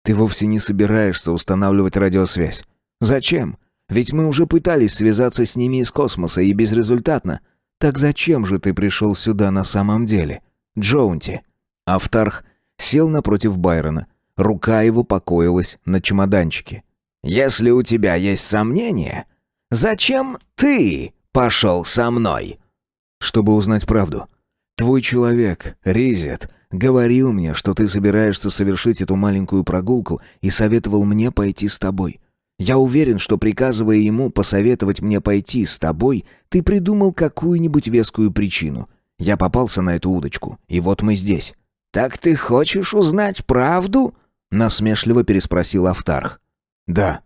«Ты вовсе не собираешься устанавливать радиосвязь. Зачем? Ведь мы уже пытались связаться с ними из космоса, и безрезультатно. Так зачем же ты пришел сюда на самом деле, Джоунти?» Автарх сел напротив Байрона. Рука его покоилась на чемоданчике. «Если у тебя есть сомнения, зачем ты пошел со мной?» «Чтобы узнать правду. Твой человек, Ризет, говорил мне, что ты собираешься совершить эту маленькую прогулку и советовал мне пойти с тобой. Я уверен, что, приказывая ему посоветовать мне пойти с тобой, ты придумал какую-нибудь вескую причину. Я попался на эту удочку, и вот мы здесь». «Так ты хочешь узнать правду?» — насмешливо переспросил Автарх. «Да,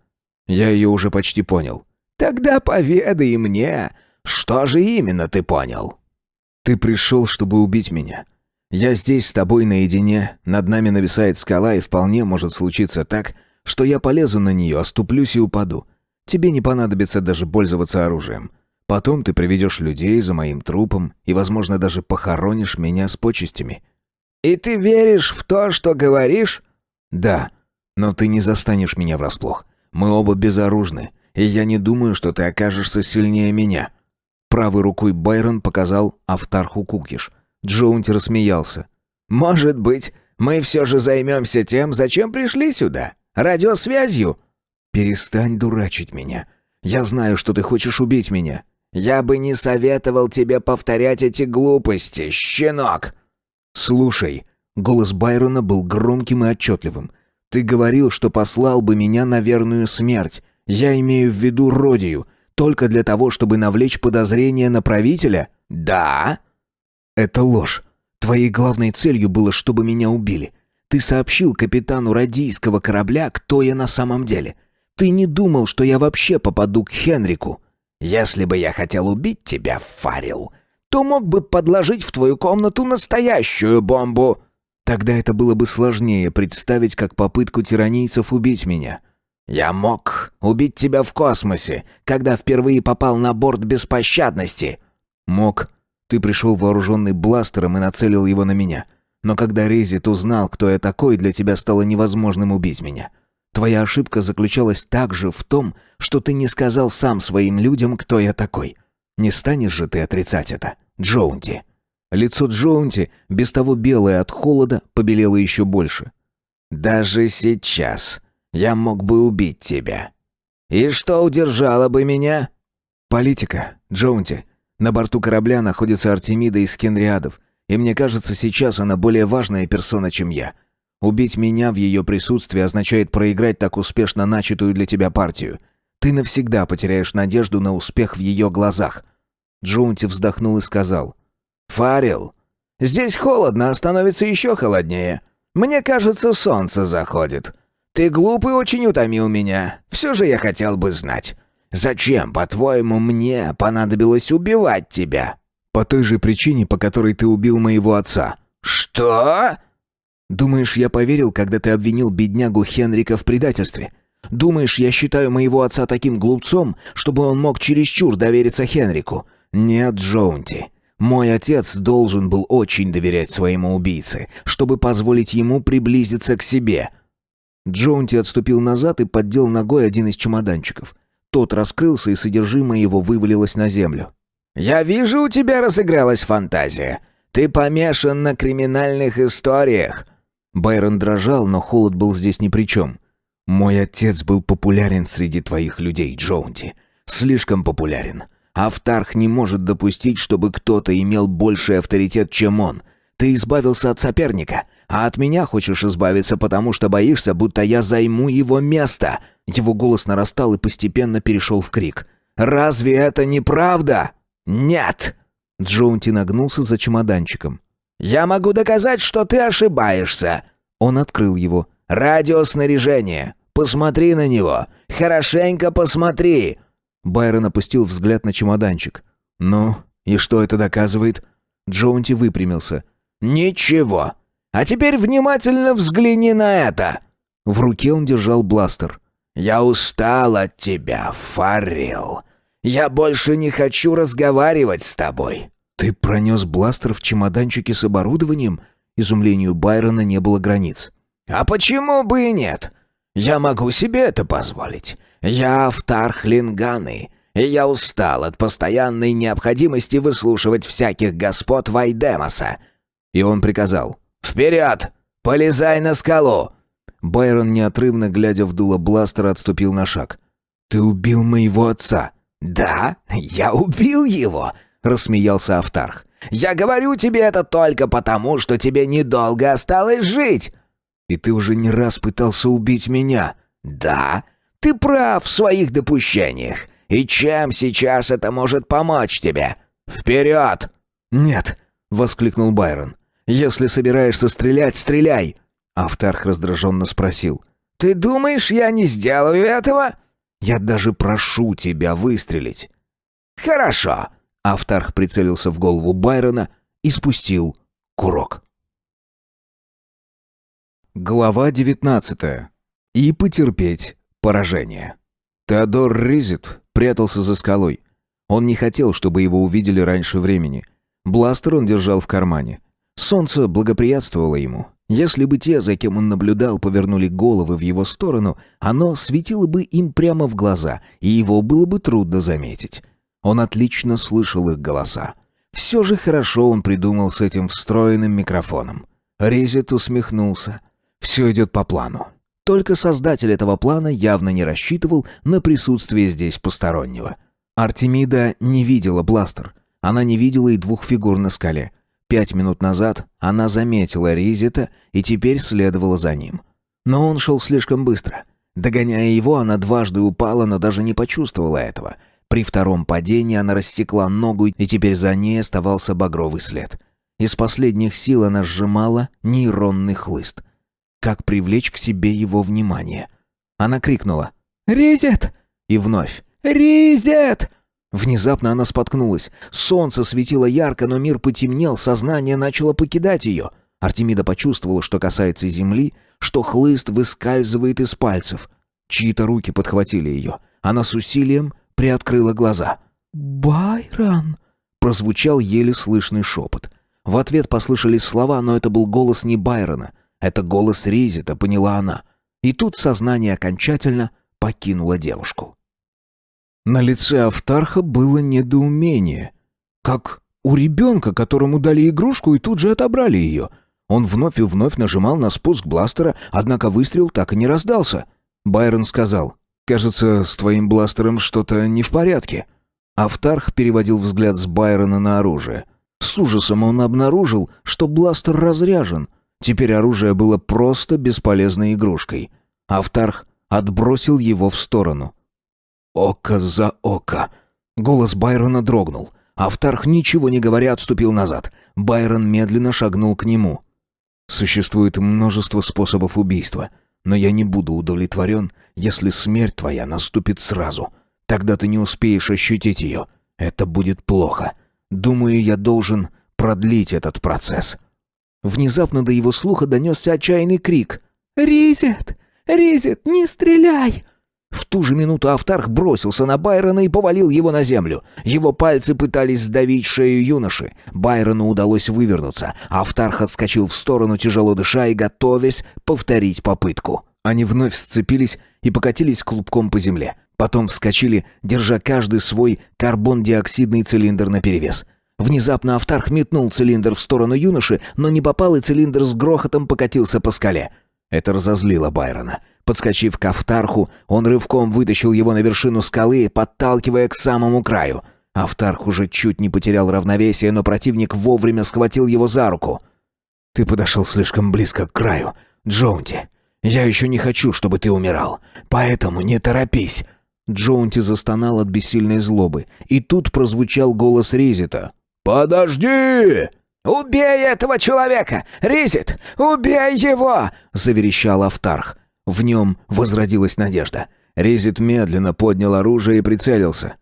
я ее уже почти понял». «Тогда поведай мне, что же именно ты понял?» «Ты пришел, чтобы убить меня. Я здесь с тобой наедине, над нами нависает скала, и вполне может случиться так, что я полезу на нее, оступлюсь и упаду. Тебе не понадобится даже пользоваться оружием. Потом ты приведешь людей за моим трупом и, возможно, даже похоронишь меня с почестями». «И ты веришь в то, что говоришь?» «Да, но ты не застанешь меня врасплох. Мы оба безоружны, и я не думаю, что ты окажешься сильнее меня». Правой рукой Байрон показал Автарху кукиш. Джоунти рассмеялся. «Может быть, мы все же займемся тем, зачем пришли сюда? Радиосвязью?» «Перестань дурачить меня. Я знаю, что ты хочешь убить меня». «Я бы не советовал тебе повторять эти глупости, щенок!» «Слушай», — голос Байрона был громким и отчетливым. «Ты говорил, что послал бы меня на верную смерть. Я имею в виду Родию. Только для того, чтобы навлечь подозрения на правителя?» «Да». «Это ложь. Твоей главной целью было, чтобы меня убили. Ты сообщил капитану радийского корабля, кто я на самом деле. Ты не думал, что я вообще попаду к Хенрику. Если бы я хотел убить тебя, Фаррелл, то мог бы подложить в твою комнату настоящую бомбу». Тогда это было бы сложнее представить, как попытку тиранийцев убить меня. «Я мог убить тебя в космосе, когда впервые попал на борт беспощадности». Мог. Ты пришел вооруженный бластером и нацелил его на меня. Но когда Резит узнал, кто я такой, для тебя стало невозможным убить меня. Твоя ошибка заключалась также в том, что ты не сказал сам своим людям, кто я такой. Не станешь же ты отрицать это, Джоунти?» Лицо Джоунти, без того белое от холода, побелело еще больше. «Даже сейчас я мог бы убить тебя. И что удержало бы меня?» «Политика, Джоунти. На борту корабля находится Артемида из Кенриадов, и мне кажется, сейчас она более важная персона, чем я. Убить меня в ее присутствии означает проиграть так успешно начатую для тебя партию. Ты навсегда потеряешь надежду на успех в ее глазах». Джоунти вздохнул и сказал: «Фаррелл, здесь холодно, а становится еще холоднее. Мне кажется, солнце заходит. Ты глуп и очень утомил меня. Все же я хотел бы знать, зачем, по-твоему, мне понадобилось убивать тебя?» «По той же причине, по которой ты убил моего отца». «Что?» «Думаешь, я поверил, когда ты обвинил беднягу Хенрика в предательстве? Думаешь, я считаю моего отца таким глупцом, чтобы он мог чересчур довериться Хенрику? Нет, Джоунти. Мой отец должен был очень доверять своему убийце, чтобы позволить ему приблизиться к себе». Джоунти отступил назад и поддел ногой один из чемоданчиков. Тот раскрылся, и содержимое его вывалилось на землю. «Я вижу, у тебя разыгралась фантазия. Ты помешан на криминальных историях». Байрон дрожал, но холод был здесь ни при чем. «Мой отец был популярен среди твоих людей, Джоунти. Слишком популярен. Автарх не может допустить, чтобы кто-то имел больший авторитет, чем он. Ты избавился от соперника, а от меня хочешь избавиться, потому что боишься, будто я займу его место». Его голос нарастал и постепенно перешел в крик. «Разве это не правда?» «Нет!» Джоунти нагнулся за чемоданчиком. «Я могу доказать, что ты ошибаешься». Он открыл его. «Радиоснаряжение. Посмотри на него. Хорошенько посмотри». Байрон опустил взгляд на чемоданчик. «Ну, и что это доказывает?» Джоунти выпрямился. «Ничего. А теперь внимательно взгляни на это». В руке он держал бластер. «Я устал от тебя, Фаррелл. Я больше не хочу разговаривать с тобой». «Ты пронес бластер в чемоданчике с оборудованием?» Изумлению Байрона не было границ. «А почему бы и нет? Я могу себе это позволить. Я Автарх Линганы, и я устал от постоянной необходимости выслушивать всяких господ Вайдемоса». И он приказал: «Вперед! Полезай на скалу!» Байрон, неотрывно глядя в дуло бластера, отступил на шаг. «Ты убил моего отца!» «Да, я убил его!» — рассмеялся Автарх. «Я говорю тебе это только потому, что тебе недолго осталось жить!» «И ты уже не раз пытался убить меня!» «Да, ты прав в своих допущениях. И чем сейчас это может помочь тебе? Вперед!» «Нет!» — воскликнул Байрон. «Если собираешься стрелять, стреляй!» Автарх раздраженно спросил: «Ты думаешь, я не сделаю этого?» «Я даже прошу тебя выстрелить». «Хорошо». Автарх прицелился в голову Байрона и спустил курок. Глава 19. И потерпеть поражение. Теодор Резит прятался за скалой. Он не хотел, чтобы его увидели раньше времени. Бластер он держал в кармане. Солнце благоприятствовало ему. Если бы те, за кем он наблюдал, повернули головы в его сторону, оно светило бы им прямо в глаза, и его было бы трудно заметить. Он отлично слышал их голоса. Все же хорошо он придумал с этим встроенным микрофоном. Резит усмехнулся. Все идет по плану. Только создатель этого плана явно не рассчитывал на присутствие здесь постороннего. Артемида не видела бластер. Она не видела и двух фигур на скале. 5 минут назад она заметила Резита и теперь следовала за ним. Но он шел слишком быстро. Догоняя его, она дважды упала, но даже не почувствовала этого. При втором падении она рассекла ногу, и теперь за ней оставался багровый след. Из последних сил она сжимала нейронный хлыст. Как привлечь к себе его внимание? Она крикнула «Ризет!» и вновь «Ризет!». Внезапно она споткнулась. Солнце светило ярко, но мир потемнел, сознание начало покидать ее. Артемида почувствовала, что касается земли, что хлыст выскальзывает из пальцев. Чьи-то руки подхватили ее. Она с усилием приоткрыла глаза. «Байрон!» — прозвучал еле слышный шепот. В ответ послышались слова, но это был голос не Байрона. Это голос Ризета, поняла она. И тут сознание окончательно покинуло девушку. На лице Автарха было недоумение. Как у ребенка, которому дали игрушку и тут же отобрали ее. Он вновь и вновь нажимал на спуск бластера, однако выстрел так и не раздался. Байрон сказал: «Кажется, с твоим бластером что-то не в порядке». Автарх переводил взгляд с Байрона на оружие. С ужасом он обнаружил, что бластер разряжен. Теперь оружие было просто бесполезной игрушкой. Автарх отбросил его в сторону. «Око за око!» Голос Байрона дрогнул. Автарх, ничего не говоря, отступил назад. Байрон медленно шагнул к нему. «Существует множество способов убийства, но я не буду удовлетворен, если смерть твоя наступит сразу. Тогда ты не успеешь ощутить ее. Это будет плохо. Думаю, я должен продлить этот процесс». Внезапно до его слуха донесся отчаянный крик. «Ризет! Ризет, не стреляй!» В ту же минуту Автарх бросился на Байрона и повалил его на землю. Его пальцы пытались сдавить шею юноши. Байрону удалось вывернуться. Автарх отскочил в сторону, тяжело дыша и готовясь повторить попытку. Они вновь сцепились и покатились клубком по земле. Потом вскочили, держа каждый свой карбон-диоксидный цилиндр наперевес. Внезапно Автарх метнул цилиндр в сторону юноши, но не попал, и цилиндр с грохотом покатился по скале. Это разозлило Байрона. Подскочив к Автарху, он рывком вытащил его на вершину скалы, подталкивая к самому краю. Автарх уже чуть не потерял равновесие, но противник вовремя схватил его за руку. «Ты подошел слишком близко к краю, Джоунти. Я еще не хочу, чтобы ты умирал, поэтому не торопись». Джоунти застонал от бессильной злобы, и тут прозвучал голос Ризета. «Подожди!» «Убей этого человека! Ризет, убей его!» — заверещал Автарх. В нем возродилась надежда. Ризет медленно поднял оружие и прицелился.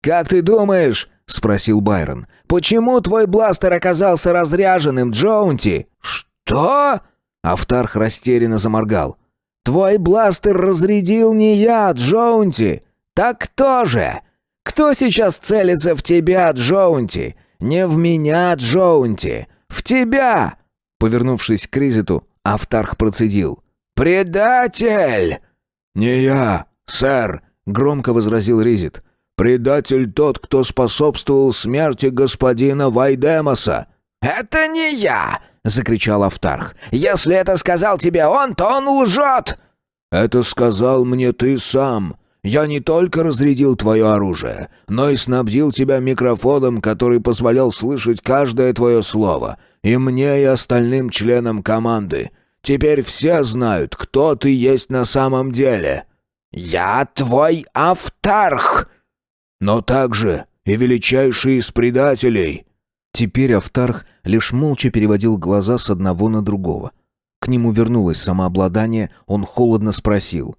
«Как ты думаешь?» — спросил Байрон. «Почему твой бластер оказался разряженным, Джоунти?» «Что?» — Автарх растерянно заморгал. «Твой бластер разрядил не я, Джоунти. Так кто же? Кто сейчас целится в тебя, Джоунти? Не в меня, Джоунти. В тебя!» Повернувшись к Ризету, Автарх процедил. «Предатель!» «Не я, сэр», — громко возразил Ризет. «Предатель тот, кто способствовал смерти господина Вайдемоса». «Это не я!» — закричал Автарх. «Если это сказал тебе он, то он лжет!» «Это сказал мне ты сам. Я не только разрядил твое оружие, но и снабдил тебя микрофоном, который позволял слышать каждое твое слово, и мне, и остальным членам команды. Теперь все знают, кто ты есть на самом деле». «Я твой Автарх!» «Но также и величайший из предателей». Теперь Автарх лишь молча переводил глаза с одного на другого. К нему вернулось самообладание, он холодно спросил.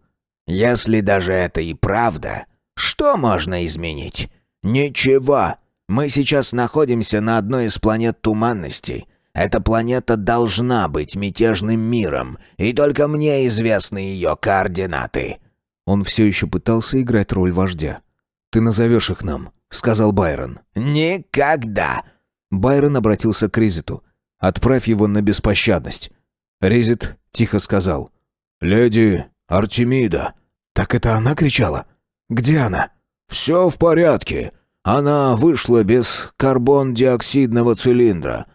«Если даже это и правда, что можно изменить? Ничего. Мы сейчас находимся на одной из планет туманностей. Эта планета должна быть мятежным миром, и только мне известны ее координаты». Он все еще пытался играть роль вождя. «Ты назовешь их нам», — сказал Байрон. «Никогда!» Байрон обратился к Ризету. «Отправь его на беспощадность». Ризет тихо сказал. «Леди Артемида». «Так это она кричала? Где она?» «Все в порядке. Она вышла без карбон-диоксидного цилиндра.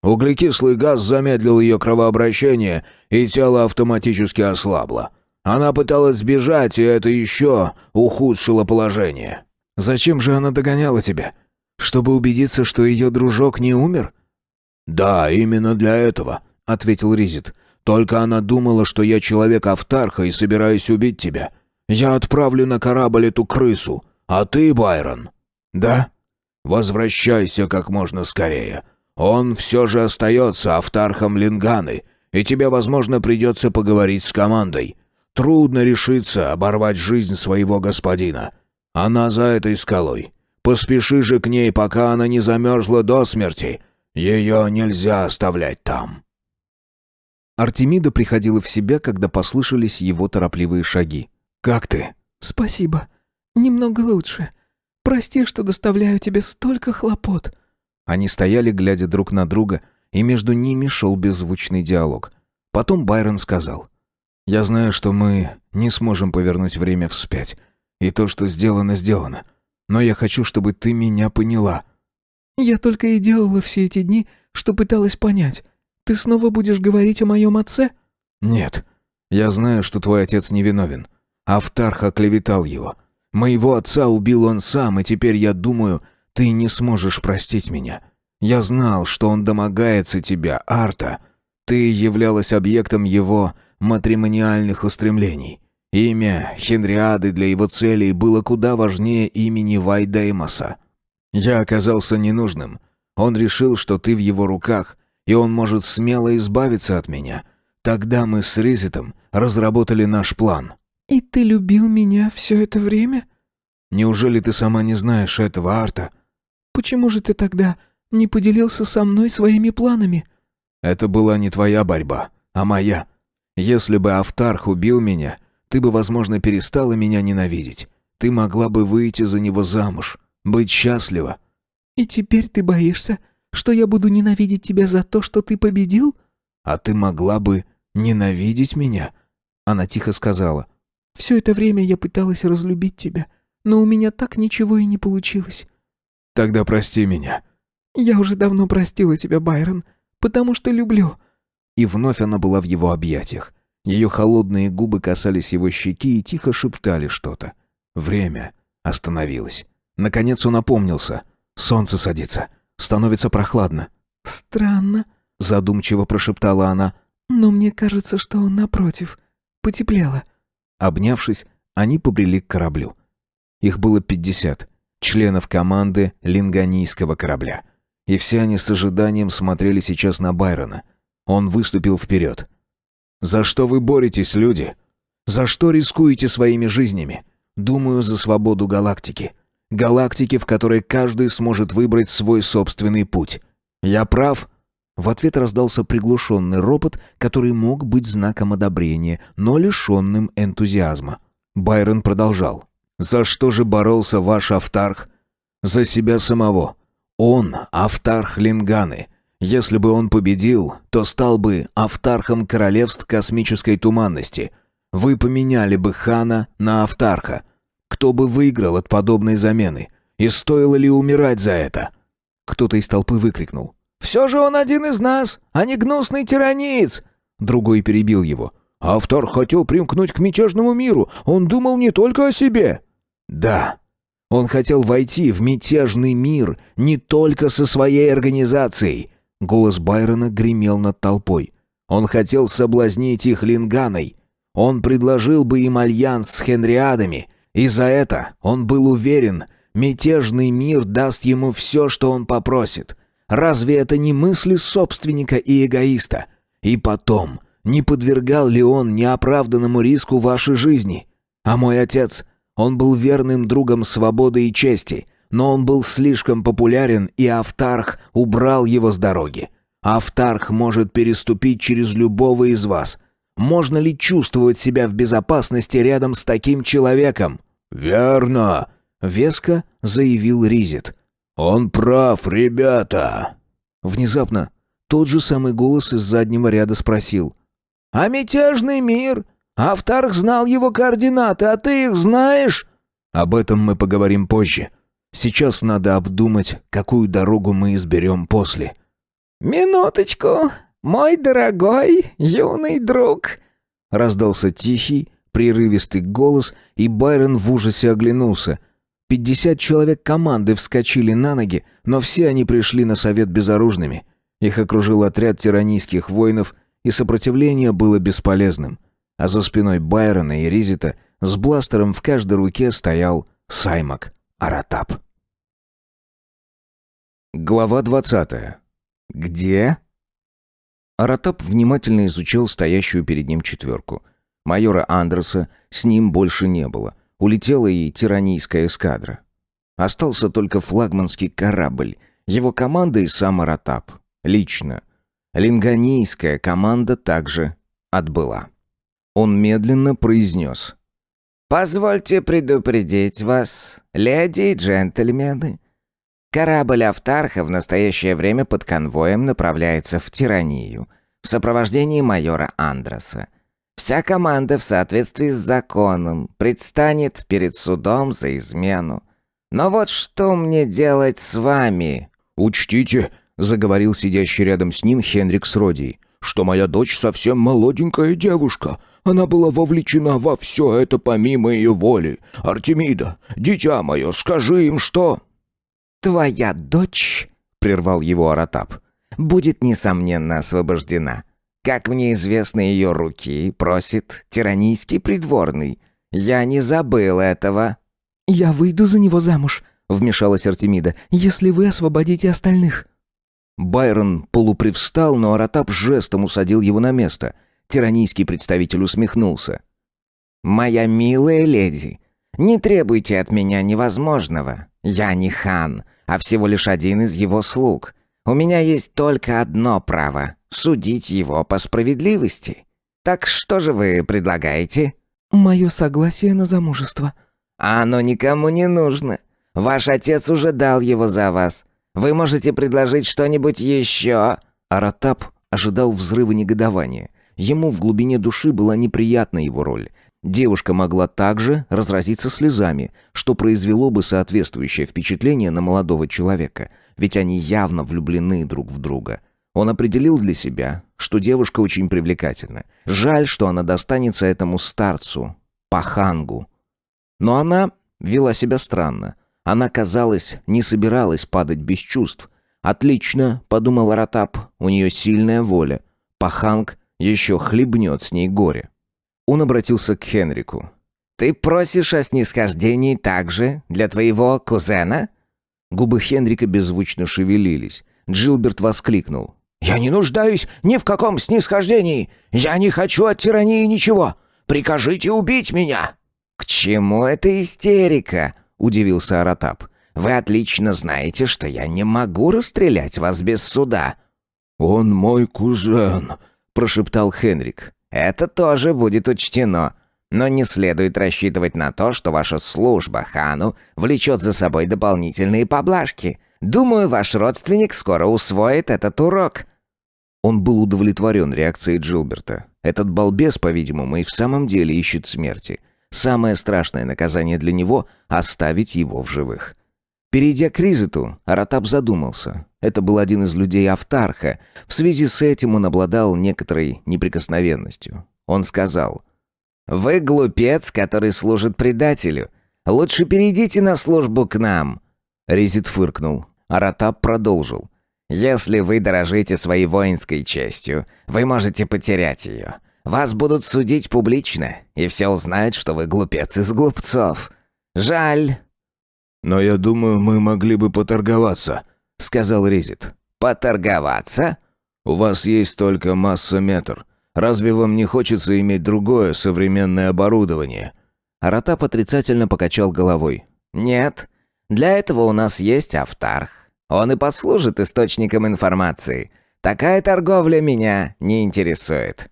Углекислый газ замедлил ее кровообращение, и тело автоматически ослабло. Она пыталась сбежать, и это еще ухудшило положение». «Зачем же она догоняла тебя? Чтобы убедиться, что ее дружок не умер?» «Да, именно для этого», — ответил Ризет. «Только она думала, что я человек Автарха и собираюсь убить тебя. Я отправлю на корабль эту крысу, а ты, Байрон...» «Да?» «Возвращайся как можно скорее. Он все же остается автархом Линганы, и тебе, возможно, придется поговорить с командой. Трудно решиться оборвать жизнь своего господина. Она за этой скалой. Поспеши же к ней, пока она не замерзла до смерти. Ее нельзя оставлять там». Артемида приходила в себя, когда послышались его торопливые шаги. «Как ты?» «Спасибо. Немного лучше. Прости, что доставляю тебе столько хлопот». Они стояли, глядя друг на друга, и между ними шел беззвучный диалог. Потом Байрон сказал: «Я знаю, что мы не сможем повернуть время вспять, и то, что сделано, сделано. Но я хочу, чтобы ты меня поняла». «Я только и делала все эти дни, что пыталась понять. Ты снова будешь говорить о моем отце?» «Нет. Я знаю, что твой отец невиновен. Автарх оклеветал его. Моего отца убил он сам, и теперь я думаю, ты не сможешь простить меня. Я знал, что он домогается тебя, Арта. Ты являлась объектом его матримониальных устремлений. Имя Хенриады для его целей было куда важнее имени Вайдеймоса. Я оказался ненужным. Он решил, что ты в его руках, и он может смело избавиться от меня. Тогда мы с Ризетом разработали наш план». «И ты любил меня все это время?» «Неужели ты сама не знаешь этого, Арта?» «Почему же ты тогда не поделился со мной своими планами?» «Это была не твоя борьба, а моя. Если бы Автарх убил меня, ты бы, возможно, перестала меня ненавидеть. Ты могла бы выйти за него замуж, быть счастлива». «И теперь ты боишься, что я буду ненавидеть тебя за то, что ты победил?» «А ты могла бы ненавидеть меня?» Она тихо сказала: «Все это время я пыталась разлюбить тебя, но у меня так ничего и не получилось». «Тогда прости меня». «Я уже давно простила тебя, Байрон, потому что люблю». И вновь она была в его объятиях. Ее холодные губы касались его щеки и тихо шептали что-то. Время остановилось. Наконец он опомнился. Солнце садится. Становится прохладно. «Странно», — задумчиво прошептала она. «но мне кажется, что он напротив. Потеплело». Обнявшись, они побрели к кораблю. Их было 50 членов команды линганийского корабля. И все они с ожиданием смотрели сейчас на Байрона. Он выступил вперед. «За что вы боретесь, люди? За что рискуете своими жизнями? Думаю, за свободу галактики. Галактики, в которой каждый сможет выбрать свой собственный путь. Я прав?» В ответ раздался приглушенный ропот, который мог быть знаком одобрения, но лишенным энтузиазма. Байрон продолжал. «За что же боролся ваш Автарх? За себя самого. Он Автарх Линганы. Если бы он победил, то стал бы Автархом королевств космической туманности. Вы поменяли бы Хана на Автарха. Кто бы выиграл от подобной замены? И стоило ли умирать за это?» Кто-то из толпы выкрикнул: «Все же он один из нас, а не гнусный тираниец!» Другой перебил его: «Автарх хотел примкнуть к мятежному миру. Он думал не только о себе». «Да, он хотел войти в мятежный мир не только со своей организацией». Голос Байрона гремел над толпой. «Он хотел соблазнить их Линганой. Он предложил бы им альянс с Хенриадами. И за это, он был уверен, мятежный мир даст ему все, что он попросит. Разве это не мысли собственника и эгоиста? И потом, не подвергал ли он неоправданному риску вашей жизни? А мой отец, он был верным другом свободы и чести, но он был слишком популярен, и Автарх убрал его с дороги. Автарх может переступить через любого из вас. Можно ли чувствовать себя в безопасности рядом с таким человеком?» «Верно», — веско заявил Ризет. «Он прав, ребята». Внезапно тот же самый голос из заднего ряда спросил: «А мятежный мир? Автарх знал его координаты, а ты их знаешь?» «Об этом мы поговорим позже. Сейчас надо обдумать, какую дорогу мы изберем после». «Минуточку, мой дорогой юный друг», — раздался тихий, прерывистый голос, и Байрон в ужасе оглянулся. 50 человек команды вскочили на ноги, но все они пришли на совет безоружными. Их окружил отряд тиранийских воинов, и сопротивление было бесполезным. А за спиной Байрона и Ризета с бластером в каждой руке стоял Саймак Аратап. Глава 20. Где?» Аратап внимательно изучал стоящую перед ним четверку. Майора Андерса с ним больше не было. Улетела и тиранийская эскадра. Остался только флагманский корабль, его команда и сам Аратап. Лично. Линганийская команда также отбыла. Он медленно произнес: «Позвольте предупредить вас, леди и джентльмены. Корабль Автарха в настоящее время под конвоем направляется в Тиранию в сопровождении майора Андерса. Вся команда в соответствии с законом предстанет перед судом за измену. Но вот что мне делать с вами?» «Учтите», — заговорил сидящий рядом с ним Хенрик с Родией, «что моя дочь совсем молоденькая девушка. Она была вовлечена во все это помимо ее воли. Артемида, дитя мое, скажи им, что...» «Твоя дочь», — прервал его Аратап, — «будет, несомненно, освобождена. Как мне известно, ее руки просит тиранийский придворный. Я не забыл этого». «Я выйду за него замуж», — вмешалась Артемида, «если вы освободите остальных». Байрон полупривстал, но Аратап жестом усадил его на место. Тиранийский представитель усмехнулся. «Моя милая леди, не требуйте от меня невозможного. Я не хан, а всего лишь один из его слуг. У меня есть только одно право — судить его по справедливости. Так что же вы предлагаете?» «Мое согласие на замужество». «Оно никому не нужно. Ваш отец уже дал его за вас. Вы можете предложить что-нибудь еще?» Аратап ожидал взрыва негодования. Ему в глубине души была неприятна его роль. Девушка могла также разразиться слезами, что произвело бы соответствующее впечатление на молодого человека, ведь они явно влюблены друг в друга. Он определил для себя, что девушка очень привлекательна. Жаль, что она достанется этому старцу, пахангу. Но она вела себя странно. Она, казалось, не собиралась падать без чувств. «Отлично», — подумал Аратап, — «у нее сильная воля. Паханг еще хлебнет с ней горе». Он обратился к Хенрику. «Ты просишь о снисхождении также для твоего кузена?» Губы Хенрика беззвучно шевелились. Джилберт воскликнул: «Я не нуждаюсь ни в каком снисхождении. Я не хочу от тирании ничего. Прикажите убить меня». «К чему эта истерика?» — удивился Аратап. «Вы отлично знаете, что я не могу расстрелять вас без суда». «Он мой кузен», — прошептал Хенрик. «Это тоже будет учтено. Но не следует рассчитывать на то, что ваша служба хану влечет за собой дополнительные поблажки. Думаю, ваш родственник скоро усвоит этот урок». Он был удовлетворен реакцией Джилберта. Этот балбес, по-видимому, и в самом деле ищет смерти. Самое страшное наказание для него — оставить его в живых. Перейдя к Ризету, Аратап задумался. Это был один из людей Автарха. В связи с этим он обладал некоторой неприкосновенностью. Он сказал: «Вы глупец, который служит предателю. Лучше перейдите на службу к нам». Ризет фыркнул. Аратап продолжил: «Если вы дорожите своей воинской честью, вы можете потерять ее. Вас будут судить публично, и все узнают, что вы глупец из глупцов. Жаль». «Но я думаю, мы могли бы поторговаться», — сказал Ризет. «Поторговаться?» «У вас есть только массометр. Разве вам не хочется иметь другое современное оборудование?» Аратап отрицательно покачал головой. «Нет. Для этого у нас есть Автарх. Он и послужит источником информации. Такая торговля меня не интересует».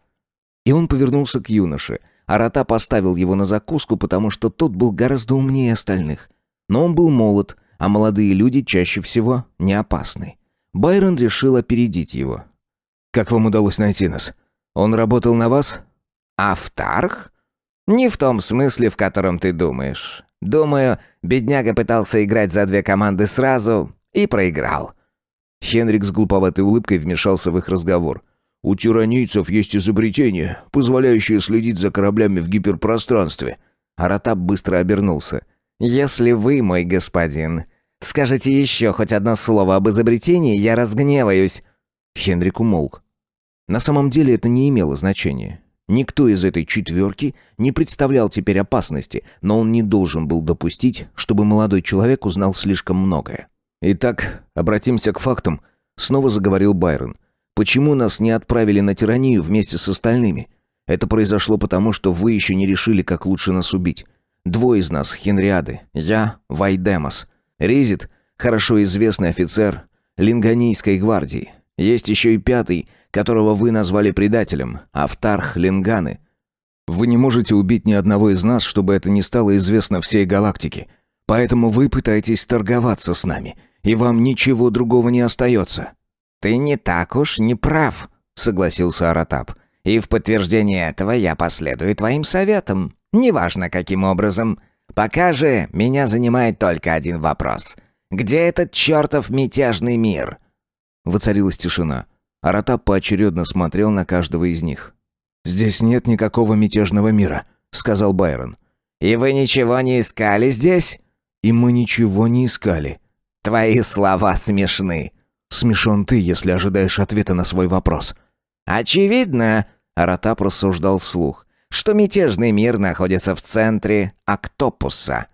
И он повернулся к юноше. Аратап поставил его на закуску, потому что тот был гораздо умнее остальных. Но он был молод, а молодые люди чаще всего не опасны. Байрон решил опередить его. «Как вам удалось найти нас? Он работал на вас?» «Автарх? Не в том смысле, в котором ты думаешь. Думаю, бедняга пытался играть за две команды сразу и проиграл». Хенрик с глуповатой улыбкой вмешался в их разговор. «У тиранийцев есть изобретение, позволяющее следить за кораблями в гиперпространстве». Аратап быстро обернулся. «Если вы, мой господин, скажете еще хоть одно слово об изобретении, я разгневаюсь». Хенрик умолк. На самом деле это не имело значения. Никто из этой четверки не представлял теперь опасности, но он не должен был допустить, чтобы молодой человек узнал слишком многое. «Итак, обратимся к фактам», Снова заговорил Байрон. «Почему нас не отправили на тиранию вместе с остальными? Это произошло потому, что вы еще не решили, как лучше нас убить. Двое из нас — Хенриады, я — Вайдемос. Ризит — хорошо известный офицер Линганийской гвардии. Есть еще и пятый, которого вы назвали предателем, Автарх Линганы. Вы не можете убить ни одного из нас, чтобы это не стало известно всей галактике. Поэтому вы пытаетесь торговаться с нами, и вам ничего другого не остается». «Ты не так уж не прав», — согласился Аратап. «И в подтверждение этого я последую твоим советам. Неважно, каким образом. Пока же меня занимает только один вопрос. Где этот чертов мятежный мир?» Воцарилась тишина. Аратап поочередно смотрел на каждого из них. «Здесь нет никакого мятежного мира», — сказал Байрон. «И вы ничего не искали здесь?» «И мы ничего не искали». «Твои слова смешны». «Смешон ты, если ожидаешь ответа на свой вопрос». «Очевидно», — Аратап рассуждал вслух, «что мятежный мир находится в центре Октопуса.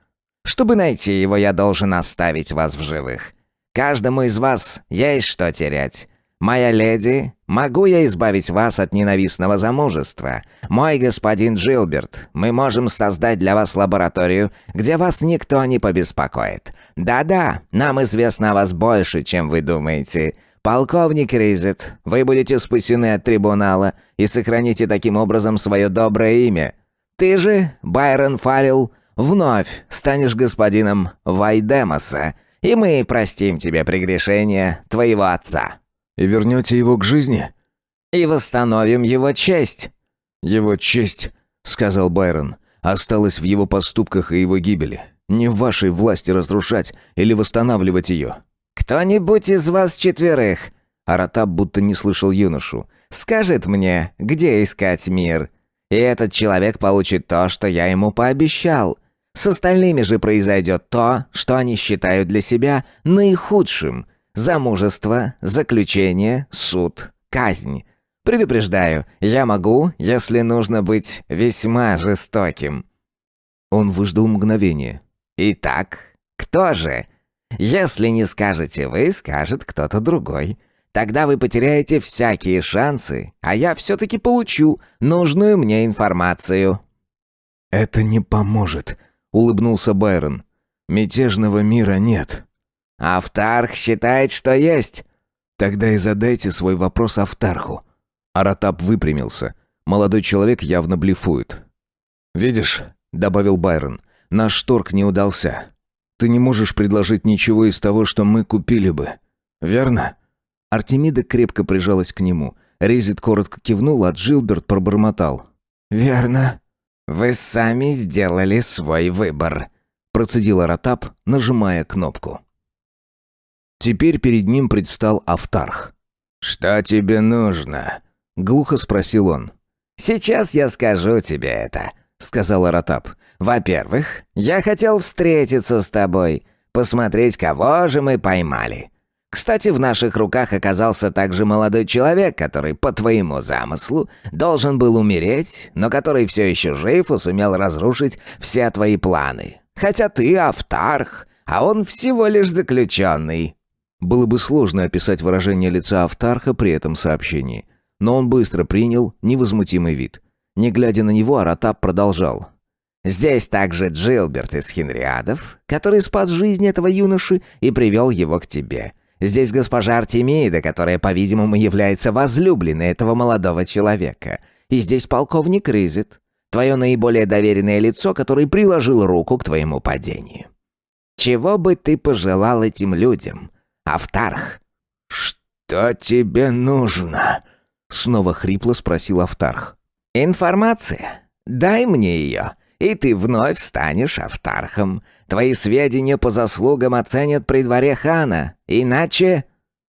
Чтобы найти его, я должен оставить вас в живых. Каждому из вас есть что терять. Моя леди, могу я избавить вас от ненавистного замужества? Мой господин Джилберт, мы можем создать для вас лабораторию, где вас никто не побеспокоит. Да-да, нам известно о вас больше, чем вы думаете. Полковник Ризет, вы будете спасены от трибунала и сохраните таким образом свое доброе имя. Ты же, Байрон Фаррелл, вновь станешь господином Вайдемоса, и мы простим тебе прегрешения твоего отца». «И вернете его к жизни?» «И восстановим его честь». «Его честь», — сказал Байрон, — «осталась в его поступках и его гибели. Не в вашей власти разрушать или восстанавливать ее». «Кто-нибудь из вас четверых», — Аратап будто не слышал юношу, — «скажет мне, где искать мир. И этот человек получит то, что я ему пообещал. С остальными же произойдет то, что они считают для себя наихудшим. Замужество, заключение, суд, казнь. Предупреждаю, я могу, если нужно, быть весьма жестоким». Он выждал мгновение. «Итак, кто же? Если не скажете вы, скажет кто-то другой. Тогда вы потеряете всякие шансы, а я все-таки получу нужную мне информацию». «Это не поможет», — улыбнулся Байрон. «Мятежного мира нет». «Автарх считает, что есть». «Тогда и задайте свой вопрос Автарху». Аратап выпрямился. Молодой человек явно блефует. «Видишь», — добавил Байрон, — «наш торг не удался. Ты не можешь предложить ничего из того, что мы купили бы. Верно?» Артемида крепко прижалась к нему. Ризит коротко кивнул, а Джилберт пробормотал. «Верно». «Вы сами сделали свой выбор», — процедил Аратап, нажимая кнопку. Теперь перед ним предстал Автарх. «Что тебе нужно?» — глухо спросил он. «Сейчас я скажу тебе это», — сказал Аратап. «Во-первых, я хотел встретиться с тобой, посмотреть, кого же мы поймали. Кстати, в наших руках оказался также молодой человек, который, по твоему замыслу, должен был умереть, но который все еще жив и сумел разрушить все твои планы. Хотя ты Автарх, а он всего лишь заключенный». Было бы сложно описать выражение лица Автарха при этом сообщении, но он быстро принял невозмутимый вид. Не глядя на него, Аратап продолжал. «Здесь также Джилберт из Хенриадов, который спас жизнь этого юноши и привел его к тебе. Здесь госпожа Артемида, которая, по-видимому, является возлюбленной этого молодого человека. И здесь полковник Ризет, твое наиболее доверенное лицо, который приложил руку к твоему падению. Чего бы ты пожелал этим людям, Автарх?» «Что тебе нужно?» — снова хрипло спросил Автарх. «Информация. Дай мне ее, и ты вновь станешь Автархом. Твои сведения по заслугам оценят при дворе хана. Иначе...»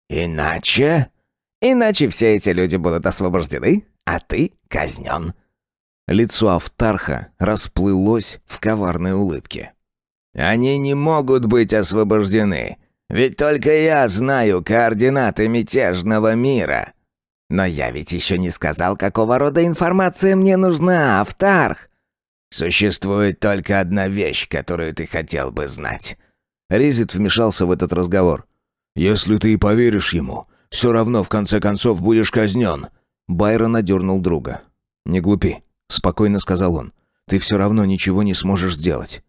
«Иначе?» «Иначе все эти люди будут освобождены, а ты казнен». Лицо Автарха расплылось в коварной улыбке. «Они не могут быть освобождены. Ведь только я знаю координаты мятежного мира». «Но я ведь еще не сказал, какого рода информация мне нужна, Автарх». «Существует только одна вещь, которую ты хотел бы знать». Ризит вмешался в этот разговор. «Если ты и поверишь ему, Все равно, в конце концов, будешь казнен». Байрон одернул друга. «Не глупи», — спокойно сказал он. «Ты все равно ничего не сможешь сделать».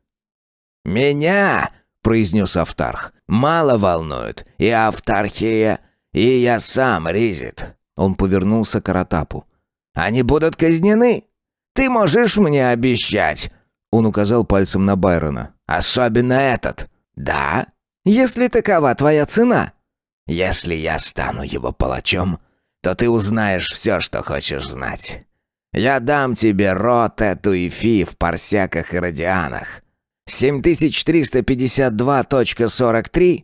«Меня», — произнес Автарх, — «мало волнует и Автархия, и я сам, Ризит». Он повернулся к Аратапу. «Они будут казнены. Ты можешь мне обещать?» Он указал пальцем на Байрона. «Особенно этот». «Да? Если такова твоя цена. Если я стану его палачом, то ты узнаешь все, что хочешь знать. Я дам тебе рот, эту и фи в парсяках и радианах. 7352.43,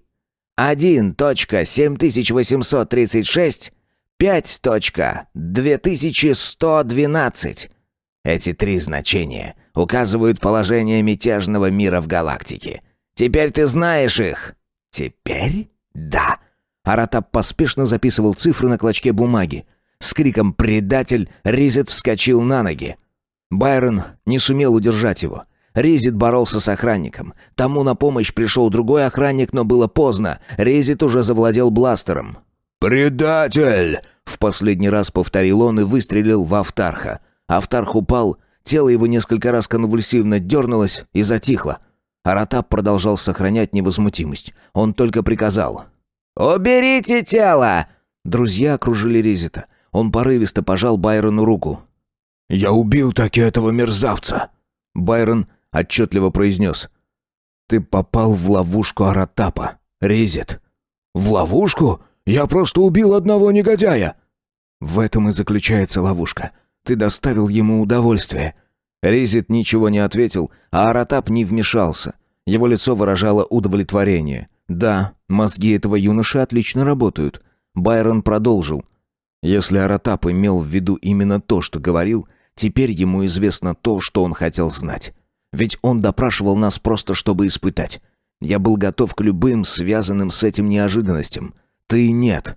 1.7836, 5.2112. Эти три значения указывают положение мятежного мира в галактике. Теперь ты знаешь их?» «Теперь? Да». Аратап поспешно записывал цифры на клочке бумаги. С криком «Предатель!» Ризет вскочил на ноги. Байрон не сумел удержать его. Ризет боролся с охранником. Тому на помощь пришел другой охранник, но было поздно. Ризет уже завладел бластером. «Предатель!» — в последний раз повторил он и выстрелил в Автарха. Автарх упал, тело его несколько раз конвульсивно дернулось и затихло. Аратап продолжал сохранять невозмутимость. Он только приказал: «Уберите тело!» Друзья окружили Ризета. Он порывисто пожал Байрону руку. «Я убил таки этого мерзавца!» Байрон отчетливо произнес: «Ты попал в ловушку Аратапа, Ризет». «В ловушку? Я просто убил одного негодяя!» «В этом и заключается ловушка. Ты доставил ему удовольствие». Ризет ничего не ответил, а Аратап не вмешался. Его лицо выражало удовлетворение. Да, мозги этого юноши отлично работают. Байрон продолжил: «Если Аратап имел в виду именно то, что говорил, теперь ему известно то, что он хотел знать. Ведь он допрашивал нас просто, чтобы испытать. Я был готов к любым связанным с этим неожиданностям. Ты нет».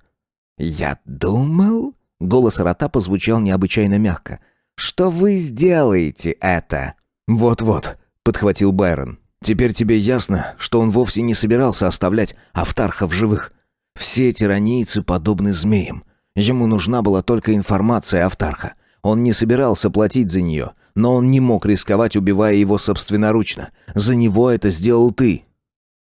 «Я думал...» — голос Аратапа звучал необычайно мягко. «Что вы сделаете это?» «Вот-вот», — подхватил Байрон. «Теперь тебе ясно, что он вовсе не собирался оставлять Автарха в живых. Все тиранийцы подобны змеям. Ему нужна была только информация Автарха. Он не собирался платить за нее, но он не мог рисковать, убивая его собственноручно. За него это сделал ты».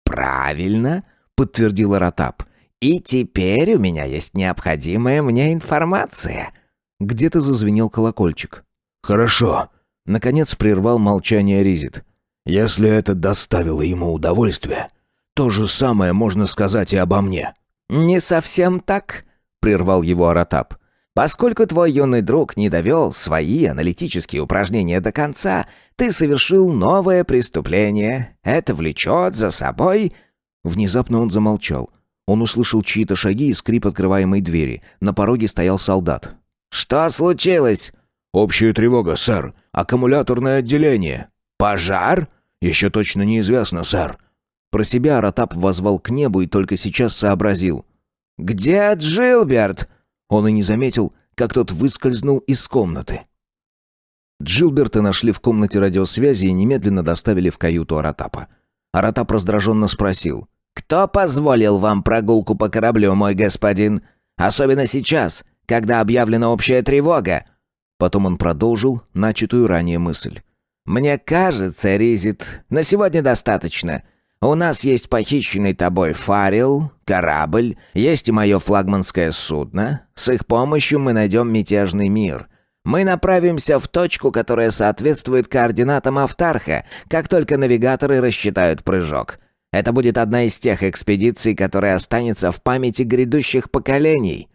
«Правильно», — подтвердил Аратап. «И теперь у меня есть необходимая мне информация». Где-то зазвенел колокольчик. «Хорошо», — наконец прервал молчание Ризет. «Если это доставило ему удовольствие, то же самое можно сказать и обо мне». «Не совсем так», — прервал его Аратап. «Поскольку твой юный друг не довел свои аналитические упражнения до конца, ты совершил новое преступление. Это влечет за собой...» Внезапно он замолчал. Он услышал чьи-то шаги и скрип открываемой двери. На пороге стоял солдат. «Что случилось?» «Общая тревога, сэр. Аккумуляторное отделение». «Пожар?» «Еще точно неизвестно, сэр». Про себя Аратап воззвал к небу и только сейчас сообразил. «Где Джилберт?» Он и не заметил, как тот выскользнул из комнаты. Джилберта нашли в комнате радиосвязи и немедленно доставили в каюту Аратапа. Аратап раздраженно спросил: «Кто позволил вам прогулку по кораблю, мой господин? Особенно сейчас, когда объявлена общая тревога». Потом он продолжил начатую ранее мысль. «Мне кажется, Ризит, на сегодня достаточно. У нас есть похищенный тобой Фарил, корабль, есть и мое флагманское судно. С их помощью мы найдем мятежный мир. Мы направимся в точку, которая соответствует координатам Автарха, как только навигаторы рассчитают прыжок. Это будет одна из тех экспедиций, которая останется в памяти грядущих поколений».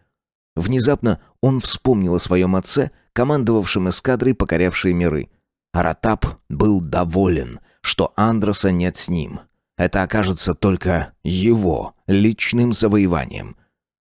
Внезапно он вспомнил о своем отце, командовавшем эскадрой, покорявшей миры. Аратап был доволен, что Андроса нет с ним. Это окажется только его личным завоеванием.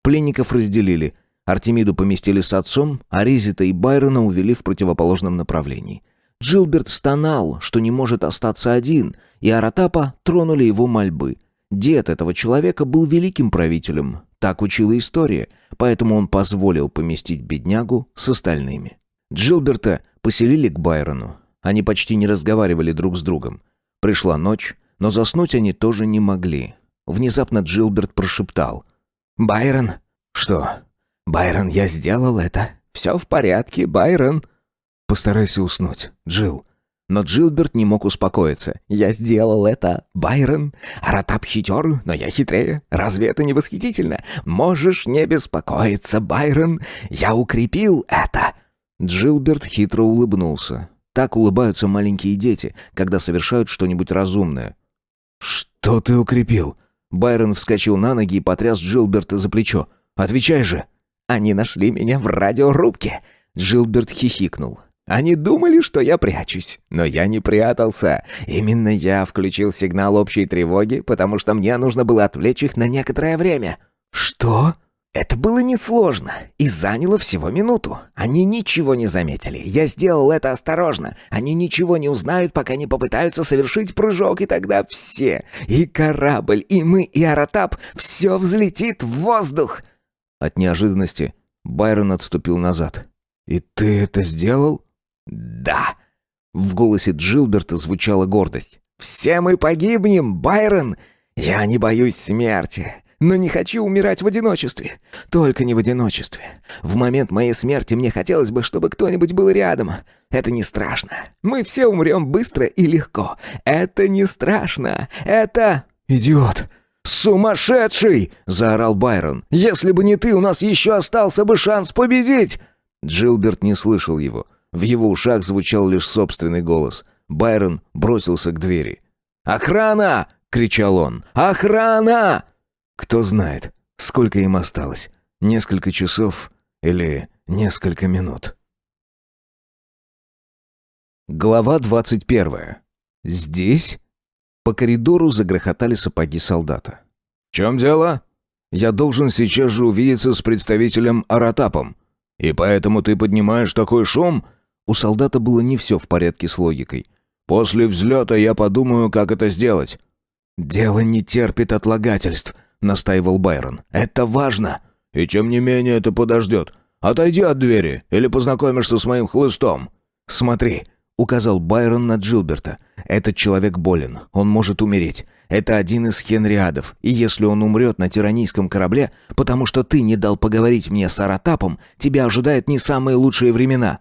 Пленников разделили. Артемиду поместили с отцом, а Ризета и Байрона увели в противоположном направлении. Джилберт стонал, что не может остаться один, и Аратапа тронули его мольбы. Дед этого человека был великим правителем, так учила история, поэтому он позволил поместить беднягу с остальными. Джилберта поселили к Байрону. Они почти не разговаривали друг с другом. Пришла ночь, но заснуть они тоже не могли. Внезапно Джилберт прошептал: «Байрон, «Что? Байрон, я сделал это. Все в порядке, Байрон». Постарайся уснуть, Джилл. Но Джилберт не мог успокоиться. «Я сделал это, Байрон. Аратап хитер, но я хитрее. Разве это не восхитительно? Можешь не беспокоиться, Байрон. Я укрепил это». Джилберт хитро улыбнулся. Так улыбаются маленькие дети, когда совершают что-нибудь разумное. «Что ты укрепил?» Байрон вскочил на ноги и потряс Джилберта за плечо. «Отвечай же!» «Они нашли меня в радиорубке!» Джилберт хихикнул. «Они думали, что я прячусь, но я не прятался. Именно я включил сигнал общей тревоги, потому что мне нужно было отвлечь их на некоторое время». «Что?» Это было несложно и заняло всего минуту. Они ничего не заметили. Я сделал это осторожно. Они ничего не узнают, пока не попытаются совершить прыжок, и тогда все, и корабль, и мы, и Аратап, все взлетит в воздух». От неожиданности Байрон отступил назад. «И ты это сделал?» «Да». В голосе Джилберта звучала гордость. «Все мы погибнем, Байрон. Я не боюсь смерти. Но не хочу умирать в одиночестве. Только не в одиночестве. В момент моей смерти мне хотелось бы, чтобы кто-нибудь был рядом. Это не страшно. Мы все умрем быстро и легко. Это не страшно. Это...» «Идиот! Сумасшедший!» — заорал Байрон. «Если бы не ты, у нас еще остался бы шанс победить!» Джилберт не слышал его. В его ушах звучал лишь собственный голос. Байрон бросился к двери. «Охрана!» — кричал он. «Охрана!» Кто знает, сколько им осталось? Несколько часов или несколько минут? Глава 21. Здесь? По коридору загрохотали сапоги солдата. «В чем дело? Я должен сейчас же увидеться с представителем Аратапом. И поэтому ты поднимаешь такой шум?» У солдата было не все в порядке с логикой. «После взлета я подумаю, как это сделать». «Дело не терпит отлагательств», — настаивал Байрон. «Это важно». «И тем не менее это подождет. Отойди от двери, или познакомишься с моим хлыстом». «Смотри», — указал Байрон на Джилберта. «Этот человек болен, он может умереть. Это один из хенриадов, и если он умрет на тиранийском корабле, потому что ты не дал поговорить мне с Аратапом, тебя ожидают не самые лучшие времена».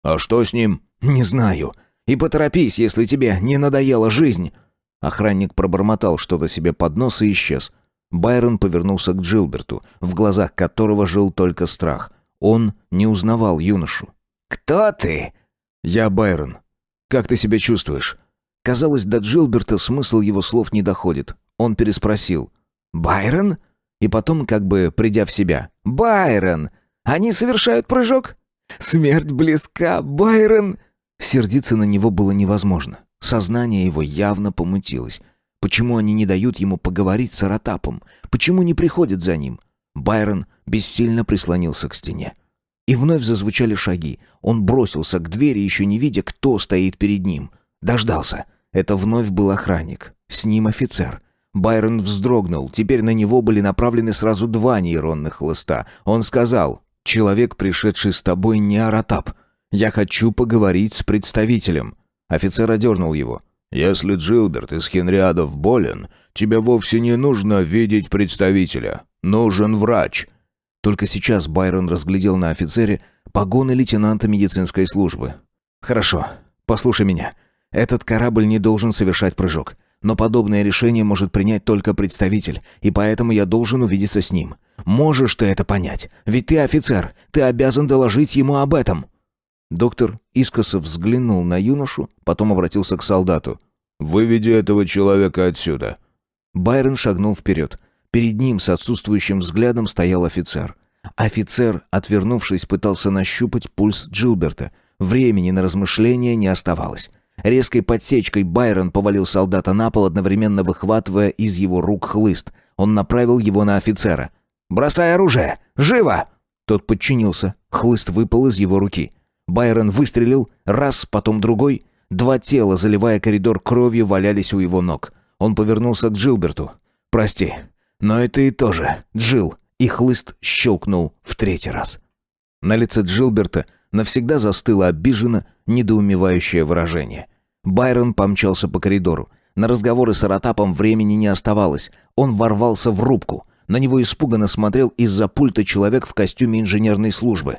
«А что с ним?» «Не знаю. И поторопись, если тебе не надоела жизнь». Охранник пробормотал что-то себе под нос и исчез. Байрон повернулся к Джилберту, в глазах которого жил только страх. Он не узнавал юношу. «Кто ты?» «Я Байрон. Как ты себя чувствуешь?» Казалось, до Джилберта смысл его слов не доходит. Он переспросил. «Байрон?» И потом, как бы придя в себя. «Байрон! Они совершают прыжок? Смерть близка, Байрон!» Сердиться на него было невозможно. Сознание его явно помутилось. Почему они не дают ему поговорить с Аратапом? Почему не приходят за ним? Байрон бессильно прислонился к стене. И вновь зазвучали шаги. Он бросился к двери, еще не видя, кто стоит перед ним. Дождался. Это вновь был охранник. С ним офицер. Байрон вздрогнул. Теперь на него были направлены сразу два нейронных хлыста. Он сказал: «Человек, пришедший с тобой, не Аратап. Я хочу поговорить с представителем». Офицер одернул его. «Если Джилберт из Хенриадов болен, тебе вовсе не нужно видеть представителя. Нужен врач». Только сейчас Байрон разглядел на офицере погоны лейтенанта медицинской службы. «Хорошо, послушай меня. Этот корабль не должен совершать прыжок. Но подобное решение может принять только представитель, и поэтому я должен увидеться с ним. Можешь ты это понять? Ведь ты офицер, ты обязан доложить ему об этом». Доктор искоса взглянул на юношу, потом обратился к солдату. «Выведи этого человека отсюда». Байрон шагнул вперед. Перед ним с отсутствующим взглядом стоял офицер. Офицер, отвернувшись, пытался нащупать пульс Джилберта. Времени на размышления не оставалось. Резкой подсечкой Байрон повалил солдата на пол, одновременно выхватывая из его рук хлыст. Он направил его на офицера. «Бросай оружие! Живо!» Тот подчинился. Хлыст выпал из его руки. Байрон выстрелил, раз, потом другой. Два тела, заливая коридор кровью, валялись у его ног. Он повернулся к Джилберту. «Прости, но это и тоже, Джилл». И хлыст щелкнул в третий раз. На лице Джилберта навсегда застыло обиженно, недоумевающее выражение. Байрон помчался по коридору. На разговоры с Аратапом времени не оставалось. Он ворвался в рубку. На него испуганно смотрел из-за пульта человек в костюме инженерной службы.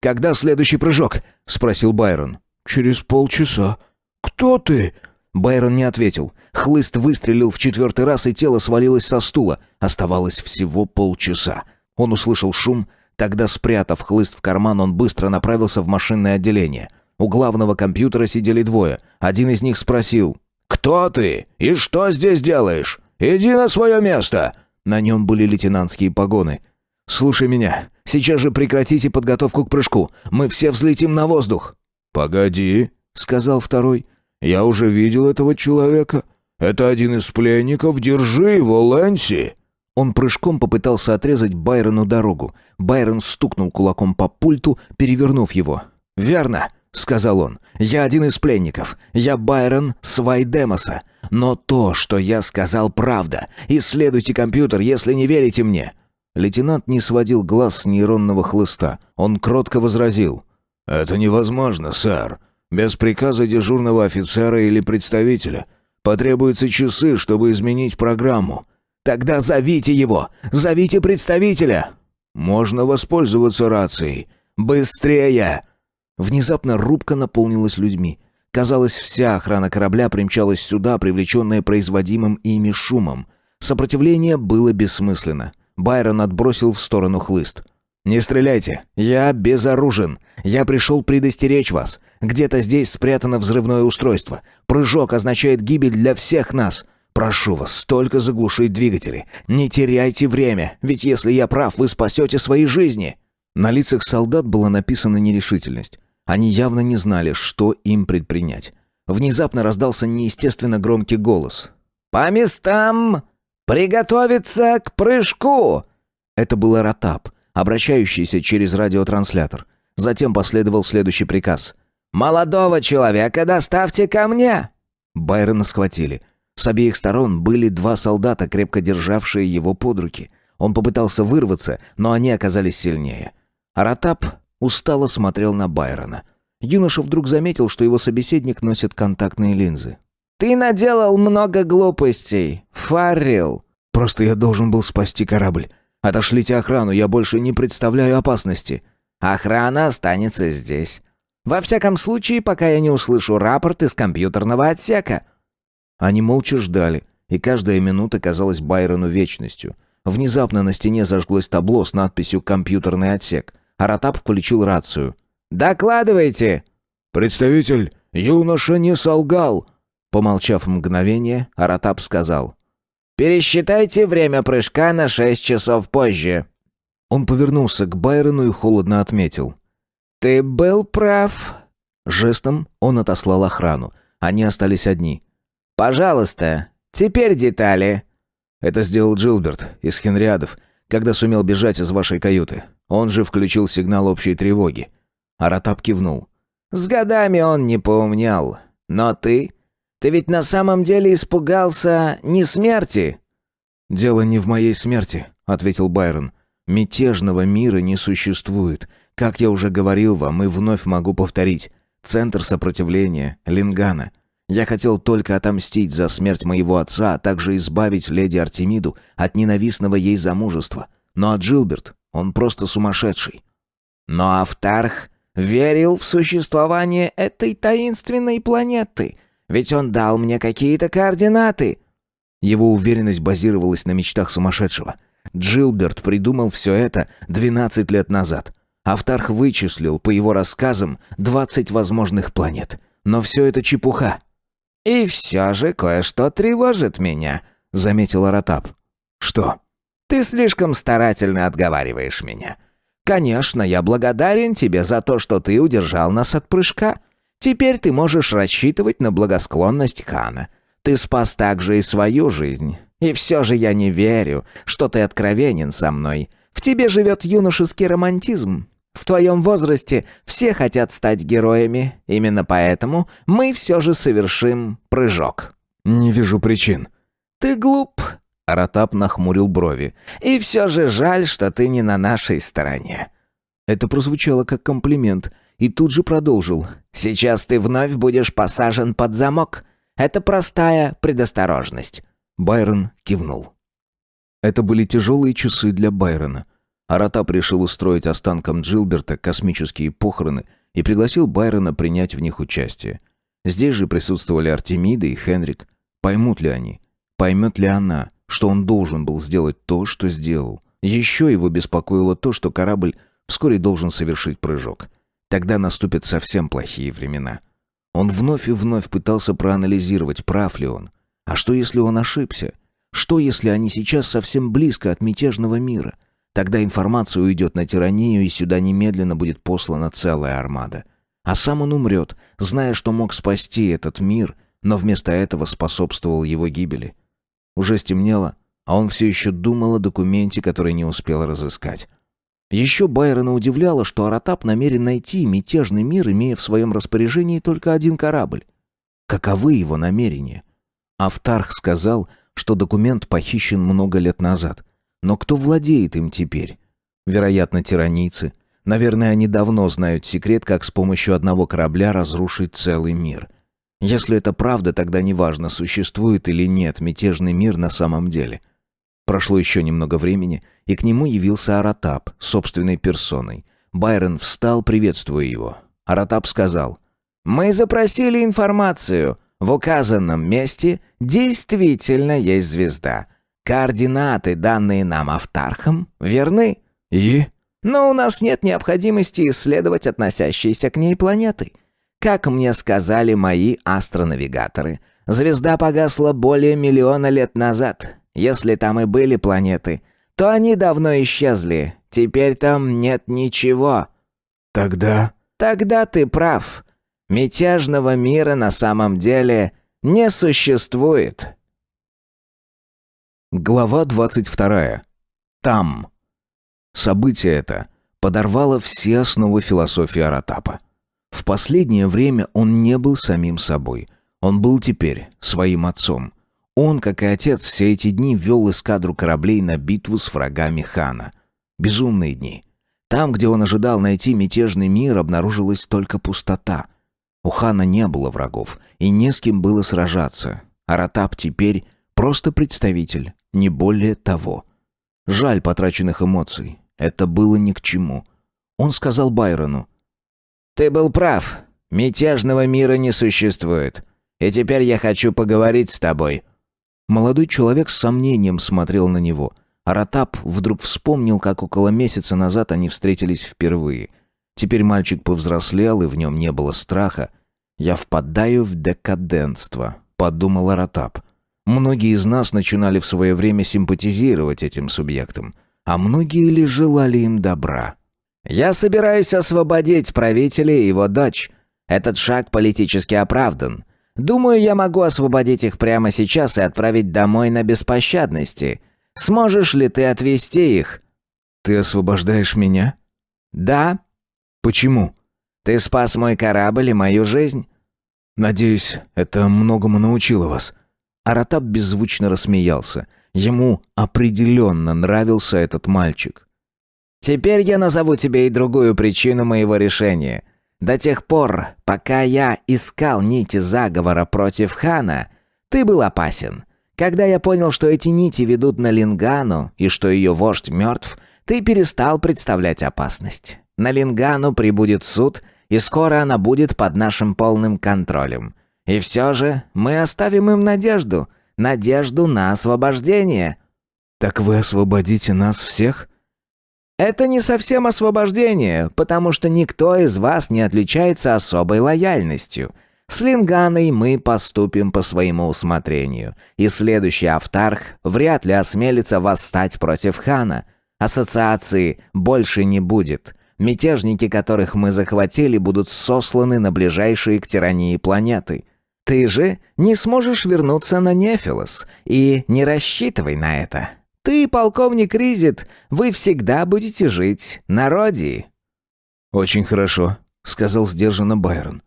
«Когда следующий прыжок?» — спросил Байрон. «Через полчаса». «Кто ты?» Байрон не ответил. Хлыст выстрелил в 4-й раз, и тело свалилось со стула. Оставалось всего полчаса. Он услышал шум. Тогда, спрятав хлыст в карман, он быстро направился в машинное отделение. У главного компьютера сидели двое. Один из них спросил: «Кто ты? И что здесь делаешь? Иди на свое место!» На нем были лейтенантские погоны. «Слушай меня. Сейчас же прекратите подготовку к прыжку. Мы все взлетим на воздух». «Погоди», — сказал второй. «Я уже видел этого человека. Это один из пленников. Держи его, Лэнси!» Он прыжком попытался отрезать Байрону дорогу. Байрон стукнул кулаком по пульту, перевернув его. «Верно», — сказал он. «Я один из пленников. Я Байрон Свайдемоса. Но то, что я сказал, правда. Исследуйте компьютер, если не верите мне». Лейтенант не сводил глаз с нейронного хлыста. Он кротко возразил: «Это невозможно, сэр. Без приказа дежурного офицера или представителя. Потребуются часы, чтобы изменить программу». «Тогда зовите его! Зовите представителя!» «Можно воспользоваться рацией». «Быстрее!» Внезапно рубка наполнилась людьми. Казалось, вся охрана корабля примчалась сюда, привлеченная производимым ими шумом. Сопротивление было бессмысленно. Байрон отбросил в сторону хлыст. «Не стреляйте! Я безоружен! Я пришел предостеречь вас! Где-то здесь спрятано взрывное устройство. Прыжок означает гибель для всех нас! Прошу вас, только заглушить двигатели! Не теряйте время, ведь если я прав, вы спасете свои жизни!» На лицах солдат была написана нерешительность. Они явно не знали, что им предпринять. Внезапно раздался неестественно громкий голос. «По местам! Приготовиться к прыжку!» Это был Аратап, обращающийся через радиотранслятор. Затем последовал следующий приказ. «Молодого человека доставьте ко мне!» Байрона схватили. С обеих сторон были два солдата, крепко державшие его под руки. Он попытался вырваться, но они оказались сильнее. Аратап устало смотрел на Байрона. Юноша вдруг заметил, что его собеседник носит контактные линзы. «Ты наделал много глупостей, Фаррелл!» «Просто я должен был спасти корабль. Отошлите охрану, я больше не представляю опасности». «Охрана останется здесь. Во всяком случае, пока я не услышу рапорт из компьютерного отсека». Они молча ждали, и каждая минута казалась Байрону вечностью. Внезапно на стене зажглось табло с надписью «Компьютерный отсек». Аратап включил рацию. «Докладывайте!» «Представитель, юноша не солгал!» Помолчав мгновение, Аратап сказал: «Пересчитайте время прыжка на 6 часов позже». Он повернулся к Байрону и холодно отметил: «Ты был прав». Жестом он отослал охрану. Они остались одни. «Пожалуйста, теперь детали». Это сделал Джилберт из Хенриадов, когда сумел бежать из вашей каюты. Он же включил сигнал общей тревоги. Аратап кивнул. «С годами он не поумнял. Но ты ведь на самом деле испугался не смерти?» «Дело не в моей смерти», — ответил Байрон. «Мятежного мира не существует. Как я уже говорил вам и вновь могу повторить. Центр сопротивления, Лингана. Я хотел только отомстить за смерть моего отца, а также избавить леди Артемиду от ненавистного ей замужества. Ну а Джилберт, он просто сумасшедший». «Но Автарх верил в существование этой таинственной планеты, ведь он дал мне какие-то координаты». Его уверенность базировалась на мечтах сумасшедшего. Джилберт придумал все это 12 лет назад. Автарх вычислил, по его рассказам, 20 возможных планет. Но все это чепуха. «И все же кое-что тревожит меня», — заметил Аратап. «Что?» «Ты слишком старательно отговариваешь меня. Конечно, я благодарен тебе за то, что ты удержал нас от прыжка. Теперь ты можешь рассчитывать на благосклонность хана. Ты спас также и свою жизнь. И все же я не верю, что ты откровенен со мной. В тебе живет юношеский романтизм. В твоем возрасте все хотят стать героями. Именно поэтому мы все же совершим прыжок». «Не вижу причин». «Ты глуп». Аратап нахмурил брови. «И все же жаль, что ты не на нашей стороне». Это прозвучало как комплимент, и тут же продолжил. «Сейчас ты вновь будешь посажен под замок. Это простая предосторожность». Байрон кивнул. Это были тяжелые часы для Байрона. Аратап решил устроить останкам Джилберта космические похороны и пригласил Байрона принять в них участие. Здесь же присутствовали Артемида и Хенрик. Поймут ли они? Поймет ли она, что он должен был сделать то, что сделал? Еще его беспокоило то, что корабль вскоре должен совершить прыжок. Тогда наступят совсем плохие времена. Он вновь и вновь пытался проанализировать, прав ли он. А что, если он ошибся? Что, если они сейчас совсем близко от мятежного мира? Тогда информация уйдет на тиранию, и сюда немедленно будет послана целая армада. А сам он умрет, зная, что мог спасти этот мир, но вместо этого способствовал его гибели. Уже стемнело, а он все еще думал о документе, который не успел разыскать. Еще Байрона удивляло, что Аратап намерен найти мятежный мир, имея в своем распоряжении только один корабль. Каковы его намерения? Автарх сказал, что документ похищен много лет назад. Но кто владеет им теперь? Вероятно, тиранийцы. Наверное, они давно знают секрет, как с помощью одного корабля разрушить целый мир. Если это правда, тогда неважно, существует или нет мятежный мир на самом деле. Прошло еще немного времени, и к нему явился Аратап собственной персоной. Байрон встал, приветствуя его. Аратап сказал: «Мы запросили информацию. В указанном месте действительно есть звезда. Координаты, данные нам Автархом, верны. И? Но у нас нет необходимости исследовать относящиеся к ней планеты. Как мне сказали мои астронавигаторы, звезда погасла более 1 миллиона лет назад. Если там и были планеты, то они давно исчезли. Теперь там нет ничего». Тогда ты прав. Мятежного мира на самом деле не существует. Глава 22. Там. Событие это подорвало все основы философии Аратапа. В последнее время он не был самим собой. Он был теперь своим отцом. Он, как и отец, все эти дни вел эскадру кораблей на битву с врагами хана. Безумные дни. Там, где он ожидал найти мятежный мир, обнаружилась только пустота. У хана не было врагов, и не с кем было сражаться. Аратап теперь просто представитель, не более того. Жаль потраченных эмоций. Это было ни к чему. Он сказал Байрону: «Ты был прав. Мятежного мира не существует. И теперь я хочу поговорить с тобой». Молодой человек с сомнением смотрел на него. Аратап вдруг вспомнил, как около месяца назад они встретились впервые. Теперь мальчик повзрослел, и в нем не было страха. «Я впадаю в декаденство», — подумал Аратап. Многие из нас начинали в свое время симпатизировать этим субъектам, а многие ли желали им добра. «Я собираюсь освободить правителя и его дочь. Этот шаг политически оправдан. Думаю, я могу освободить их прямо сейчас и отправить домой на беспощадности. Сможешь ли ты отвезти их?» «Ты освобождаешь меня?» «Да». «Почему?» «Ты спас мой корабль и мою жизнь». «Надеюсь, это многому научило вас». Аратап беззвучно рассмеялся. Ему определенно нравился этот мальчик. «Теперь я назову тебе и другую причину моего решения. До тех пор, пока я искал нити заговора против хана, ты был опасен. Когда я понял, что эти нити ведут на Лингану и что ее вождь мертв, ты перестал представлять опасность. На Лингану прибудет суд, и скоро она будет под нашим полным контролем. И все же мы оставим им надежду на освобождение». «Так вы освободите нас всех?» «Это не совсем освобождение, потому что никто из вас не отличается особой лояльностью. С Линганой мы поступим по своему усмотрению, и следующий Автарх вряд ли осмелится восстать против хана. Ассоциации больше не будет. Мятежники, которых мы захватили, будут сосланы на ближайшие к тирании планеты. Ты же не сможешь вернуться на Нефилос, и не рассчитывай на это. Ты, полковник Ризит, вы всегда будете жить на Родии». «Очень хорошо», — сказал сдержанно Байрон.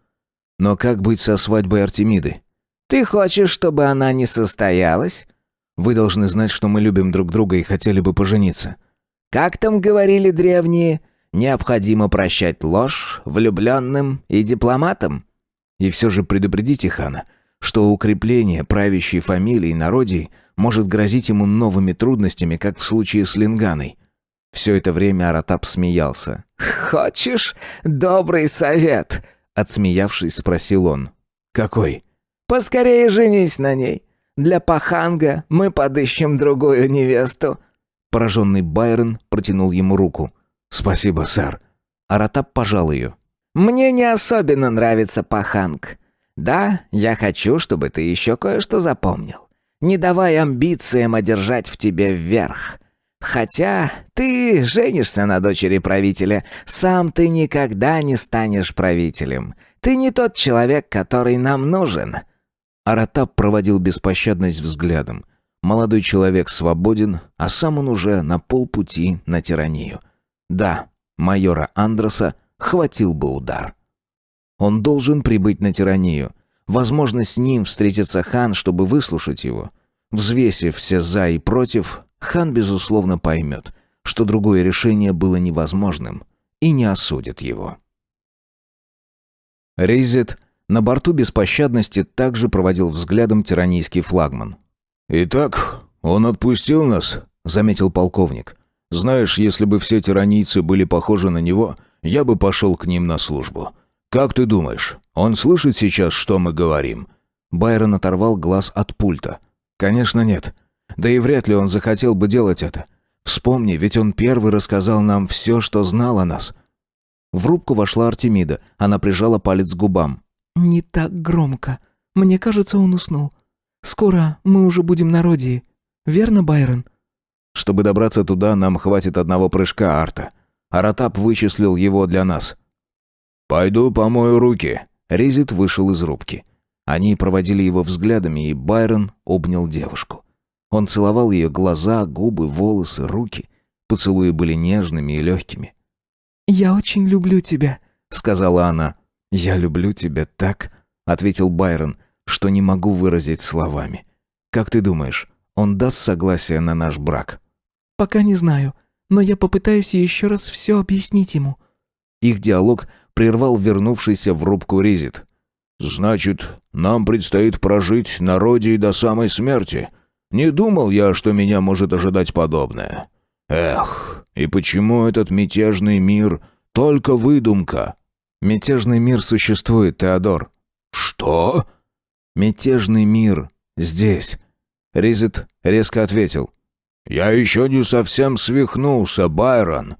«Но как быть со свадьбой Артемиды?» «Ты хочешь, чтобы она не состоялась?» «Вы должны знать, что мы любим друг друга и хотели бы пожениться». «Как там говорили древние, необходимо прощать ложь влюбленным и дипломатам?» «И все же предупредите хана, что укрепление правящей фамилии Народии может грозить ему новыми трудностями, как в случае с Линганой. Все это время Аратап смеялся. «Хочешь добрый совет?» Отсмеявшись, спросил он. «Какой?» «Поскорее женись на ней. Для Паханга мы подыщем другую невесту». Пораженный Байрон протянул ему руку. «Спасибо, сэр». Аратап пожал ее. «Мне не особенно нравится Паханг. Да, я хочу, чтобы ты еще кое-что запомнил. Не давай амбициям одержать в тебе вверх. Хотя ты женишься на дочери правителя, сам ты никогда не станешь правителем. Ты не тот человек, который нам нужен». Аратап проводил беспощадность взглядом. Молодой человек свободен, а сам он уже на полпути на тиранию. Да, майора Андроса хватил бы удар. Он должен прибыть на тиранию. Возможно, с ним встретится хан, чтобы выслушать его. Взвесив все «за» и «против», хан, безусловно, поймет, что другое решение было невозможным, и не осудит его. Рейзет на борту беспощадности также проводил взглядом тиранийский флагман. «Итак, он отпустил нас», — заметил полковник. «Знаешь, если бы все тиранийцы были похожи на него, я бы пошел к ним на службу. Как ты думаешь, он слышит сейчас, что мы говорим?» Байрон оторвал глаз от пульта. «Конечно нет. Да и вряд ли он захотел бы делать это. Вспомни, ведь он первый рассказал нам все, что знал о нас». В рубку вошла Артемида. Она прижала палец к губам. «Не так громко. Мне кажется, он уснул. Скоро мы уже будем на Родии. Верно, Байрон?» «Чтобы добраться туда, нам хватит одного прыжка, Арта. Аратап вычислил его для нас». «Пойду помою руки». Ризит вышел из рубки. Они проводили его взглядами, и Байрон обнял девушку. Он целовал ее глаза, губы, волосы, руки. Поцелуи были нежными и легкими. «Я очень люблю тебя», — сказала она. «Я люблю тебя так», — ответил Байрон, «что не могу выразить словами. Как ты думаешь, он даст согласие на наш брак?» «Пока не знаю, но я попытаюсь еще раз все объяснить ему». Их диалог прервал вернувшийся в рубку Ризит. «Значит, нам предстоит прожить на Родии до самой смерти. Не думал я, что меня может ожидать подобное. Эх, и почему этот мятежный мир только выдумка?» «Мятежный мир существует, Теодор». «Что?» «Мятежный мир здесь», — Ризит резко ответил. «Я еще не совсем свихнулся, Байрон».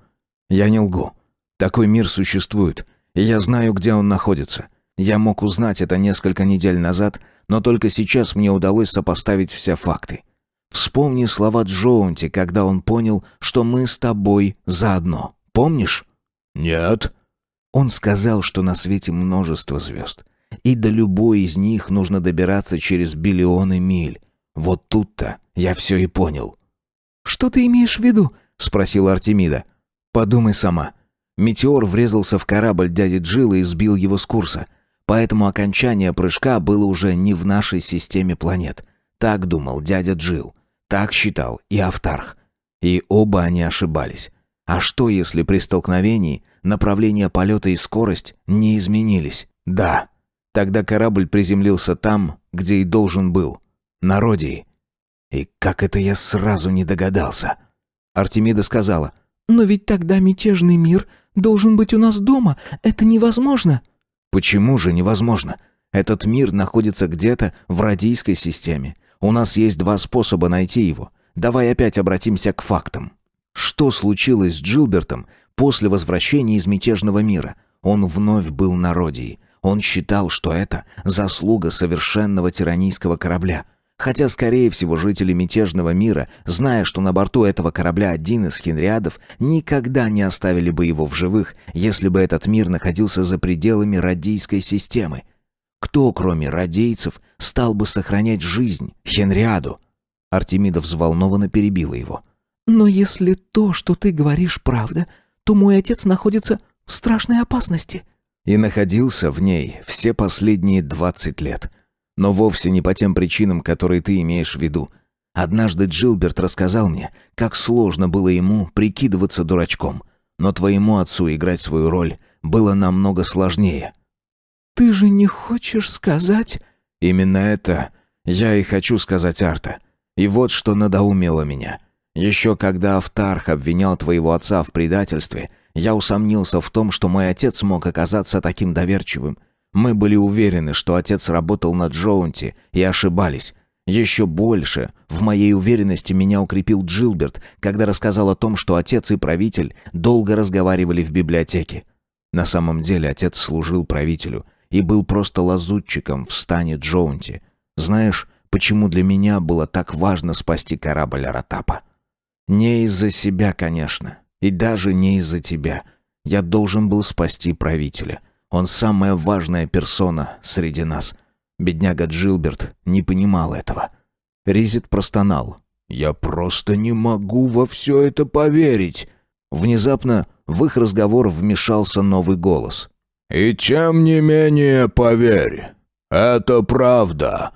«Я не лгу. Такой мир существует, и я знаю, где он находится. Я мог узнать это несколько недель назад, но только сейчас мне удалось сопоставить все факты. Вспомни слова Джоунти, когда он понял, что мы с тобой заодно. Помнишь?» «Нет». Он сказал, что на свете множество звезд, и до любой из них нужно добираться через биллионы миль. Вот тут-то я все и понял. «Что ты имеешь в виду?» — спросила Артемида. «Подумай сама. Метеор врезался в корабль дяди Джилла и сбил его с курса. Поэтому окончание прыжка было уже не в нашей системе планет. Так думал дядя Джилл. Так считал и Автарх. И оба они ошибались. А что, если при столкновении направление полета и скорость не изменились? Да. Тогда корабль приземлился там, где и должен был. На Родии. И как это я сразу не догадался?» Артемида сказала. «Но ведь тогда мятежный мир должен быть у нас дома. Это невозможно». «Почему же невозможно? Этот мир находится где-то в Родийской системе. У нас есть два способа найти его. Давай опять обратимся к фактам. Что случилось с Джилбертом после возвращения из мятежного мира? Он вновь был на Родии. Он считал, что это заслуга совершенного тиранийского корабля. Хотя, скорее всего, жители мятежного мира, зная, что на борту этого корабля один из хенриадов, никогда не оставили бы его в живых, если бы этот мир находился за пределами Родийской системы. Кто, кроме родейцев, стал бы сохранять жизнь хенриаду?» Артемида взволнованно перебила его. «Но если то, что ты говоришь, правда, то мой отец находится в страшной опасности». И находился в ней все последние 20 лет. Но вовсе не по тем причинам, которые ты имеешь в виду. Однажды Джилберт рассказал мне, как сложно было ему прикидываться дурачком. Но твоему отцу играть свою роль было намного сложнее. «Ты же не хочешь сказать...» Именно это я и хочу сказать, Арта. И вот что надоумило меня. Еще когда Автарх обвинял твоего отца в предательстве, я усомнился в том, что мой отец мог оказаться таким доверчивым. Мы были уверены, что отец работал на Джоунти, и ошибались. Еще больше в моей уверенности меня укрепил Джилберт, когда рассказал о том, что отец и правитель долго разговаривали в библиотеке. На самом деле отец служил правителю и был просто лазутчиком в стане Джоунти. Знаешь, почему для меня было так важно спасти корабль Аратапа? Не из-за себя, конечно, и даже не из-за тебя. Я должен был спасти правителя. Он самая важная персона среди нас. Бедняга Джилберт не понимал этого. Ризет простонал. «Я просто не могу во все это поверить». Внезапно в их разговор вмешался новый голос. «И тем не менее, поверь, это правда».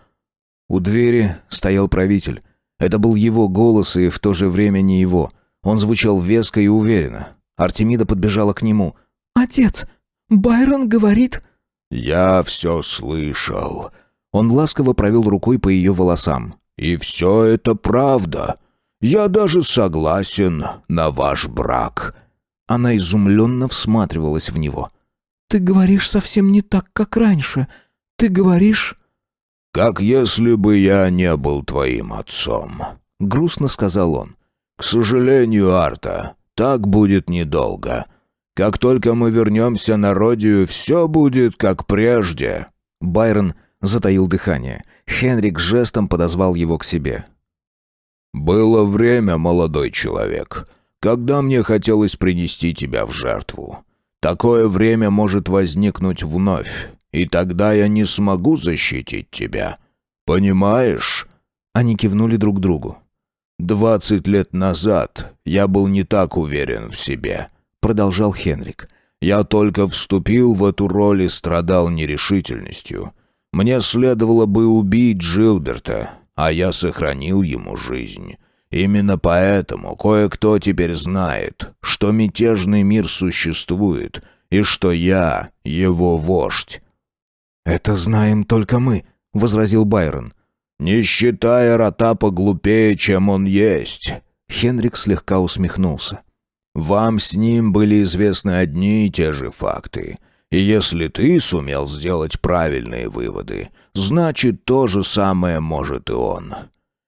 У двери стоял правитель. Это был его голос и в то же время не его. Он звучал веско и уверенно. Артемида подбежала к нему. «Отец, Байрон говорит...» «Я все слышал». Он ласково провел рукой по ее волосам. «И все это правда. Я даже согласен на ваш брак». Она изумленно всматривалась в него. «Ты говоришь совсем не так, как раньше. Ты говоришь...» «Как если бы я не был твоим отцом», — грустно сказал он. «К сожалению, Арта, так будет недолго. Как только мы вернемся на Родию, все будет как прежде». Байрон затаил дыхание. Хенрик жестом подозвал его к себе. «Было время, молодой человек, когда мне хотелось принести тебя в жертву. Такое время может возникнуть вновь, и тогда я не смогу защитить тебя. Понимаешь?» Они кивнули друг другу. 20 лет назад я был не так уверен в себе», — продолжал Хенрик. «Я только вступил в эту роль и страдал нерешительностью. Мне следовало бы убить Джилберта, а я сохранил ему жизнь. Именно поэтому кое-кто теперь знает, что мятежный мир существует и что я его вождь». «Это знаем только мы», — возразил Байрон. «Не считая Аратапа глупее, чем он есть». Хенрик слегка усмехнулся. «Вам с ним были известны одни и те же факты. И если ты сумел сделать правильные выводы, значит, то же самое может и он.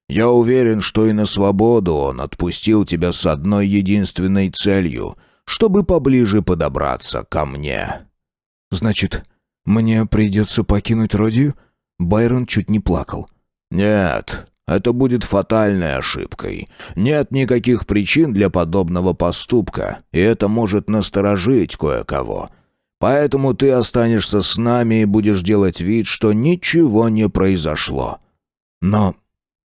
Я уверен, что и на свободу он отпустил тебя с одной единственной целью, чтобы поближе подобраться ко мне». «Значит, мне придется покинуть Родию?» Байрон чуть не плакал. «Нет, это будет фатальной ошибкой. Нет никаких причин для подобного поступка, и это может насторожить кое-кого. Поэтому ты останешься с нами и будешь делать вид, что ничего не произошло». «Но,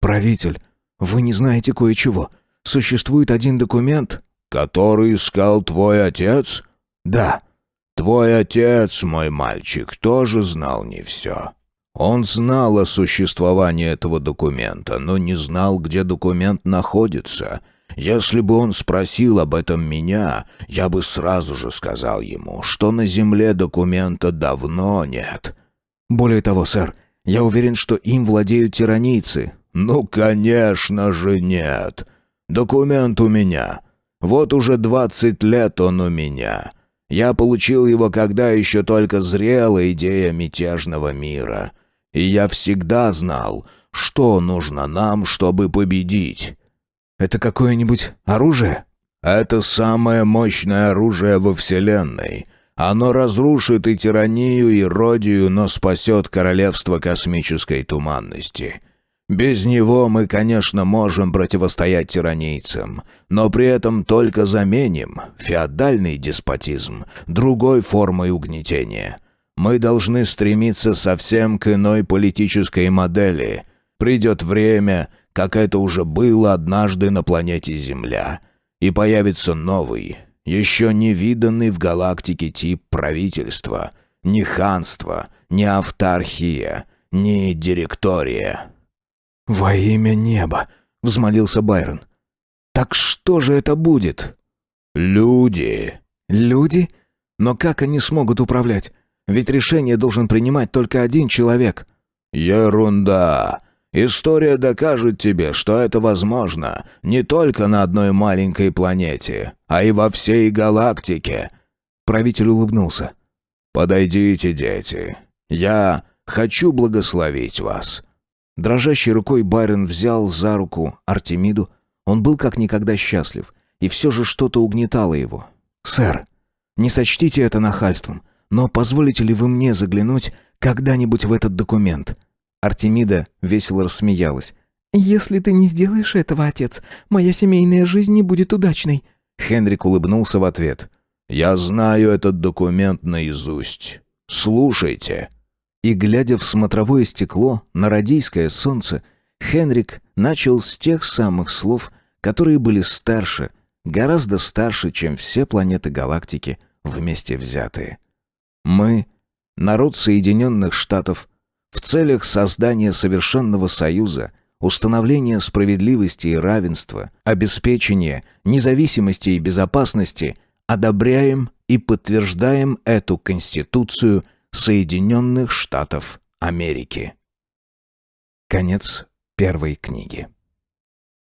правитель, вы не знаете кое-чего. Существует один документ...» «Который искал твой отец?» «Да». «Твой отец, мой мальчик, тоже знал не все. Он знал о существовании этого документа, но не знал, где документ находится. Если бы он спросил об этом меня, я бы сразу же сказал ему, что на земле документа давно нет». «Более того, сэр, я уверен, что им владеют тиранийцы». «Ну, конечно же, нет. Документ у меня. Вот уже 20 лет он у меня. Я получил его, когда еще только зрела идея мятежного мира. И я всегда знал, что нужно нам, чтобы победить». «Это какое-нибудь оружие?» «Это самое мощное оружие во Вселенной. Оно разрушит и тиранию, и Родию, но спасет королевство космической туманности. Без него мы, конечно, можем противостоять тиранийцам, но при этом только заменим феодальный деспотизм другой формой угнетения. Мы должны стремиться совсем к иной политической модели. Придет время, как это уже было однажды на планете Земля, и появится новый, еще не виданный в галактике тип правительства. Ни ханство, ни автархия, ни директория». «Во имя неба!» — взмолился Байрон. «Так что же это будет?» «Люди». «Люди? Но как они смогут управлять? Ведь решение должен принимать только один человек». Ерунда. История докажет тебе, что это возможно не только на одной маленькой планете, а и во всей галактике. Правитель улыбнулся. Подойдите, дети. Я хочу благословить вас. Дрожащей рукой Байрон взял за руку Артемиду. Он был как никогда счастлив, и все же что-то угнетало его. «Сэр, не сочтите это нахальством, но позволите ли вы мне заглянуть когда-нибудь в этот документ?» Артемида весело рассмеялась. «Если ты не сделаешь этого, отец, моя семейная жизнь не будет удачной». Хенрик улыбнулся в ответ. «Я знаю этот документ наизусть. Слушайте». И, глядя в смотровое стекло на радийское солнце, Хенрик начал с тех самых слов, которые были старше, гораздо старше, чем все планеты галактики вместе взятые. Мы, народ Соединенных Штатов, в целях создания совершенного союза, установления справедливости и равенства, обеспечения независимости и безопасности, одобряем и подтверждаем эту Конституцию Соединенных Штатов Америки. Конец первой книги.